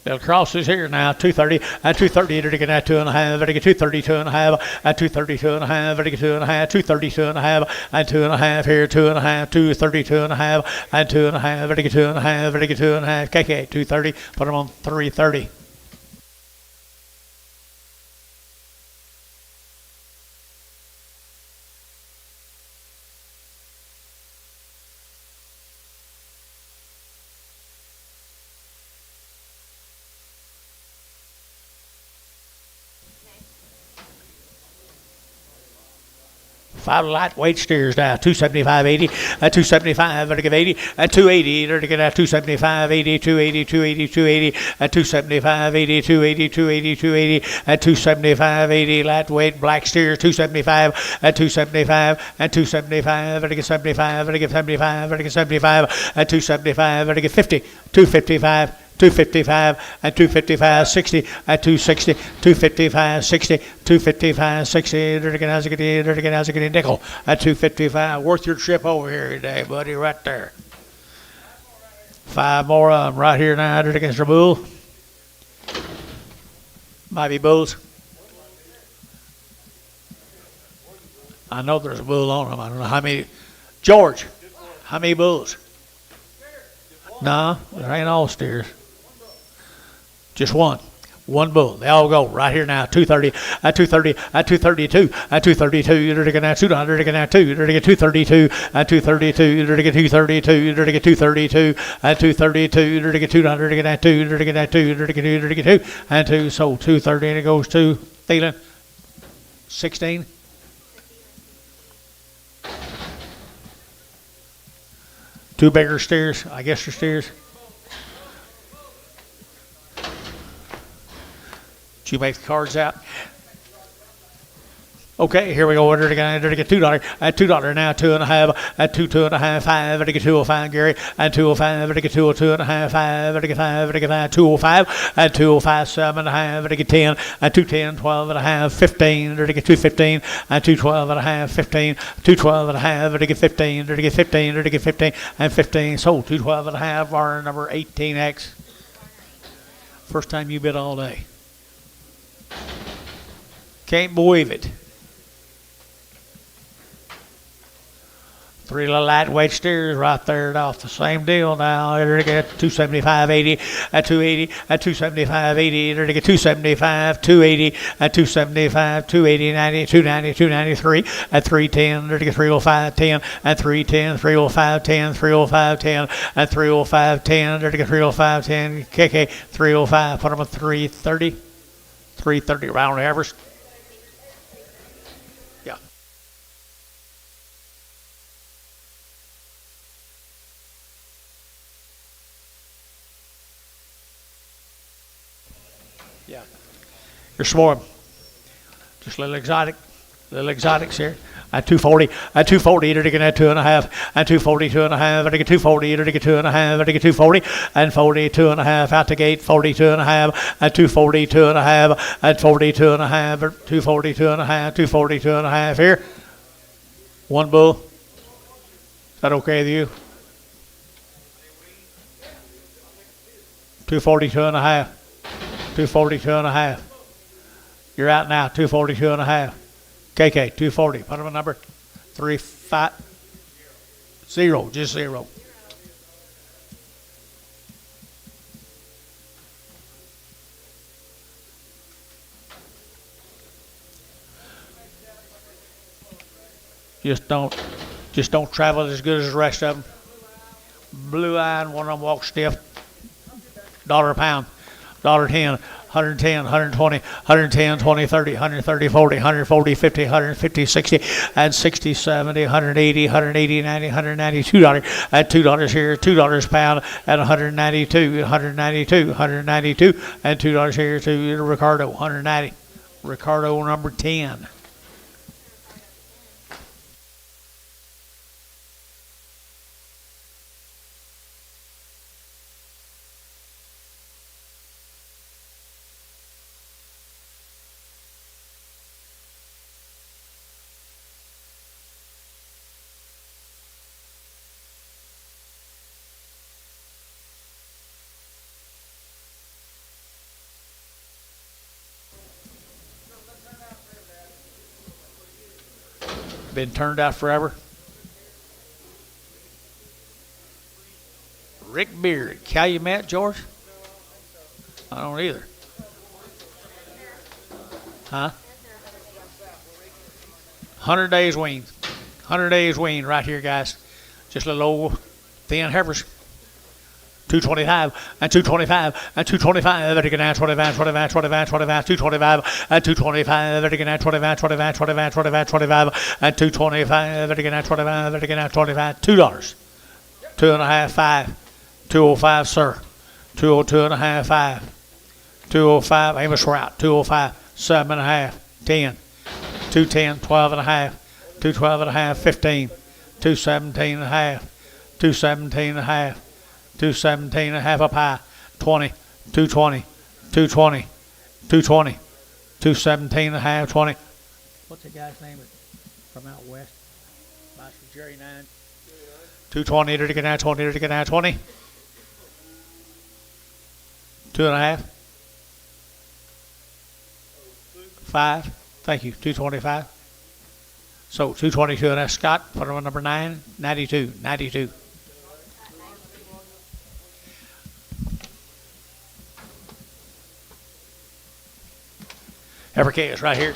Little cross is here now, 230, and 230, they're going to 2.5, they're going to 232 and a half, and 232 and a half, they're going to 2.5, 232 and a half, and 2.5 here, 2.5, 232 and a half, and 2.5, they're going to 2.5, they're going to 2.5, KK, 230, put them on 330. 5 lightweight steers now. 275.80, 275, vertical 80, 280, vertical 275, 80, 280, 280, 280, 275, 80, 280, 280, 280, 275, 80, lightweight black steers, 275, 275, 275, vertical 75, vertical 75, vertical 75, 275, vertical 50, 255. 255 and 255 60 at 260 255 60 255 60 nickel at 255. Worth your trip over here today, buddy, right there. 5 more of them right here now against the bull. Might be bulls. I know there's a bull on them. I don't know how many. George, how many bulls? No, there ain't all steers. Just one. One bull. They all go right here now. 230, 230, 232, 232, you're going to get 200, you're going to get 2, you're going to get 232, 232, you're going to get 232, you're going to get 232, 232, you're going to get 200, you're going to get 2, you're going to get 2, you're going to get 2, and 2, so 230, and it goes to Thielen. 16. Two bigger steers, I guess, are steers. Did you make the cards out? Okay, here we go. We're going to get $2. At $2 now, 2.5. At 2.5, 5. At 2.05, Gary. At 2.05. At 2.5, 5. At 5. At 2.05. At 2.05, 7.5. At 10. At 2.10, 12.5, 15. At 2.15. At 2.12.5, 15. 2.12.5. At 15. At 15. At 15. And 15. Sold 2.12.5. Bar number 18X. First time you bid all day. Can't believe it. 3 little lightweight steers right there off the same deal now. They're to get 275.80 at 280 at 275.80. They're to get 275, 280 at 275, 280, 90, 290, 293 at 310. They're to get 305.10 at 310, 305.10, 305.10 at 305.10. They're to get 305.10. KK 305. Put them at 330. 330 round average. Yeah. Yeah. You're swarm. Just a little exotic. Little exotics here. At 240, at 240, you're taking at 2.5, at 240, 2.5, at 240, you're taking 2.5, at 240, and 40, 2.5, out the gate, 42 and a half, at 240, 2.5, at 42 and a half, at 240, 2.5, 240, 2.5 here. One bull. Is that okay with you? 242 and a half, 242 and a half. You're out now, 242 and a half. KK, 240. Put him a number. 350. Just 0. Just don't travel as good as the rest of them. Blue-eyed, one of them walks stiff. $1 a pound. $1.10. 110, 120, 110, 20, 30, 130, 40, 140, 50, 150, 60, and 60, 70, 180, 180, 90, 192 $2. At $2 here, $2 a pound at 192, 192, 192, and $2 here to Ricardo, 190. Ricardo number 10. Been turned out forever. Rick Beard. Calumet, George? I don't either. Huh? 100 days wean. 100 days wean right here, guys. Just a little old thin heifers. 225 and 225 and 225 vertical now 25 25 25 25 225 and 225 vertical now 25 25 25 25 25 and 225 vertical now 25 vertical now 25 $2 2.5 5 205 sir 202 and a half 5 205 Amos route 205 7.5 10 210 12 and a half 212 and a half 15 217 and a half 217 and a half 217 and a half up high 20 220 220 220 217 and a half 20 what's the guy's name from out west Master Jerry 9 220 to get out 20 to get out 20 2.5 5 thank you 225 so 222 and that's Scott put on number 9 92 heifer calves right here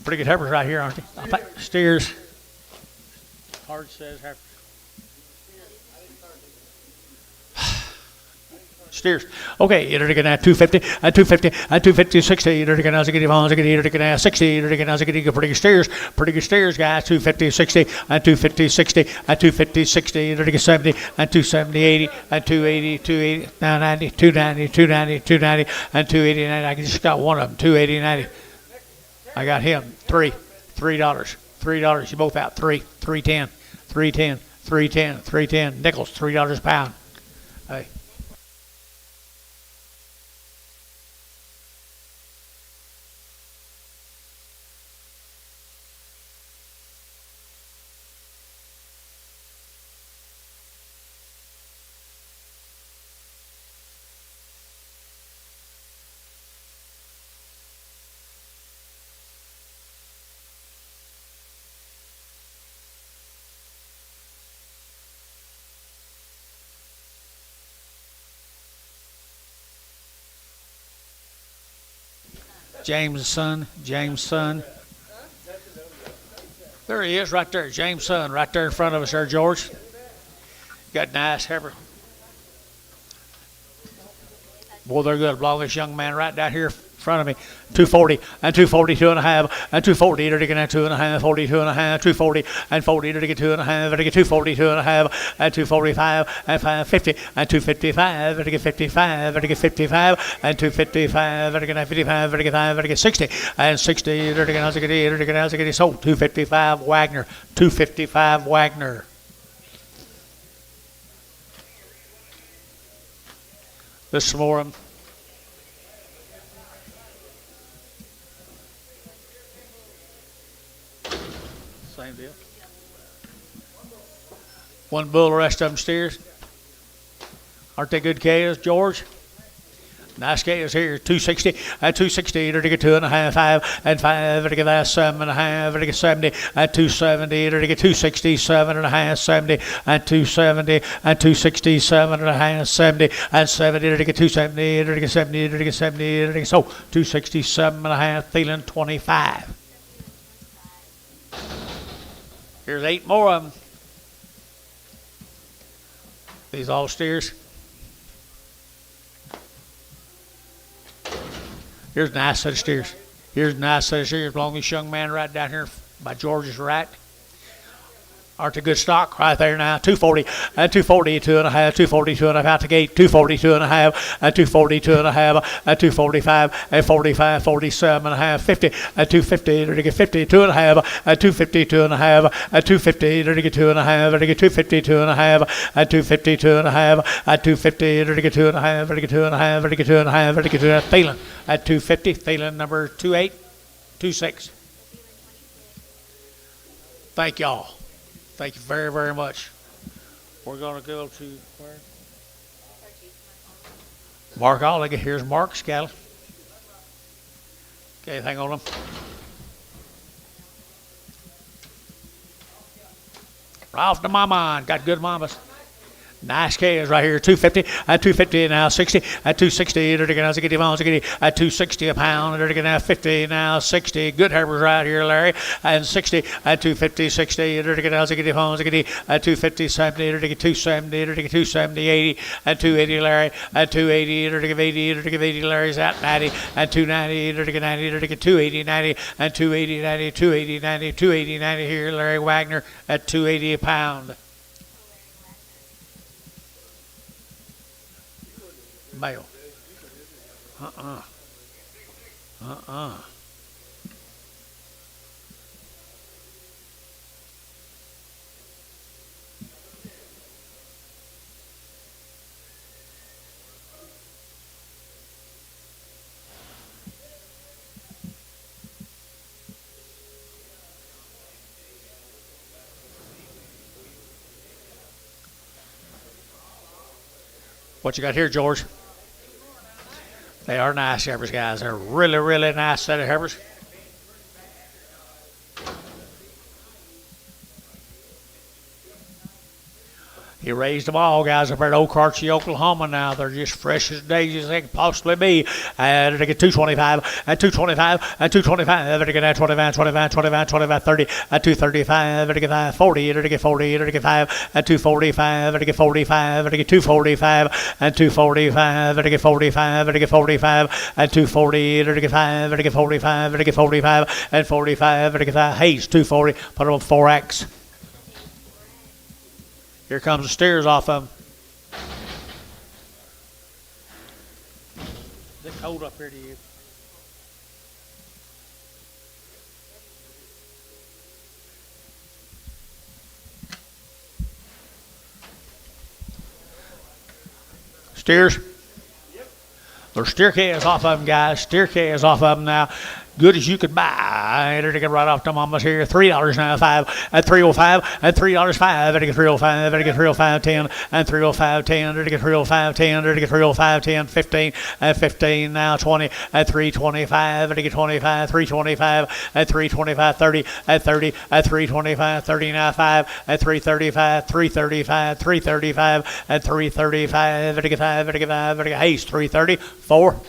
pretty good heifers right here aren't they steers hard says heifer steers. Okay, you're going to have 250, 250, 60, you're going to have 60, you're going to have 60, you're going to have 60, pretty good steers, guys, 250, 60, 250, 60, 250, 60, you're going to get 70, 270, 80, 280, 280, 90, 290, 290, 290, 280, 90. I just got one of them, 280, 90. I got him, $3. You both out, 310, 310, 310, 310, nickels, $3 a pound. Hey. James' son. There he is right there, James' son, right there in front of us there, George. Got nice heifer. Boy, they're good. Longish young man right down here in front of me. 240 and 240, 2.5 and 240. They're getting 2.5, 42 2.5, 240 and 40. They're getting 2.5. They're getting 240, 2.5 and 245 and 550 and 255. They're getting 55. They're getting 55 and 255. They're getting 55. They're getting 5. They're getting 60 and 60. They're getting so 255 Wagner. 255 Wagner. There's some more of them. Same deal. One bull, the rest of them steers. Aren't they good calves, George? Nice calves here. 260 and 260. They're to get 2.5, 5 and 5. They're to get 7.5. They're to get 70 and 270. They're to get 260, 7.5, 70 and 270 and 260, 7.5, 70 and 70. They're to get 270. They're to get 70. They're to get 70. They're to get so 267.5. Feeling 25. Here's 8 more of them. These all steers. Here's a nice set of steers. Here's a nice set of steers. Longest young man right down here by George's right. Aren't a good stock right there now. 240 and 240, 2.5, 240, 2.5 out the gate. 240, 2.5 and 240, 2.5 and 245 and 45, 47.5, 50 and 250. They're to get 50, 2.5 and 250, 2.5 and 250. They're to get 2.5. They're to get 250, 2.5 and 250, 2.5 and 250. They're to get 2.5. They're to get 2.5. They're to get 2.5. They're to get 2.5. Phelan at 250. Phelan number 2826. Thank y'all. Thank you very, very much. We're going to go to where? Mark Olligan. Here's Mark's cattle. Okay, hang on them. Ralph the Mama. Got good mamas. Nice calves right here, 250, at 250 now, 60, at 260, they're now 60 pounds, at 260 a pound, they're now 50 now, 60. Good heifers right here, Larry, and 60, at 250, 60, they're now 60 pounds, at 250, 70, they're 270, they're 270, 80, at 280, Larry, at 280, they're 80, they're 80, Larry's at 90, at 290, they're 90, they're 280, 90, at 280, 90, 280, 90, 280, 90 here, Larry Wagner, at 280 a pound. Male. What you got here, George? They are nice heifers, guys. They're really, really nice set of heifers. He raised them all, guys, up there at OKC, Oklahoma now. They're just fresh as daisies they can possibly be. And they get 225, and 225, and 225. They get 25, 25, 25, 25, 30, at 235. They get 40, they get 40, they get 5, at 245. They get 45, they get 245, and 245. They get 45, they get 45, and 240. They get 5, they get 45, they get 45, and 45. They get 5. Hayes, 240. Put them on 4X. Here comes the steers off of them. Is it cold up here to you? Steers? Yep. There's steer calves off of them, guys. Steer calves off of them now. Good as you could buy. They're get right off the mamas here. $3 now, 5 at 305, and $3 5. They get 305, they get 305 10, and 305 10. They get 305 10. They get 305 10, 15 at 15 now, 20 at 325. They get 25, 325 at 325, 30 at 30 at 325, 30 now, 5 at 335, 335, 335 at 335. They get 5, they get 5. They get Hayes 330, 4.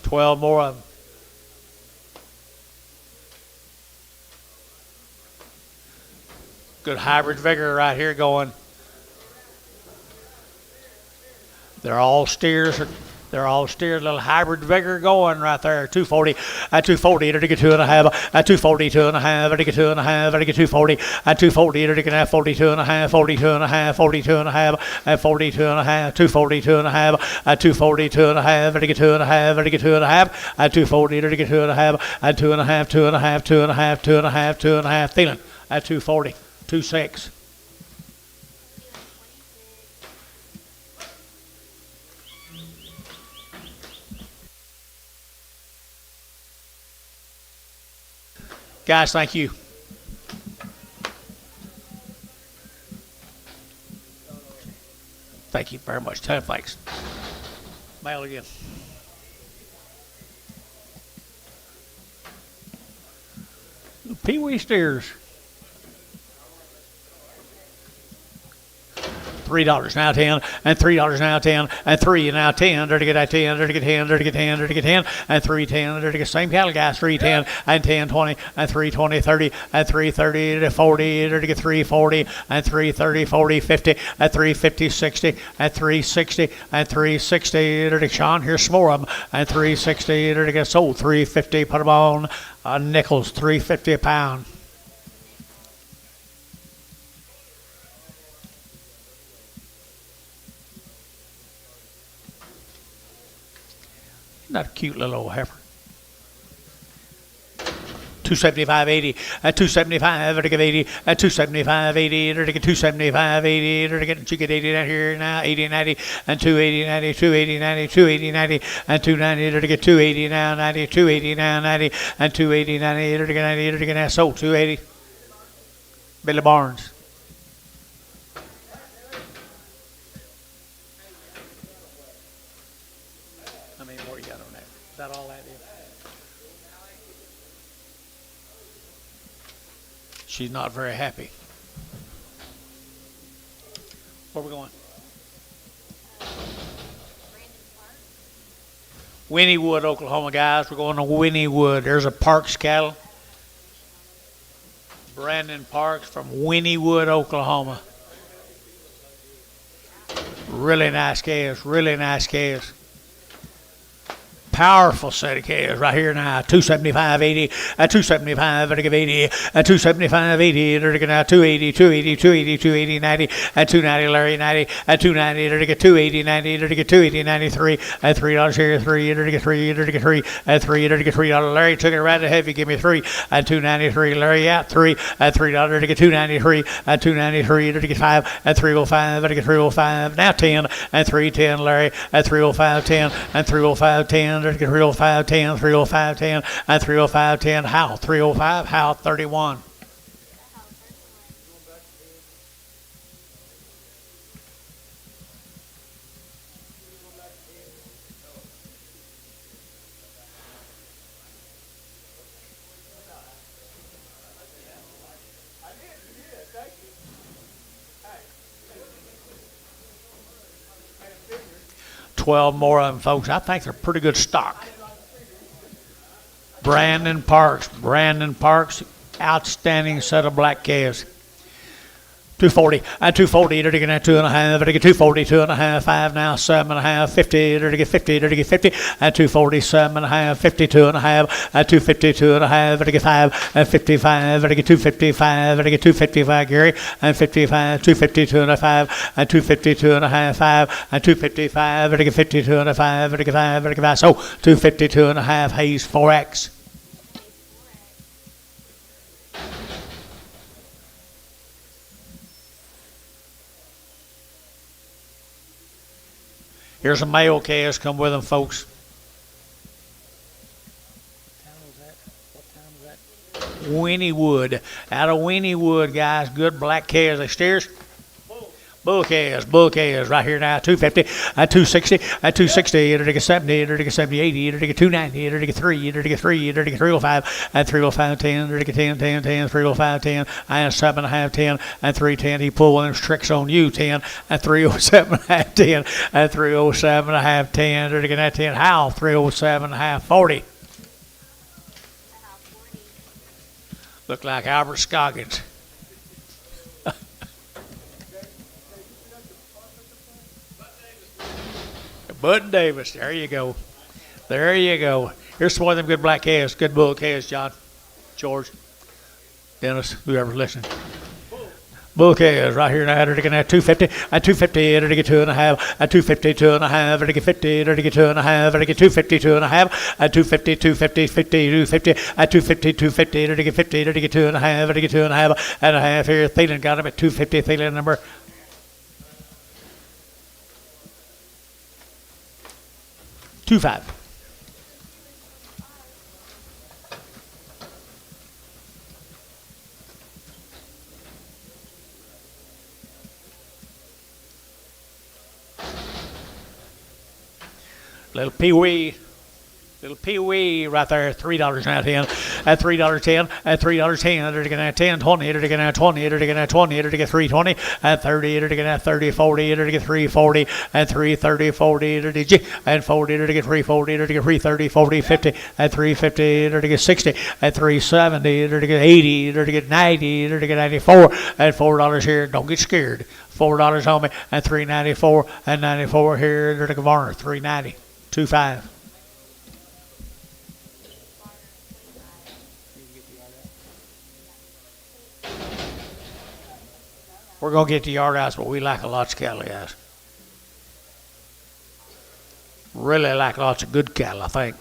12 more of them. Good hybrid vigor right here going. They're all steers. They're all steers. Little hybrid vigor going right there. 240. At 240, they get 2.5. At 240, 2.5. They get 2.5. They get 240. At 240, they get 42.5. 42.5. 42.5. At 42.5. 240, 2.5. At 240, 2.5. They get 2.5. They get 2.5. At 240, they get 2.5. At 2.5. 2.5. 2.5. 2.5. 2.5. Thielen at 240. 2.6. Guys, thank you. Thank you very much. 10 flakes. Mail again. Pee-wee steers. $3 now 10, and $3 now 10, and 3 now 10. There to get that 10, there to get 10, there to get 10, there to get 10, and 310. There to get same cattle guys 310 and 10 20 and 320 30 and 330 to 40. There to get 340 and 330 40 50 at 350 60 at 360 and 360. There to Sean here's some more of them and 360. There to get sold 350. Put them on nickels 350 a pound. Not a cute little old heifer. 275.80 at 275 to get 80 at 275.80 to get 275.80 to get you get 80 down here now 80 90 and 280 90 280 90 280 90 and 290 to get 280 now 90 280 now 90 and 280 90 to get 90 to get sold 280. Billy Barnes. How many more you got on that? Is that all that is? She's not very happy. Where we going? Brandon Park. Winniewood, Oklahoma, guys. We're going to Winniewood. There's a Parks cattle. Brandon Parks from Winniewood, Oklahoma. Really nice calves. Really nice calves. Powerful set of calves right here now. 275.80, a 275, and I give 80, a 275.80, and I get now 280, 280, 280, 280, 90, a 290, Larry 90, a 290, and I get 280, 90, and I get 280, 93, at $3 here, 3, and I get 3, and I get 3, at 3, and I get $3. Larry took it right to heavy, give me 3, at 293, Larry out 3, at $3, and I get 293, at 293, and I get 5, at 305, and I get 305, now 10, at 310, Larry, at 305, 10, at 305, 10. 305 10, 305 10, and 305 10. How 305, how 31. $12 more of them, folks. I think they're pretty good stock. Brandon Parks, outstanding set of black calves. 240, at 240, they're getting at 2.5, they're getting 240, 2.5, 5 now, 7.5, 50, they're getting 50, they're getting 50, at 240, 7.5, 52.5, at 250, 2.5, they're getting 5, at 55, they're getting 255, they're getting 255, Gary, and 55, 250, 2.5, at 250, 2.5, 5, at 255, they're getting 52 and a 5, they're getting 5, they're getting 5, so 252 and a half, Hayes 4X. Here's a male calves come with them, folks. Winniewood. Out of Winniewood, guys. Good black calves. They steers. Bull calves right here now. 250, at 260, at 260, it'll get 70, it'll get 70, 80, it'll get 290, it'll get 3, it'll get 3, it'll get 305, at 305, 10, it'll get 10, 10, 10, 305, 10, and 7.5, 10, and 310. He pulled one of them tricks on you, 10, at 307, 10, at 307.5, 10, it'll get that 10. How? 307.5, 40. Look like Albert Scoggins. Bud Davis, there you go. There you go. Here's one of them good black calves, good bull calves, John, George, Dennis, whoever's listening. Bull calves right here now, they're getting at 250, at 250, they're getting 2.5, at 250, 2.5, they're getting 50, they're getting 2.5, they're getting 250, 2.5, at 250, 250, 50, 250, at 250, 250, they're getting 50, they're getting 2.5, they're getting 2.5, and a half here. Thielen got him at 250, Thielen number 25. Little pee-wee right there, $3 now 10, at $3.10, at $3.10, they're getting at 10, 20, they're getting at 20, they're getting at 20, they're getting 320, at 30, they're getting at 30, 40, they're getting 340, at 330, 40, they're getting at 40, they're getting 340, they're getting 330, 40, 50, at 350, they're getting 60, at 370, they're getting 80, they're getting 90, they're getting 94, at $4 here, don't get scared, $4 on me, at 394, at 94 here, they're getting Varner, 390, 25. We're going to get the yard house, but we like lots of cattle, guys. Really like lots of good cattle, I think.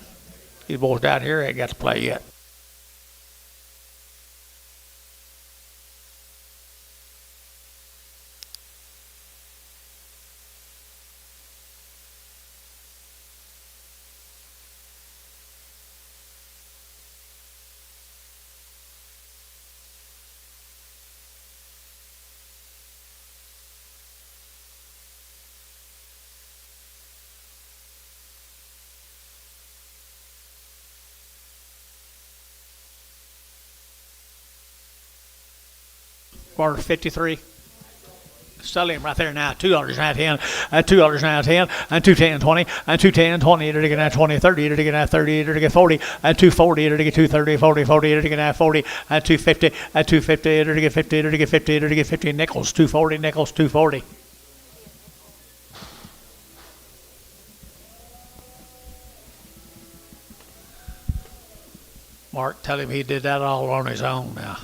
These boys down here ain't got to play yet. Quarter 53. Sell him right there now. $2.10. $2.10. And 210.20. And 210.20. It'll get at 20, 30. It'll get at 30. It'll get 40. And 240. It'll get 230, 40, 40. It'll get at 40. And 250. And 250. It'll get 50. It'll get 50. It'll get 50 nickels. 240 nickels. 240. Mark, tell him he did that all on his own now.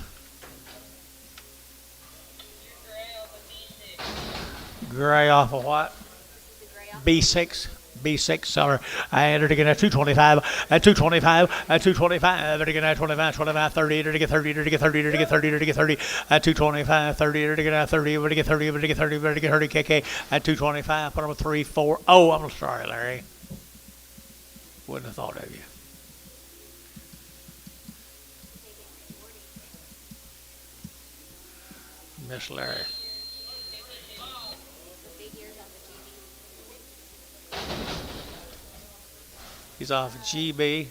Gray off of what? B6. B6 seller. I entered again at 225. At 225. At 225. It'll get at 25, 25, 30. It'll get 30. It'll get 30. It'll get 30. It'll get 30. At 225, 30. It'll get at 30. It'll get 30. It'll get 30. It'll get 30 KK. At 225. Put him a 3, 4. Oh, I'm sorry, Larry. Wouldn't have thought of you. Miss Larry. He's off GB.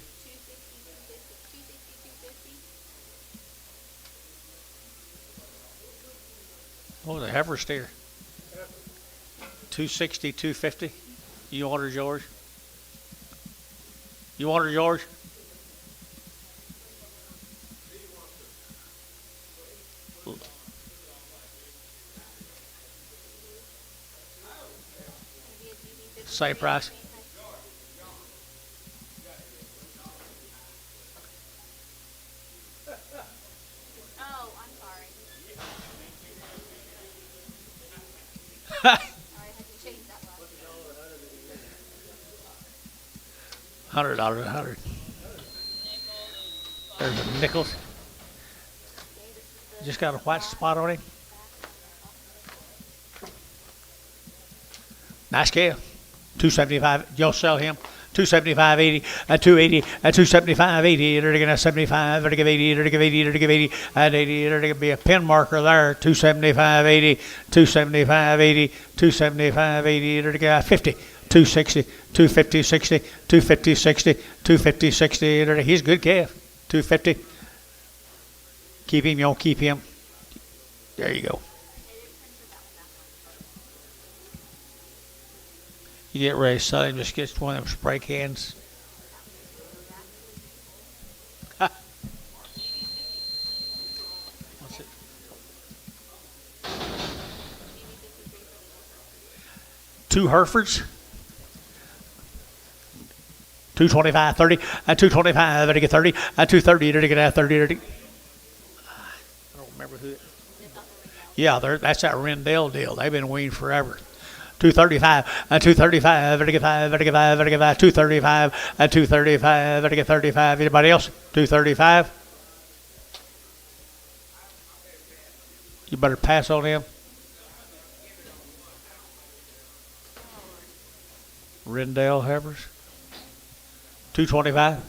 Oh, the heifer steer. 260, 250. You order George? You order George? Same price. Oh, I'm sorry. Sorry, I had to change that last. $100, 100. There's the nickels. Just got a white spot on him. Nice calf. 275. You'll sell him. 275.80. At 280. At 275.80. It'll get a 75. It'll give 80. It'll give 80. It'll give 80. At 80. It'll be a pin marker there. 275.80. 275.80. 275.80. It'll get 50. 260. 250. 60. 250. 60. 250. 60. He's a good calf. 250. Keep him. You don't keep him. There you go. You get ready to sell him, just get one of them spray cans. What's it? Two Herefords. 225, 30. At 225, it'll get 30. At 230, it'll get at 30. I don't remember who. Yeah, that's that Rendell deal. They've been weaned forever. 235, and 235, it'll get 5, it'll get 5, it'll get 5, 235, and 235, it'll get 35. Anybody else? 235? You better pass on him. Rendell Heifers. 225.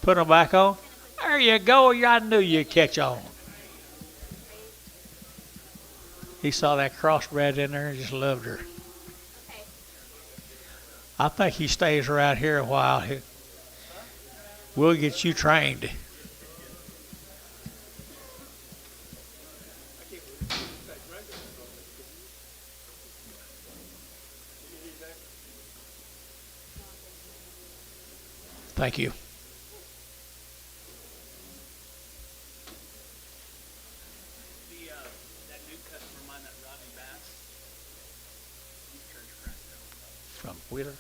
Put them back on. There you go. I knew you'd catch on. He saw that crossbred in there and just loved her. Okay. I think he stays around here a while. We'll get you trained. Thank you. That new customer of mine, that Rodney Bass, he's turned around. From Wheeler.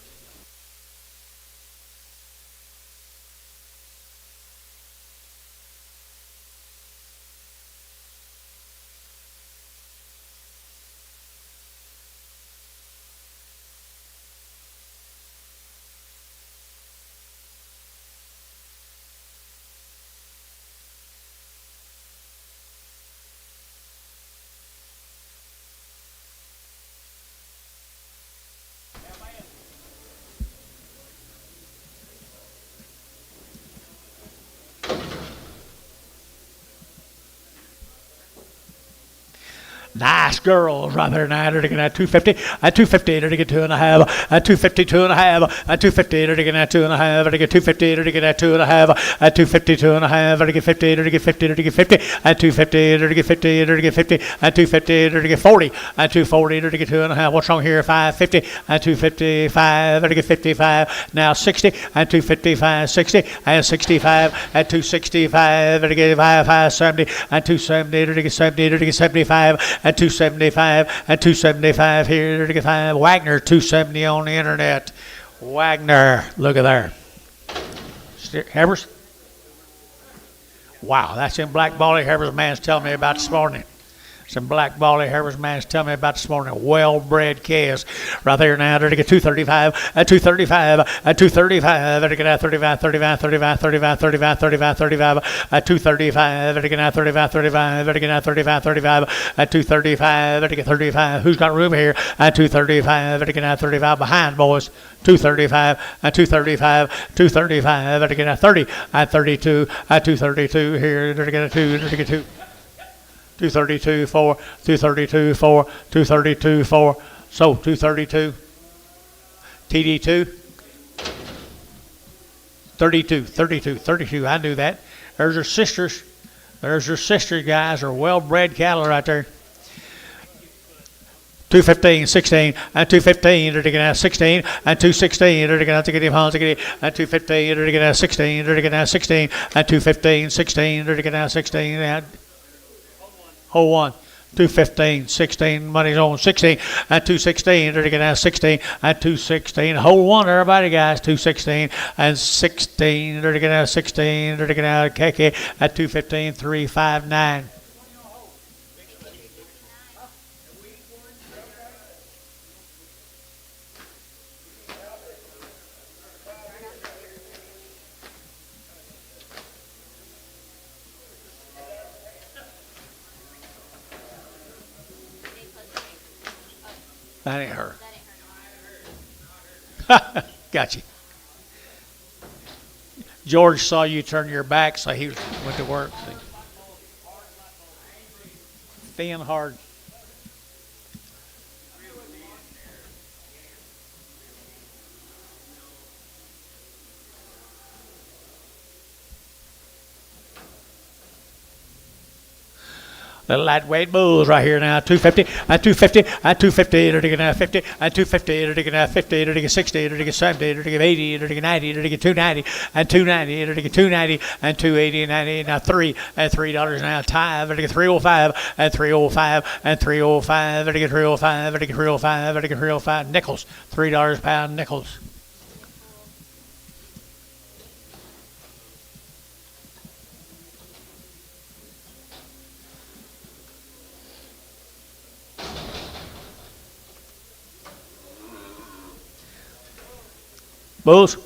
Nice girls right there now. They're getting at 250. At 250, they're getting 2.5. At 250, 2.5. At 250, they're getting at 2.5. They're getting 250. They're getting at 2.5. At 250, 2.5. They're getting 50. They're getting 50. They're getting 50. At 250, they're getting 50. They're getting 50. At 250, they're getting 40. At 240, they're getting 2.5. What's wrong here? 550. At 255, they're getting 55. Now 60. At 255, 60. And 65. At 265, they're getting 570. At 270, they're getting 70. They're getting 75. At 275, at 275 here, they're getting 5. Wagner, 270 on the internet. Wagner, look at there. Hebbers? Wow, that's in Black Bally Hebbers man's telling me about this morning. Some Black Bally Hebbers man's telling me about this morning. Well-bred calves. Right there now, they're to get 235, at 235, at 235, they're to get 35, 35, 35, 35, 35, 35, 35, at 235, they're to get 35, 35, they're to get 35, 35, at 235, they're to get 35. Who's got room here? At 235, they're to get 35 behind, boys. 235, at 235, 235, they're to get 30, at 32, at 232 here, they're to get 2, they're to get 2. 232 4, 232 4, 232 4. So 232. TD2. 32, 32, 32. I knew that. There's your sisters. There's your sisters, guys. Are well-bred cattle right there. 215, 16, and 215, they're taking out 16, and 216, they're taking out to get him home, to get him, and 215, they're taking out 16, they're taking out 16, and 215, 16, they're taking out 16, and hold one. 215, 16, money's on 16, and 216, they're taking out 16, and 216, hold one, everybody, guys, 216, and 16, they're taking out 16, they're taking out KK at 215, 359. That ain't her. Got you. George saw you turn your back, so he went to work. Thin hard. The lightweight bulls right here now. 250, at 250, at 250, they're taking 50, at 250, they're taking 50, they're taking 60, they're taking 70, they're taking 80, they're taking 90, they're taking 290, and 290, they're taking 290, and 280, and 90, now $3 now. Time, they're taking 305, and 305, and 305, they're taking 305, they're taking 305, they're taking 305. Nickels, $3 a pound nickels. Bulls.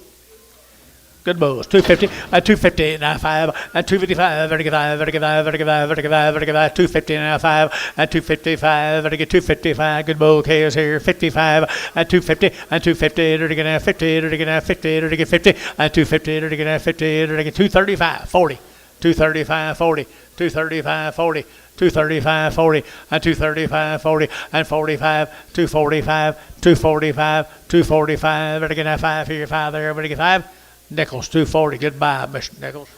Good bulls. 250, at 250, now 5, at 255, vertical 250, now 5, at 255, vertical 255, good bull chaos here, 55, at 250, at 250, vertical now 50, vertical now 50, vertical 50, at 250, vertical now 50, vertical 235, 40, 235, 40, 235, 40, 235, 40, and 235, 40, and 45, 245, 245, 245, vertical now 5 here, 5 there, vertical 5. Nichols, 240. Goodbye, Mr. Nichols.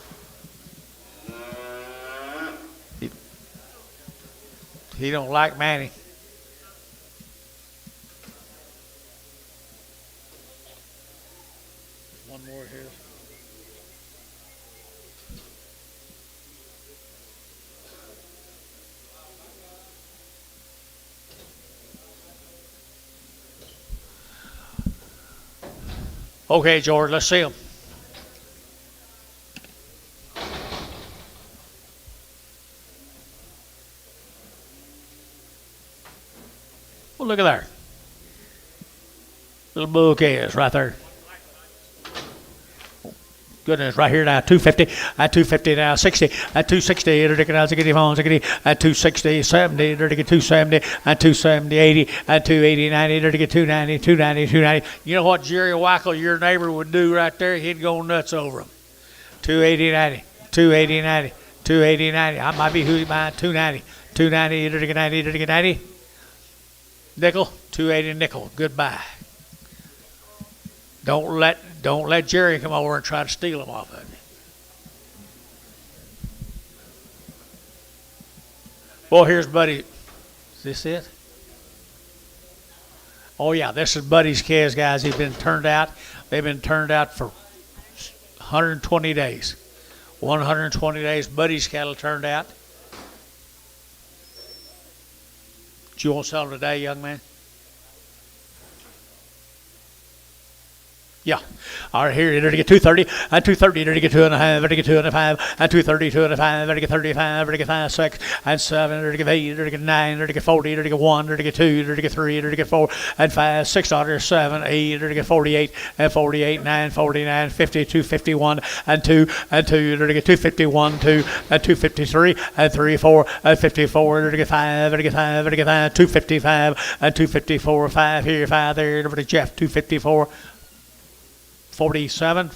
He don't like Manny. One more here. Okay, George, let's see him. Well, look at there. Little bouquets right there. Goodness, right here now, 250, at 250 now, 60, at 260, they're taking out to get him on, at 260, 70, they're taking 270, at 270, 80, at 280, 90, they're taking 290, 290, 290. You know what Jerry Wackel, your neighbor, would do right there? He'd go nuts over him. 280, 90, 280, 90, 280, 90. I might be who he might, 290, 290, 90, 90. Nickel, 280 nickel. Goodbye. Don't let Jerry come over and try to steal them off of you. Well, here's Buddy. Is this it? Oh yeah, this is Buddy's calves, guys. They've been turned out for 120 days. 120 days, Buddy's cattle turned out. Do you want to sell them today, young man? Yeah. All right, here, you're to get 230, and 230, you're to get 2.5, you're to get 2.5, and 230, 2.5, you're to get 35, you're to get 5, 6, and 7, you're to get 8, you're to get 9, you're to get 40, you're to get 1, you're to get 2, you're to get 3, you're to get 4, and 5, 6, 7, 8, you're to get 48, and 48, 9, 49, 50, 251, and 2, you're to get 251, 2, and 253, and 3, 4, and 54, you're to get 5, you're to get 5, you're to get 5, 255, and 254, 5 here, 5 there, you're to Jeff, 254. 47.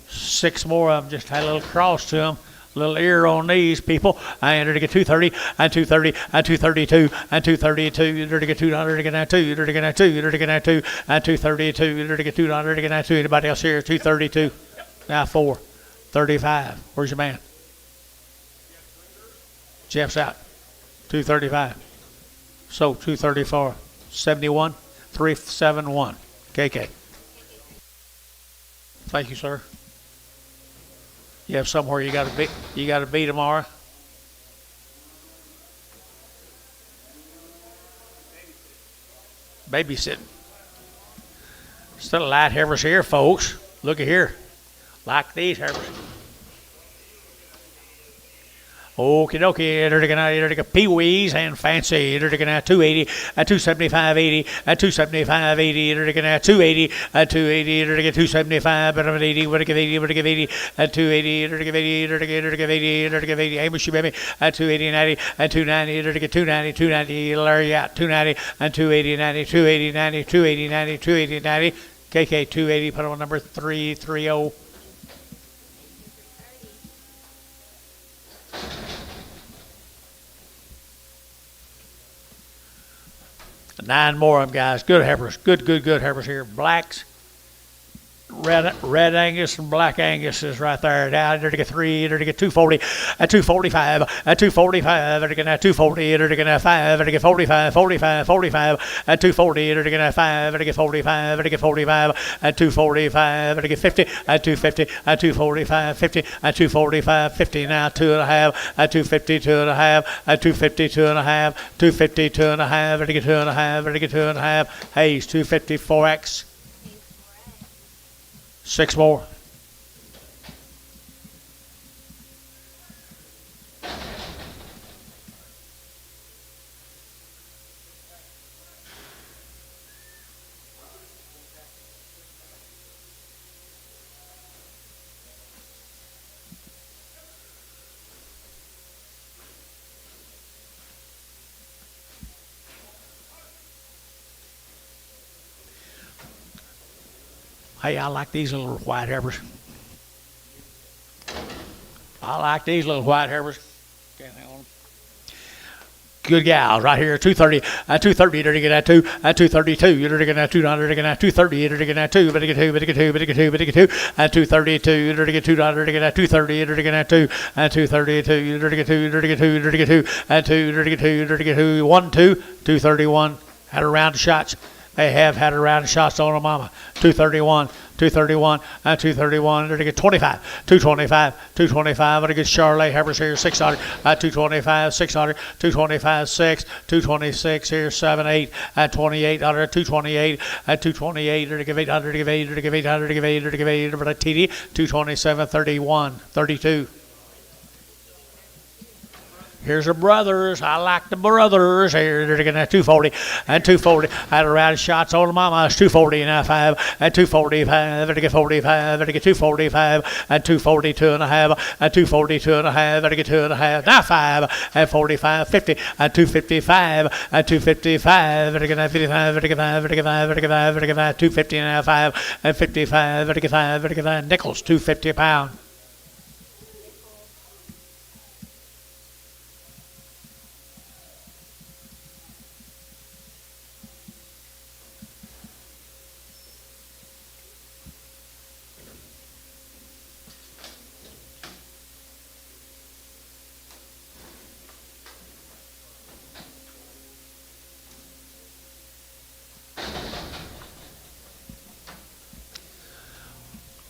6 more of them. Just had a little cross to them. Little ear on these people. I entered to get 230, and 230, and 232, and 232. You're to get 200, to get 2, you're to get 2, you're to get 2, and 232, you're to get 200, to get 2. Anybody else here? 232. Now 4. 35. Where's your man? Jeff's out. 235. So 234. 71, 371. KK. Thank you, sir. You have somewhere you got to be tomorrow. Babysitting. Still a light heifers here, folks. Look at here. Like these heifers. Okie dokie, you're to get pee-wees and fancy, you're to get 280, and 275, 80, and 275, 80, you're to get 280, and 280, you're to get 275, but I'm at 80, we're to give 80, we're to give 80, and 280, you're to give 80, you're to give 80, you're to give 80, Amos, you baby, and 280, 90, and 290, you're to get 290, 290, Larry out, 290, and 280, 90, 280, 90, 280, 90, 280, 90, KK 280, put on number 330. 9 more of them, guys. Good heifers. Good heifers here. Blacks. Red Angus and Black Angus is right there. Down there to get 3, there to get 240, at 245, at 245, there to get 240, there to get 5, there to get 45, 45, 45, at 240, there to get 5, there to get 45, there to get 45, at 245, there to get 50, at 250, at 245, 50, at 245, 50, now 2.5, at 250, 2.5, at 250, 2.5, 250, 2.5, there to get 2.5, there to get 2.5, Hayes, 254X. 6 more. Hey, I like these little white heifers. I like these little white heifers. Okay, hang on. Good gals right here. 230, 230, you're to get at 2, at 232, you're to get at 200, you're to get at 230, you're to get at 2, better get 2, better get 2, better get 2, better get 2, at 232, you're to get 200, you're to get at 230, you're to get at 2, at 232, you're to get 2, you're to get 2, you're to get 2, at 2, you're to get 2, you're to get 2, 1, 2, 231, had a round of shots. They have had a round of shots on a mama. 231, 231, and 231. They're to get 25, 225, 225. They're to get Charlotte Heifers here, 600, 225, 600, 225, 6, 226 here, 7, 8, at 28, 228, at 228. They're to give 800, to give 800, to give 800, to give 800, to give 800, but a TD, 227, 31, 32. Here's the brothers. I like the brothers. Here they're getting at 240 and 240. I had a round of shots on the mama. It's 240 and 5 and 245. Better get 45. Better get 245 and 242 and a half and 242 and a half. Better get 2 and a half. Now 5 and 45, 50 and 255 and 255. Better get 55. Better get 5. Better get 5. Better get 5. Better get 5. 250 and 5 and 55. Better get 5. Better get 5. Nickels, 250 a pound.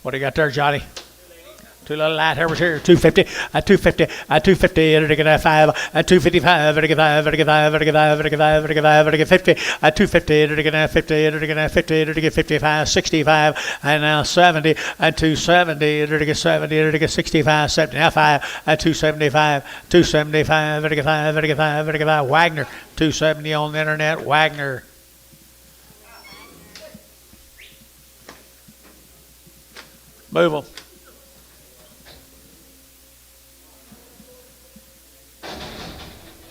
What do you got there, Johnny? Two little light hammers here. 250. At 250. At 250. It'll get a 5. At 255. It'll get 5. It'll get 5. It'll get 5. It'll get 5. It'll get 5. It'll get 50. At 250. It'll get a 50. It'll get a 50. It'll get 55. 65. And now 70. At 270. It'll get 70. It'll get 65. 70. Now 5. At 275. 275. It'll get 5. It'll get 5. It'll get 5. Wagner. 270 on the internet. Wagner. Move them.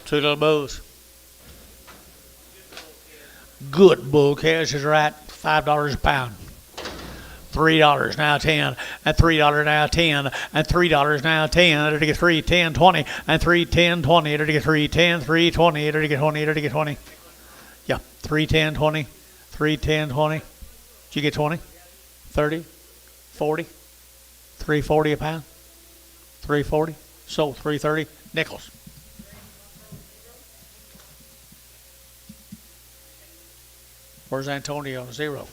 Two little bulls. Good bull calves is right. $5 a pound. $3 now 10 and $3 now 10 and $3 now 10. It'll get 3 10 20 and 3 10 20. It'll get 3 10 3 20. It'll get 20. It'll get 20. Yeah, 3 10 20 3 10 20. Did you get 20? 30 40 340 a pound. 340 sold 330 nickels. Where's Antonio? 0.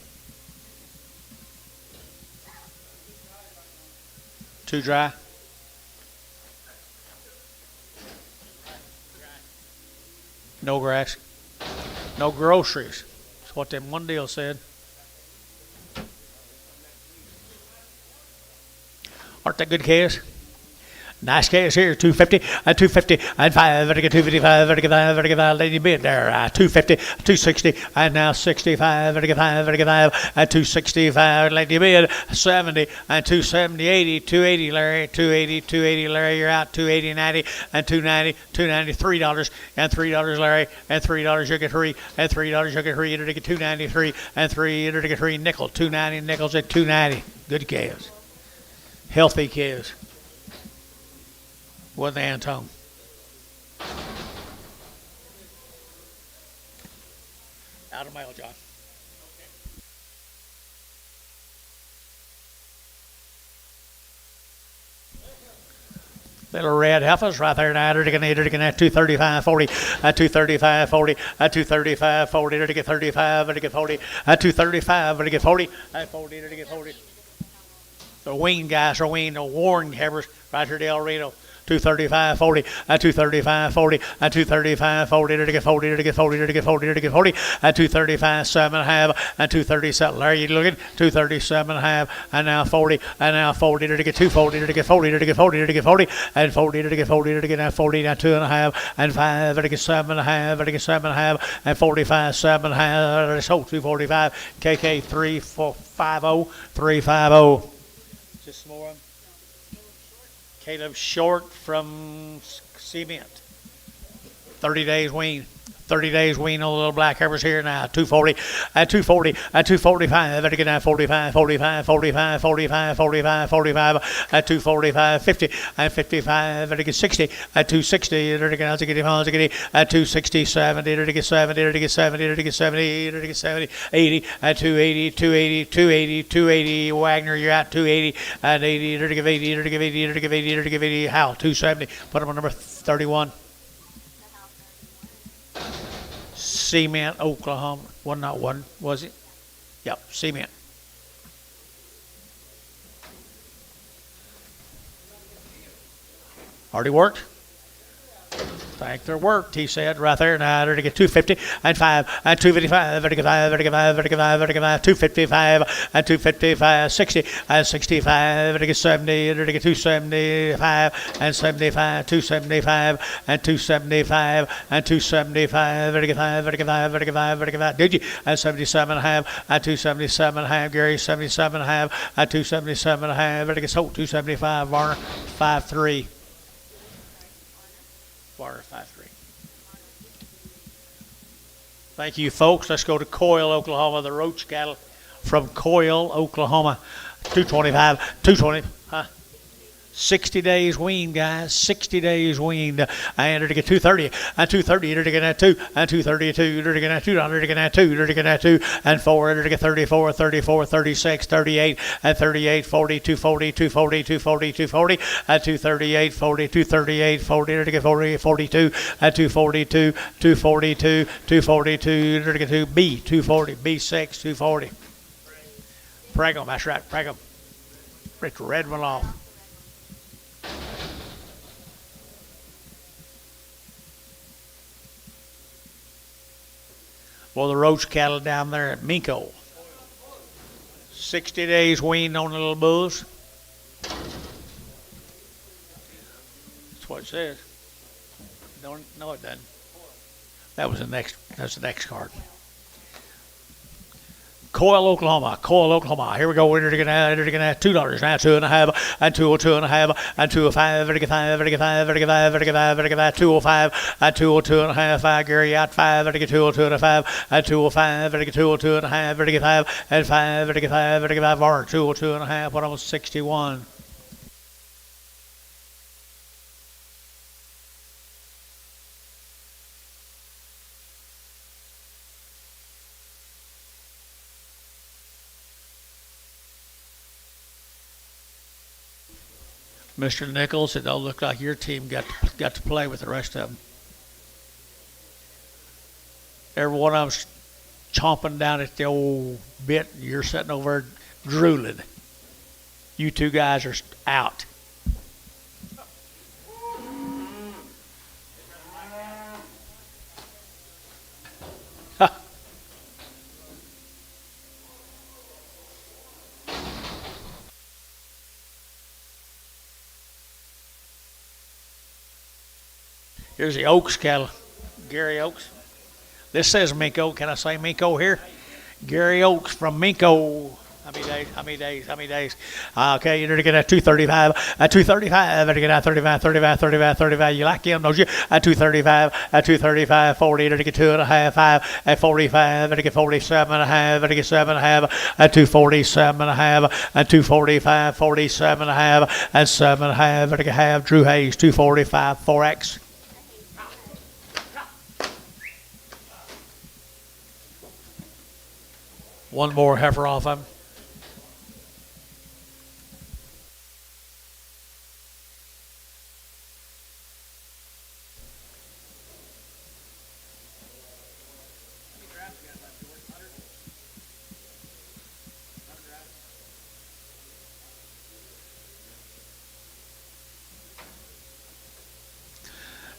2 dry. No grass. No groceries. That's what them one deal said. Aren't they good calves? Nice calves here, 250, and 250, and 5, and 255, and 5, and 5, let you bid there, 250, 260, and now 65, and 5, and 5, and 265, let you bid, 70, and 270, 80, 280, Larry, 280, 280, Larry, you're out, 280, 90, and 290, 290, $3, and $3, Larry, and $3, you'll get 3, and $3, you'll get 3, it'll get 293, and 3, it'll get 3, nickel, 290, nickels at 290, good calves, healthy calves. With Antone. Out of mail, John. Little red heifers right there now. They're going to at 235, 40, at 235, 40, at 235, 40, they're going to get 35, they're going to get 40, at 235, they're going to get 40, at 40, they're going to get 40. The weaned guys are weaned, the warned heifers right here, Del Reno. 235, 40, at 235, 40, at 235, 40, to get 40, to get 40, to get 40, to get 40, at 235, 7.5, and 237. There you looking, 237.5, and now 40, and now 40, to get 240, to get 40, to get 40, to get 40, and 40, to get 40, to get now 40, now 2.5, and 5, to get 7.5, to get 7.5, and 45, 7.5, so 245, KK 350, 350. Just some more. Caleb Short from Cement. 30 days wean. 30 days wean on the little black heifers here now. 240, at 240, at 245, better get down 45, 45, 45, 45, 45, 45, at 245, 50, at 55, better get 60, at 260, better get out to get him on to get at 260, 70, better get 70, better get 70, better get 70, better get 70, 80, at 280, 280, 280, 280, Wagner, you're out 280, at 80, better give 80, better give 80, better give 80, better give 80, Howell, 270, put him on number 31. Cement, Oklahoma. Well, not one, was it? Yep, Cement. Already worked? Think they're worked, he said, right there. Now they're to get 250 and 5 and 255, vertical 5, vertical 5, vertical 5, vertical 5, 255 and 255, 60 and 65, vertical 70, vertical 275 and 75, 275 and 275 and 275, vertical 5, vertical 5, vertical 5, vertical 5. Did you? And 77 and a half and 277 and a half. Gary 77 and a half and 277 and a half. Vertical so 275. Varner 5-3. Varner 5-3. Thank you, folks. Let's go to Coyle, Oklahoma. The roach cattle from Coyle, Oklahoma. 225, 220. 60 days weaned, guys. 60 days weaned. And to get 230 and 230. To get at 2 and 232. To get at 200. To get at 2. To get at 2 and 4. To get 34, 34, 36, 38 and 38, 40, 240, 240, 240, 240 at 238, 40, 238, 40. To get 40, 42 at 242, 242, 242. To get 2 B 240, B6 240. Pregum, that's right, Pregum. Rip the red one off. Well, the roach cattle down there at Minko. 60 days weaned on the little bulls. That's what it says. Don't know it doesn't. That's the next card. Coyle, Oklahoma. Here we go. Enter to get $2 now. 2.5 and 2.5 and 2.05. Vertical 5. 2.05 and 2.5. 5. Gary out 5. Vertical 2.5 and 2.05. Vertical 2.5. Vertical 5 and 5. Vertical 5. Varn 2.5. What almost 61. Mr. Nichols, it don't look like your team got to play with the rest of them. Every one of them's chomping down at the old bit. You're sitting over there drooling. You two guys are out. Here's the Oaks cattle. Gary Oaks. This says Minko. Can I say Minko here? Gary Oaks from Minko. How many days? Okay, you're going to get a 235, a 235, and get a 35. You like him, don't you? A 235, a 235, 40, you're going to get 2.5, 5, at 45, and get 47.5, and get 7.5, a 247.5, and 245, 47.5, and 7.5, and get half. Drew Hayes, 245, 4X. One more heifer off him.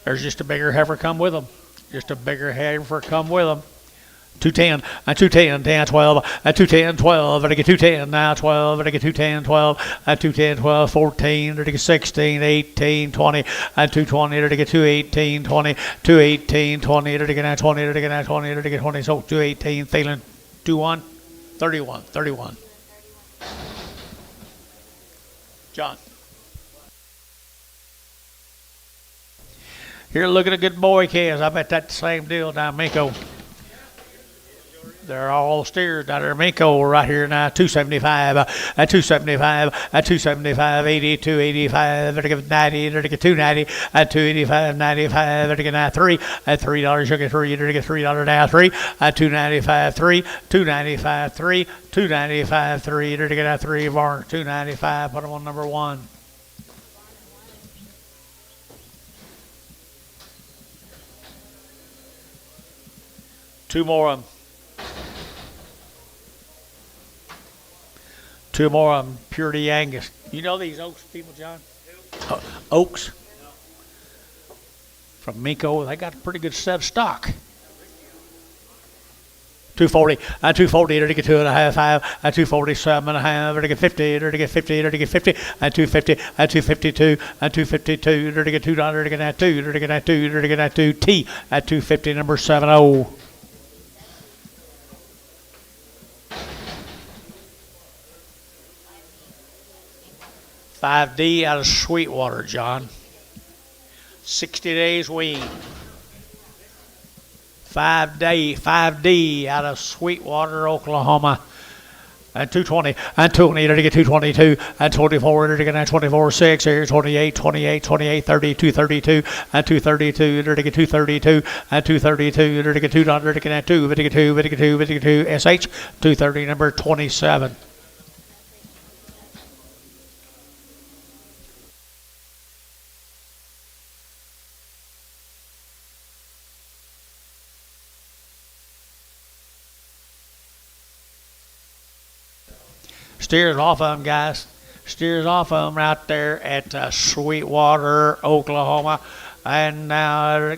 There's just a bigger heifer come with them. 210, and 210, 10, 12, and 210, 12, and I get 210 now, 12, and I get 210, 12, and 210, 12, 14, and I get 16, 18, 20, and 220, and I get 218, 20, 218, 20, and I get 20, and I get 20, and I get 20, so 218, Thielen, 21, 31. John. Here, look at a good boy, Kaz. I bet that's the same deal down Minko. They're all steers down there. Minko right here now, 275, at 275, at 275, 80, 285, 90, 290, at 285, 95, at 3, at $3, you get 3, you get $3 now, 3, at 295, 3, 295, 3, 295, 3, you get 3, Varn, 295, put them on number 1. Two more of them. Two more of them, Purity Angus. You know these Oaks people, John? Oaks? From Minko, they got a pretty good set of stock. 240, and 240, to get 2.5, 5, and 247.5, to get 50, to get 50, to get 50, and 250, and 252, and 252, to get $2, to get that 2, to get that 2, to get that 2, T at 250, number 70. $5D out of Sweetwater, John. 60 days weaned. 5D out of Sweetwater, Oklahoma. And 220, and 220, to get 222, and 24, to get 24, 6, here, 28, 28, 28, 30, 232, and 232, to get 232, and 232, to get $2, to get 2, to get 2, to get 2, to get 2, SH, 230, number 27. Steers off of them, guys. Steers off of them right there at Sweetwater, Oklahoma. And now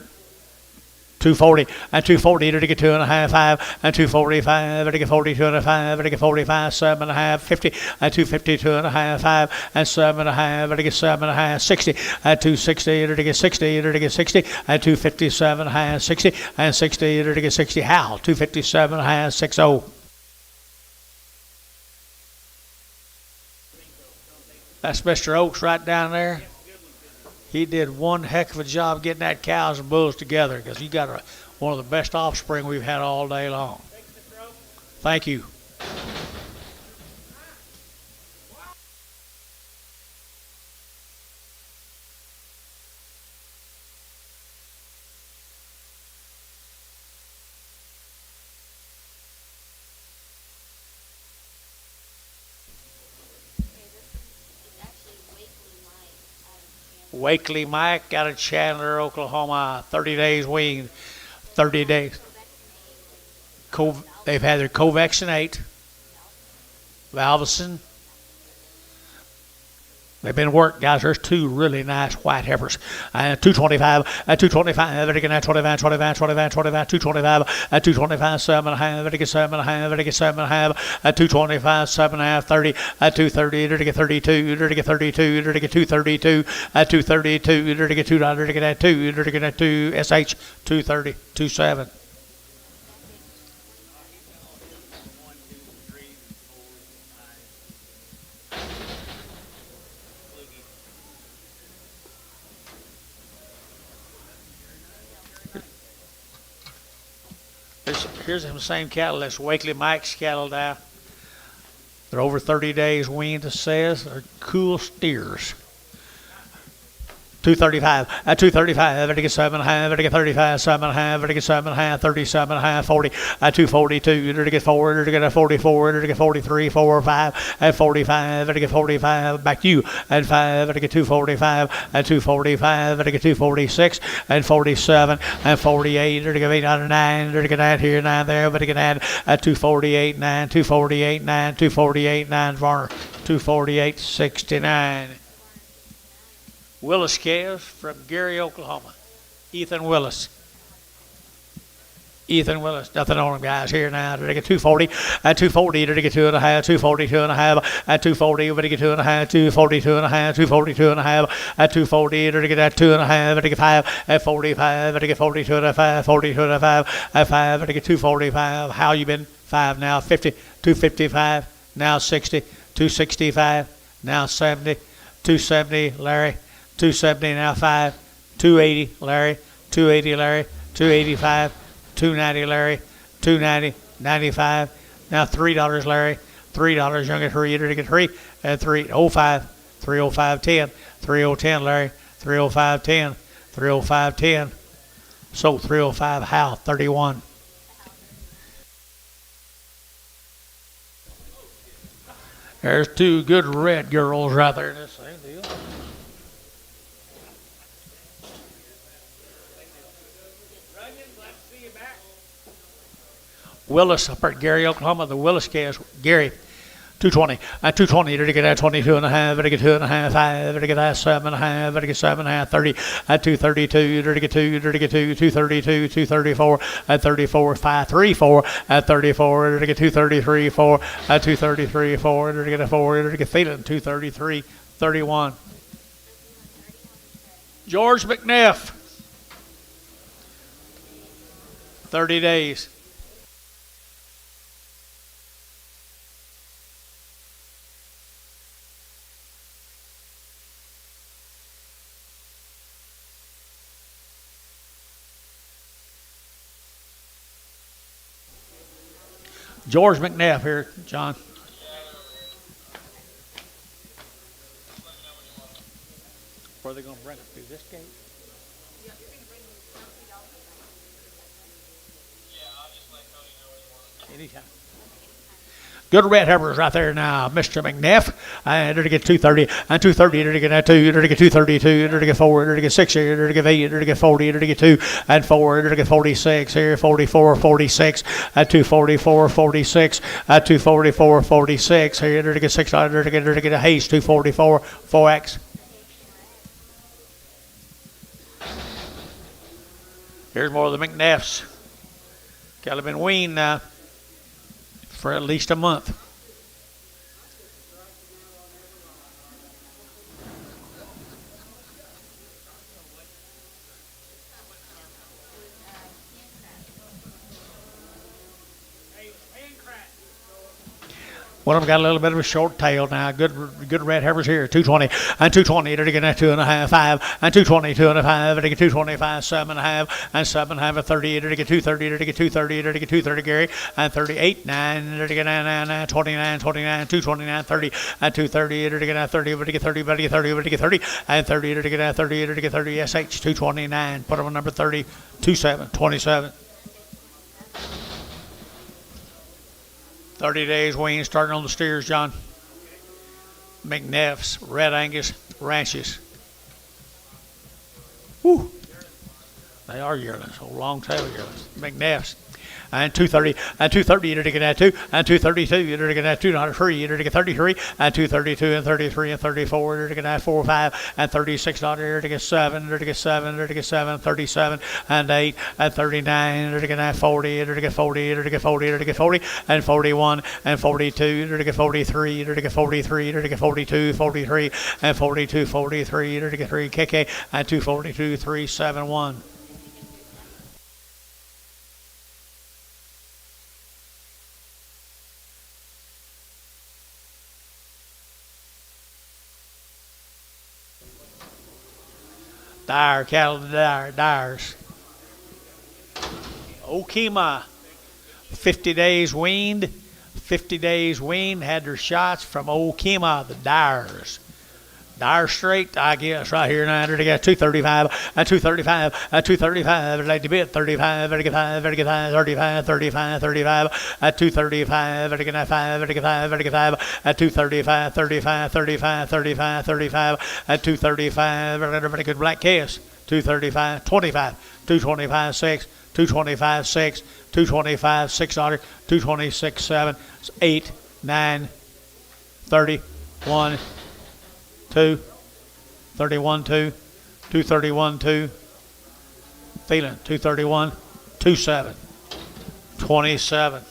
240 and 240 to get 2.5, 5 and 245 to get 42.5 to get 45, 7.5, 50 and 250, 2.5, 5 and 7.5 to get 7.5, 60 and 260 to get 60 to get 60 and 257.5, 60 and 60 to get 60. Hal 257.5, 60. That's Mr. Oaks right down there. He did one heck of a job getting that cows and bulls together because you got one of the best offspring we've had all day long. Thank you. Wakely Mike out of Chandler, Oklahoma. 30 days weaned. 30 days. They've had their Covexinate, Valvacin. They've been worked, guys. There's two really nice white heifers. 225, 225, 25, 25, 25, 25, 225, 225, 7.5, 7.5, 7.5, 225, 7.5, 30, 230, 32, 32, 232, 232, $2, 2, SH, 230, 27. Here's them same cattle. That's Wakely Mike's cattle now. They're over 30 days weaned, it says. They're cool steers. 235, 235, 7.5, 35, 7.5, 7.5, 37.5, 40, 242, 4, 44, 43, 4, 5, and 45, 45, back to you, and 5, 245, and 245, 246, and 47, and 48, 8 out of 9, 9 here, 9 there, but you can add 248, 9, 248, 9, 248, 9, Varner, 248, 69. Willis calves from Gary, Oklahoma. Ethan Willis. Nothing on them, guys. Here now. They get 240, 240, they get 2.5, 240, 2.5, 240, they get 2.5, 240, 2.5, 240, 2.5, 240, they get that 2.5, they get 5, 45, they get 42 and a 5, 42 and a 5, 5, they get 245. How you been? 5 now, 50, 255, now 60, 265, now 70, 270, Larry. 270 now 5, 280 Larry, 280 Larry, 285, 290 Larry, 290, 95, now $3 Larry, $3 young at 3, to get 3, and 305, 305 10, 3010 Larry, 305 10, 305 10, so 305 Hal 31. There's two good red girls right there in this same deal. Willis up at Gary, Oklahoma. The Willis calves, Gary, 220, 220, to get 22 and a half, to get 2.5, 5, to get 7.5, to get 7.5, 30, 232, to get 2, to get 2, 232, 234, 34, 534, 34, to get 233, 4, 233, 4, to get a 4, to get Thielen, 233, 31. George McNeff, 30 days. George McNeff here, John. Where are they going to bring it through this gate? Anytime. Good red heifers right there now, Mr. McNeff. And to get 230, and 230, to get 2, to get 232, to get 4, to get 60, to get 8, to get 40, to get 2, and 4, to get 46, here, 44, 46, at 244, 46, at 244, 46, here, to get 6, to get a haste, 244, 4X. Here's more of the McNeffs. Cattle have been weaned now for at least a month. One of them got a little bit of a short tail now. Good red heifers here. 220 and 220. To get that 2.5, 5 and 220, 2.5. To get 225, 7.5 and 7.5 at 30. To get 230. To get 230. To get 230, Gary, and 38, 9. To get 9, 29, 29, 229, 30 and 230. To get 30. To get 30. To get 30. To get 30 and 30. To get 30. To get 30. SH 229. Put them on number 30. 27, 27. 30 days wean starting on the steers, John. McNeffs, Red Angus, Ranches. Woo. They are yearlings, a long tail yearlings. McNeffs. And 230, and 230, to get that 2, and 232, to get that 203, to get 33, and 232, and 33, and 34, to get that 4, 5, and 36, to get 7, to get 7, to get 7, 37, and 8, and 39, to get that 40, to get 40, to get 40, to get 40, and 41, and 42, to get 43, to get 43, to get 42, 43, and 42, 43, to get 3, KK, and 242, 371. Dyer, cattle to Dyers. Okima, 50 days weaned. 50 days weaned, had their shots from Okima, the Dyers. Dyer straight, I guess, right here now. They got 235, and 235, and 235. I'd like to be at 35, 35, 35, 35, 35, 35, at 235, at 5, at 5, at 5, at 235, 35, 35, 35, 35, at 235. Everybody good black case. 235, 25, 225, 6, 225, 6, 225, 6, 226, 7, 8, 9, 30, 1, 2, 31, 2, 231, 2, feeling 231, 27, 27.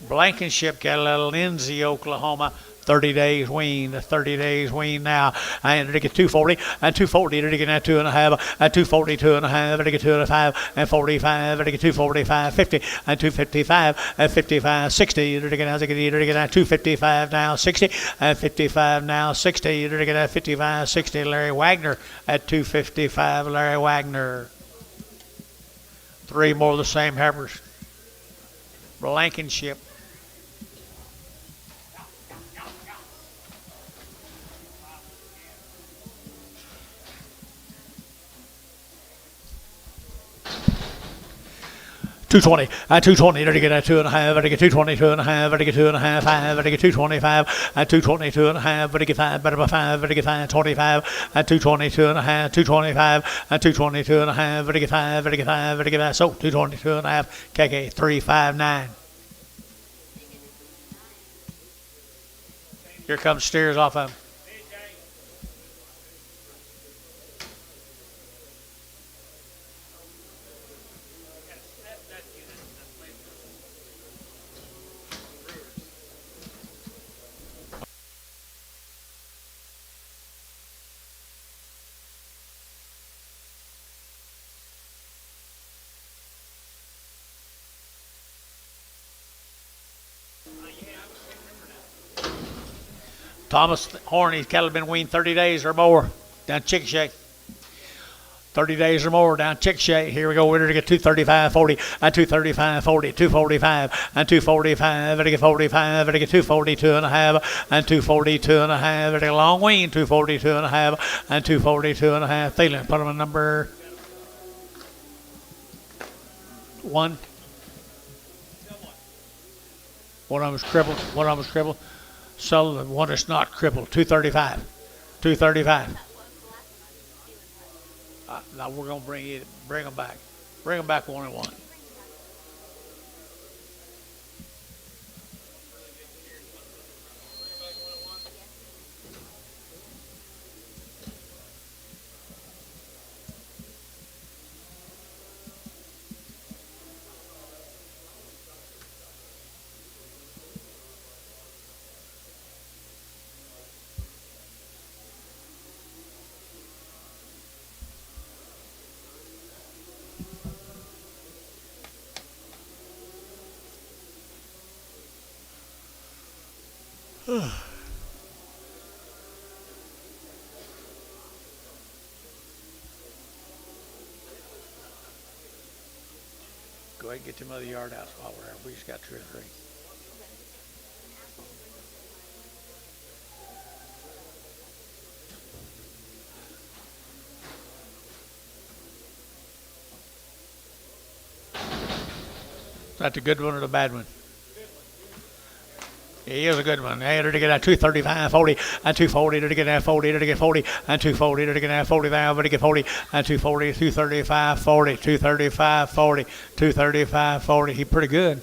Blankenship cattle, Lindsay, Oklahoma. 30 days wean, 30 days wean now. And to get 240, and 240, to get that 2.5, and 240, 2.5, to get 2.5, and 45, to get 245, 50, and 255, and 55, 60, to get that 255 now, 60, and 55 now, 60, to get that 55, 60, Larry Wagner at 255, Larry Wagner. 3 more of the same heifers. Blankenship. $220, and 220, to get that 2.5, to get 220, 2.5, to get 2.5, 5, to get 225, and 220, 2.5, to get 5, better by 5, to get 5, 25, and 220, 2.5, 225, and 220, 2.5, to get 5, to get 5, to get that, so 220, 2.5, KK 359. Here comes steers off of him. Thomas Horny's cattle have been weaned 30 days or more down Chickasha. 30 days or more down Chickasha. Here we go. We're to get 235, 40, and 235, 40, 245, and 245, and to get 45, and to get 242 and a half, and 242 and a half, and a long wean, 242 and a half, and 242 and a half. Thielen, put them on number 1. One of them is crippled. One of them is crippled. Sell the one that's not crippled. 235. 235. Now we're gonna bring them back. Bring them back one and one. Go ahead and get them other yard outs while we're here. We just got 2 or 3. Is that the good one or the bad one? Yeah, he is a good one. Hey, to get that 235, 40, and 240, to get that 40, to get 40, and 240, to get that 40, to get 40, and 240, 235, 40, 235, 40, 235, 40. He pretty good.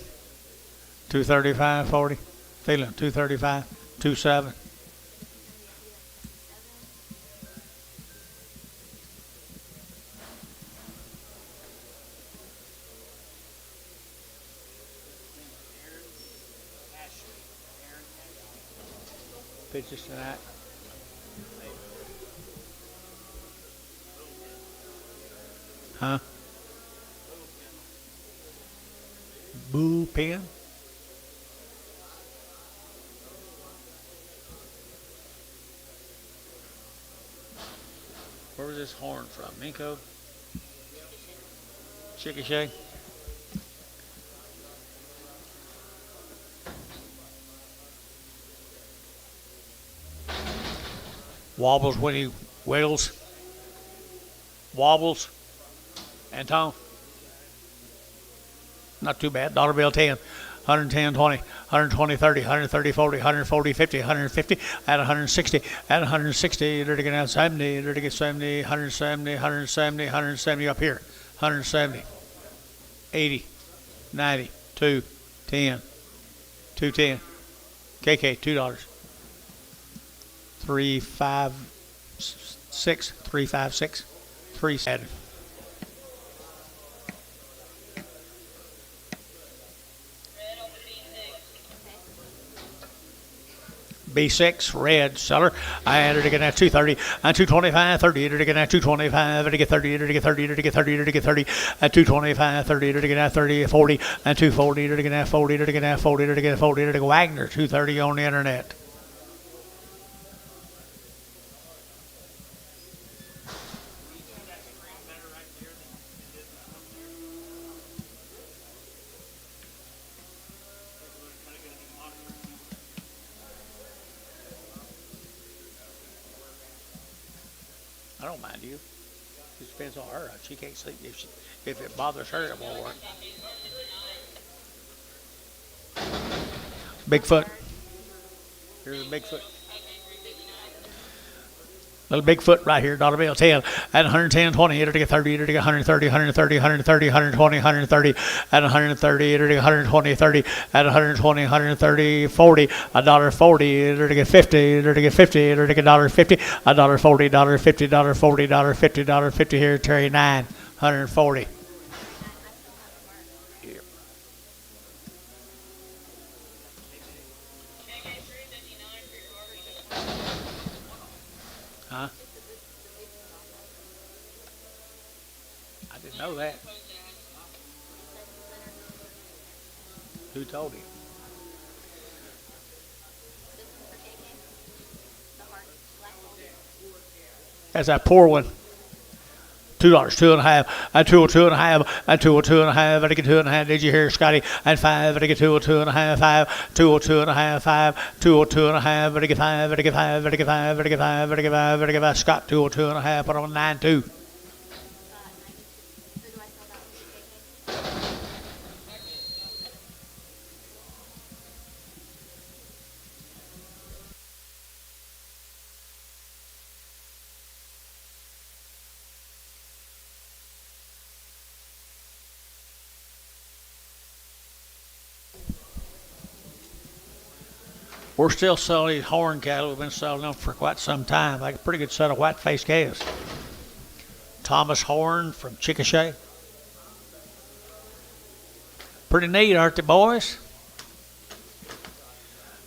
235, 40. Feeling 235, 27. Pitches tonight. Huh? Bullpen? Where was this horn from? Minko? Chickasha? Wobbles when he wiggles. Wobbles. Anton. Not too bad. Dollar bill 10. 110, 20, 120, 30, 130, 40, 140, 50, 150, at 160, at 160, they're going to have 70, they're to get 70, 170, 170, 170 up here, 170, 80, 90, 2, 10, 210, KK, $2. 356, 356, 370. B6, red, seller. I added again at 230, and 225, 30, added again at 225, to get 30, to get 30, to get 30, to get 30, at 225, 30, to get at 30, 40, and 240, to get at 40, to get at 40, to get 40, to get Wagner, 230 on the internet. I don't mind you. It depends on her. She can't sleep. If it bothers her, it won't work. Bigfoot. Here's a Bigfoot. Little Bigfoot right here, dollar bill 10 at 110, 20, to get 30, to get 130, 130, 130, 120, 130, at 130, to get 120, 30, at 120, 130, 40, $1.40, to get 50, to get 50, to get $1.50, $1.40, $1.50, $1.40, $1.50, $1.50 here, Terry 9, 140. Huh? I didn't know that. Who told him? That's that poor one. $2, 2.5, and 2.5, and 2.5, and I get 2.5. Did you hear, Scotty? And 5, and I get 2.5, 5, 2.5, 5, 2.5, and I get 5, and I get 5, and I get 5, and I get 5, and I get 5, and I get 5. Scott, 2.5, put on 9.2. We're still selling these horn cattle. We've been selling them for quite some time. Like a pretty good set of white-faced calves. Thomas Horn from Chickasha. Pretty neat, aren't they, boys?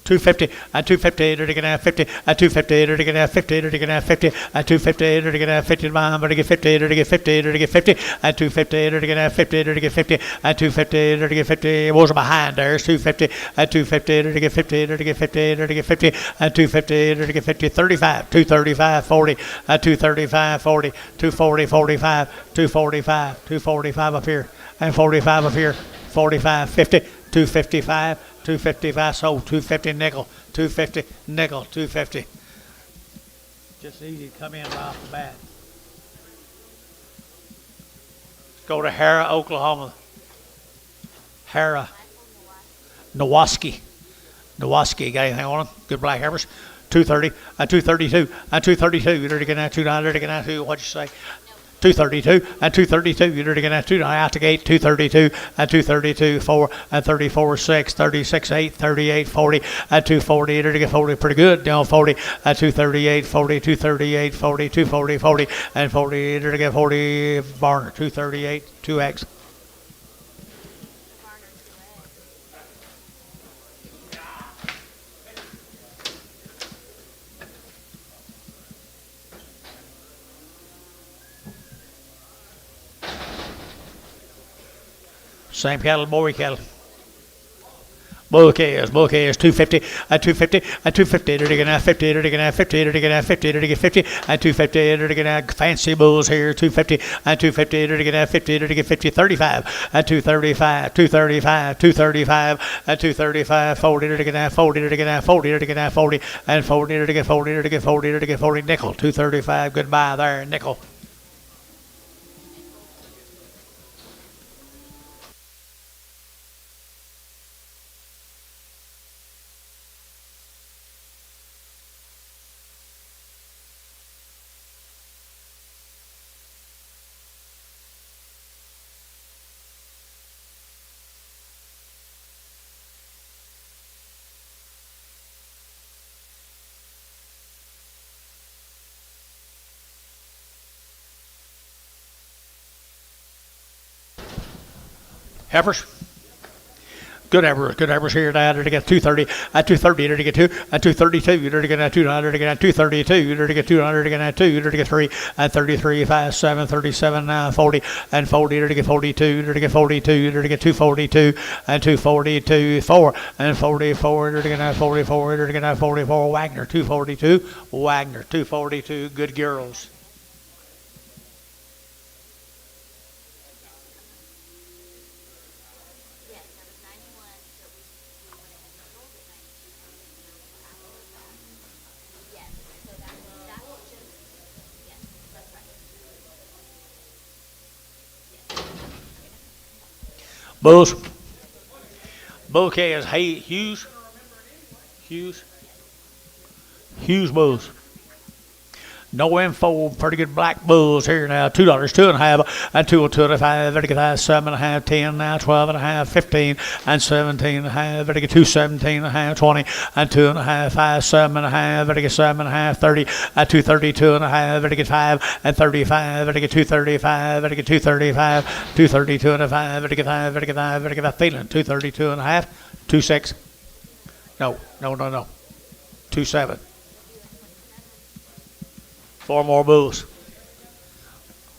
250, 250, they're gonna have 50, 250, they're gonna have 50, they're gonna have 50, 250, they're gonna have 50 to mine, but they get 50, they're get 50, they're get 50, 250, they're gonna have 50, they're get 50, 250, they're get 50, was behind there, 250, 250, they're get 50, they're get 50, they're get 50, 250, they're get 50, 35, 235, 40, 235, 40, 240, 45, 245, 245 up here, and 45 up here, 45, 50, 255, 255 sold, 250 nickel, 250 nickel, 250. Just easy to come in right off the bat. Let's go to Hara, Oklahoma. Hara, Nowaski. Nowaski, got anything on them? Good black heifers. 230, 232, 232. You're going to get 200, you're going to what'd you say? 232 and 232. You're going to get 2 out the gate. 232 and 232 4 and 34 6 36 8 38 40 and 240. You're going to get 40 pretty good. Down 40 and 238 40 238 40 240 40 and 40. You're going to get 40 Barner 238 2X. Same cattle, Bowie cattle. Bouquets, 250, 250, 250, they're going to have 50, they're going to have 50, they're going to have 50, they're going to get 50, 250, they're going to have fancy bulls here, 250, 250, they're going to have 50, they're going to get 50, 35, 235, 235, 235, 235, 40, they're going to have 40, they're going to have 40, they're going to have 40, and 40, they're going to get 40, they're going to get 40, they're going to get 40, nickel, 235, goodbye there, nickel. Heifers. Good heifers here now. They're to get 230, 230, they're to get 2, 232, they're to get 200, they're to get 232, they're to get 200, they're to get 2, they're to get 3, 33, 5, 7, 37, 40, and 40, they're to get 42, they're to get 42, they're to get 242, and 242, 4, and 44, they're to get 44, they're to get 44, Wagner, 242, Wagner, 242, good girls. Bulls. Bouquet is Hughes. Hughes bulls. No info, pretty good black bulls here now. $2, 2.5, and 2.25, very good, 7.5, 10 now, 12.5, 15, and 17.5, very good, 2.17.5, 20, and 2.5, 5, 7.5, very good, 7.5, 30, and 2.32.5, very good, 5, and 35, very good, 2.35, very good, 2.35, 2.32.5, very good, 5, very good, 5, very good, that feeling, 2.32.5, 2.6, no, 2.7. 4 more bulls.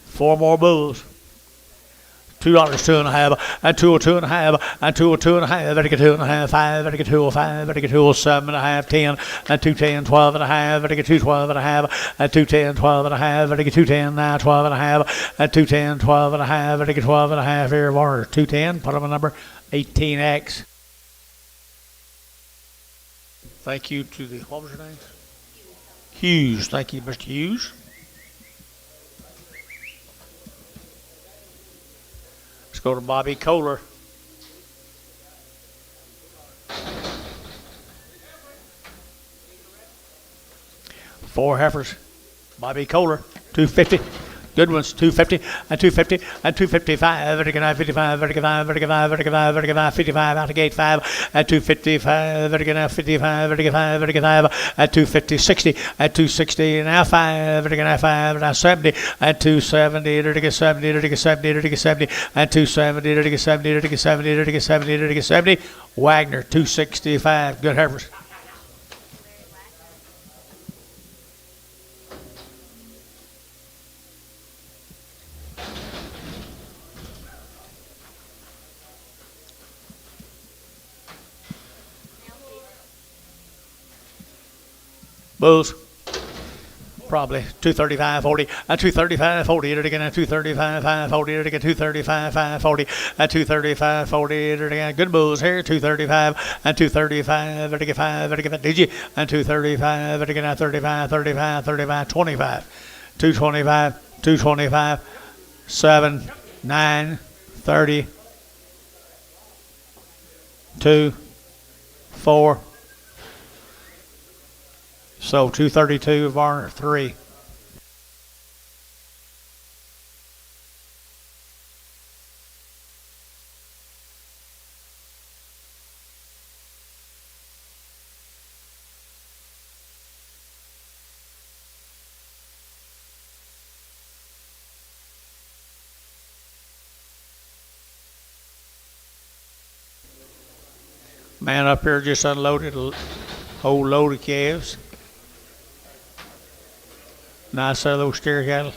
4 more bulls. $2, 2.5, and 2.5, and 2.5, very good, 2.5, 5, very good, 2.5, very good, 7.5, 10, and 2.10, 12.5, very good, 2.12.5, and 2.10, 12.5, very good, 2.10 now, 12.5, and 2.10, 12.5, very good, 12.5 here, Warner, 2.10, put on a number 18X. Thank you to the, what was your name? Hughes. Thank you, Mr. Hughes. Let's go to Bobby Kohler. Four heifers. Bobby Kohler, 250, Good ones, 250, and 250, and 255, vertical 55, vertical 5, vertical 5, vertical 5, vertical 5, 55, out of gate 5, at 255, vertical 55, vertical 5, vertical 5, at 250, 60, at 260, now 5, vertical 5, now 70, at 270, vertical 70, vertical 70, vertical 70, at 270, vertical 70, vertical 70, vertical 70, vertical 70, Wagner, 265, good heifers. Bulls. Probably 235, 40, 235, 40, again, 235, 5, 40, again, 235, 5, 40, 235, 40, again, good bulls here, 235, and 235, again, 5, again, digi, and 235, again, 35, 35, 35, 25, 225, 225, 7, 9, 30, 2, 4, so 232, Varner 3. Man up here just unloaded a whole load of calves. Nice those steer cattle.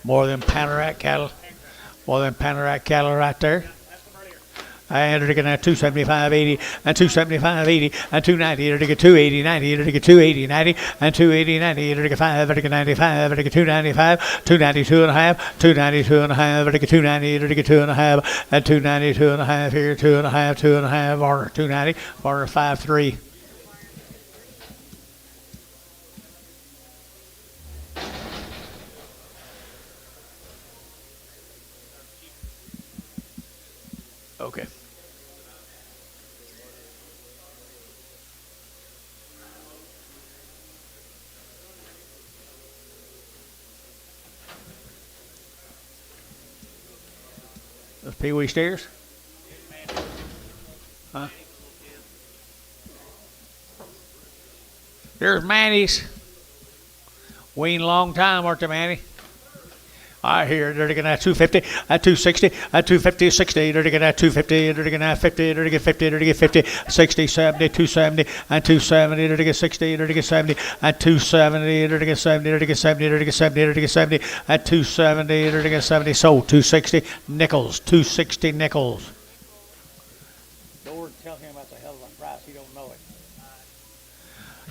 More than Panorac cattle. More than Panorac cattle right there. I entered again at 275, 80, and 275, 80, and 290, entered again 280, 90, entered again 280, 90, and 280, 90, entered again 5, entered again 95, entered again 295, 292 and a half, 292 and a half, entered again 290, entered again 2 and a half, and 292 and a half here, 2 and a half, 2 and a half, or 290, or 5-3. Okay. Those Pee-wee steers? Huh? There's Manny's. Weaned a long time, weren't they, Manny? I hear they're looking at 250, at 260, at 250, 60, they're looking at 250, they're looking at 50, they're looking at 50, they're looking at 50, 60, 70, 270, and 270, they're looking at 60, they're looking at 70, at 270, they're looking at 70, they're looking at 70, they're looking at 70, they're looking at 70, at 270, they're looking at 70, so 260 nickels, 260 nickels. Don't tell him that's a hell of a price, he don't know it.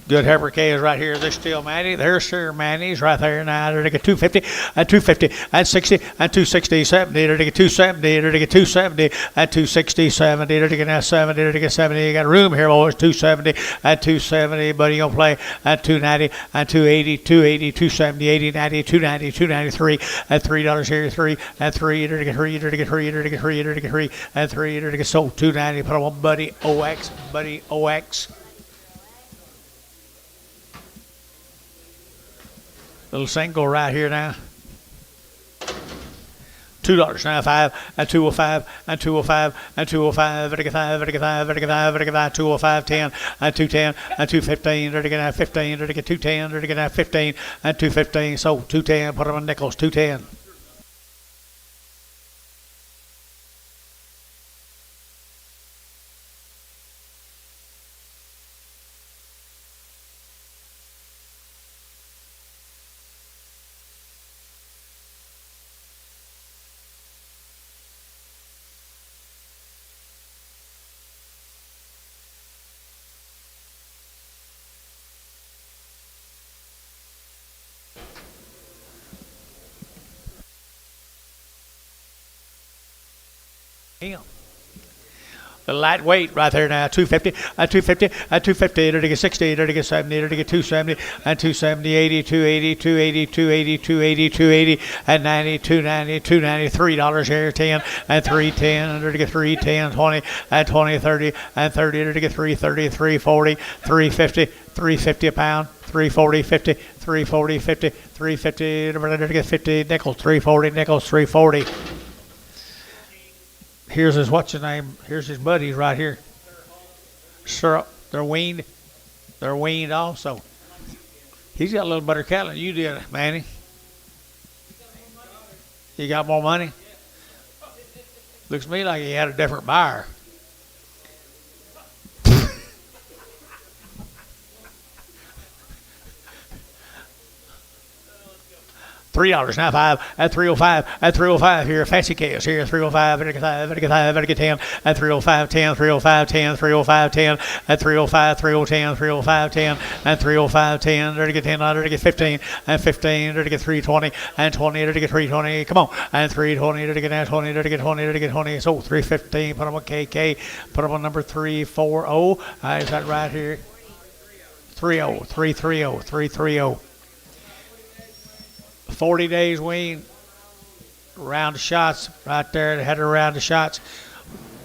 Good heifer calves right here. There's still Manny. There's Sir Manny's right there now. They're looking at 250, at 250, at 60, at 260, 70. They're looking at 270. They're looking at 270, at 260, 70. They're looking at 70. They're looking at 70. You got room here, boys. 270, at 270. Buddy, gonna play at 290, at 280, 280, 270, 80, 90, 290, 293. At $3 here, 3, at 3. They're looking at 3. They're looking at 3. They're looking at 3. They're looking at 3. At 3. They're looking at so 290. Put on Buddy OX. Buddy OX. Little single right here now. $2 now, 5, and 205, and 205, and 205, vertical 5, vertical 5, vertical 5, vertical 5, 205, 10, and 210, and 215, vertical 9, 15, vertical 210, vertical 9, 15, and 215, so 210, put them on nickels, 210. The lightweight right there now, 250, at 250, at 250, it'll get 60, it'll get 70, it'll get 270, and 270, 80, 280, 280, 280, 280, 280, and 90, 290, 290, $3 here, 10, and 310, it'll get 310, 20, and 20, 30, and 30, it'll get 330, 340, 350, 350 a pound, 340, 50, 340, 50, 350, it'll get 50 nickels, 340 nickels, 340. Here's his what's your name? Here's his buddies right here. Syrup. They're weaned. They're weaned also. He's got a little better cattle than you did, Manny. You got more money? Looks to me like he had a different buyer. $3 now, 5 at 305 at 305 here, fancy chaos here, 305 at 5 at 5 at 10 at 305 10 305 10 305 10 at 305 3010 305 10 and 305 10 there to get 10 there to get 15 and 15 there to get 320 and 20 there to get 320, come on, and 320 there to get now 20 there to get 20 there to get 20, so 315, put them on KK, put them on number 340, is that right here? 30 330 330. 40 days wean, round of shots right there. They had a round of shots.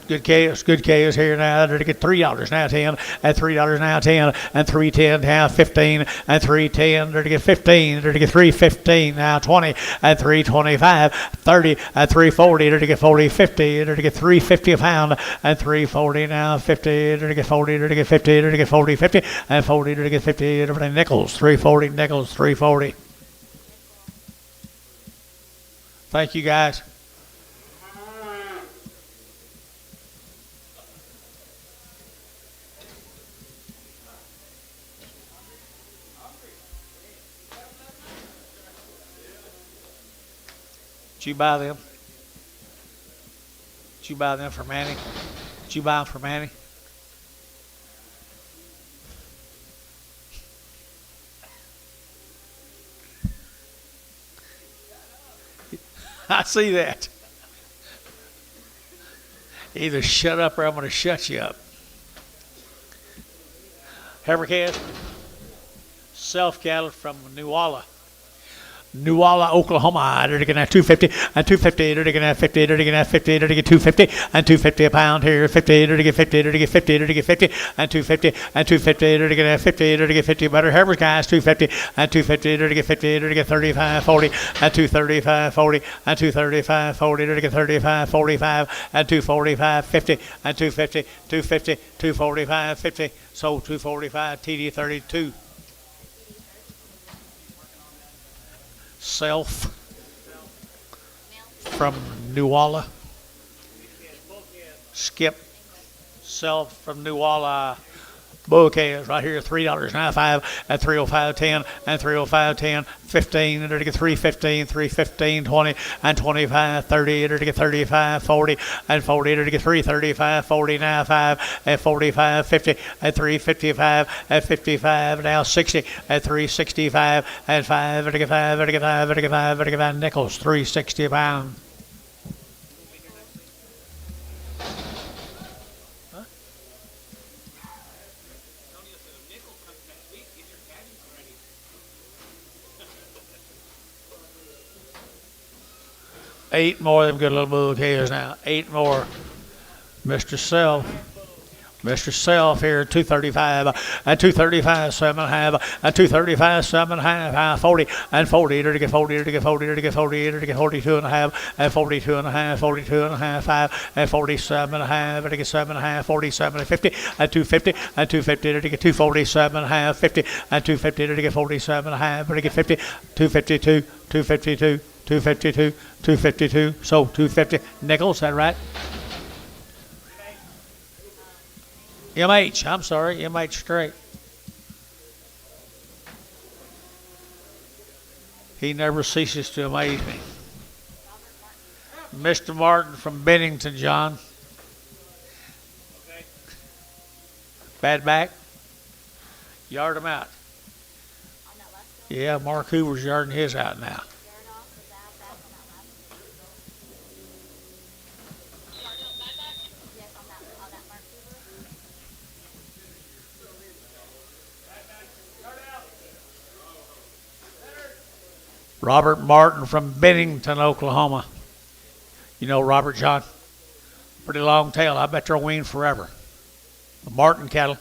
Good chaos here now. They're to get $3 now, 10, and $3 now, 10, and 310 now, 15, and 310. They're to get 15. They're to get 315 now, 20, and 325, 30, and 340. They're to get 40, 50. They're to get 350 a pound, and 340 now, 50. They're to get 40. They're to get 50. They're to get 40, 50, and 40. They're to get 50. They're to nickels, 340 nickels, 340. Thank you, guys. Did you buy them? Did you buy them for Manny? Did you buy them for Manny? I see that. Either shut up or I'm going to shut you up. Havercast, self cattle from Newalla, Oklahoma. They're going to have 250 and 250. They're going to have 50. They're going to have 50. They're going to get 250 and 250 a pound here. 50. They're going to get 50. They're going to get 50. They're going to get 50 and 250 and 250. They're going to have 50. They're going to get 50. Better Harvard guys 250 and 250. They're going to get 50. They're going to get 35, 40 and 235, 40 and 235, 40. They're going to get 35, 45 and 245, 50 and 250, 250, 245, 50. So 245 TD 32. Self from Newalla. Skip. Self from Newalla. Bouquet is right here, $3.95 at 305 10 and 305 10, 15, and to get 315, 315, 20 and 25, 30, and to get 35, 40 and 40, and to get 335, 40 now 5 at 45, 50 at 355 at 55, now 60 at 365 at 5, and to get 5, and to get 5, and to get 5, and to get 5 nickels, 360 a pound. Eight more of them good little bouquets now. 8 more. Mr. Self here, 235, and 235, 7.5, and 235, 7.5, 40, and 40, to get 40, to get 40, to get 40, to get 42.5, and 42.5, 42.5, 5, and 47.5, to get 7.5, 47, and 50, and 250, and 250, to get 247.5, 50, and 250, to get 47.5, to get 50, 252, 252, 252, 252, so 250 nickels, is that right? MH, I'm sorry, MH straight. He never ceases to amaze me. Mr. Martin from Bennington, John. Okay. Bad back? Yard him out. On that last bill, Yeah, Mark Hoover's yarding his out now. yard off, is that back on that last bill? Yard off, back? Yes, on that Robert Martin from Bennington, Oklahoma. You know Robert, John? Pretty long tail. I bet they'll wean forever. The Martin cattle.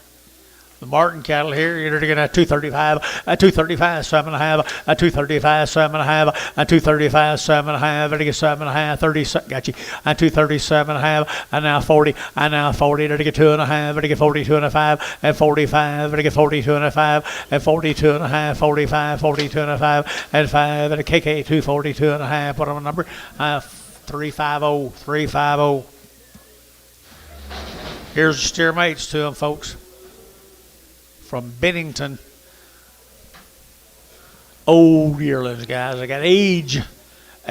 The Martin cattle here, you're going to get a 235, a 235, 7.5, a 235, 7.5, a 235, 7.5, and get 7.5, 30, got you, a 237.5, and now 40, and now 40, and get 2.5, and get 42.5, and 45, and get 42.5, and 42.5, 45, 42.5, and 5, and a KK 242.5, what on a number? 350, 350. Here's the steer mates to them, folks. From Bennington. Old yearlings, guys. I got age.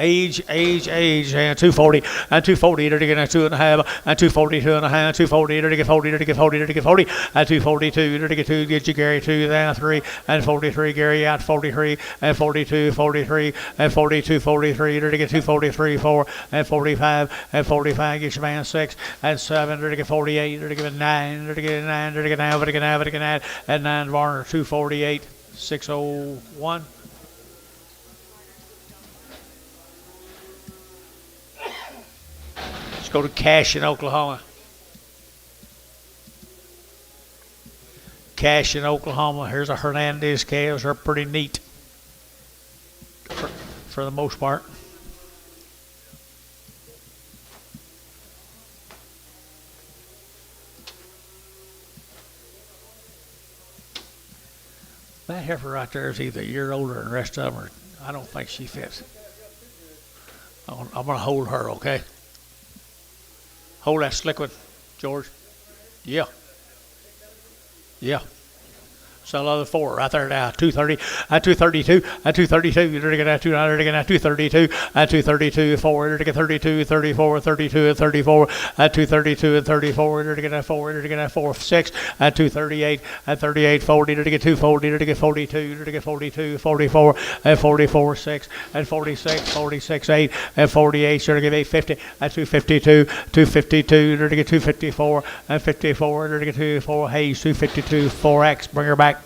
And 240, and 240, to get a 2.5, and 242.5, 240, to get 40, to get 40, to get 40, and 242, to get 2, get you Gary 2, now 3, and 43, Gary out 43, and 42, 43, and 42, 43, to get 243, 4, and 45, and 45, get your man 6, and 7, to get 48, to get 9, to get 9, to get 9, to get 9, to get 9, and 9 Varner 248, 601. Go to Cash in Oklahoma. Cash in Oklahoma. Here's a Hernandez calves. They're pretty neat for the most part. That heifer right there is either a year older than the rest of them, or I don't think she fits. I'm going to hold her, okay? Hold that slick one, George. Yeah. Yeah. Sell other 4 right there now. 230, 232, 232. You're going to get 232, 232, 4. You're going to get 32, 34, 32, and 34. 232 and 34. You're going to get 4. You're going to get 4, 6. 238, 38, 40. You're going to get 240. You're going to get 42. You're going to get 42, 44, and 44, 6, and 46, 46, 8, and 48. You're going to get 850, 252, 252. You're going to get 254, and 54. You're going to get 24. Hayes 252, 4X. Bring her back.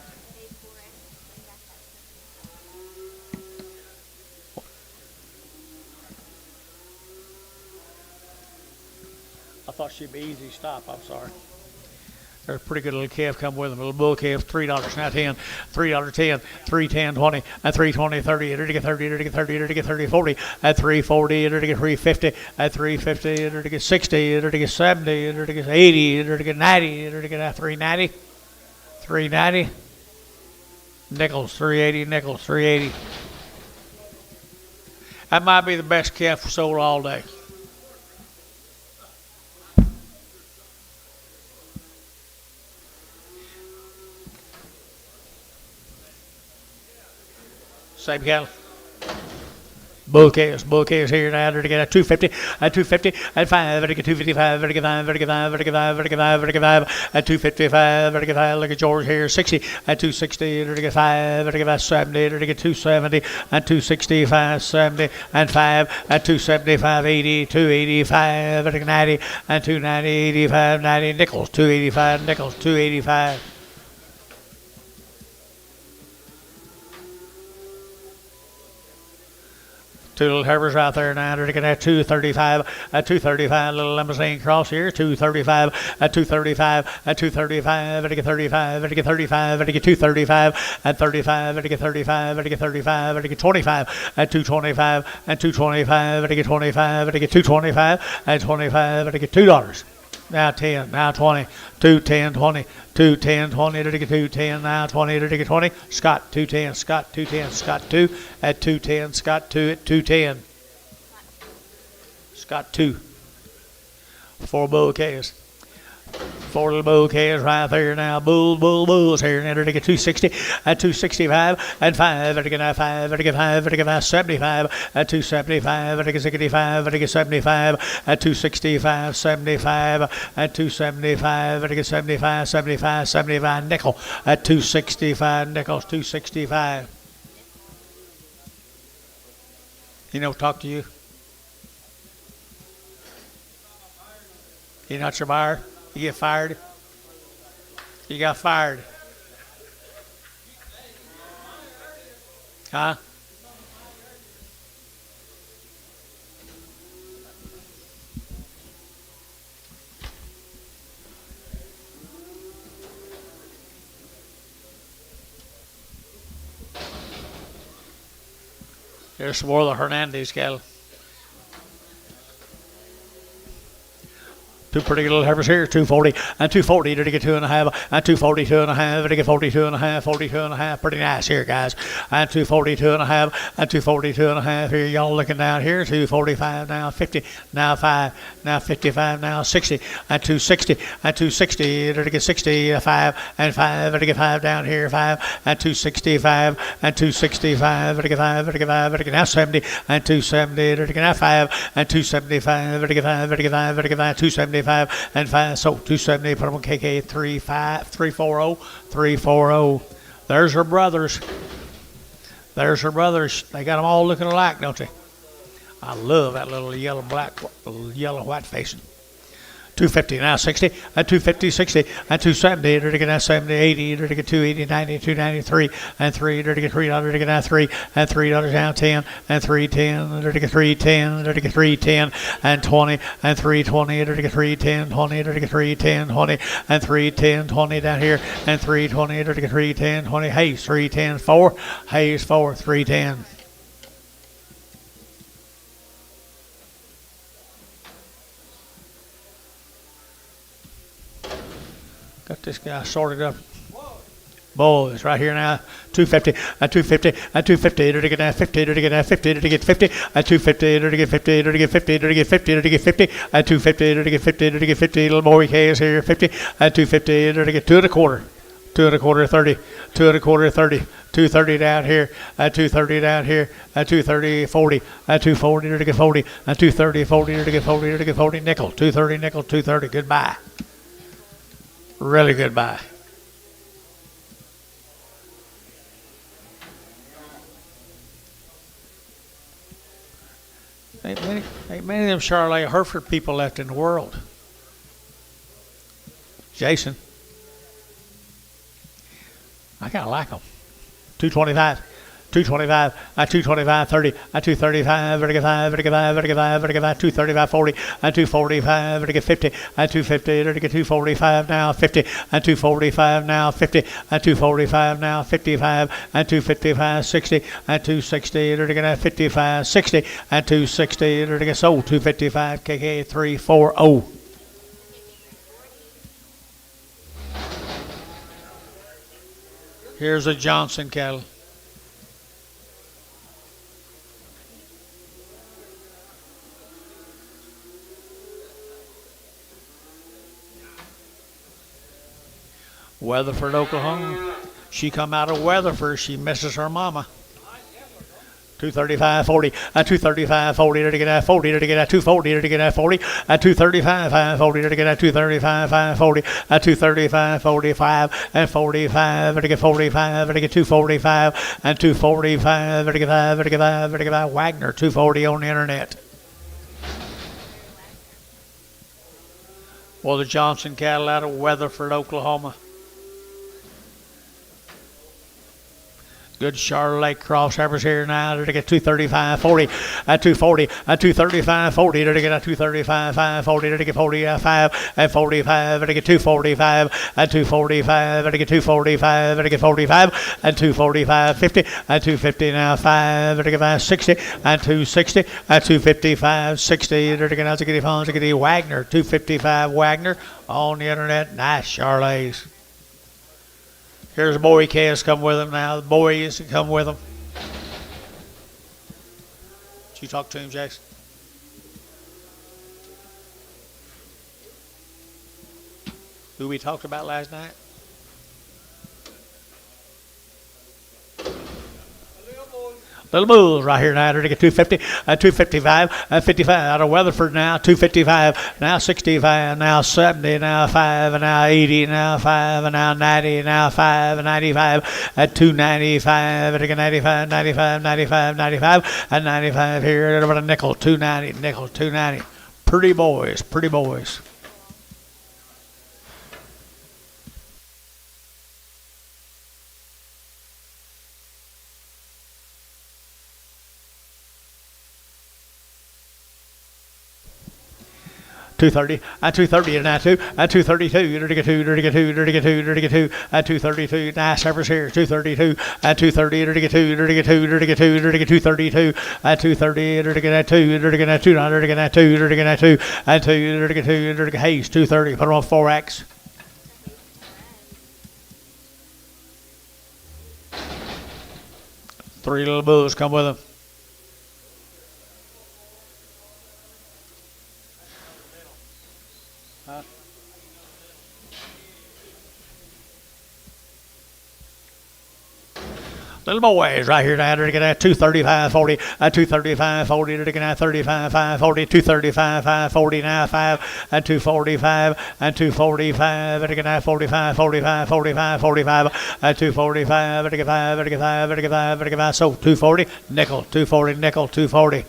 I thought she'd be easy to stop. I'm sorry. There's a pretty good little calf come with them. A little bull calf, $3 now, $10, $3.10, $3.10, 20, and $3.20, 30. You're to get 30. You're to get 30. You're to get 30, 40. At 340. You're to get 350. At 350. You're to get 60. You're to get 70. You're to get 80. You're to get 90. You're to get 390. 390. Nickels, 380. Nickels, 380. That might be the best calf sold all day. Same cattle. Bull calves here now. They're to get a 250, a 250, and 5. They're to get 255, they're to get 5, they're to get 5, they're to get 5, they're to get 5, they're to get 5, at 255, they're to get 5. Look at George here, 60, at 260, they're to get 5, they're to get 5, 70, they're to get 270, and 265, 70, and 5, at 275, 80, 285, they're to get 90, and 290, 85, 90, nickels, 285, nickels, 285. Two little heifers out there now. They're looking at 235, at 235, little limousine cross here, 235, at 235, at 235, at 35, at 35, at 235, at 35, at 35, at 35, at 25, at 225, at 225, at 25, at 225, at 25, at $2. Now 10, now 20, 210, 20, 210, 20, to get 210, now 20, to get 20. Scott 210, Scott 210, Scott 2 at 210, Scott 2 at 210. Scott 2. 4 bull calves. 4 little bull calves right there now. Bulls here. And to get 260, at 265, and 5, at 5, at 5, at 75, at 275, at 65, at 75, at 265, 75, at 275, at 75, 75, 75, nickel, at 265, nickels, 265. You know, talk to you. You're not your buyer? You get fired? You got fired. Here's some more of the Hernandez cattle. Two pretty little heifers here, 240 and 240 to get 2.5 and 240 2.5 to get 42 2.5, 42 2.5. Pretty nice here, guys. And 240 2.5 and 240 2.5 here. Y'all looking down here, 245 now, 50 now, 5 now, 55 now, 60 and 260 and 260 to get 65 and 5 to get 5 down here, 5 and 265 and 265 to get 5 to get 5 to get now 70 and 270 to get now 5 and 275 to get 5 to get 5 to get 5 270 and 5, so 270, put them on KK 340, 340. There's her brothers. There's her brothers. They got them all looking alike, don't they? I love that little yellow, black, yellow, white facing. 250 now, 60 and 250, 60 and 270 to get now 70, 80 to get 280, 90, 293 and 3 to get $3 to get now 3 and $3 down 10 and 310 to get 310 to get 310 and 20 and 320 to get 310, 20 to get 310, 20 and 310, 20 down here and 320 to get 310, 20. Hayes 310, 4 Hayes 4 310. Got this guy sorted up. Boys, right here now, 250 and 250 and 250 to get that 50 to get that 50 to get 50 and 250 to get 50 to get 50 to get 50 to get 50 and 250 to get 50 to get 50. Little more EKs here, 50 and 250 to get 2 1/4. 2 1/4 30, 2 1/4 30, 230 down here, 230 down here, 230 40, 240 to get 40, 230 40 to get 40 to get 40 nickel, 230 nickel, 230. Goodbye. Really goodbye. Ain't many of them Charlotte Hereford people left in the world. Jason. I kind of like them. 225. 225, 225, 30, 235, 35, 35, 35, 35, 235, 40, 245, 50, 250, 245 now, 50, 245 now, 50, 245 now, 55, 255, 60, 260, 55, 60, 260, sold 255, KK 340. Here's a Johnson cattle. Weatherford, Oklahoma. She come out of Weatherford. She misses her mama. 235, 40, 235, 40 to get that 40 to get that 240 to get that 40, 235, 40 to get that 235, 40, 235, 45 and 45 to get 45 to get 245 and 245 to get 5 to get 5 to get 5. Wagner 240 on the internet. Well, the Johnson cattle out of Weatherford, Oklahoma. Good Charlotte cross heifers here now to get 235, 40, 240, 235, 40 to get 235, 5, 40 to get 45 and 45 to get 245 and 245 to get 245 to get 45 and 245, 50 and 250 now 5 to get 5, 60 and 260 and 255, 60 to get out to get Wagner 255 Wagner on the internet. Nice Charlottes. Here's the boy calves come with him now. The boys come with him. Did you talk to him, Jason? Who we talked about last night? Little bulls right here now to get 250, 255, 55 out of Weatherford now, 255, now 65, now 70, now 5, and now 80, now 5, and now 90, now 5, and 95, at 295, at 95, 95, 95, 95, and 95 here, at about a nickel, 290, nickel, 290. Pretty boys, pretty boys. 230, and 230 and now 2, and 232, dirty get 2, dirty get 2, dirty get 2, dirty get 2, and 232, nice heifers here, 232, and 230, dirty get 2, dirty get 2, dirty get 2, dirty get 232, and 230, dirty get 2, dirty get 2, dirty get 2, dirty get 2, and 2, dirty get 2, dirty get Hayes, 230, put them on 4X. Three little bulls come with them. Little boys right here now, they're getting at 235.40, at 235.40, they're getting at 35.40, 235.40 now 5, and 245, and 245, they're getting at 45, 45, 45, 45, at 245, they're getting 5, they're getting 5, they're getting 5, they're getting 5, so 240, nickel, 240, nickel, 240. Okay.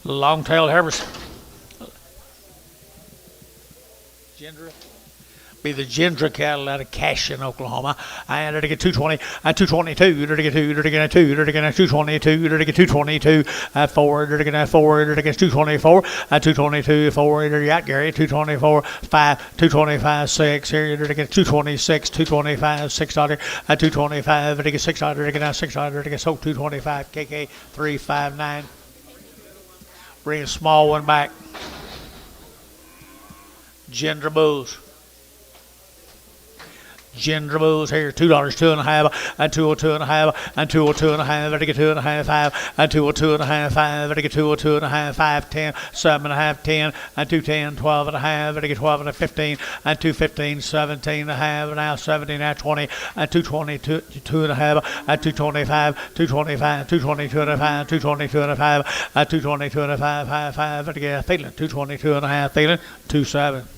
Long-tailed heifers. Gender. Be the Gendra cattle out of Cashin, Oklahoma. And they're to get 220, and 222, they're to get 2, they're to get 2, they're to get 222, they're to get 222, at 4, they're to get 4, they're to get 224, at 222, 4, they're at Gary, 224, 5, 225, 6, here, they're to get 226, 225, $6, at 225, they're to get $6, they're to get $6, they're to get so 225, KK 359. Bring a small one back. Gendra bulls. Gender bulls here, $2, 2.5, and 202.5, and 202.5, I get 2.5, 5, and 202.5, I get 202.5, 5, 10, 7.5, 10, and 210, 12.5, I get 12 and 15, and 215, 17.5, and now 17, now 20, and 220, 2.5, and 225, 225, 222.5, 222.5, and 222.5, 5, 5, I get feeling 222.5, feeling 27.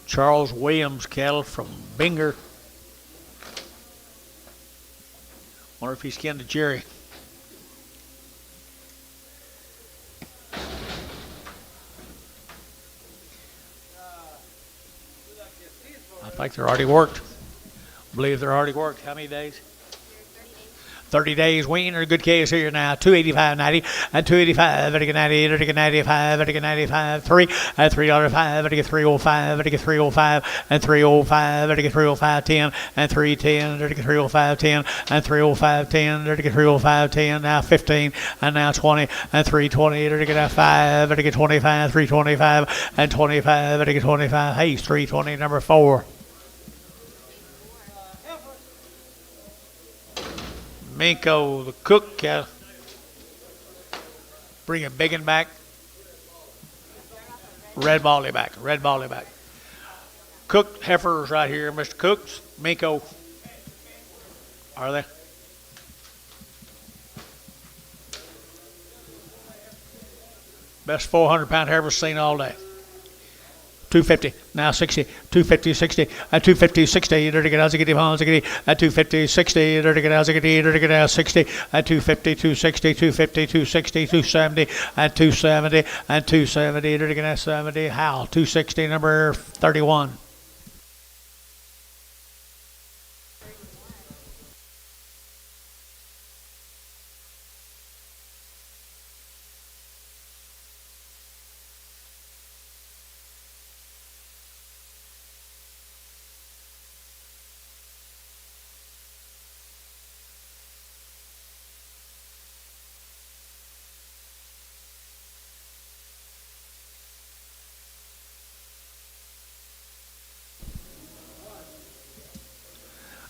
Charles Williams cattle from Binger. Wonder if he's kin to Jerry. I think they're already worked. I believe they're already worked. How many days? 30 days wean are a good case here now. 285.90 and 285. I get 90. I get 95. I get 95. 3 at $3.05. I get 305. I get 305 and 305. I get 305 10 and 310. I get 305 10 and 305 10. I get 305 10. Now 15 and now 20 and 320. I get 5. I get 25. 325 and 25. I get 25. Hey, 320 number 4. Minko, the cook cattle. Bring a big one back. Red Baldy back. Red Baldy back. Cooked heifers right here, Mr. Cooks. Minko. Are they? Best 400-pound heifer seen all day. 250, now 60, 250, 60, at 250, 60, dirty get out, get at 250, 60, dirty get out, get out, 60, at 250, 260, 250, 260, 270, at 270, and 270, dirty get out, 70, Hal, 260, number 31.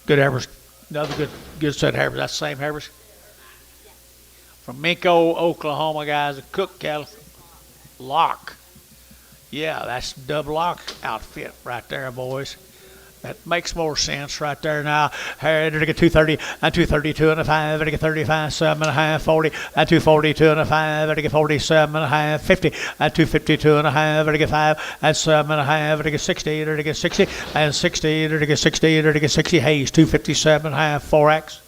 Good heifers. Another good set of heifers. That's the same heifers. From Minko, Oklahoma, guys. A cook cattle. Lock. Yeah, that's double lock outfit right there, boys. That makes more sense right there now. Here, to get 230 and 232 and a 5, to get 35, 7 and a half, 40 and 242 and a 5, to get 47 and a half, 50 and 252 and a half, to get 5 and 7 and a half, to get 60, to get 60 and 60, to get 60, to get 60. Hayes, 257 and a half, 4X.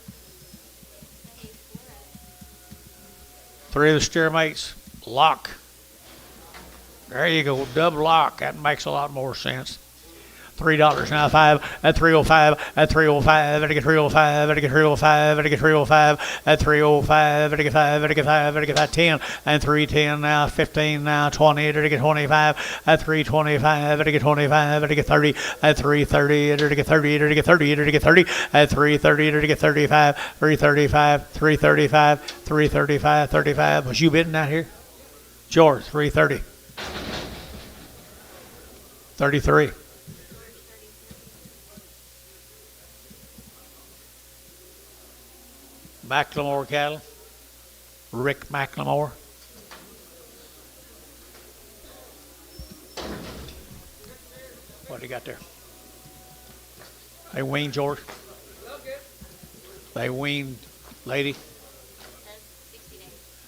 3 of the steer mates. Lock. There you go, double lock. That makes a lot more sense. $3 now, 5 at 305 at 305 at 305 at 305 at 305 at 305 at 5 at 5 at 5 10 and 310 now, 15 now, 20 at 25 at 325 at 25 at 30 at 330 at 30 at 30 at 30 at 330 at 35 335 335 335 35. Was you bidding out here? George, 330. 33. McLemore cattle. Rick McLemore. What do you got there? They weaned, George. They weaned, lady.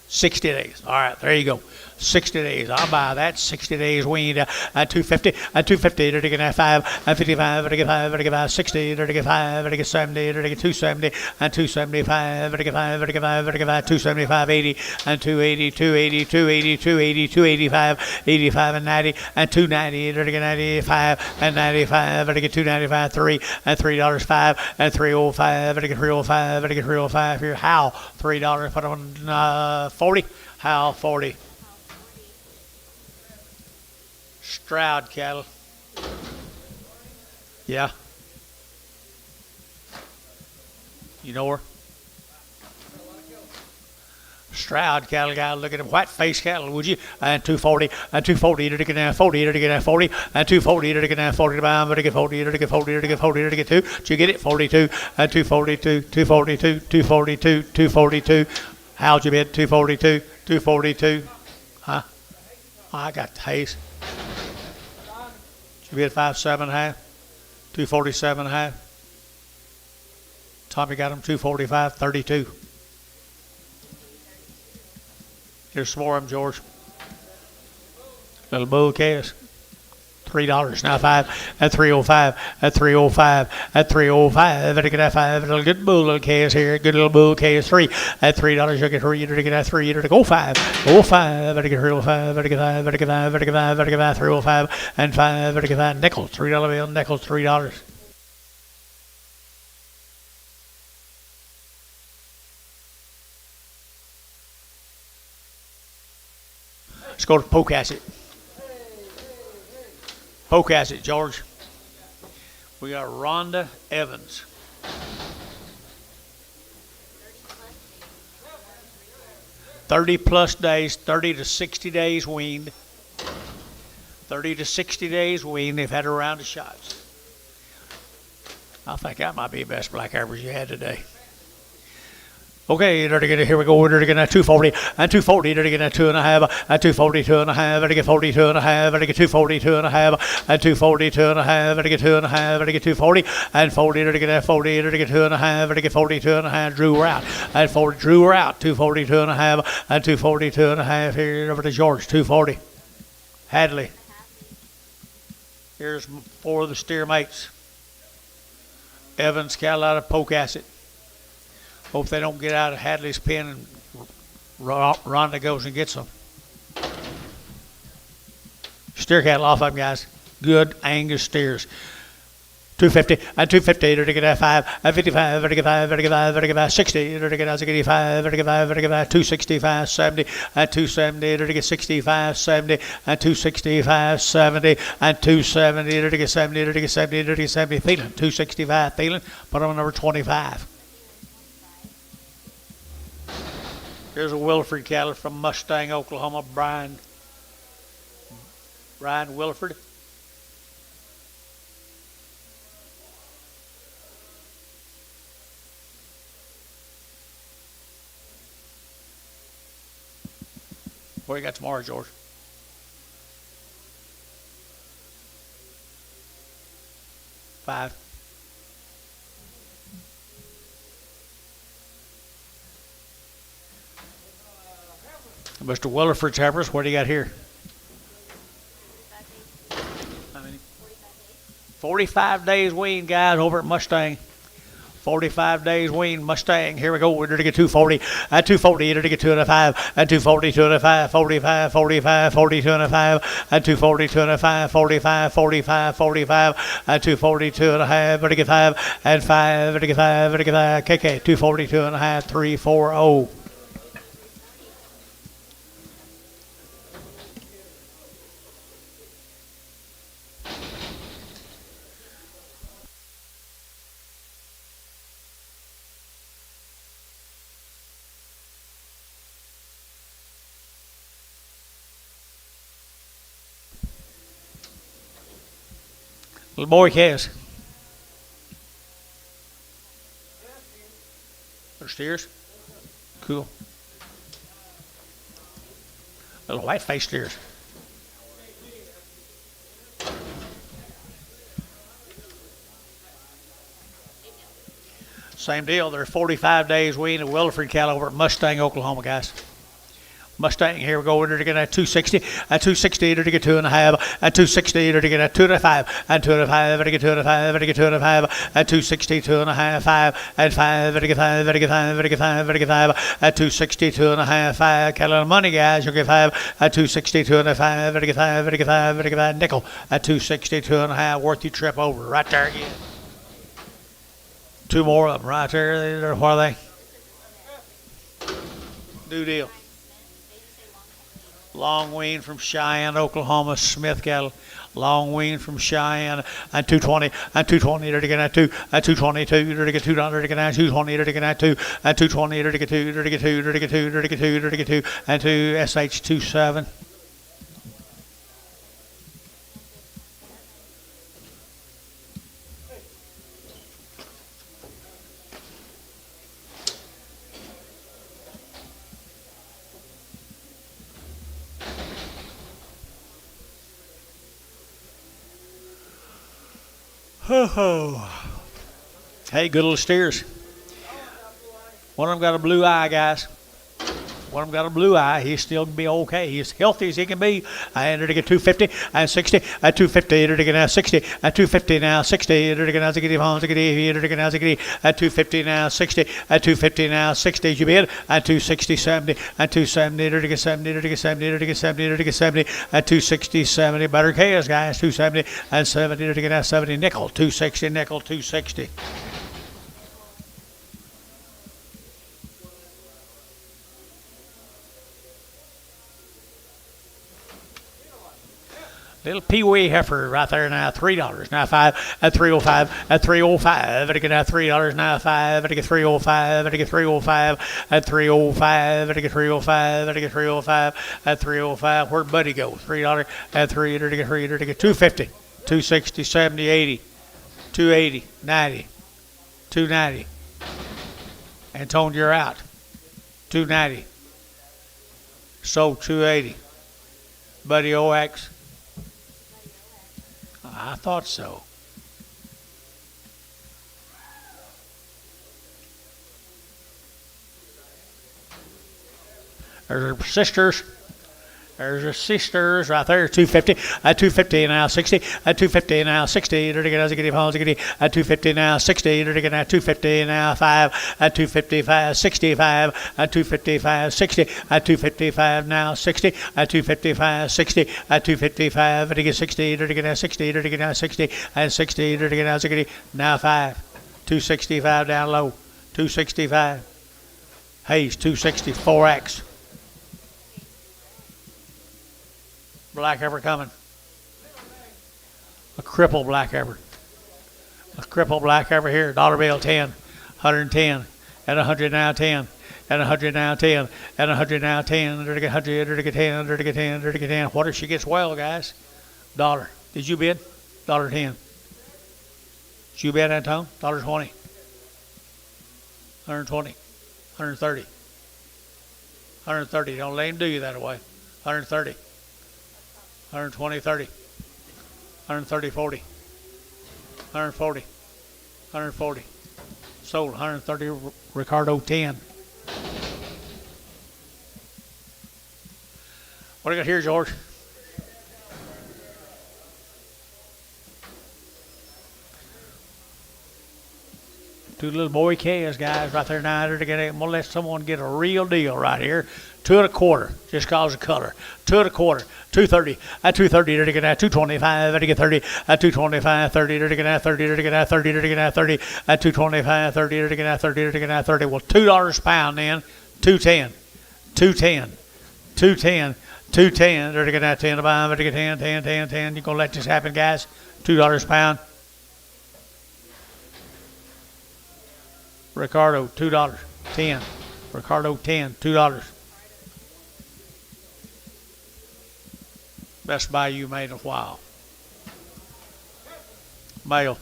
60 days. All right, there you go. 60 days. I'll buy that. 60 days weaned at 250, at 250, to get 5, at 55, to get 5, to get 5, 60, to get 5, to get 70, to get 270, and 275, to get 5, to get 5, to get 5, 275, 80, and 280, 280, 280, 280, 285, 85, and 90, and 290, to get 95, and 95, to get 295, 3, and $3, 5, and 305, to get 305, to get 305 here. How? $3, put on 40. How? 40. Stroud cattle. Yeah. You know her? Stroud cattle guy, look at them white face cattle, would you? And 240, and 240 to get down 40, to get down 40, and 240 to get down 40 to buy, to get 40, to get 40, to get 40, to get 2. Did you get it? 42, and 242, 242, 242, 242. How'd you bid? 242, 242. Huh? Oh, I got the haze. Did you bid 57 and a half? 247 and a half? Tommy got him 245, 32. Here's some more of them, George. Little bull calves. $3 now, 5 at 305 at 305 at 305 at get 5 little good bull little calves here, good little bull calves. 3 at $3. You get 3 to get 3 to go 5 at get 305 at get 5 at get 5 at get 5 at get 5 305 and 5 at get 5 nickels. $3 bill nickels. $3. Let's go to Pocasset. Pocasset, George. We got Rhonda Evans. 30 plus days, 30 to 60 days weaned. 30 to 60 days weaned. They've had a round of shots. I think that might be the best black average you had today. Okay, here we go. We're going to 240 and 240 to get 2.5 and 242 and a half to get 42 and a half to get 242 and a half and 242 and a half to get 2.5 to get 240 and 40 to get 40 to get 2.5 to get 42 and a half. Drew her out and 40. Drew her out 242 and a half and 242 and a half. Here over to George 240. Hadley. Here's 4 of the steer mates. Evans, cattle out of Pocasset. Hope they don't get out of Hadley's pen and Rhonda goes and gets them. Steer cattle off of them, guys. Good Angus steers. 250 and 250 to get 5 and 55 to get 5 to get 5 to get 5 60 to get 85 to get 5 to get 5 265 70 and 270 to get 65 70 and 265 70 and 270 to get 70 to get 70 to get 70. Thielen 265 Thielen. Put them on number 25. Here's a Wilford cattle from Mustang, Oklahoma. Brian Wilford. What you got tomorrow, George? $5. Mr. Williford's heifers, what do you got here? 45 days. How many? 45 days. 45 days wean, guys, over at Mustang. 45 days wean, Mustang. Here we go. We're going to get 240. At 240, you're going to get 205. At 240, 205, 45, 45, 40, 205. At 240, 205, 45, 45, 45. At 240, 2.5, going to get 5. At 5, going to get 5, going to get 5. KK, 240, 2.5, 340. Little boy Cass. There's steers. Cool. Little white faced steers. Same deal. They're 45 days wean at Williford cattle over at Mustang, Oklahoma, guys. Mustang, here we go. We're to get at 260. At 260, to get 2.5. At 260, to get at 2.5. At 2.5, to get 2.5. To get 2.5. At 260, 2.5. 5. At 5, to get 5. To get 5. To get 5. To get 5. At 260, 2.5. 5. Cattle and money, guys. You'll get 5. At 260, 2.5. To get 5. To get 5. To get 5. Nickel. At 260, 2.5. Worth your trip over. Right there again. Two more of them right there. What are they? New deal. Long wean from Cheyenne, Oklahoma, Smith cattle. Long wean from Cheyenne, and 220, and 220, to get at 2, at 222, to get $2, to get at 220, to get at 2, at 220, to get 2, to get 2, to get 2, to get 2, to get 2, and 2 SH27. Ho ho. Hey, good little steers. One of them got a blue eye, guys. One of them got a blue eye. He's still going to be okay. He's healthy as he can be. I entered to get 250 and 60. At 250, entered to get now 60. At 250 now 60. Entered to get now 60. Entered to get now 60. At 250 now 60. At 250 now 60. You bid. At 260, 70. At 270, entered to get 70. Entered to get 70. Entered to get 70. Entered to get 70. At 260, 70. Better chaos, guys. 270 and 70. Entered to get now 70. Nickel. 260. Nickel. 260. Little pee-wee heifer right there now, $3. Now 5 at 305 at 305. At now $3 now 5 at 305 at 305 at 305 at 305 at 305 at 305. Where'd Buddy go? $3 at 3 to get 3 to get 250, 260, 70, 80, 280, 90, 290. Antone, you're out. 290. Sold 280. Buddy OX. I thought so. There's her sisters. There's her sisters right there. 250. At 250 now 60. At 250 now 60. At 250 now 60. At 250 now 5. At 255 65. At 255 60. At 255 now 60. At 255 60. At 255 at 60. At 60. At 60. At 60. At 60. Now 5. 265 down low. 265. Hayes 260 4X. Black heifer coming. A cripple black heifer. A cripple black heifer here. Dollar bill 10. 110. At 100 now 10. At 100 now 10. At 100 now 10. Under to get 100. Under to get 10. Under to get 10. Under to get 10. What if she gets well, guys? Dollar. Did you bid? $10. Did you bid, Antone? $20. 120. 130. 130. Don't let him do you that way. 130, 120, 30, 130, 40, 140, 140. Sold 130, Ricardo 10. What do you got here, George? Two little boy calves, guys, right there now. I'm gonna let someone get a real deal right here. 2 1/4, just cause of color. 2 1/4, 230. At 230, they're gonna 225. They're gonna 30. At 225, 30. They're gonna 30. They're gonna 30. They're gonna 30. At 225, 30. They're gonna 30. They're gonna 30. Well, $2 a pound then. 210, 210, 210, 210. They're gonna 10 to buy. They're gonna 10, 10, 10, 10. You gonna let this happen, guys? $2 a pound. Ricardo, $2, 10. Ricardo, 10, $2. Best buy you made in a while. Male.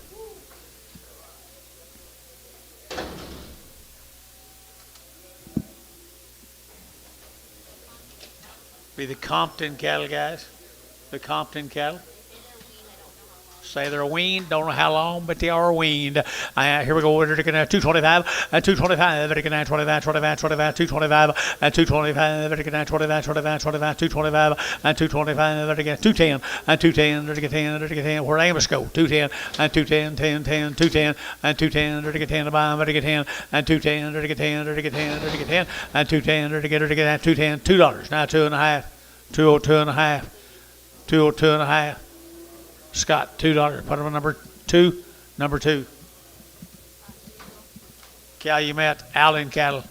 Be the Compton cattle, guys. The Compton cattle. Say they're weaned, don't know how long, but they are weaned. Here we go. We're looking at 225, 225, we're looking at 25, 25, 25, 225, 225, we're looking at 25, 25, 25, 225, 225, we're looking at 210, 210, we're looking at 10, we're looking at 10. Where Amos go? 210, 210, 10, 10, 210, 210, we're looking at 10 to buy, we're looking at 10, 210, we're looking at 10, we're looking at 10, we're looking at 10, 210, we're looking at 210, $2. Now 2.5, 202.5, 202.5. Scott, $2. Put him on number 2. Number 2. Calumet, Allen cattle.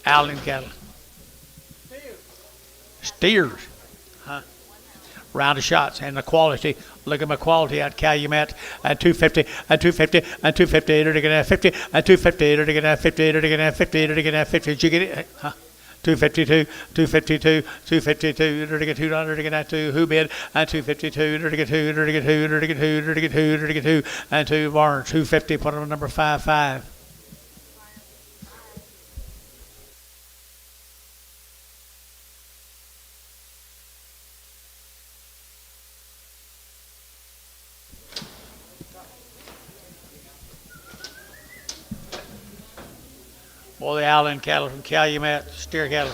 Allen cattle. Steers. Huh? Round of shots and the quality. Look at my quality at Calumet at 250, at 250, at 250. They're going to have 50, at 250. They're going to have 50. They're going to have 50. They're going to have 50. Did you get it? Huh? 252, 252, 252, they're to get $2, they're to get that 2, who bid, and 252, they're to get 2, they're to get 2, they're to get 2, they're to get 2, they're to get 2, and 2, Varner, 250, put on number 55. Boy, the Allen cattle from Calumet, steer cattle.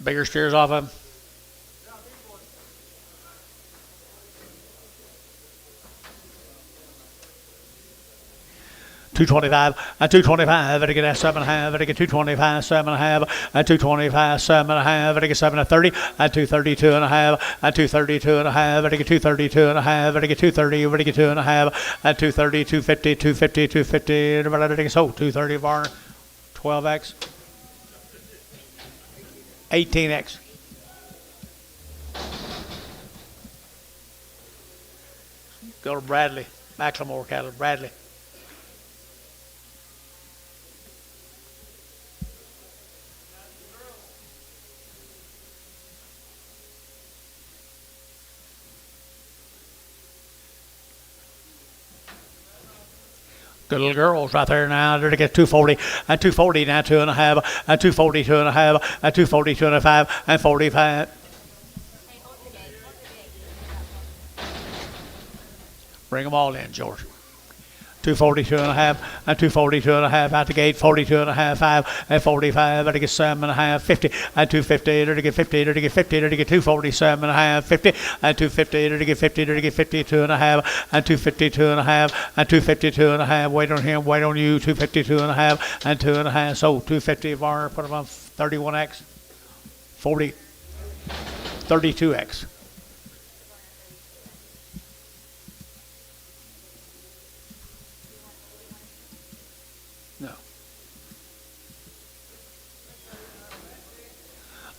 Bigger steers off of them. 225, 225, I get that 7.5, I get 225, 7.5, 225, 7.5, I get 7.30, 232.5, 232.5, I get 232.5, I get 230, I get 2.5, 230, 250, 250, 250, so 230 bar, 12x, 18x. Go to Bradley, Macklemore cattle, Bradley. Good little girls right there now. They're to get 240, and 240 now, 2.5, and 240, 2.5, and 240, 2.5, and 45. Bring them all in, George. 242.5, and 242.5 out the gate, 42.5, 5, and 45, and to get 7.5, 50, and 250, to get 50, to get 50, to get 247.5, 50, and 250, to get 50, to get 52.5, and 252.5, and 252.5. Wait on him, wait on you, 252.5, and 2.5. So 250 Varner, put him on 31x, 40, 32x.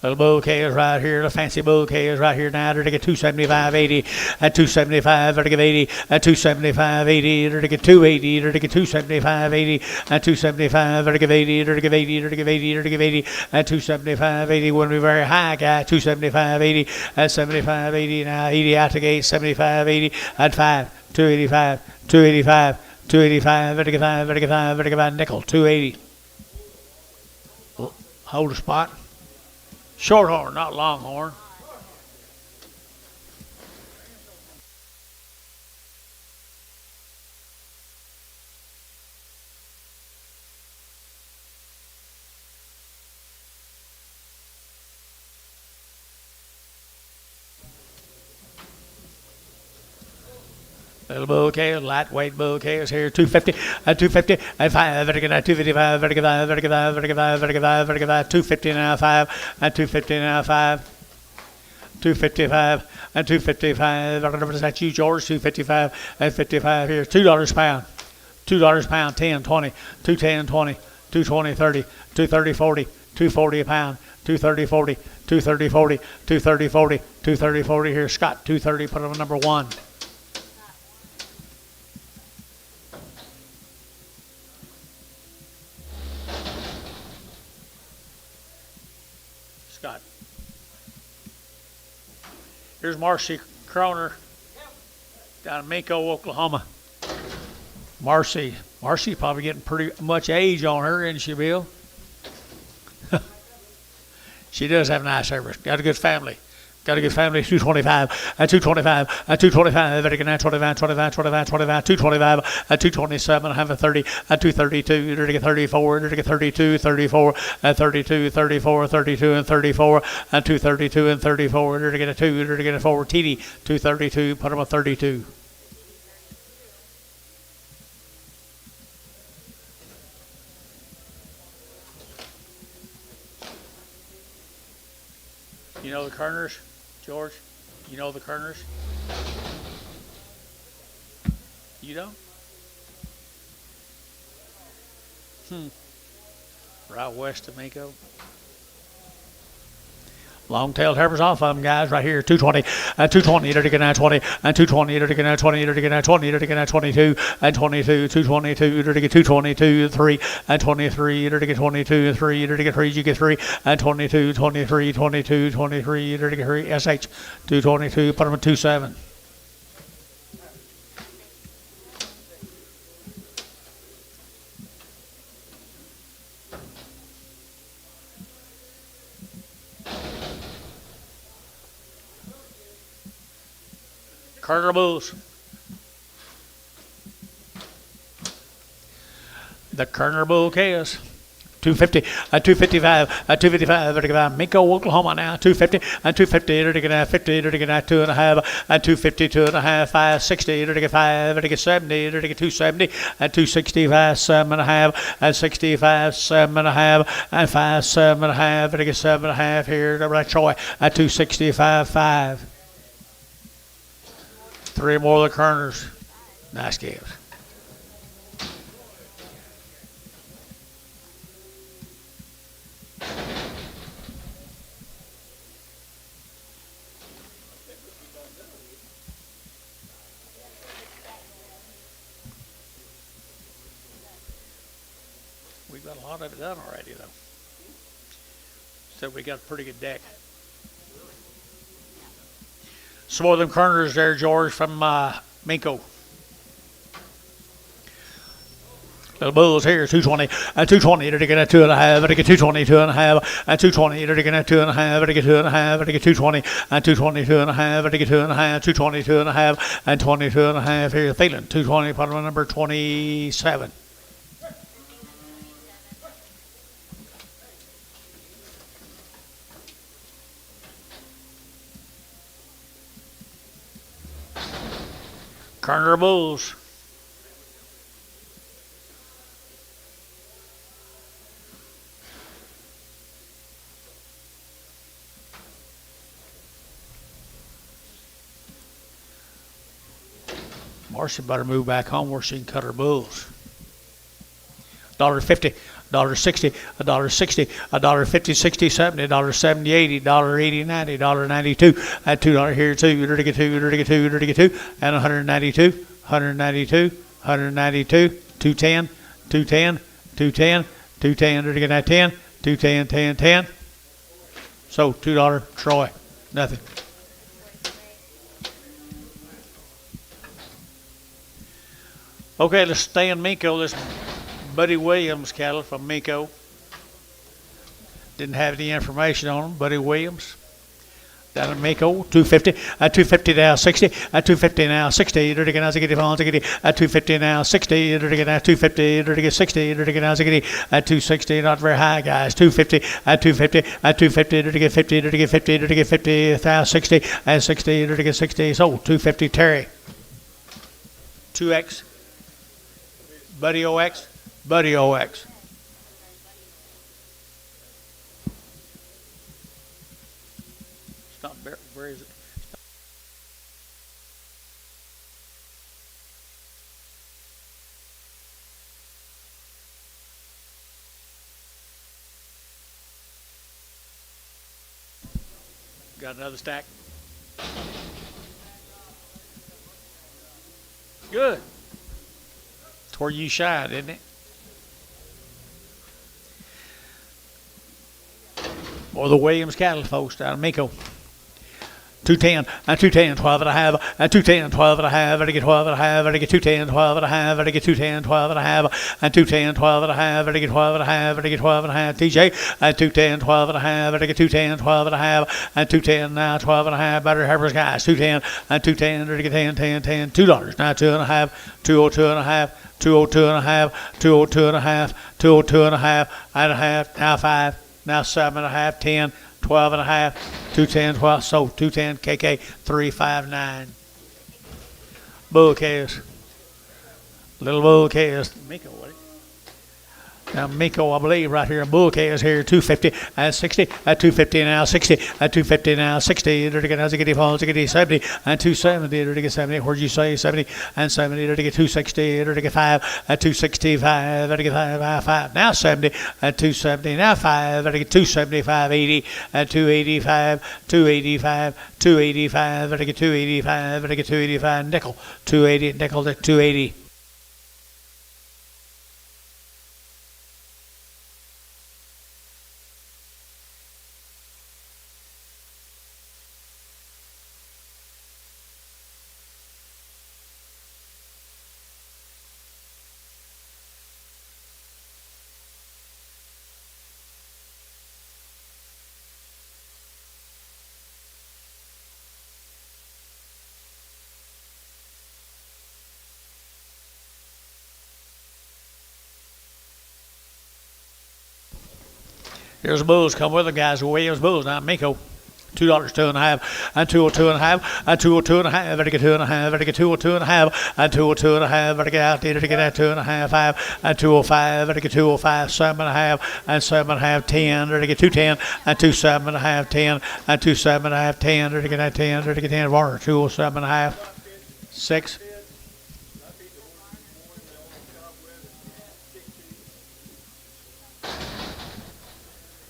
Little bouquet is right here. The fancy bouquet is right here now. They're to get 275.80 at 275. They're to get 80 at 275.80. They're to get 280. They're to get 275.80 at 275. They're to give 80. They're to give 80. They're to give 80. They're to give 80 at 275.80. Wouldn't be very high, guy. 275.80 at 75.80 now. 80 out the gate. 75.80 at 5. 285, 285, 285, 285, 285, 285, nickel, 280. Hold a spot. Shorthorn, not longhorn. Little bull cows, lightweight bull cows here, 250, 250, 5, 255, 255, 255, 255, 250 now, 5, 250 now, 5, 255, 255, that's you, George, 255, 55 here, $2 a pound, $2 a pound, 10, 20, 210, 20, 220, 30, 230, 40, 240 a pound, 230, 40, 230, 40, 230, 40, 230, 40 here, Scott, 230, put on number 1. Scott. Here's Marcy Croner down in Minko, Oklahoma. Marcy probably getting pretty much age on her, isn't she, Bill? She does have nice service. Got a good family. 225, 225, 225, 25, 25, 25, 25, 225, 227, have a 30, 232, 34, 32, 34, 32, 34, 32, and 34, 232 and 34, get a 2, get a 4, TD, 232, put them a 32. You know the Kerners, George? You know the Kerners? You don't? Right west of Mako. Long-tailed heifers off of them, guys, right here. 220, 220, 20, 220, 20, 20, 20, 22, 22, 222, 222, 3, 23, 22, 3, 3, you get 3, 22, 23, 22, 23, 3, SH, 222, put them at 27. Carter bulls. The Kerner bull cows. 250, 255, 255, 35, Minko, Oklahoma now, 250, 250, 50, 2.5, 250, 2.5, 560, 5, 70, 270, 265, 7.5, 65, 7.5, 5, 7.5, 7.5 here, right, Troy, 265, 5. 3 more of the Kerners. Nice calves. We've got a lot of it done already, though. So we got a pretty good deck. Some more of them Kerners there, George, from Minko. Little bulls here, 220, 220, to get a 2.5, to get 220, 2.5, 220, to get a 2.5, to get 2.5, to get 220, 220, 2.5, to get 2.5, 220, 2.5, and 22.5 here, Thielen, 220, put on number 27. Kerner bulls. Marcy better move back home where she can cut her bulls. $1.50, $1.60, $1.60, $1.50, 60, 70, $1.70, 80, $1.80, 90, $1.92, $2 here, $2, $2, and 192, 192, 192, 210, 210, 210, 210, to get 10, 210, 10, 10. So $2, Troy, nothing. Okay, let's stay in Minko. This Buddy Williams cattle from Minko. Didn't have any information on him. Buddy Williams. Down in Mako, 250, 250 now, 60, 250 now, 60, dirty now, 250 now, 60, dirty now, 250, dirty 60, dirty now, 260, not very high, guys, 250, 250, 250, dirty 50, dirty 50, dirty 50, 60, and 60, dirty 60, so 250 Terry, 2X, Buddy OX, Buddy OX. Stop, where is it? Got another stack. Good. It's where you shine, isn't it? Or the Williams cattle folks down in Mako. 210, 210, 12 and a half, 210, 12 and a half, I get 12 and a half, I get 210, 12 and a half, I get 210, 12 and a half, 210, 12 and a half, I get 12 and a half, I get 12 and a half, TJ, 210, 12 and a half, I get 210, 12 and a half, 210 now, 12 and a half, Battery Harper's guys, 210, 210, I get 10, 10, 10, $2, now 2 and a half, 202 and a half, 202 and a half, 202 and a half, 202 and a half, now 5, now 7 and a half, 10, 12 and a half, 210, 12, so 210, KK, 359. Bull calves. Little bull calves. Miko, what? Now, Miko, I believe, right here, bull calves here, 250, 60, 250 now, 60, 250 now, 60, dirty get 70, 270, dirty get 70, where'd you say, 70, 70, dirty get 260, dirty get 5, 265, dirty get 5, now 70, 270, now 5, dirty get 275, 80, 285, 285, 285, dirty get 285, dirty get 285, nickel, 280, nickel to 280. Here's the bulls. Come with them, guys. Williams bulls. Now, Miko. $2, 2 and a half, and 202 and a half, and 202 and a half, I get 2 and a half, I get 202 and a half, and 202 and a half, I get out there to get that 2 and a half, 5, and 205, I get 205, 7 and a half, and 7 and a half, 10, I get 210, and 27 and a half, 10, and 27 and a half, 10, I get that 10, I get 10, Warner, 207 and a half, 6.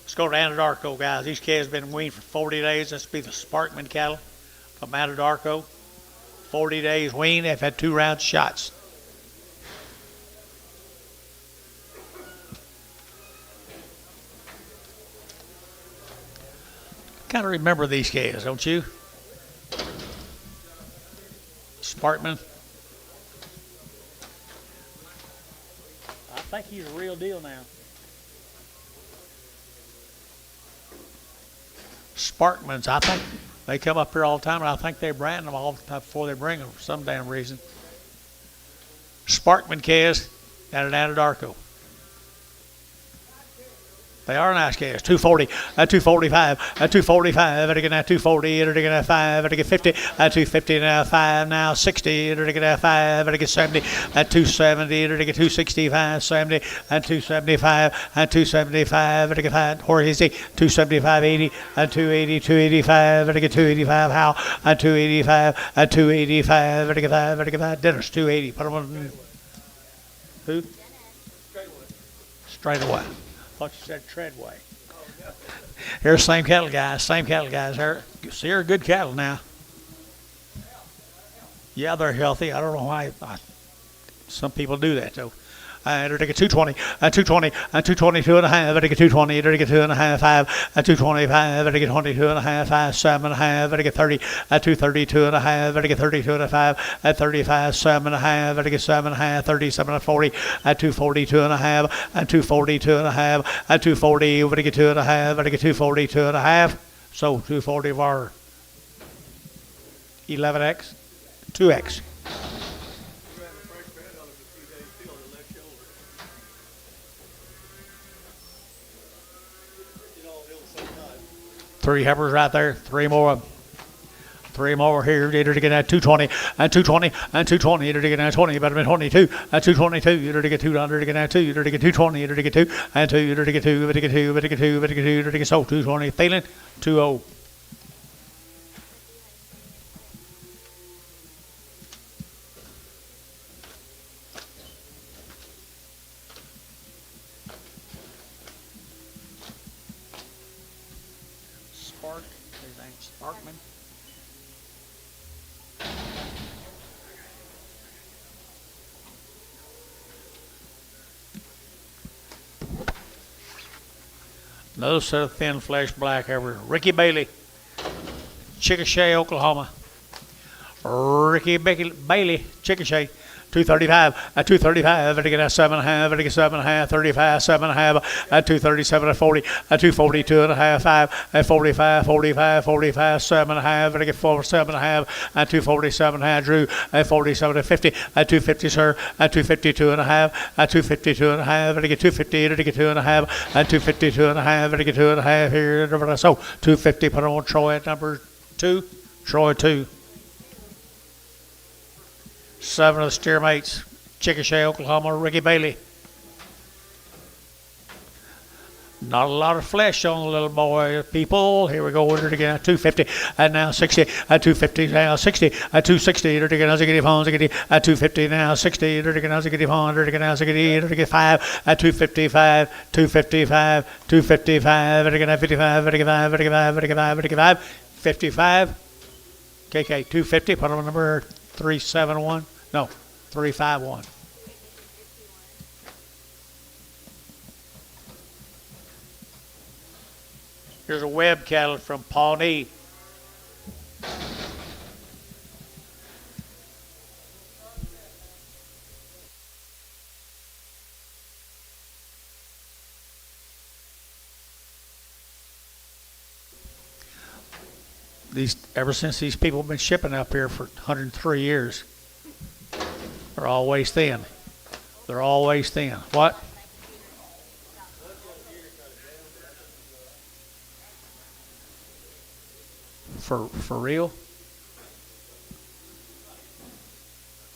Let's go to Anadarko, guys. These calves have been weaned for 40 days. This will be the Sparkman cattle from Anadarko. 40 days weaned. They've had 2 round shots. Kind of remember these calves, don't you? Sparkman. I think he's a real deal now. Sparkmans, I think they come up here all the time, and I think they brand them all the time before they bring them for some damn reason. Sparkman calves down at Anadarko. They are nice calves. 240, 245, 245, I get now 240, I get now 5, I get 50, 250 now 5, now 60, I get now 5, I get 70, 270, I get 265, 70, 275, 275, I get 5, where is he? 275, 80, 280, 285, I get 285, how? 285, 285, I get 5, I get 5, Dennis, 280, put them on. Who? Straight away. I thought you said treadway. Here's same cattle guys. Here, see, they're good cattle now. Yeah, they're healthy. I don't know why some people do that though. It'll take a 220, a 220, a 222 and a half. It'll take a 220, it'll take a 2 and a half, 5, a 225, it'll take a 22 and a half, 5, 7 and a half. It'll take a 30, a 232 and a half. It'll take a 32 and a 5, a 35, 7 and a half. It'll take a 7 and a half, 37 and 40, a 242 and a half, a 242 and a half, a 240. It'll take a 2 and a half. It'll take a 242 and a half. So 240 of our 11X, 2X. Three heifers right there. Three more. Three more here. It'll get at 220 and 220 and 220. It'll get at 20. Better than 22 at 222. It'll get 200. It'll get at 2. It'll get 220. It'll get 2 and 2. It'll get 2. It'll get 2. It'll get 2. It'll get 2. It'll get so 220. Feeling 2-0. Spark. His name's Sparkman. Another set of thin flesh black heifer. Ricky Bailey, Chickasha, Oklahoma. Ricky Bailey, Chickasha. 235 at 235 at a 7 and a half at 7 and a half 35 7 and a half at 237 at 40 at 242 and a half 5 at 45 7 and a half at 4 7 and a half at 247 and a half Drew at 47 at 50 at 250 sir at 252 and a half at 252 and a half at 250 at 2 and a half at 252 and a half at 2 and a half here so 250 put on Troy at number 2 Troy 2. 7 of the steer mates, Chickasha, Oklahoma, Ricky Bailey. Not a lot of flesh on the little boy, people. Here we go, ordered again at 250, and now 60, at 250, now 60, at 260, ordered again, at 250, now 60, ordered again, at 5, at 255, 255, 255, at 55, 55, KK 250, put on number 371. No, 351. Here's a web cattle from Pawnee. Ever since these people have been shipping up here for 103 years, they're always thin. They're always thin. What? For real?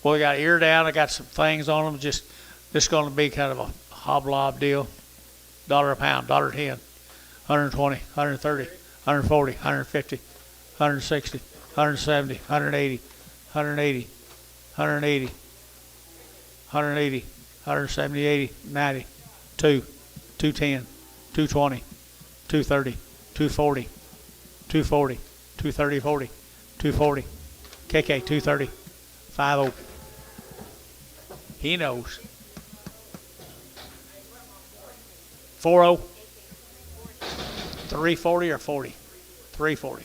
Well, they got ear down. I got some things on them. Just this going to be kind of a hoblob deal. $1 a pound, $1.10, 120, 130, 140, 150. 160, 170, 180, 180, 180, 180, 170, 80, 90, 2, 210, 220, 230, 240, 240, 230, 40, 240, KK 230, 50. He knows. 40, 340 or 40, 340.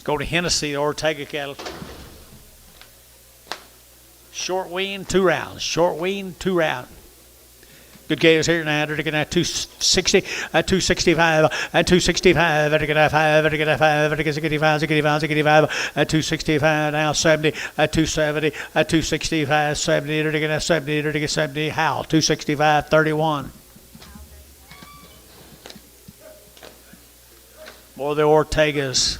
Go to Hennessy, Ortega cattle. Short wean, 2 rounds. Short wean, 2 round. Good gauge here now. They're looking at 260, at 265, at 265, at 5, at 5, at 65, at 265, now 70, at 270, at 265, 70, they're looking at 70, they're looking at 70. How? 265, 31. More the Ortegas.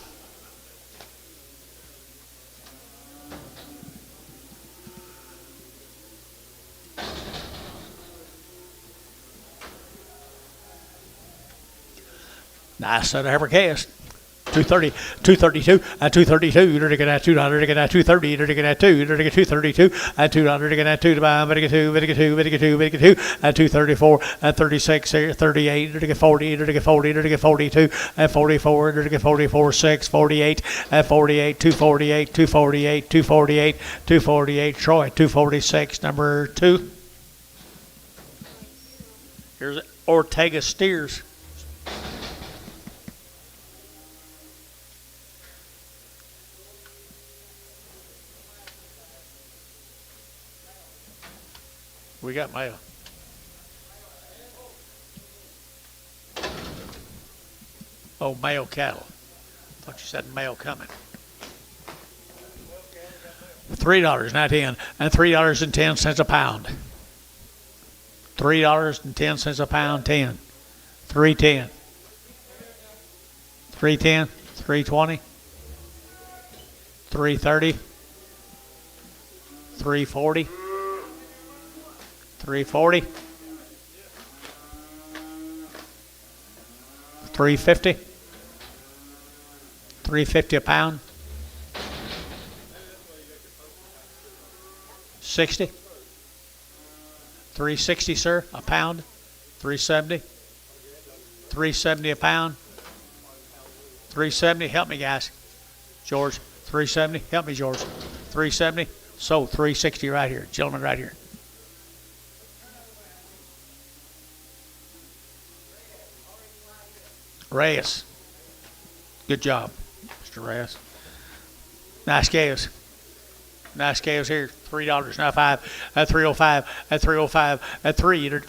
Nice set of heifer cast. 230, 232, and 232, you're to get at $2, to get at 230, you're to get at 2, you're to get 232, and $2 to get at 2 to buy, but get 2, but get 2, but get 2, but get 2, and 234, and 36, 38, you're to get 40, you're to get 40, you're to get 42, and 44, you're to get 44, 6, 48, and 48, 248, 248, 248, 248, Troy, 246, number 2. Here's Ortega steers. We got mail. Oh, male cattle. Thought you said mail coming. $3, not 10, and $3.10 a pound. $3.10 a pound, 10. 310. 310, 320, 330, 340, 340, 350, 350 a pound, 60, 360, sir, a pound, 370, 370 a pound, 370, help me guys, George, 370, help me George, 370, so 360 right here, gentlemen right here. Reyes, good job, Mr. Reyes. Nice calves. Nice calves here. $3, not 5. At 305. At 305. At 3.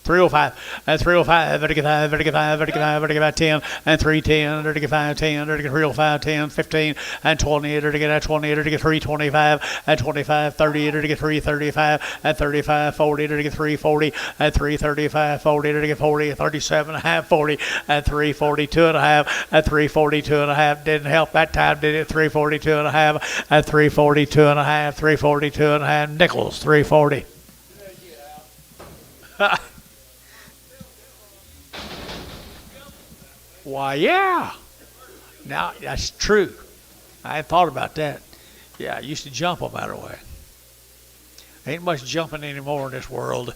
305. At 305. Vertical 5. Vertical 5. Vertical 5. Vertical 5. 10. And 310. Vertical 5. 10. Vertical 305. 10. 15. And 20. Vertical at 20. Vertical 325. At 25. 30. Vertical 335. At 35. 40. Vertical 340. At 335. 40. Vertical 40. 37 and a half. 40. At 342 and a half. At 342 and a half. Didn't help that time, did it? 342 and a half. At 342 and a half. 342 and a half. Nichols. 340. Why, yeah. Now, that's true. I hadn't thought about that. Yeah, I used to jump them out of the way. Ain't much jumping anymore in this world.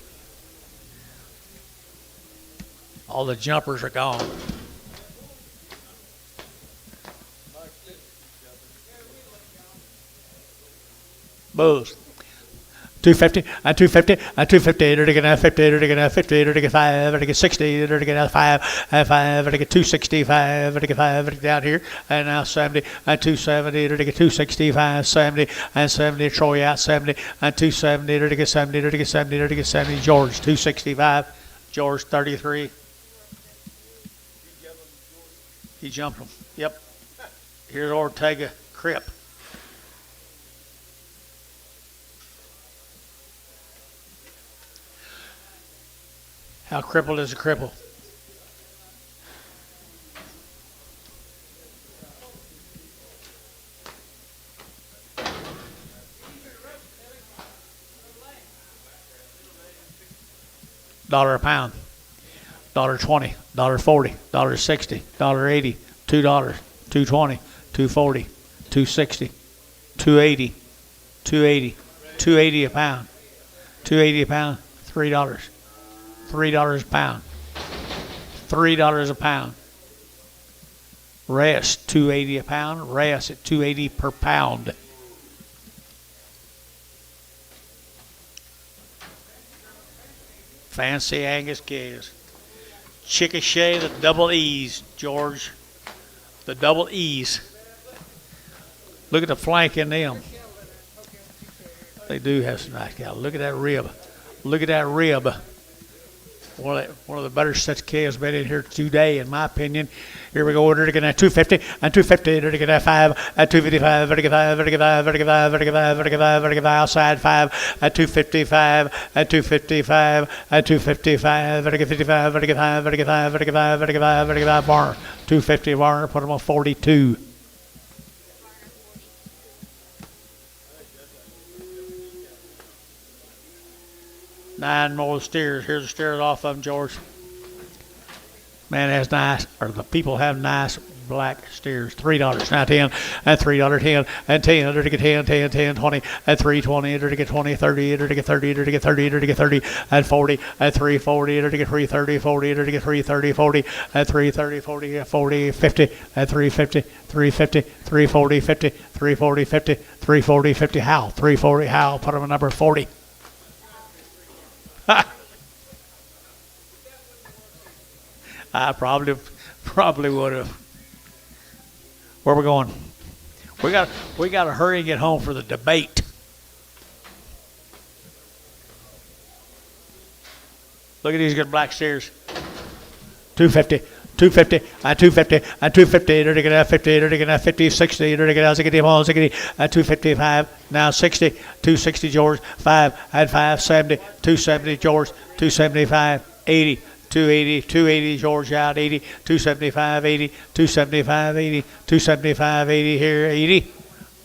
All the jumpers are gone. Bulls. 250, and 250, and 250, to get 50, to get 50, to get 5, to get 60, to get 5, and 5, to get 265, to get 5 down here, and now 70, and 270, to get 265, 70, and 70, Troy out 70, and 270, to get 70, to get 70, to get 70, George 265, George 33. He jumped him. Yep. Here's Ortega Crip. How crippled is a cripple? $1 a pound. $1.20. $1.40. $1.60. $1.80. $2. $2.20. $2.40. $2.60. $2.80. $2.80. $2.80 a pound. $2.80 a pound. $3. $3 a pound. $3 a pound. Rest $2.80 a pound. Rest at $2.80 per pound. Fancy Angus calves. Chickasha, the double E's, George. The double E's. Look at the flank in them. They do have some nice cows. Look at that rib. Look at that rib. One of the better sets of calves been in here today, in my opinion. Here we go. We're going to 250 and 250. We're going to 5 at 255. We're going to 5. We're going to 5. We're going to 5. We're going to 5. We're going to 5. We're going to 5 outside 5 at 255 at 255 at 255. We're going to 55. We're going to 5. We're going to 5. We're going to 5. We're going to 5. We're going to 5. Varner 250. Varner put them on 42. Nine more steers. Here's the steers off of them, George. Man has nice, or the people have nice black steers. $3. Now 10, and $3, 10, and 10, to get 10, 10, 10, 20, and 320, to get 20, 30, to get 30, to get 30, to get 30, and 40, and 340, to get 330, 40, to get 330, 40, and 330, 40, 40, 50, and 350, 350, 340, 50, 340, 50, 340, 50. How? 340, how? Put him a number 40. I probably would have. Where we going? We got to hurry and get home for the debate. Look at these good black steers. 250, 250, and 250, and 250, to get out 50, to get out 50, 60, to get out 60, 255, now 60, 260 George, 5, and 5, 70, 270 George, 275, 80. 280, 280 George out, 80, 275, 80, 275, 80, 275, 80 here, 80.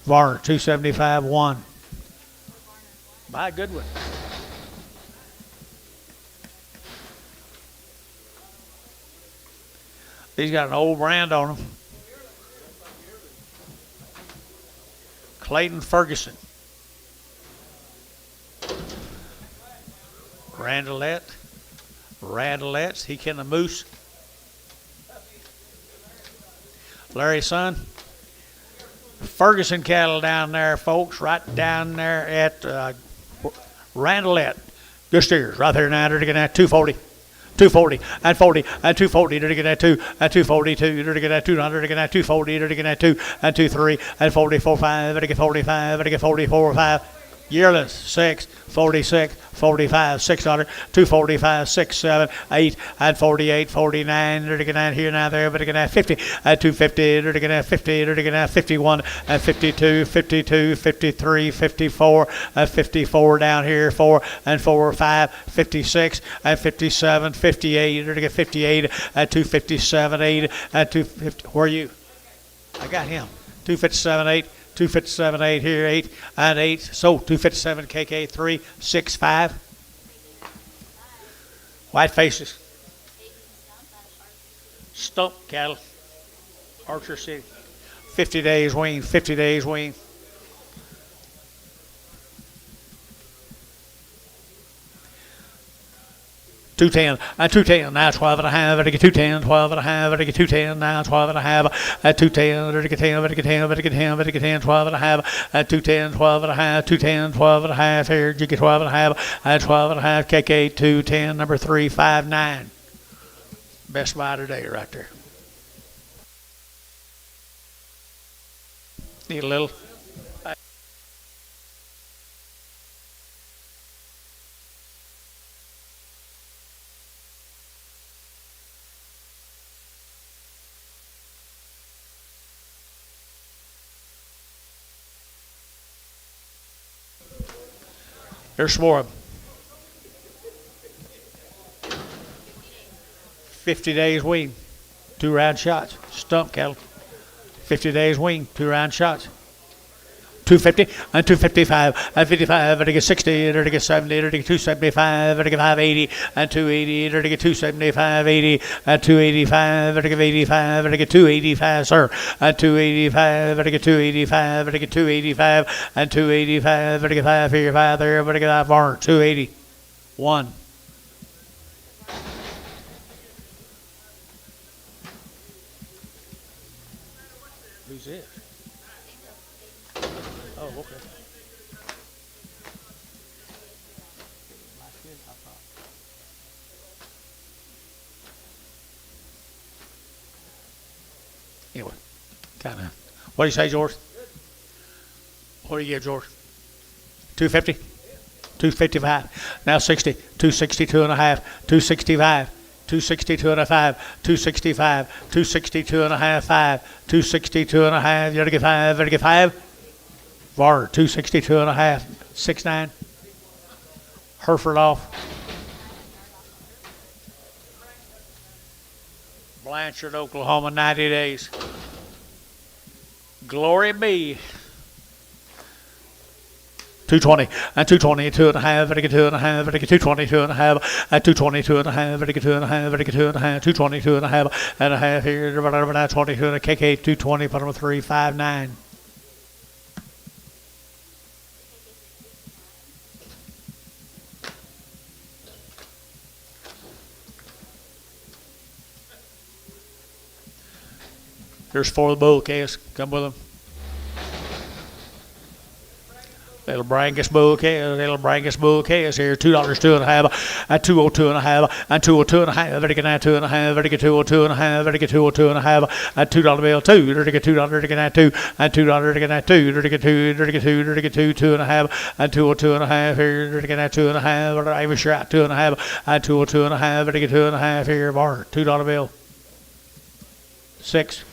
Varner, 275, 1. Buy a good one. These got an old brand on them. Clayton Ferguson. Randalettes, he can the moose. Larry's son. Ferguson cattle down there, folks, right down there at Randalette. Good steers, right there now. They're getting at 240. 240 and 40 and 240. They're getting at 2 and 242. They're getting at 200. They're getting at 240. They're getting at 2 and 23 and 44 5. They're getting 45. They're getting 44 5. Yearless, 6, 46, 45, 600, 245, 6, 7, 8, and 48, 49. They're going to here now there, but they're going to have 50, and 250. They're going to have 50. They're going to have 51, and 52, 52, 53, 54, and 54 down here, 4, and 4, 5, 56, and 57, 58. They're going to get 58, and 257, 8, and 250. Where are you? I got him. 257, 8. 257, 8 here, 8 and 8. So 257 KK 3, 6, 5. White faces. Stump cattle. Archer City. 50 days wean, 50 days wean. $210 and $210 now 12 and a half. Better get $210, 12 and a half. Better get $210 now 12 and a half. At $210, better get 10, better get 10, better get 10, better get 10, 12 and a half. At $210, 12 and a half. $210, 12 and a half. Here you get 12 and a half. At 12 and a half. KK 210 number 359. Best buy today right there. Need a little. There's some more of them. 50 days wean, 2 round shots. Stump cattle. 50 days wean, 2 round shots. 250 and 255 and 55. Better get 60. Better get 70. Better get 275. Better get 580 and 280. Better get 275, 80 and 285. Better get 85. Better get 285, sir. And 285. Better get 285. Better get 285 and 285. Better get 5 here, 5 there. Better get 5 more. 280. 1. Who's this? Oh, okay. Anyway, kind of. What do you say, George? What do you give, George? 250? 255. Now 60. 262 and a half. 265. 262 and a half. 265. 262 and a half. 5. 262 and a half. You gotta get 5. Better get 5. Varner, 262 and a half. 6'9". Hereford off. Blanchard, Oklahoma, 90 days. Glory be. 220, and 220, 2.5, vertical 2.5, vertical 220, 2.5, and 220, 2.5, vertical 2.5, vertical 2.5, 220, 2.5 here, 22, and a KK 220, bottom of 359. Here's 4 of the bull calves. Come with them. Little Brangus bull calves, little Brangus bull calves here. $2, 2.5, and 202.5, and 202.5, vertical 2.5, vertical 202.5, vertical 202.5, and $2 bill, $2, vertical $2, vertical 2, and $2, vertical 2, vertical 2, vertical 2, vertical 2, 2.5, and 202.5 here, vertical 2.5, I'm sure at 2.5, and 202.5, vertical 2.5 here, bar, $2 bill, 6.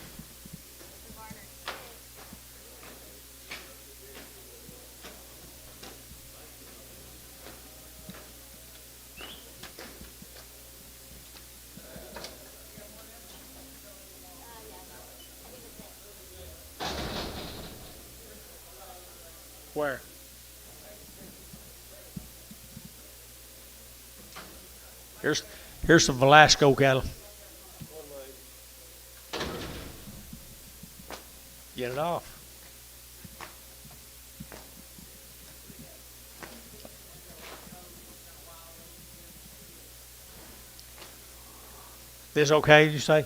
Where? Here's some Velasco cattle. Get it off. This okay, did you say?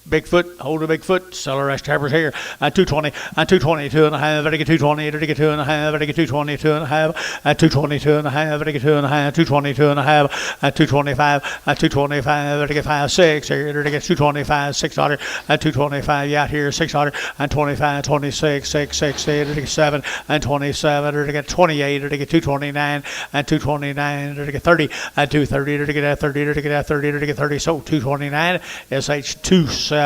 Bigfoot, hold a Bigfoot, seller rest trappers here, and 220, and 220, 2.5, vertical 220, vertical 2.5, vertical 220, 2.5, and 220, 2.5, vertical 2.5, 220, 2.5, and 225, and 225, vertical 5, 6, here, vertical 225, $6, and 225, yeah, here, $6, and 25, 26, 6, 60, vertical 7, and 27, vertical 28, vertical 229, and 229, vertical 30, and 230, vertical 30, vertical 30, vertical 30, so 229, SH 27.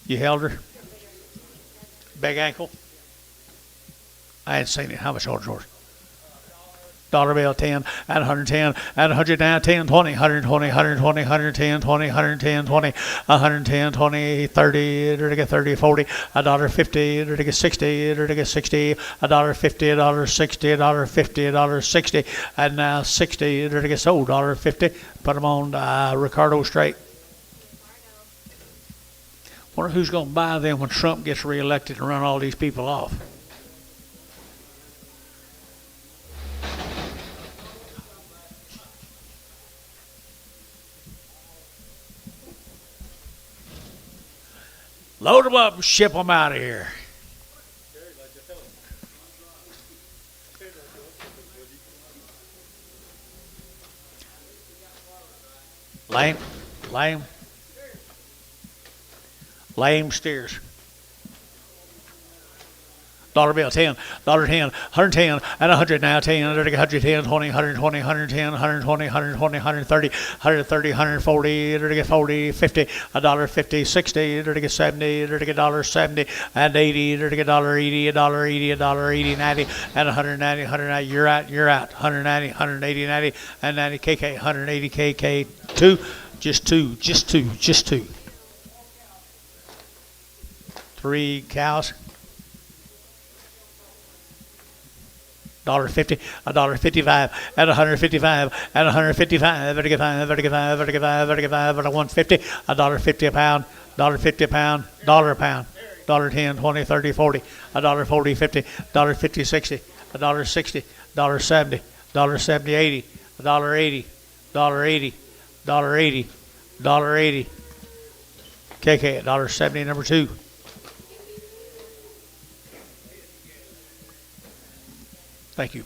You held her? Big ankle? I ain't seen it. How much older, George? Dollar bill 10 and 110 and 100 now 10 20 120 120 110 20 110 20 110 20 30 30 40 $1.50 60 60 $1.50 $60 $50 $60 and now 60 sold $1.50. Put them on Ricardo straight. Wonder who's going to buy them when Trump gets reelected and run all these people off. Load them up and ship them out of here. Lame steers. Dollar bill 10, $10, 110, and 100 now 10, 110, 20, 120, 110, 120, 120, 130, 130, 140, 40, 50, $1.50, 60, 70, $1.70, and 80, $1.80, $1.80, $1.80, 90, and 190, 190. You're out. 190, 180, 90, and 90 KK, 180 KK. Just two. 3 cows. $1.50, $1.55, at 155, at 155, vertical 5, vertical 5, vertical 5, vertical 5, at 150, $1.50 a pound, $1.50 a pound, $1 a pound, $1.10, 20, 30, 40, $1.40, 50, $1.50, 60, $1.60, $1.70, $1.70, 80, $1.80, $1.80, $1.80, $1.80, KK at $1.70, number 2. Thank you.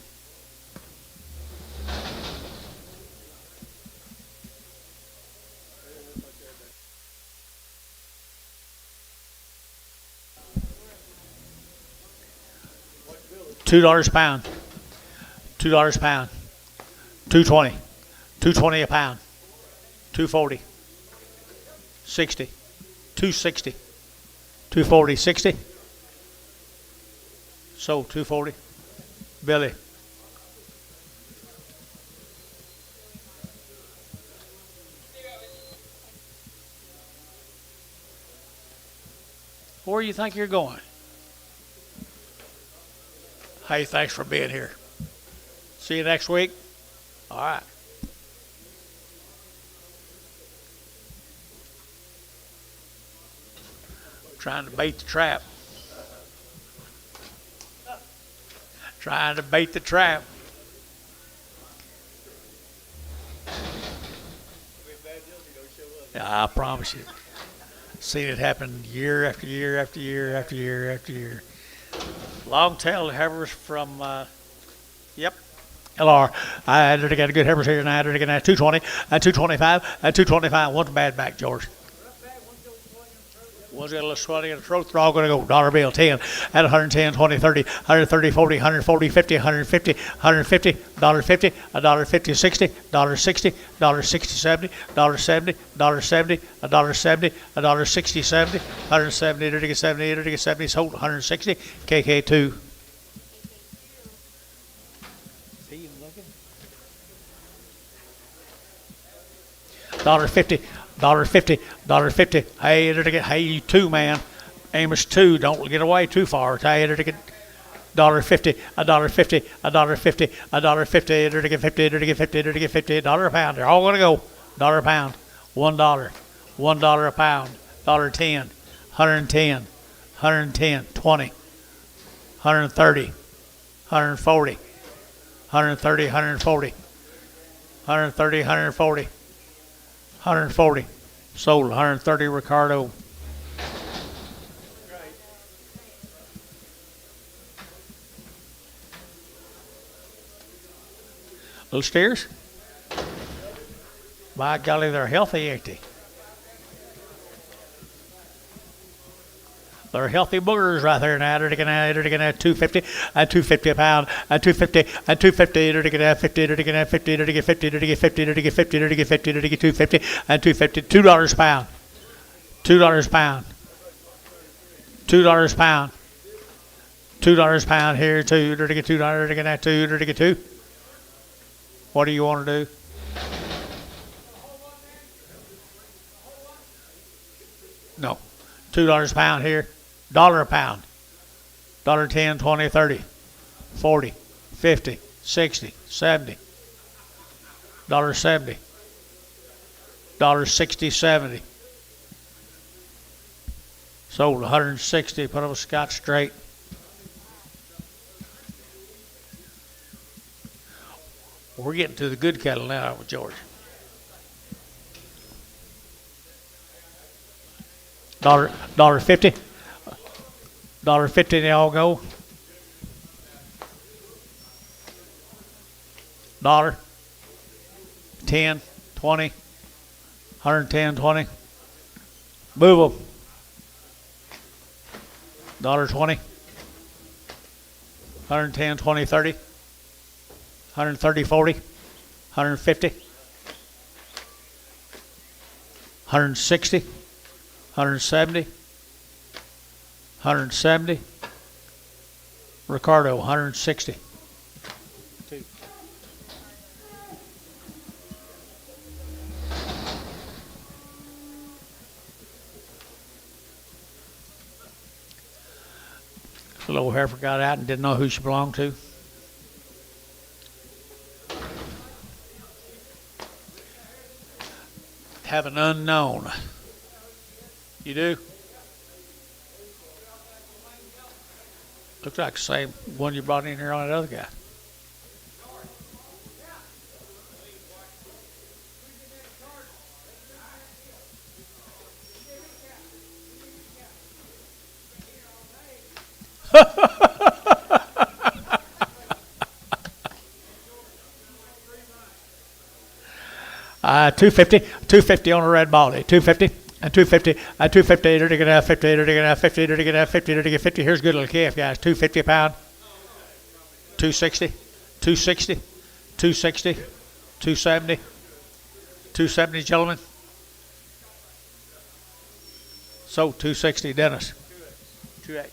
$2 a pound. $2 a pound. $2.20. $2.20 a pound. $2.40. 60. $2.60. $2.40. 60. So $2.40. Billy. Where do you think you're going? Hey, thanks for being here. See you next week. All right. Trying to bait the trap. Trying to bait the trap. Yeah, I promise you. Seen it happen year after year after year after year after year. Long-tailed heifers from, yep, LR. I had to get a good heifers here, and I had to get a 220, a 225, a 225. One's bad back, George. One's got a little swelling in the throat. They're all going to go. Dollar bill, 10, at 110, 20, 30, 130, 40, 140, 50, 150, 150, $1.50, $1.50, 60, $1.60, $1.60, 70, $1.70, $1.70, $1.70, $1.60, 70, 170, 30, 70, 30, 70, sold, 160, KK2. See him looking? $1.50. $1.50, $1.50. Hey, you two, man. Amos two. Don't get away too far. Hey, $1.50, $1.50, $1.50, $1.50, $50, $50 a pound. They're all gonna go. $1 a pound. $1. $1 a pound. $1.10. 110. 110. 20. 130. 140. 130. 140. 130. 140. 140. Sold. 130 Ricardo. Little steers? By golly, they're healthy, ain't they? They're healthy boogers right there now. They're going to 250, at 250 a pound, at 250, at 250, they're going to 50, they're going to 50, they're going to 50, they're going to 50, they're going to 50, they're going to 50, they're going to 250, at 250, $2 a pound, $2 a pound, $2 a pound, $2 a pound here, two, they're going to get $2, they're going to 2, they're going to get 2. What do you want to do? No, $2 a pound here. $1 a pound. $1.10, 20, 30, 40, 50, 60, 70. $1.70. $1.60, 70. Sold 160. Put up a Scotch straight. We're getting to the good cattle now with George. $1.50. $1.50 they all go. $1, 10, 20, 110, 20. Move them. $1.20. 110, 20, 30. 130, 40. 150. 160. 170. 170. Ricardo, 160. Two. The little heifer got out and didn't know who she belonged to. Have an unknown. You do? Looks like the same one you brought in here on that other guy. $250 on a red baldy. $250 and $250 and $250. They're going to have 50. They're going to have 50. They're going to have 50. They're going to get 50. Here's a good little calf, guys. $250 a pound. $260. $260. $260. $270. $270, gentlemen. So $260, Dennis. 2X.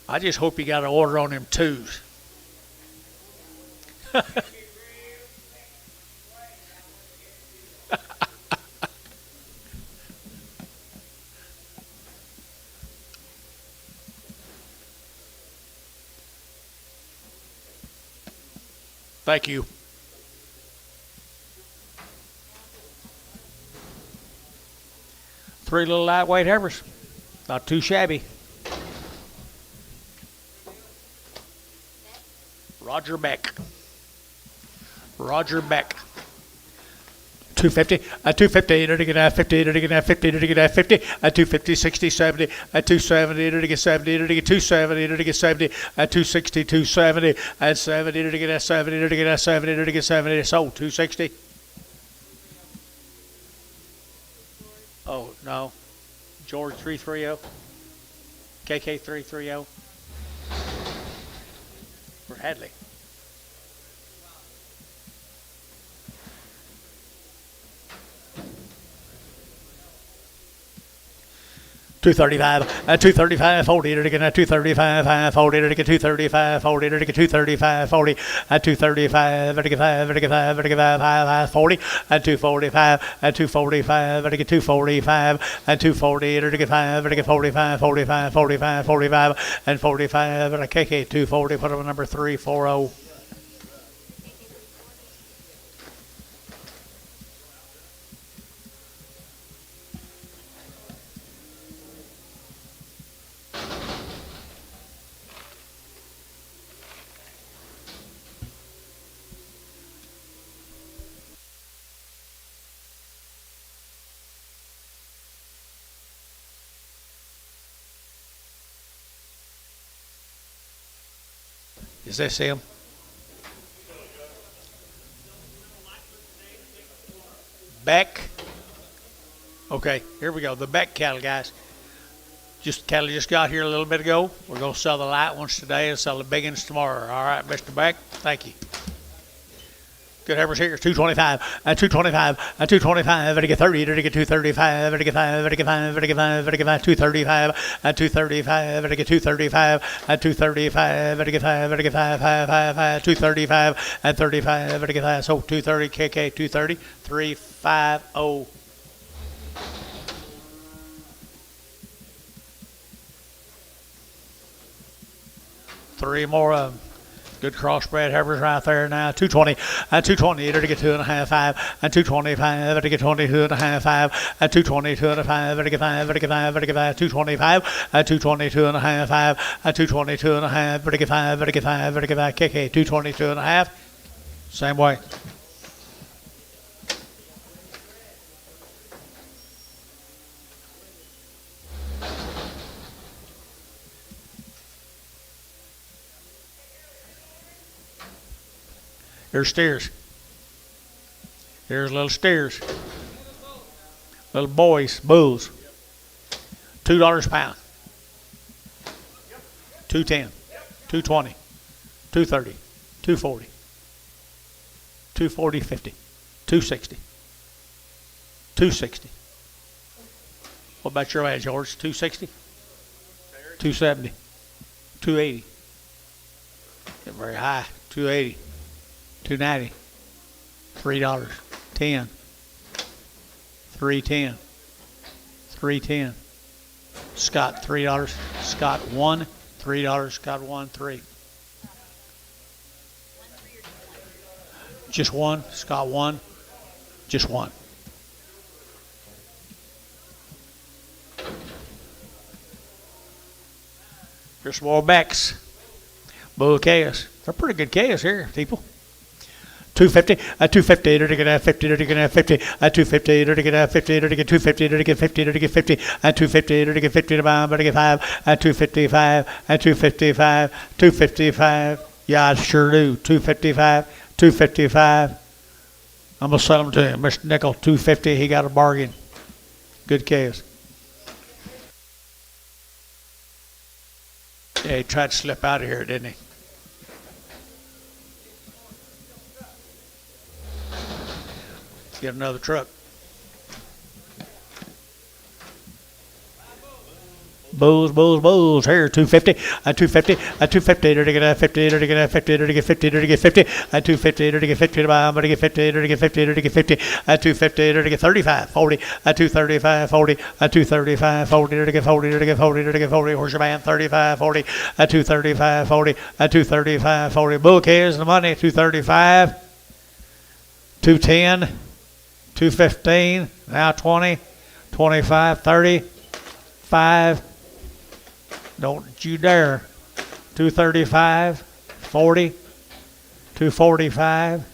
I just hope you got an order on them twos. Thank you. Three little lightweight heifers. Not too shabby. Roger Beck. Roger Beck. 250, 250, to get 50, to get 50, to get 50, 250, 60, 70, 270, to get 70, to get 270, to get 70, 260, 270, 70, to get 70, to get 70, to get 70, sold 260. Oh, no. George 330. KK 330. For Hadley. $235, 235, 40, to get 235, 40, to get 235, 40, to get 235, 40, 235, to get 5, to get 5, to get 5, 40, 245, 245, to get 245, 240, to get 5, to get 45, 45, 45, 45, and 45, and a KK 240, put up number 340. Is this him? Beck. Okay, here we go. The Beck cattle, guys. Cattle just got here a little bit ago. We're going to sell the light ones today and sell the big ones tomorrow. All right, Mr. Beck. Thank you. Good heifers here. 225, 225, 225, to get 30, to get 235, to get 5, to get 5, to get 5, to get 5, 235, 235, to get 235, 235, to get 5, to get 5, 235, and 35, to get 5. So 230, KK 230, 350. Three more of them. Good crossbred heifers right there now. 220, 220 to get 2.5, 5, and 225 to get 22.5, 5, and 222.5 to get 5, to get 5, to get 5, 225, 222.5, 5, and 222.5 to get 5, to get 5, to get 5, KK 222.5. Same way. Here's steers. Here's little steers. Little boys, bulls. $2 a pound. 210, 220, 230, 240, 240, 50, 260, 260. What about your ad, George? 260, 270, 280. Getting very high. 280. $2.90, $3, 10, 310, 310. Scott $3, Scott $1, $3, Scott $1, 3. Just one, Scott $1, just one. Here's some more Becks, bull calves. They're pretty good calves here, people. 250, 250, to get 50, to get 50, 250, to get 50, to get 250, to get 50, to get 50, 250, to get 50 to buy, to get 5, 255, 255, 255. Yeah, I sure do. 255, 255. I'm gonna sell them to him, Mr. Nickel. 250. He got a bargain. Good calves. Yeah, he tried to slip out of here, didn't he? Get another truck. Bulls. Here, 250, 250, to get a 50, to get a 50, to get 50, to get 50, 250, to get 50, to buy, to get 50, to get 50, to get 50, 250, to get 35, 40, 235, 40, 235, 40, to get 40, to get 40, to get 40, horse your man, 35, 40, 235, 40, 235, 40, book here's the money, 235, 210, 215, now 20, 25, 30, 5, don't you dare, 235, 40, 245,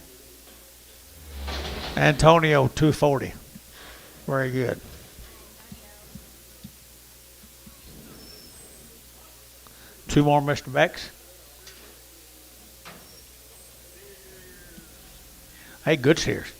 Antonio, 240. Very good. Two more, Mr. Bex. Hey, good steers.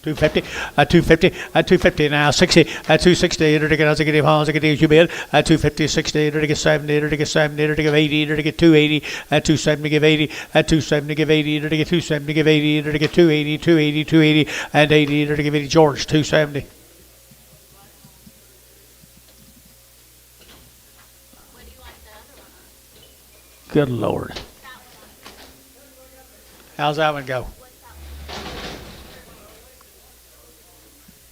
250, 250, 250 now, 60, 260, to get, get him, to get you bid, 250, 60, to get 70, to get 70, to get 80, to get 280, 270, give 80, 270, give 80, to get 270, give 80, to get 280, 280, 280, and 80, to give 80, George, 270. What do you like the other one? Good Lord. That one. How's that one go? What's that one?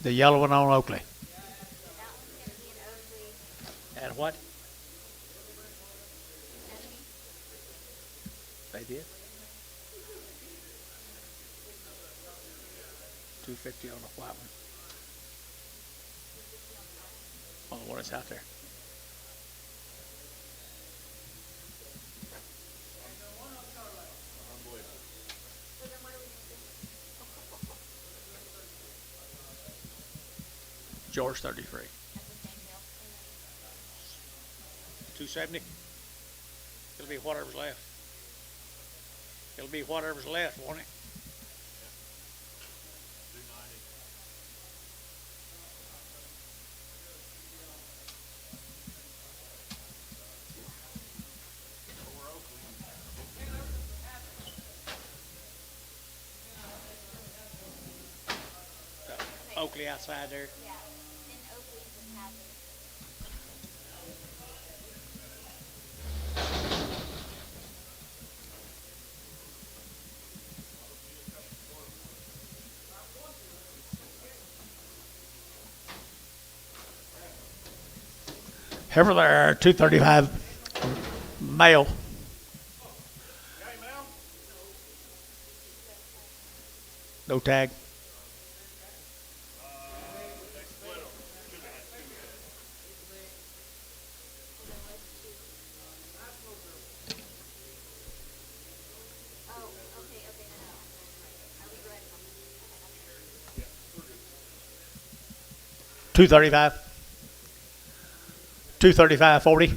The yellow one on Oakley. That one's going to be an Oakley. And what? Enemy. They did. 250 on the flat one. On the one that's out there. So then what are we going to do? George 33. That's the same deal. 270. It'll be whatever's left. It'll be whatever's left, won't it? Oakley outside there. Yeah. And Oakley's is happy. Ever there, 235 male. No tag. Oh, okay, no. Are we ready? Okay, 235. 235, 40.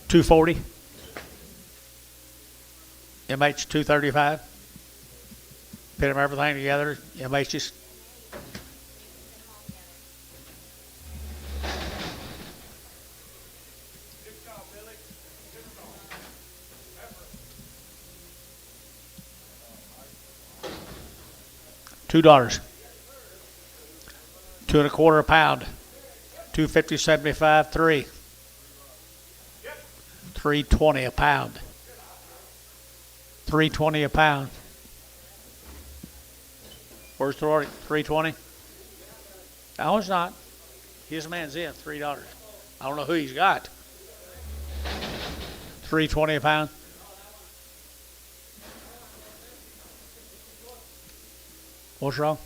240. MH 235. Put them everything together. MH just. $2. 2 1/4 a pound. 250.75, 3. 320 a pound. 320 a pound. Where's the order? 320? No, it's not. His man's in, $3. I don't know who he's got. 320 a pound. What's wrong?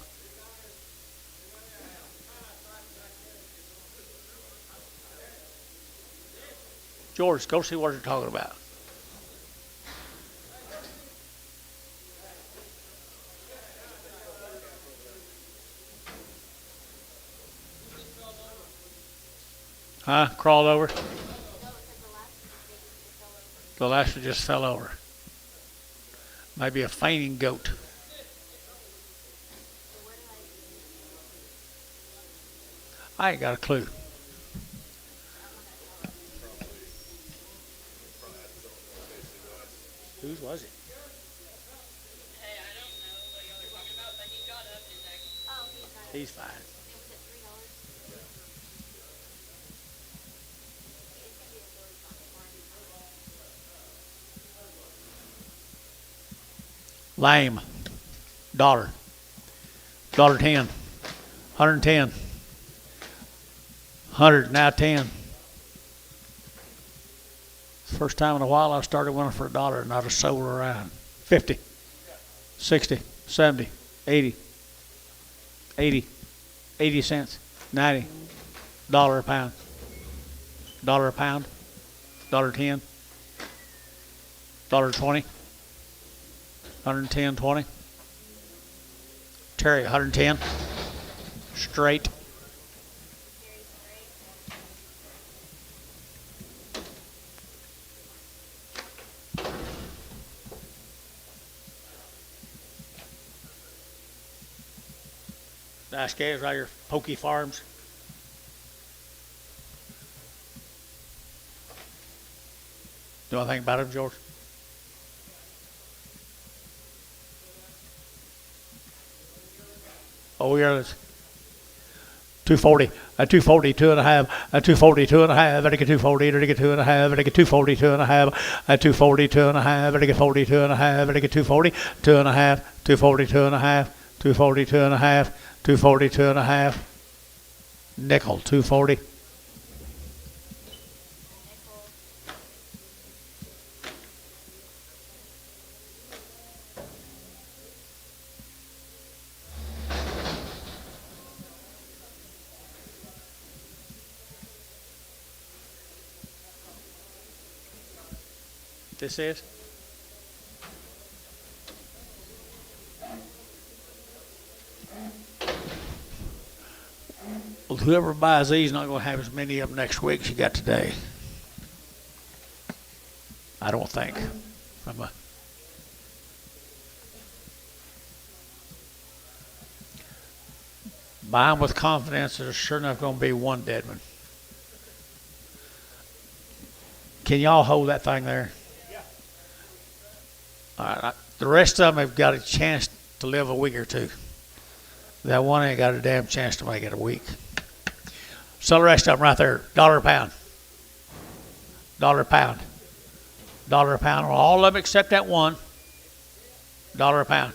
George, go see what you're talking about. Huh? Crawled over? No, it said the last baby just fell over. The last one just fell over. Might be a fainting goat. So what do I do? I ain't got a clue. Whose was it? Hey, I don't know what y'all are talking about, but he got up and like, Oh, he's got it. He's fine. It was at $3. Lame, dollar, $1.10, 110, 100, now 10. First time in a while I started winning for $1 and I just sold around. 50, 60, 70, 80, 80, 80 cents, 90, $1 a pound, $1 a pound, $1.10, $1.20, 110, 20. Terry, 110, straight. Nice guys right here, Pokey Farms. Do I think about him, George? Oh, yeah, it's 240, a 240, 2.5, a 240, 2.5, I get 240, I get 2.5, I get 240, 2.5, a 240, 2.5, I get 40, 2.5, I get 240, 2.5, 240, 2.5, 240, 2.5, 240, 2.5, nickel, 240. This is? Well, whoever buys these not going to have as many of them next week as you got today. I don't think. Buy them with confidence. There's sure enough going to be one dead one. Can y'all hold that thing there? All right, the rest of them have got a chance to live a week or two. That one ain't got a damn chance to make it a week. Sell the rest of them right there. $1 a pound. $1 a pound. $1 a pound on all of them except that one. $1 a pound.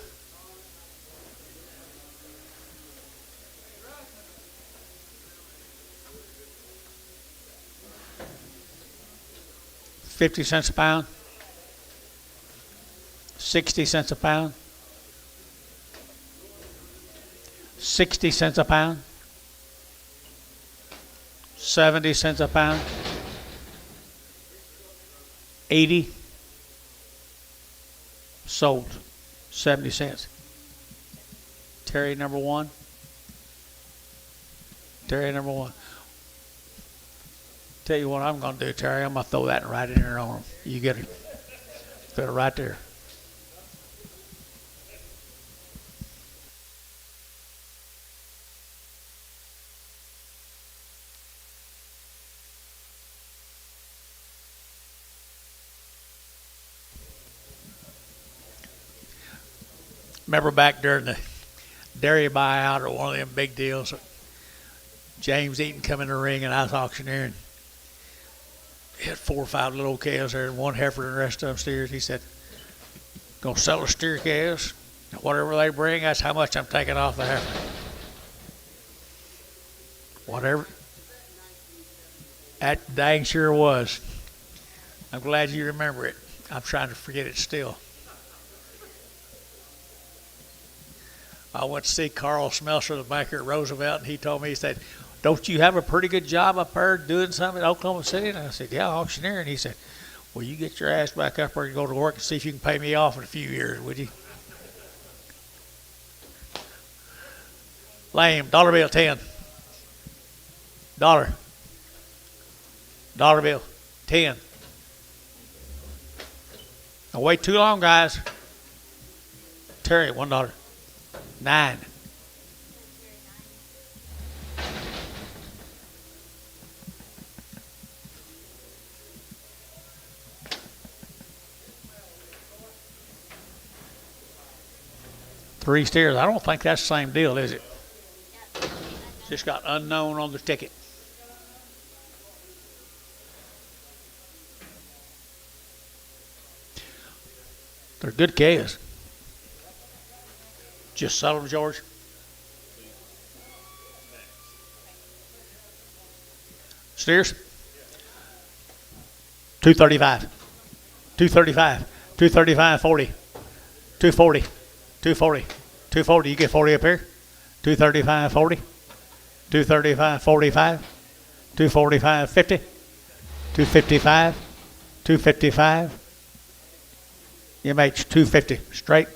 $0.50 a pound. 60 cents a pound. 60 cents a pound. 70 cents a pound. 80. Sold. 70 cents. Terry number one. Terry number one. Tell you what I'm going to do, Terry. I'm going to throw that right in there on them. You get it. Put it right there. Remember back during the dairy buyout or one of them big deals, James Eaton come in the ring and I was auctioneering. He had 4 or 5 little cows there and one heifer and the rest of them steers. He said, gonna sell the steer cows. Whatever they bring, that's how much I'm taking off the heifer. Whatever. That dang sure was. I'm glad you remember it. I'm trying to forget it still. I went to see Carl Smelser, the banker at Roosevelt, and he told me, he said, don't you have a pretty good job up there doing something in Oklahoma City? And I said, yeah, auctioneer. And he said, well, you get your ass back up there and go to work and see if you can pay me off in a few years, would you? Lame, dollar bill, 10. Dollar. Dollar bill, 10. Don't wait too long, guys. Terry, $1. 9. Three steers. I don't think that's the same deal, is it? Just got unknown on the ticket. They're good calves. Just sell them, George. Steers? 235. 235. 235, 40. 240. 240. 240. You get 40 up here? 235, 40. 235, 45. 245, 50. 255. 255. MH 250. Straight.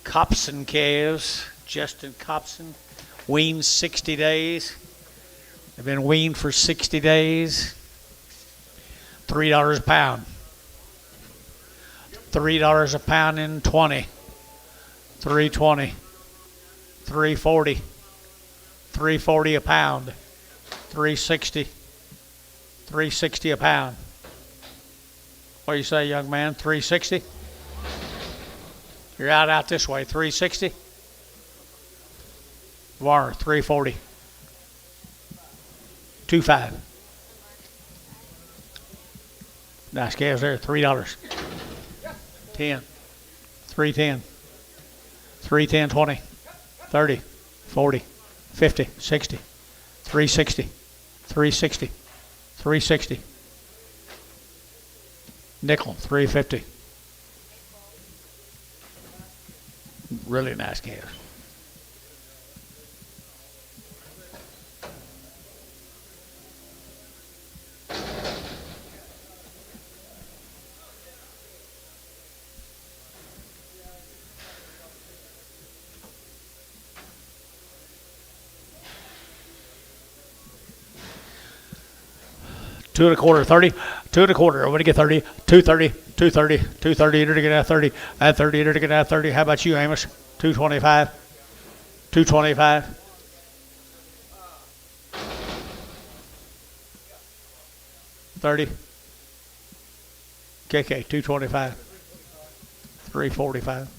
Copson calves, Justin Copson, weaned 60 days. They've been weaned for 60 days. $3 a pound. $3 a pound in 20. 320. 340. 340 a pound. 360. 360 a pound. What do you say, young man? 360? You're out this way. 360. Warner, 340. 25. Nice calves there. $3. 10. 310. 310, 20. 30. 40. 50. 60. 360. 360. 360. Nickel, 350. Really nice calves. Two and a quarter, 30. Two and a quarter. I'm going to get 30. 230. 230. 230. You're to get out 30. At 30. You're to get out 30. How about you, Amos? 225. 225. $30. KK, 225. 345.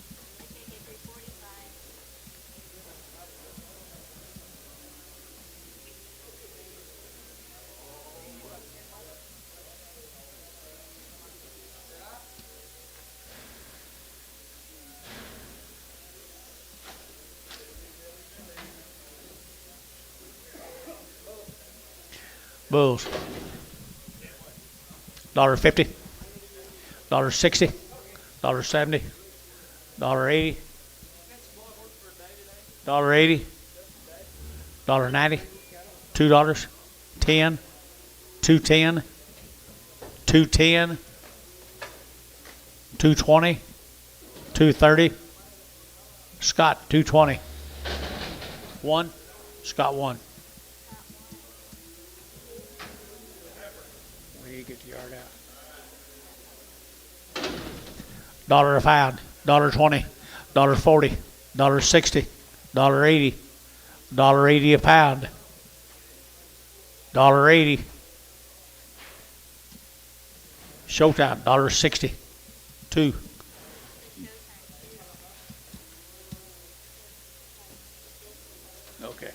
Bulls. $1.50. $1.60. $1.70. $1.80. $1.80. $1.90. $2. 10. 210. 210. 220. 230. Scott, 220. 1. Scott, 1. Get the yard out. $1 a pound, $1.20, $1.40, $1.60, $1.80, $1.80 a pound, $1.80. Showtime, $1.60, 2. Okay.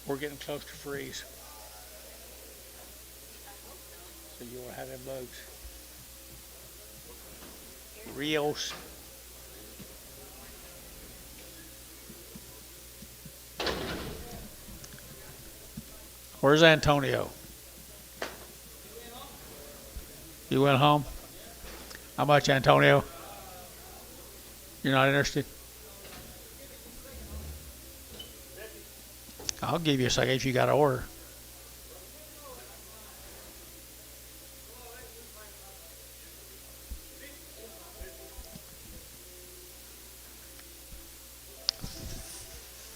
We're getting close to freeze. So you will have them loads. Rios. Where's Antonio? You went home? How much, Antonio? You're not interested? I'll give you a second if you got an order.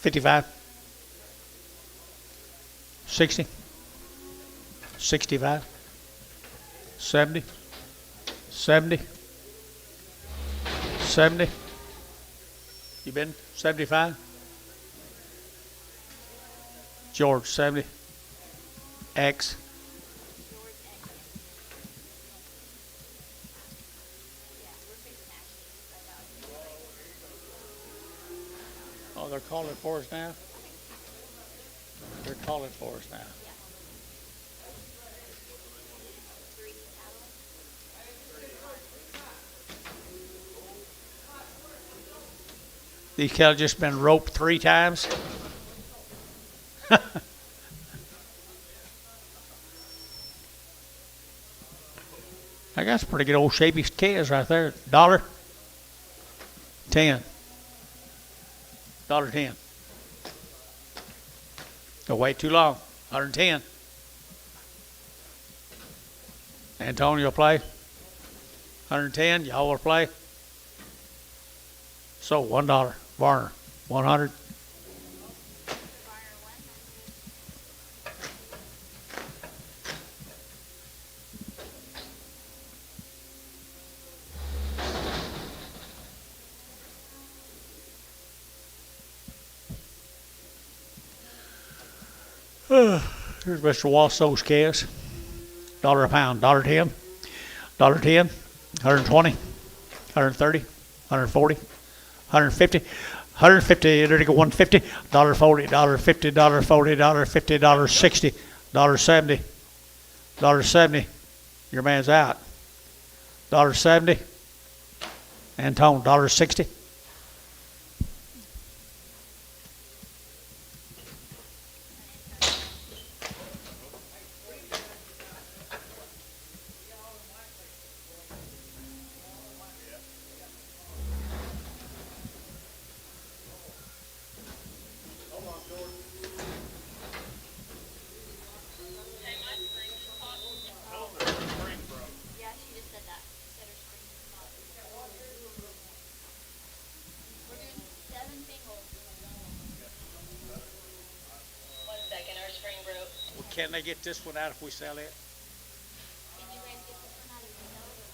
$55. 60, 65, 70, 70, 70. You been 75? George, 70. X. Oh, they're calling for us now? They're calling for us now. These cattle just been roped 3 times. I got some pretty good old shapy calves right there. $1.10. $1.10. Don't wait too long. 110. Antonio play. 110. Y'all will play. So $1. Varner. 100. Here's Mr. Wassow's calves. $1 a pound. $1.10. $1.10. 120. 130. 140. 150. 150. There to go 150. $1.40. $1.50. $1.40. $1.50. $1.60. $1.70. $1.70. Your man's out. $1.70. Antone. $1.60. Hey, my spring just popped. Yeah, she just said that. She said her spring is hot. We're doing 7 singles. 1 second, our spring broke. Well, can they get this one out if we sell it? Did you guys get this one out of the nose or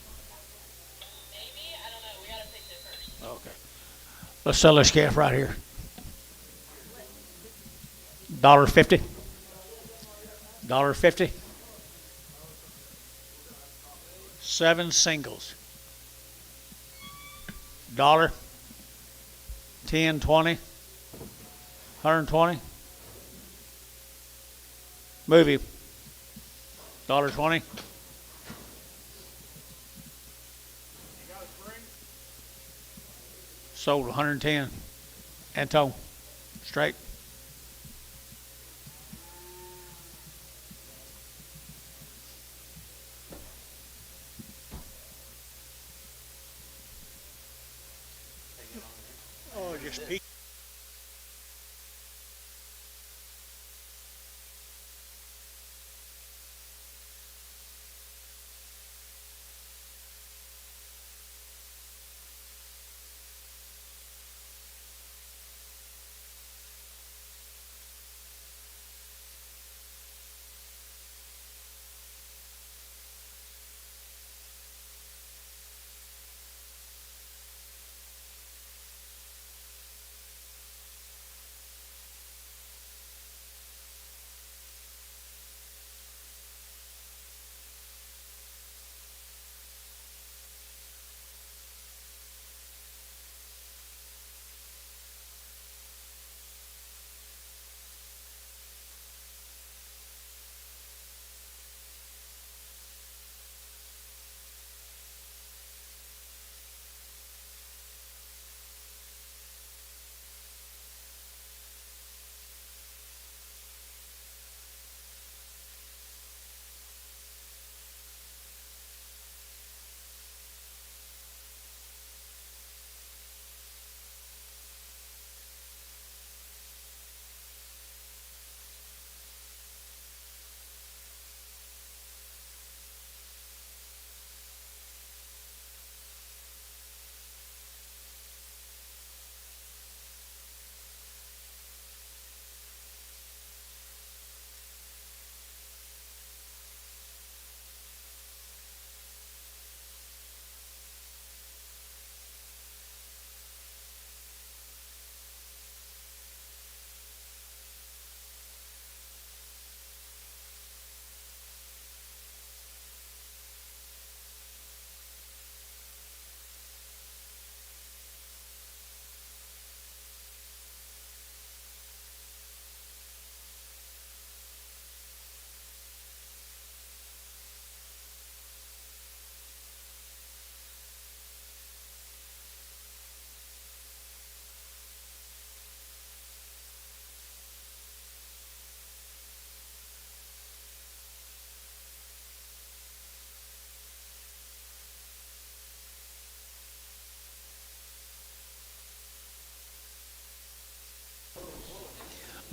Maybe? I don't know. We gotta fix it first. Okay. Let's sell this calf right here. $1.50. $1.50. 7 singles. $1. 10, 20. 120. Movie. $1.20. Sold 110. Anton. Straight. Oh, just peek.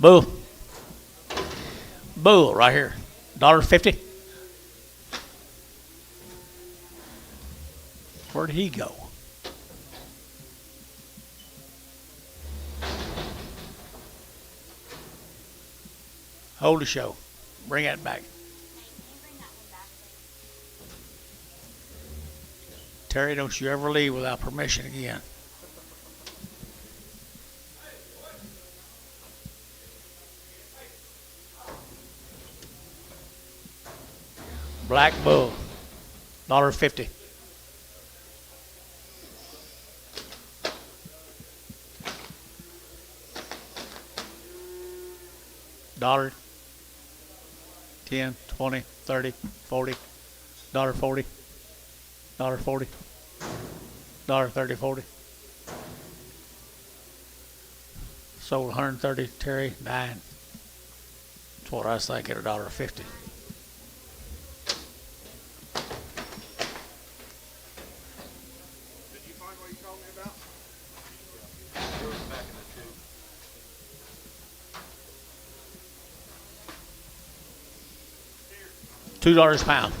Bull. Bull right here. $1.50. Where'd he go? Hold the show. Bring that back. Terry, don't you ever leave without permission again. Black bull, $1.50. Dollar, 10, 20, 30, 40, $1.40, $1.40, $1.30, 40. Sold 130, Terry, 9. That's what I was thinking, $1.50. Did you find what you told me about? It was back in the tube. $2 a pound.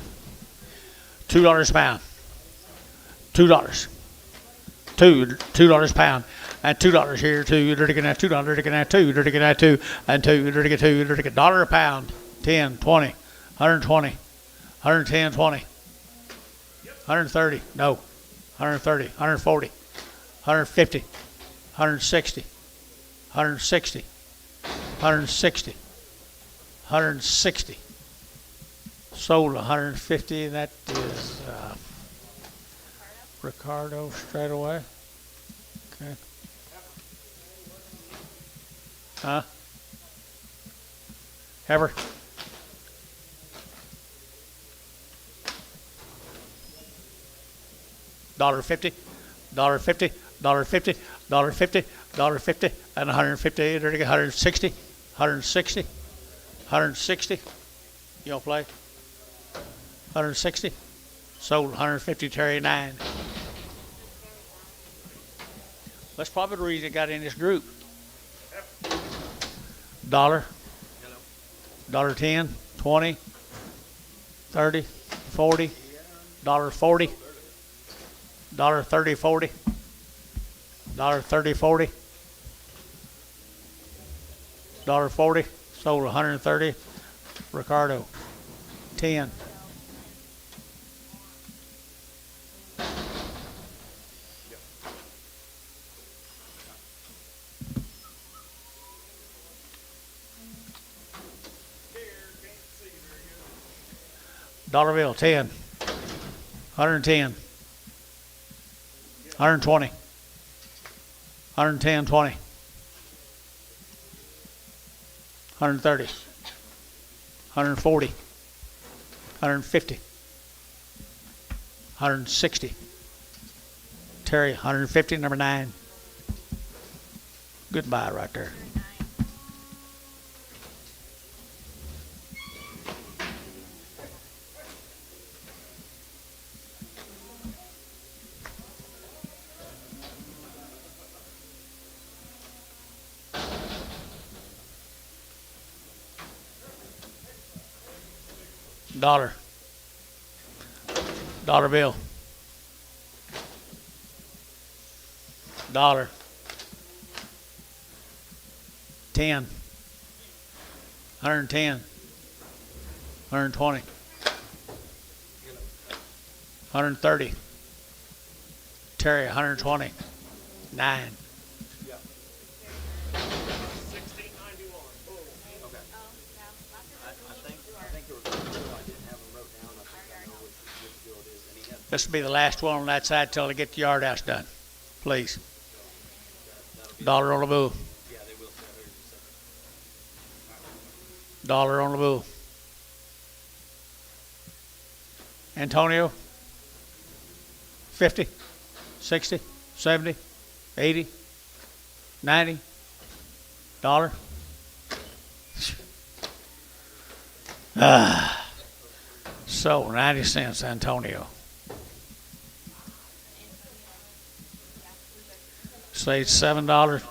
$2 a pound. $2. $2 a pound. And $2 here, $2, dirty get that $2, dirty get that $2, dirty get that $2, and $2, dirty get $2, dirty get $1 a pound. 10, 20, 120, 110, 20, 130, no, 130, 140, 150, 160, 160, 160, 160. Sold 150, and that is Ricardo straight away. Okay. Huh? Ever? $1.50, $1.50, $1.50, $1.50, $1.50, and 150. There you go, 160, 160, 160. You don't play? 160. Sold 150, Terry, 9. That's probably the reason it got in this group. Dollar, $1.10, 20, 30, 40, $1.40, $1.30, 40, $1.30, 40, $1.40. Sold 130. Ricardo, 10. Dollar bill, 10, 110, 120, 110, 20, 130, 140, 150, 160. Terry, 150, number 9. Goodbye right there. Dollar bill, dollar, 10, 110, 120, 130. Terry, 120, 9. This will be the last one on that side till I get the yard house done. Please. Dollar on the bull. Dollar on the bull. Antonio, 50, 60, 70, 80, 90, dollar. So 90 cents, Antonio. Say $7.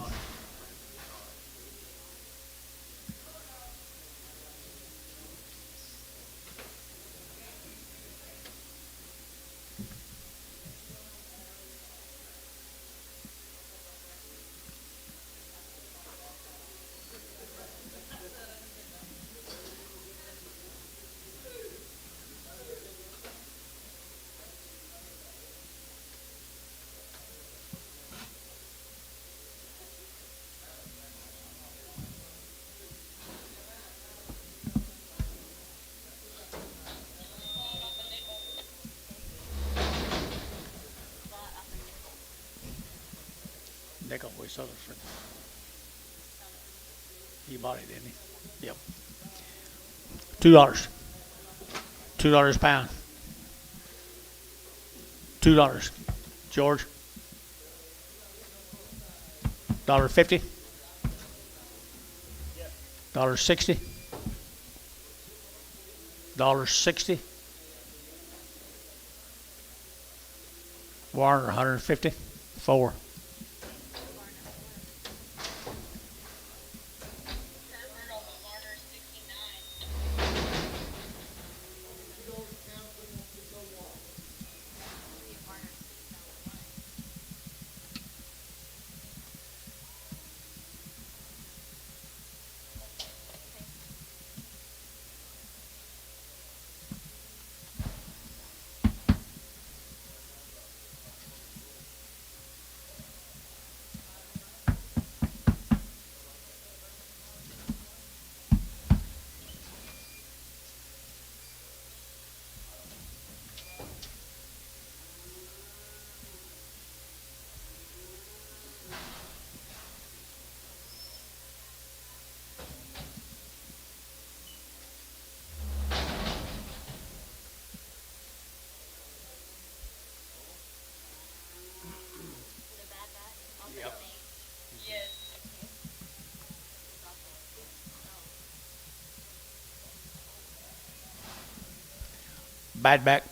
Sutherland. He bought it, didn't he? Yep. $2. $2 a pound. $2. George. $1.50. $1.60. $1.60. Warner, 150. 4. Herbert off of Warner 69. Yes. Bad back.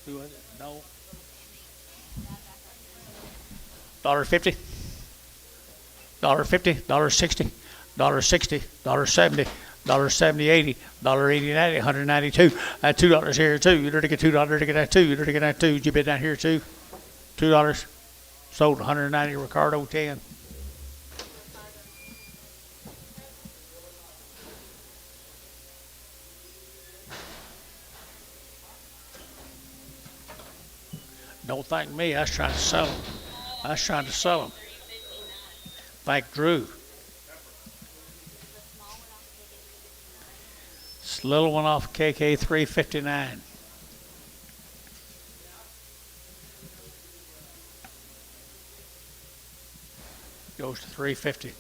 Who was it? No. $1.50. $1.50. $1.60. $1.60. $1.70. $1.70. $80. $1.80. $90. $192. $2 here too. You're to get $2 to get that too. You're to get that too. You bid down here too. $2. Sold 190. Ricardo 10. Don't thank me. I was trying to sell them. I was trying to sell them. 359. Thank Drew. This little one off KK 359. Goes to 350.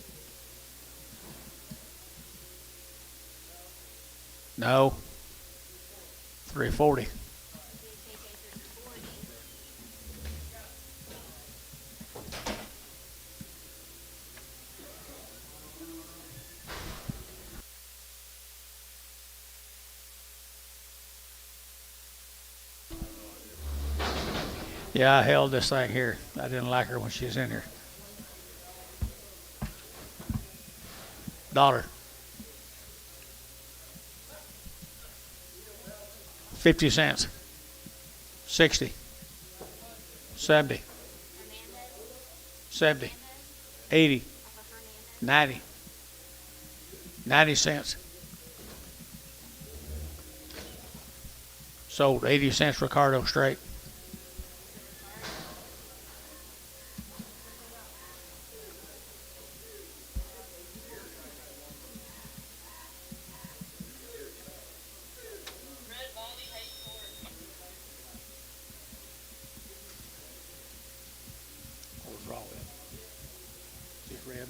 No. 340. Yeah, I held this thing here. I didn't like her when she was in here. $1. 50 cents. 60. 70. 70. 80. 90. 90 cents. Sold 80 cents Ricardo straight. Red Bobby Hayes Ford. What was wrong with it? Just red.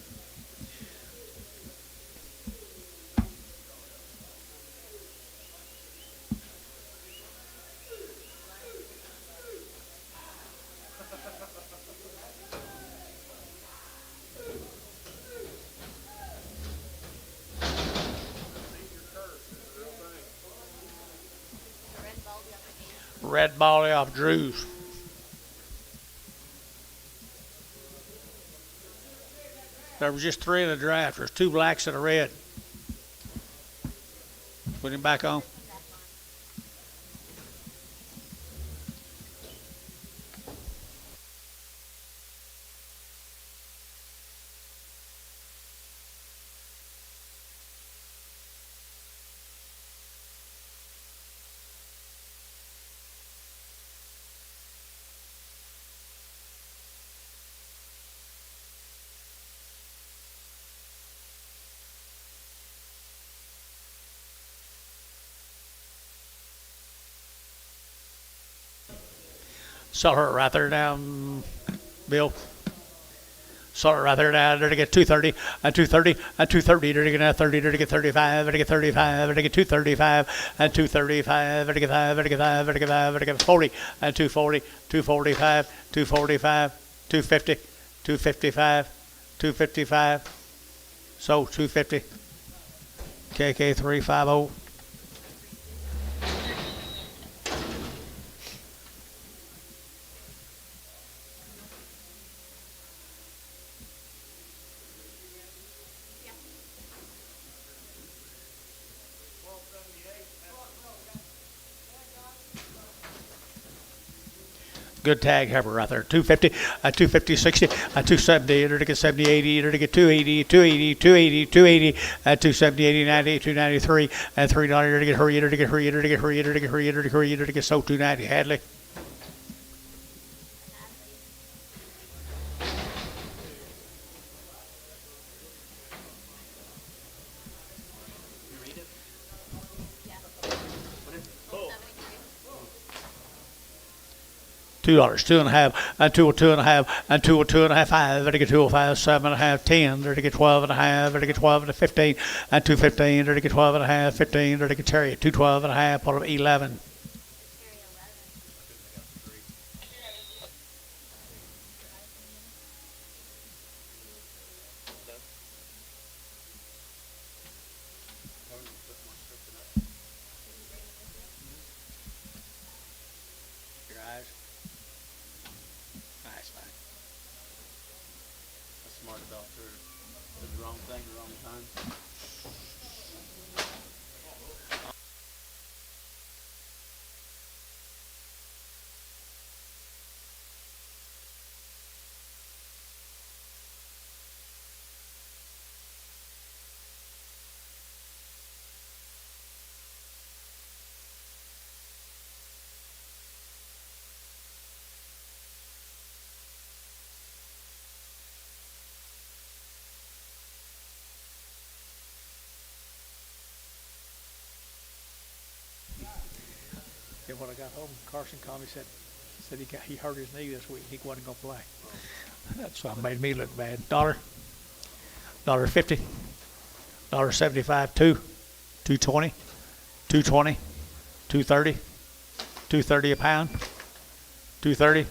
Red Baldy off Drew's. There was just 3 in the draft. There's 2 blacks and a red. Put him back on. Sell her right there now, Bill. Sold it right there now. There to get 230, 230, 230. There to get now 30. There to get 35. There to get 35. There to get 235, 235. There to get 5. There to get 5. There to get 5. There to get 40, 240, 245, 245, 250, 255, 255. Sold 250. KK 350. Good tag heifer right there. 250, 250, 60, 270, there to get 70, 80, there to get 280, 280, 280, 280, 270, 80, 90, 293, and $3, there to get hurry, there to get hurry, there to get hurry, there to get hurry, there to get hurry, there to get sold 290. Hadley. You read it? $2, 2.5, and 2.5, and 2.5, 5, there to get 205, 7.5, 10, there to get 12.5, there to get 12 and 15, and 215, there to get 12.5, 15, there to get Terry, 212.5, pull up 11. Your eyes. Nice, man. A smart doctor did the wrong thing, the wrong time. Yeah, when I got home, Carson called me, said he hurt his knee this week. He wasn't gonna play. That's what made me look bad. $1.50, $1.75, 2.20, 2.20, 2.30, 2.30 a pound, 2.30.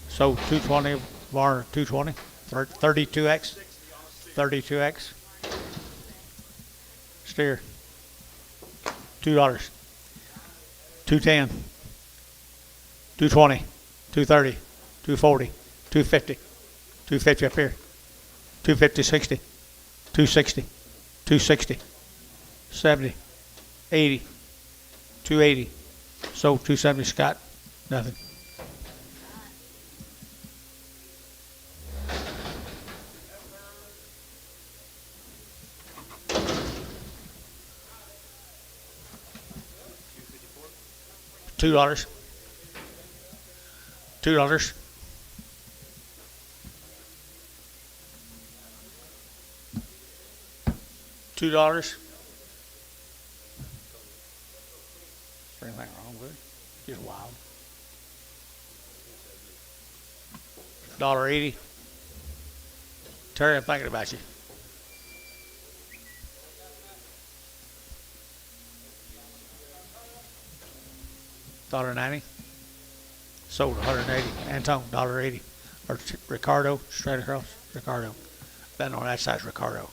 So 2.20 bar 2.20, 32x, 32x. Steer. $2, 210, 220, 230, 240, 250, 250 up here, 250, 60, 260, 260, 70, 80, 280. So 270 Scott, nothing. $2, $2, $2, Is there anything wrong with it? Just wild. $1.80. Terry, I'm thinking about you. $1.90. Sold 180. Antone, $1.80. Or Ricardo, straight across. Ricardo. Then on that side's Ricardo.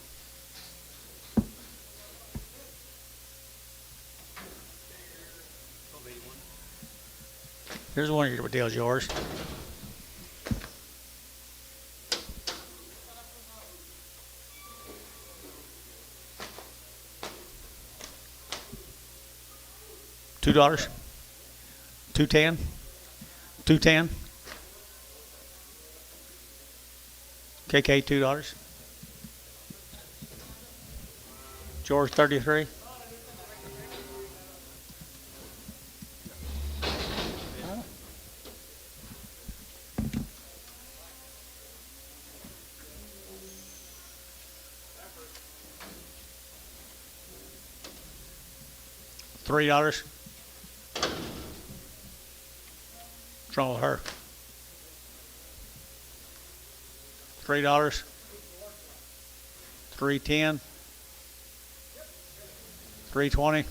Here's one of your deals, yours. $2, 210, 210. KK $2. George 33. $3. What's wrong with her? $3. 310. 320.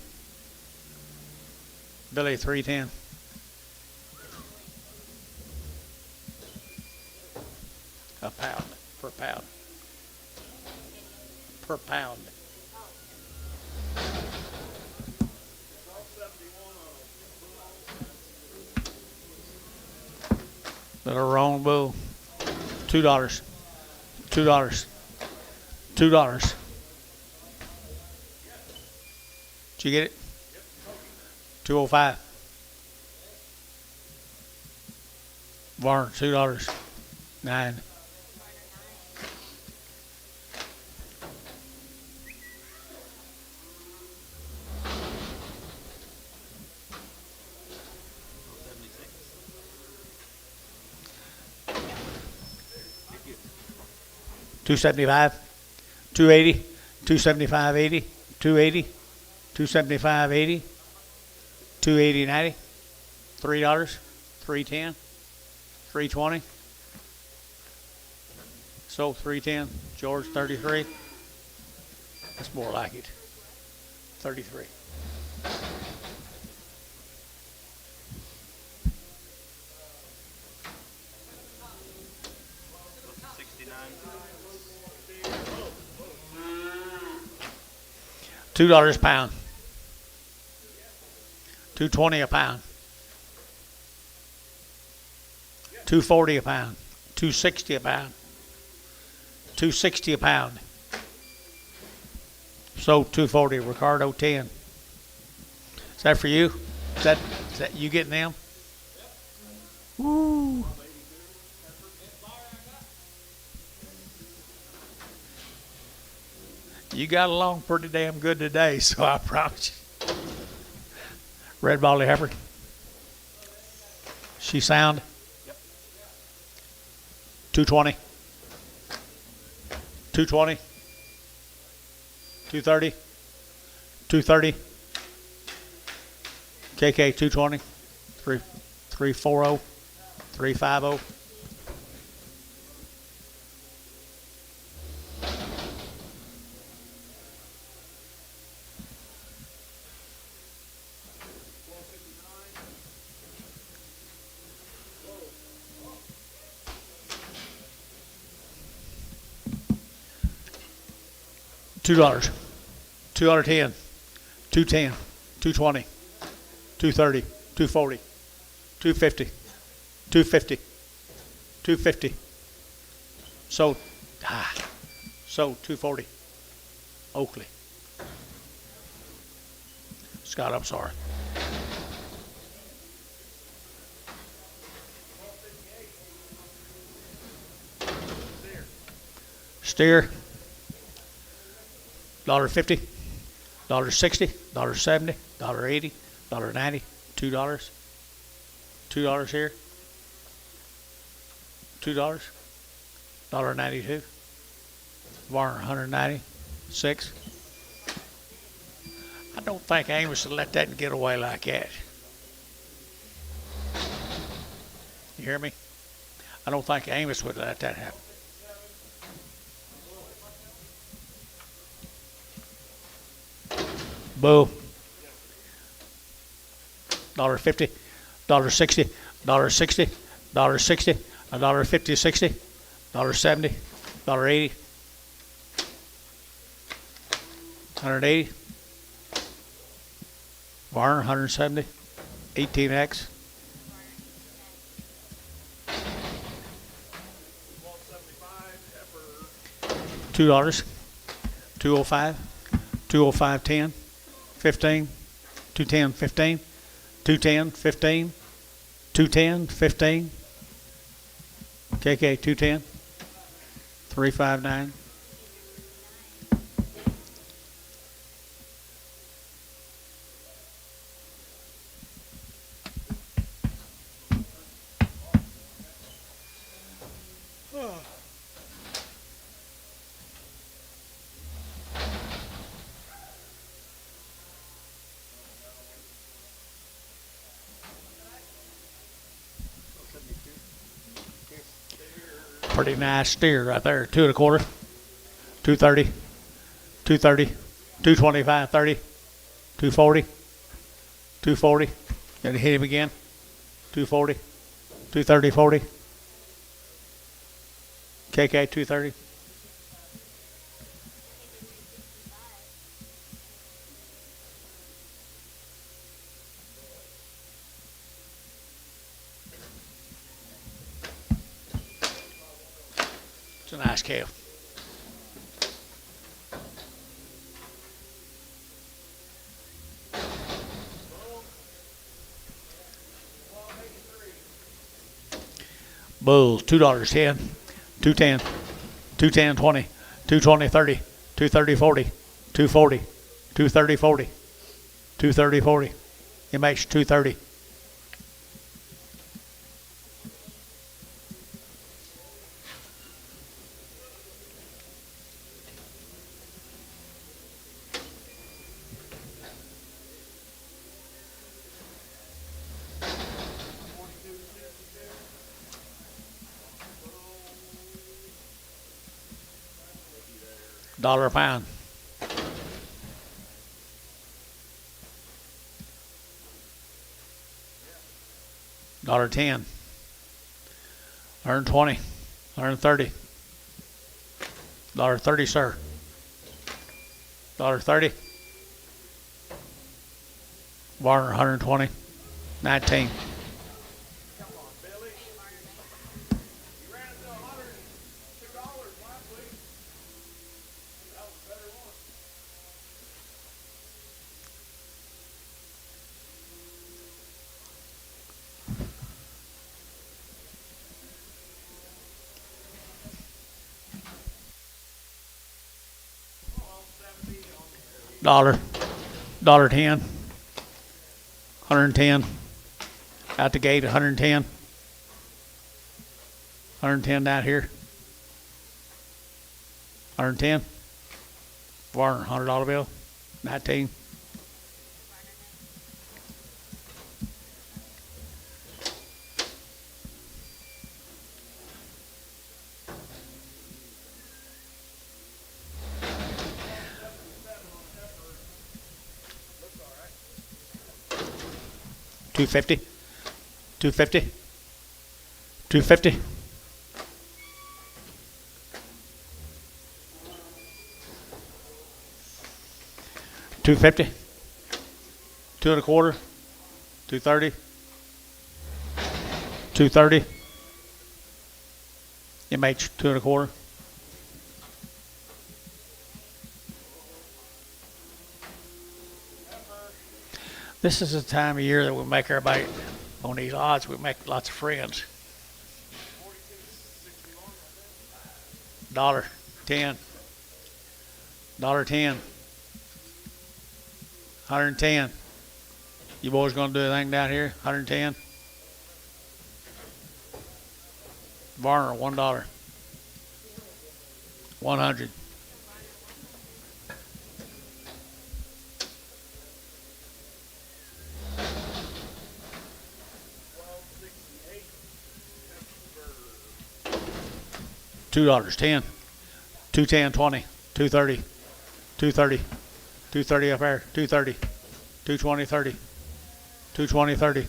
Billy, 310. A pound per pound. Per pound. Little wrong bull. $2. $2. $2. Did you get it? 205. Varner, $2. 9. $275, $280, $275, $80, $280, $275, $80, $280, $90, $3, $310, $320. So $310, George, 33. That's more like it. 33. $2 a pound. $2.20 a pound. $2.40 a pound. $2.60 a pound. $2.60 a pound. So $2.40. Ricardo, 10. Is that for you? Is that you getting them? Woo. You got along pretty damn good today, so I promise you. Red Baldy heifer. She sound? Yep. 220. 220. 230. 230. KK 220. 340. 350. $2. $2.10. $2.10. $2.20. $2.30. $2.40. $2.50. $2.50. $2.50. So $2.40. Oakley. Scott, I'm sorry. Steer. $1.50, $1.60, $1.70, $1.80, $1.90, $2, $2 here, $2, $1.92, Varner 190, 6. I don't think Amos would let that get away like that. You hear me? I don't think Amos would let that happen. Boo. $1.50, $1.60, $1.60, $1.60, $1.50, 60, $1.70, $1.80, 180. Varner 170, 18X. $2, 205, 205, 10. 15, 210, 15, 210, 15, 210, 15, KK 210, 359. Pretty nice steer right there. 2 1/4, 230, 230, 225, 30, 240, 240. Gonna hit him again. 240, 230, 40. KK 230. It's a nice calf. Bulls, $2.10, 210, 210, 20, 220, 30, 230, 40, 240, 230, 40, 230, 40. MH 230. Dollar a pound. $1.10. 120. 130. $1.30, sir. $1.30. Warner 120. 19. Come on, Billy. You ran it to $102 last week. That was a better one. $1.10. 110. Out the gate, 110. 110 down here. 110. Warner, $100 bill. 19. $250. $250. $250. $250. 2 1/4. 230. 230. MH 2 1/4. This is the time of year that we make everybody on these odds. We make lots of friends. $1.10. $1.10. 110. You boys gonna do anything down here? 110. Varner, $1. 100. $2.10. 210, 20, 230, 230, 230 up there, 230, 220, 30, 220, 30.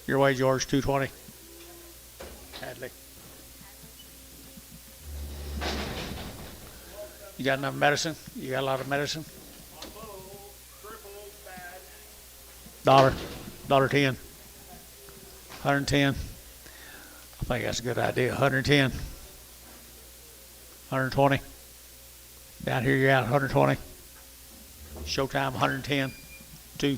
Your way, George, 220. Hadley. You got enough medicine? You got a lot of medicine? $1.10. 110. I think that's a good idea. 110. 120. Down here you're at 120. Showtime 110. 2.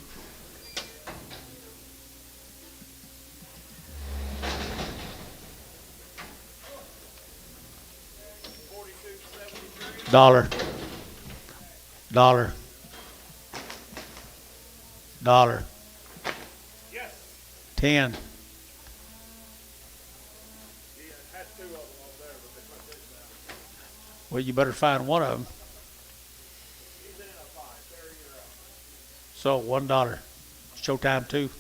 $1. $1. $1. Yes. 10. Had 2 of them over there, but they put this down. Well, you better find one of them. He's in a 5. There you're out. So $1. Showtime 2.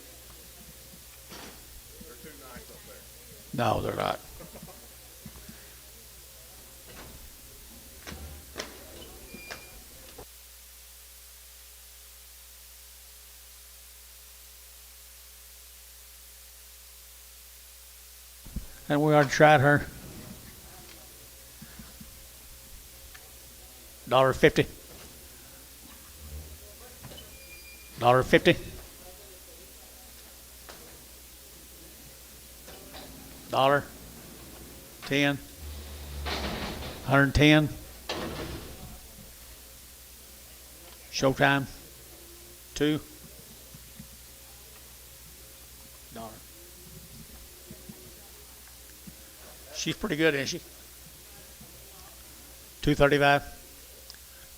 They're too nice up there. No, they're not. And we already tried her. $1.50. $1.50. $1. 10. 110. Showtime. $2. $1. She's pretty good, isn't she? 235.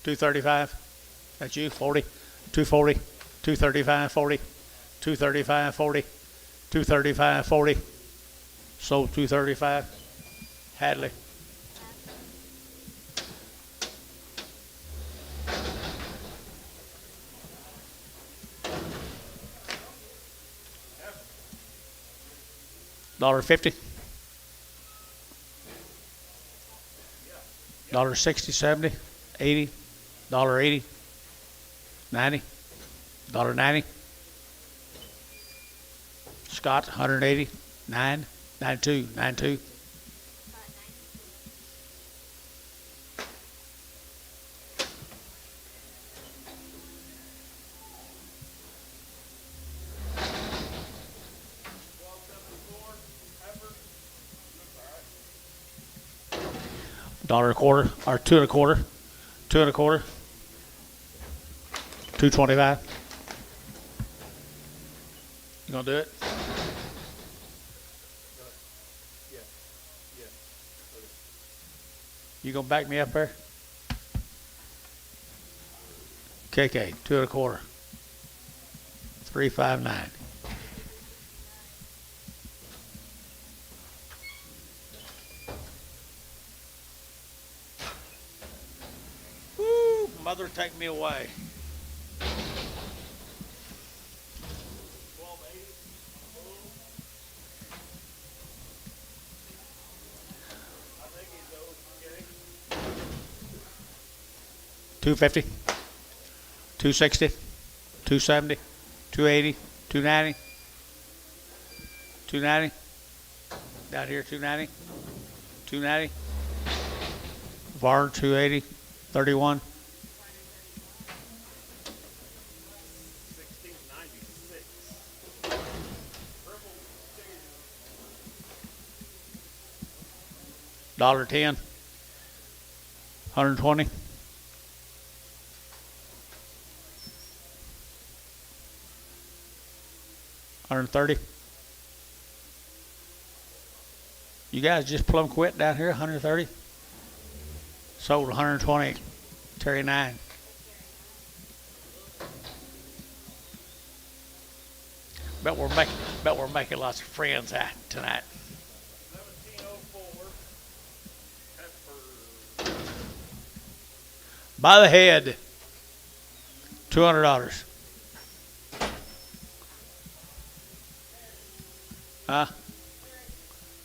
235. That's you. 40. 240. 235. 40. 235. 40. 235. 40. Sold 235. Hadley. $1.50. $1.60, 70, 80, $1.80, 90, $1.90. Scott, 180, 9, 92, 92. $1.25 or 2.25, 2.25, 225. You gonna do it? You gonna back me up there? KK, 2.25, 359. Woo, mother, take me away. 250, 260, 270, 280, 290, 290. Down here, 290, 290. VAR 280, 31. 1696. $1.10, 120. $130. You guys just plumb quit down here. 130. Sold 120. Terry 9. Bet we're making lots of friends out tonight. 1704. By the head. $200.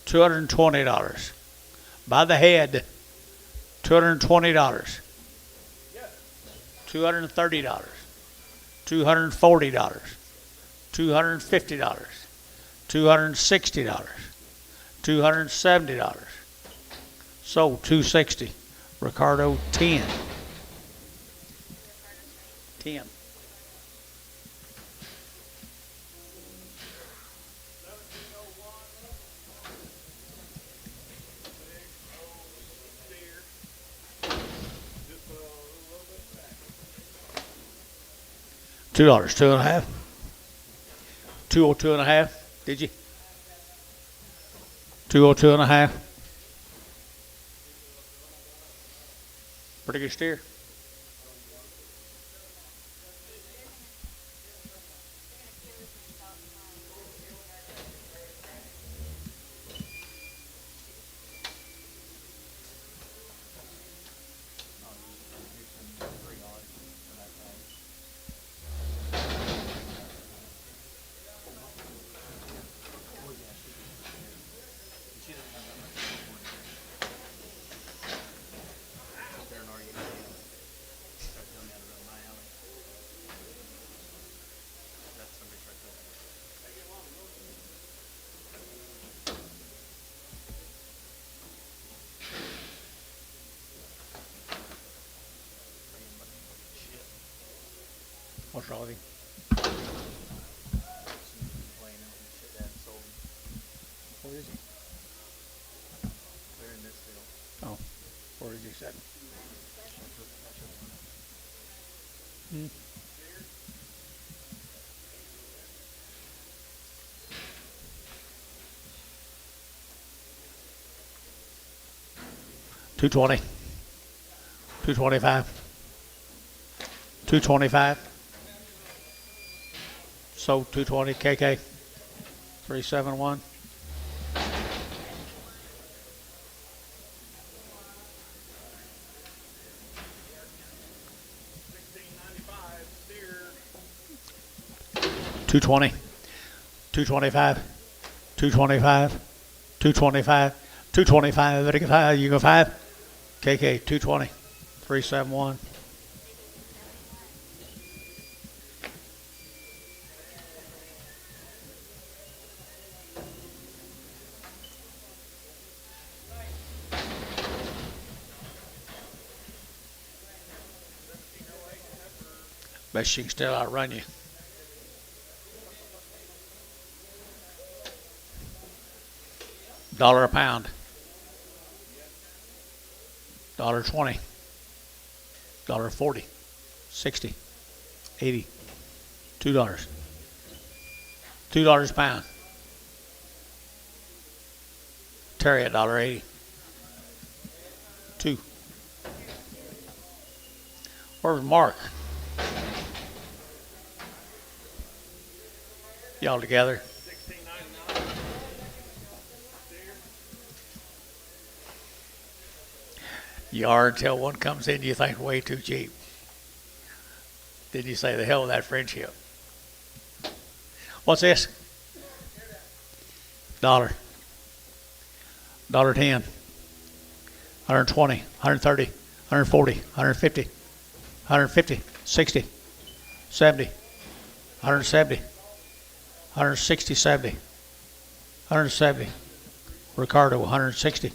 $220. By the head, $220. $230. $240. $250. $260. $270. Sold $260. Ricardo 10. 10. $2, 2.5. 202 and a half. Did you? 202 and a half. Pretty good steer. What's wrong with him? Complaining and shit that sold. Where is he? They're in this deal. Oh, where is he sitting? Hmm. $220. $225. $225. Sold $220. KK. 371. $220. $225. $225. $225. $225. You go 5. KK 220. 371. Bet she can still outrun you. $1 a pound. $1.20. $1.40. 60. 80. $2. $2 a pound. Terry at $1.80. 2. Where's Mark? Y'all together? You are until one comes in you think way too cheap. Then you say the hell with that friendship. What's this? $1. $1.10. 120. 130. 140. 150. 150. 60. 70. 170. 160. 70. 170. Ricardo 160.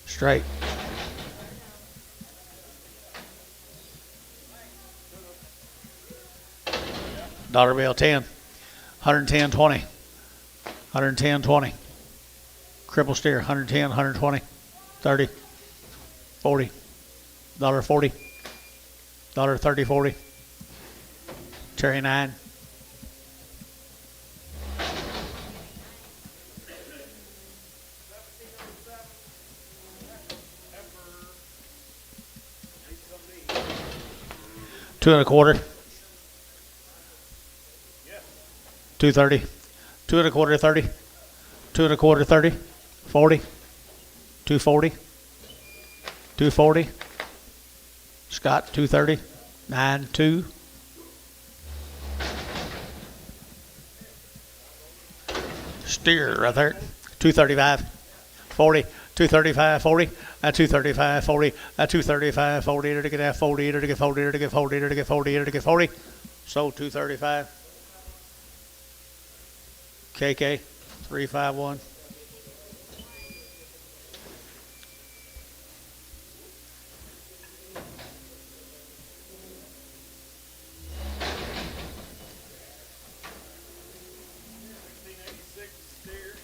Straight. Dollar bill 10. 110. 20. 110. 20. Cripple steer 110. 120. 30. 40. $1.40. $1.30. 40. Cherry 9. Two and a quarter. 230. 2 and a quarter. 30. 2 and a quarter. 30. 40. 240. 240. Scott 230. 9 2. Steer right there. 235. 40. 235. 40. 235. 40. 235. 40. To get that 40. To get 40. To get 40. To get 40. To get 40. Sold 235. KK 351.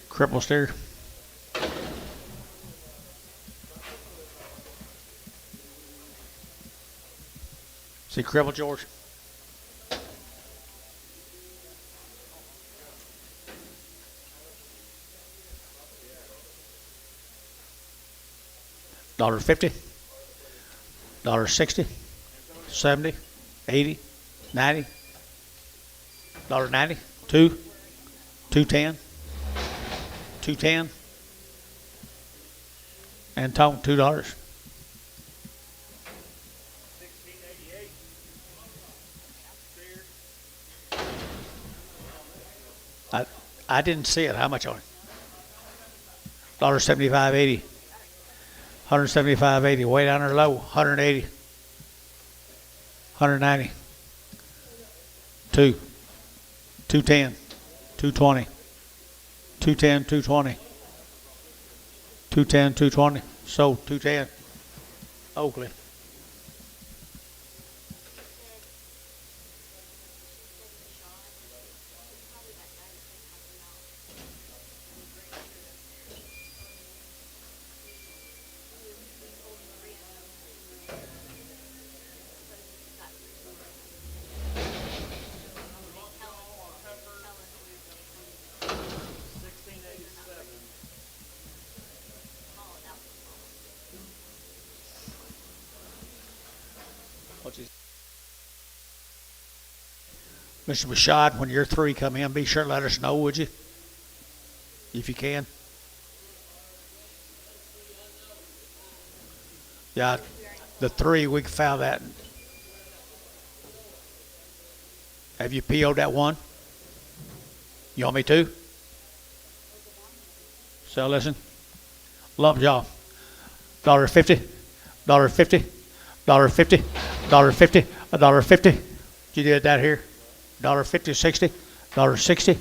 Cripple steer. See Cripple George. $1.50. $1.60. 70. 80. 90. $1.90. 2. 210. 210. And Tone $2. 1688. I didn't see it. How much on it? $1.75.80. 175.80. Way down there low. 180. 190. 2. 210. 220. 210. 220. 210. 220. Sold 210. Oakley. Mr. Bashad, when your three come in, be sure to let us know, would you? If you can. Yeah, the three, we found that. Have you PO'd that one? You want me to? So listen. Love y'all. $1.50, $1.50, $1.50, $1.50, $1.50. Did you do that here? $1.50, 60, $1.60.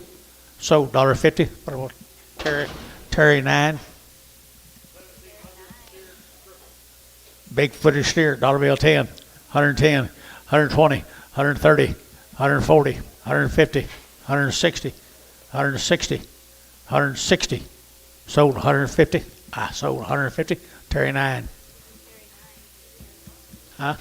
So $1.50. What about Terry 9? Big footage steer, dollar bill 10, 110, 120, 130, 140, 150, 160, 160, 160. Sold 150. I sold 150. Terry 9. Huh?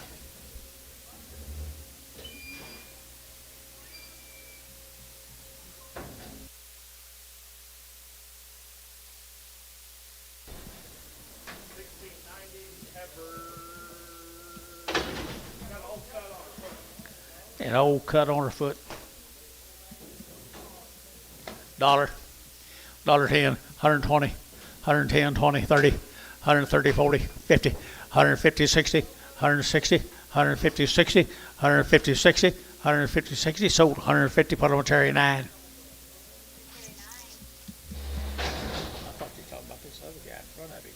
An old cut on her foot. $1, $1.10, 120, 110, 20, 30, 130, 40, 50, 150, 60, 160, 150, 60, 150, 60, 150, 60. Sold 150. Put on Terry 9. I thought you were talking about this other guy in front of you.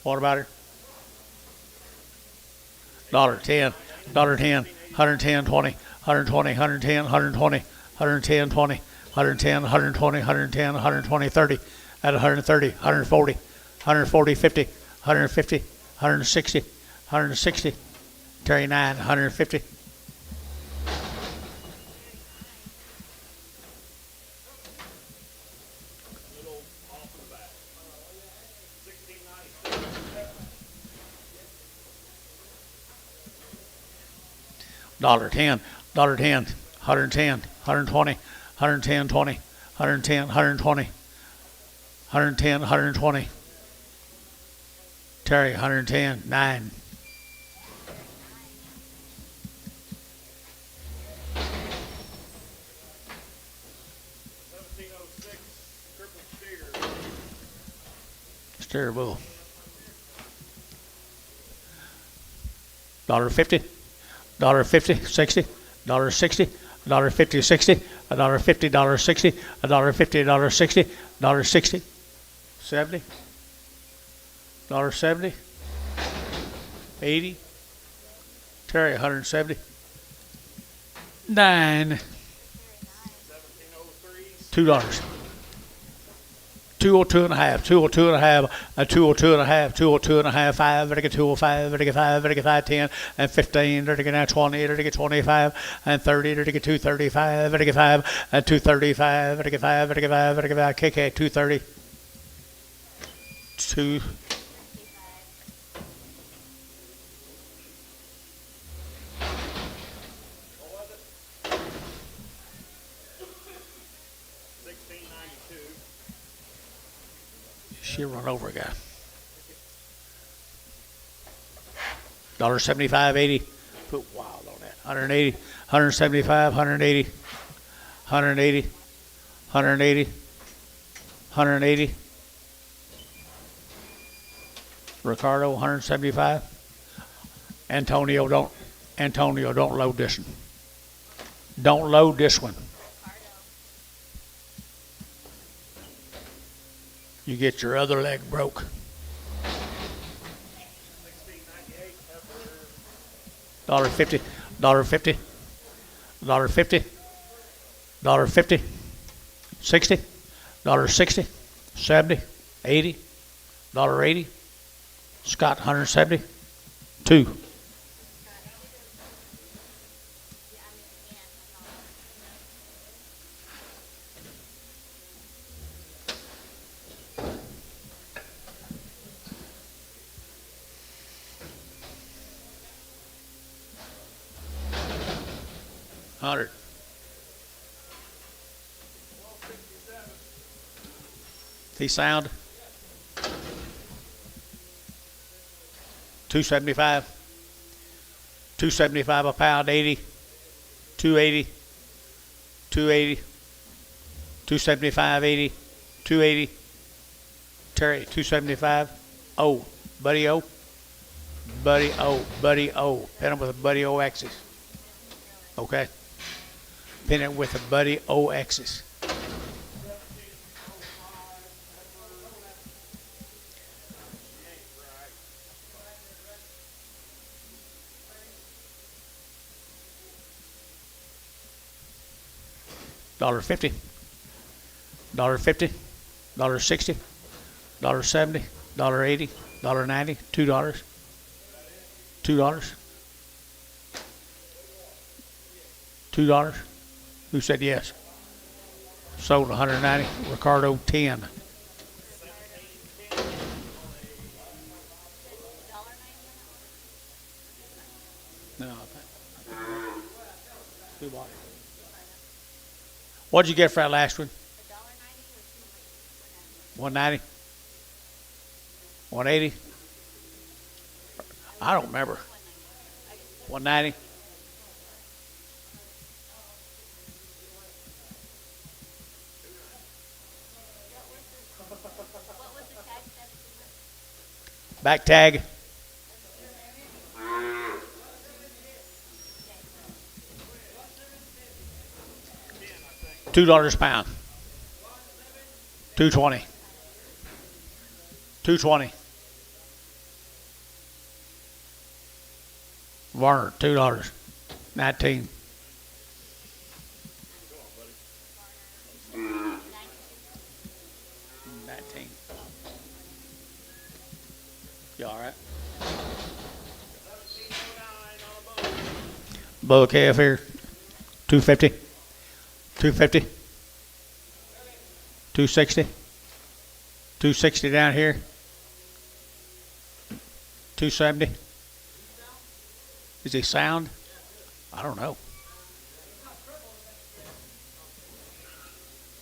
What about her? $1.10, $1.10, 110, 20, 120, 110, 120, 110, 20, 110, 120, 110, 120, 30, at 130, 140, 140, 50, 150, 160, 160, Terry 9, 150. $1.10, $1.10, 110, 120, 110, 20, 110, 120, 110, 120. Terry, 110, 9. Steer bull. $1.50. $1.50, 60, $1.60, $1.50, 60, $1.50, $1.60, $1.50, $1.60, $1.60, 70, $1.70, 80, Terry 170, 9, $2. 202 and a half, 202 and a half, a 202 and a half, 202 and a half, 5, vertical 205, vertical 5, vertical 5, 10, and 15, vertical now 20, vertical 25, and 30, vertical 235, vertical 5, and 235, vertical 5, vertical 5, vertical 5, KK 230, 2. She'll run over a guy. $1.75, 80. Put wild on that. 180, 175, 180, 180, 180, 180. Ricardo, 175. Antonio, don't load this one. Don't load this one. You get your other leg broke. $1.50, $1.50, $1.50, $1.50, 60, $1.60, 70, 80, $1.80. Scott, 170, 2. $100. The sound. 275. $2.75 a pound, 80, 280, 280, 275, 80, 280. Terry, 275. O, Buddy O. Buddy O, Buddy O. Pin it with a Buddy O axis. Okay? Pin it with a Buddy O axis. $1.50, $1.50, $1.60, $1.70, $1.80, $1.90, $2, $2, $2. Who said yes? Sold 190. Ricardo 10. No. Who bought it? What'd you get for that last one? $1.90. 180. I don't remember. 190. Back tag. $2 a pound. 220. 220. Varner, $2. 19. You all right? Bull calf here. 250. 250. 260. 260 down here. 270. Is he sound? I don't know.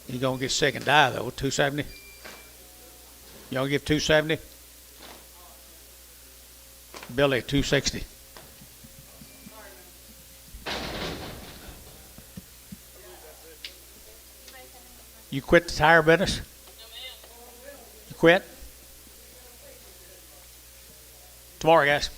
He's gonna get sick and die though. 270. You gonna give 270? Billy 260. You quit the tire business? You quit? Tomorrow, guys.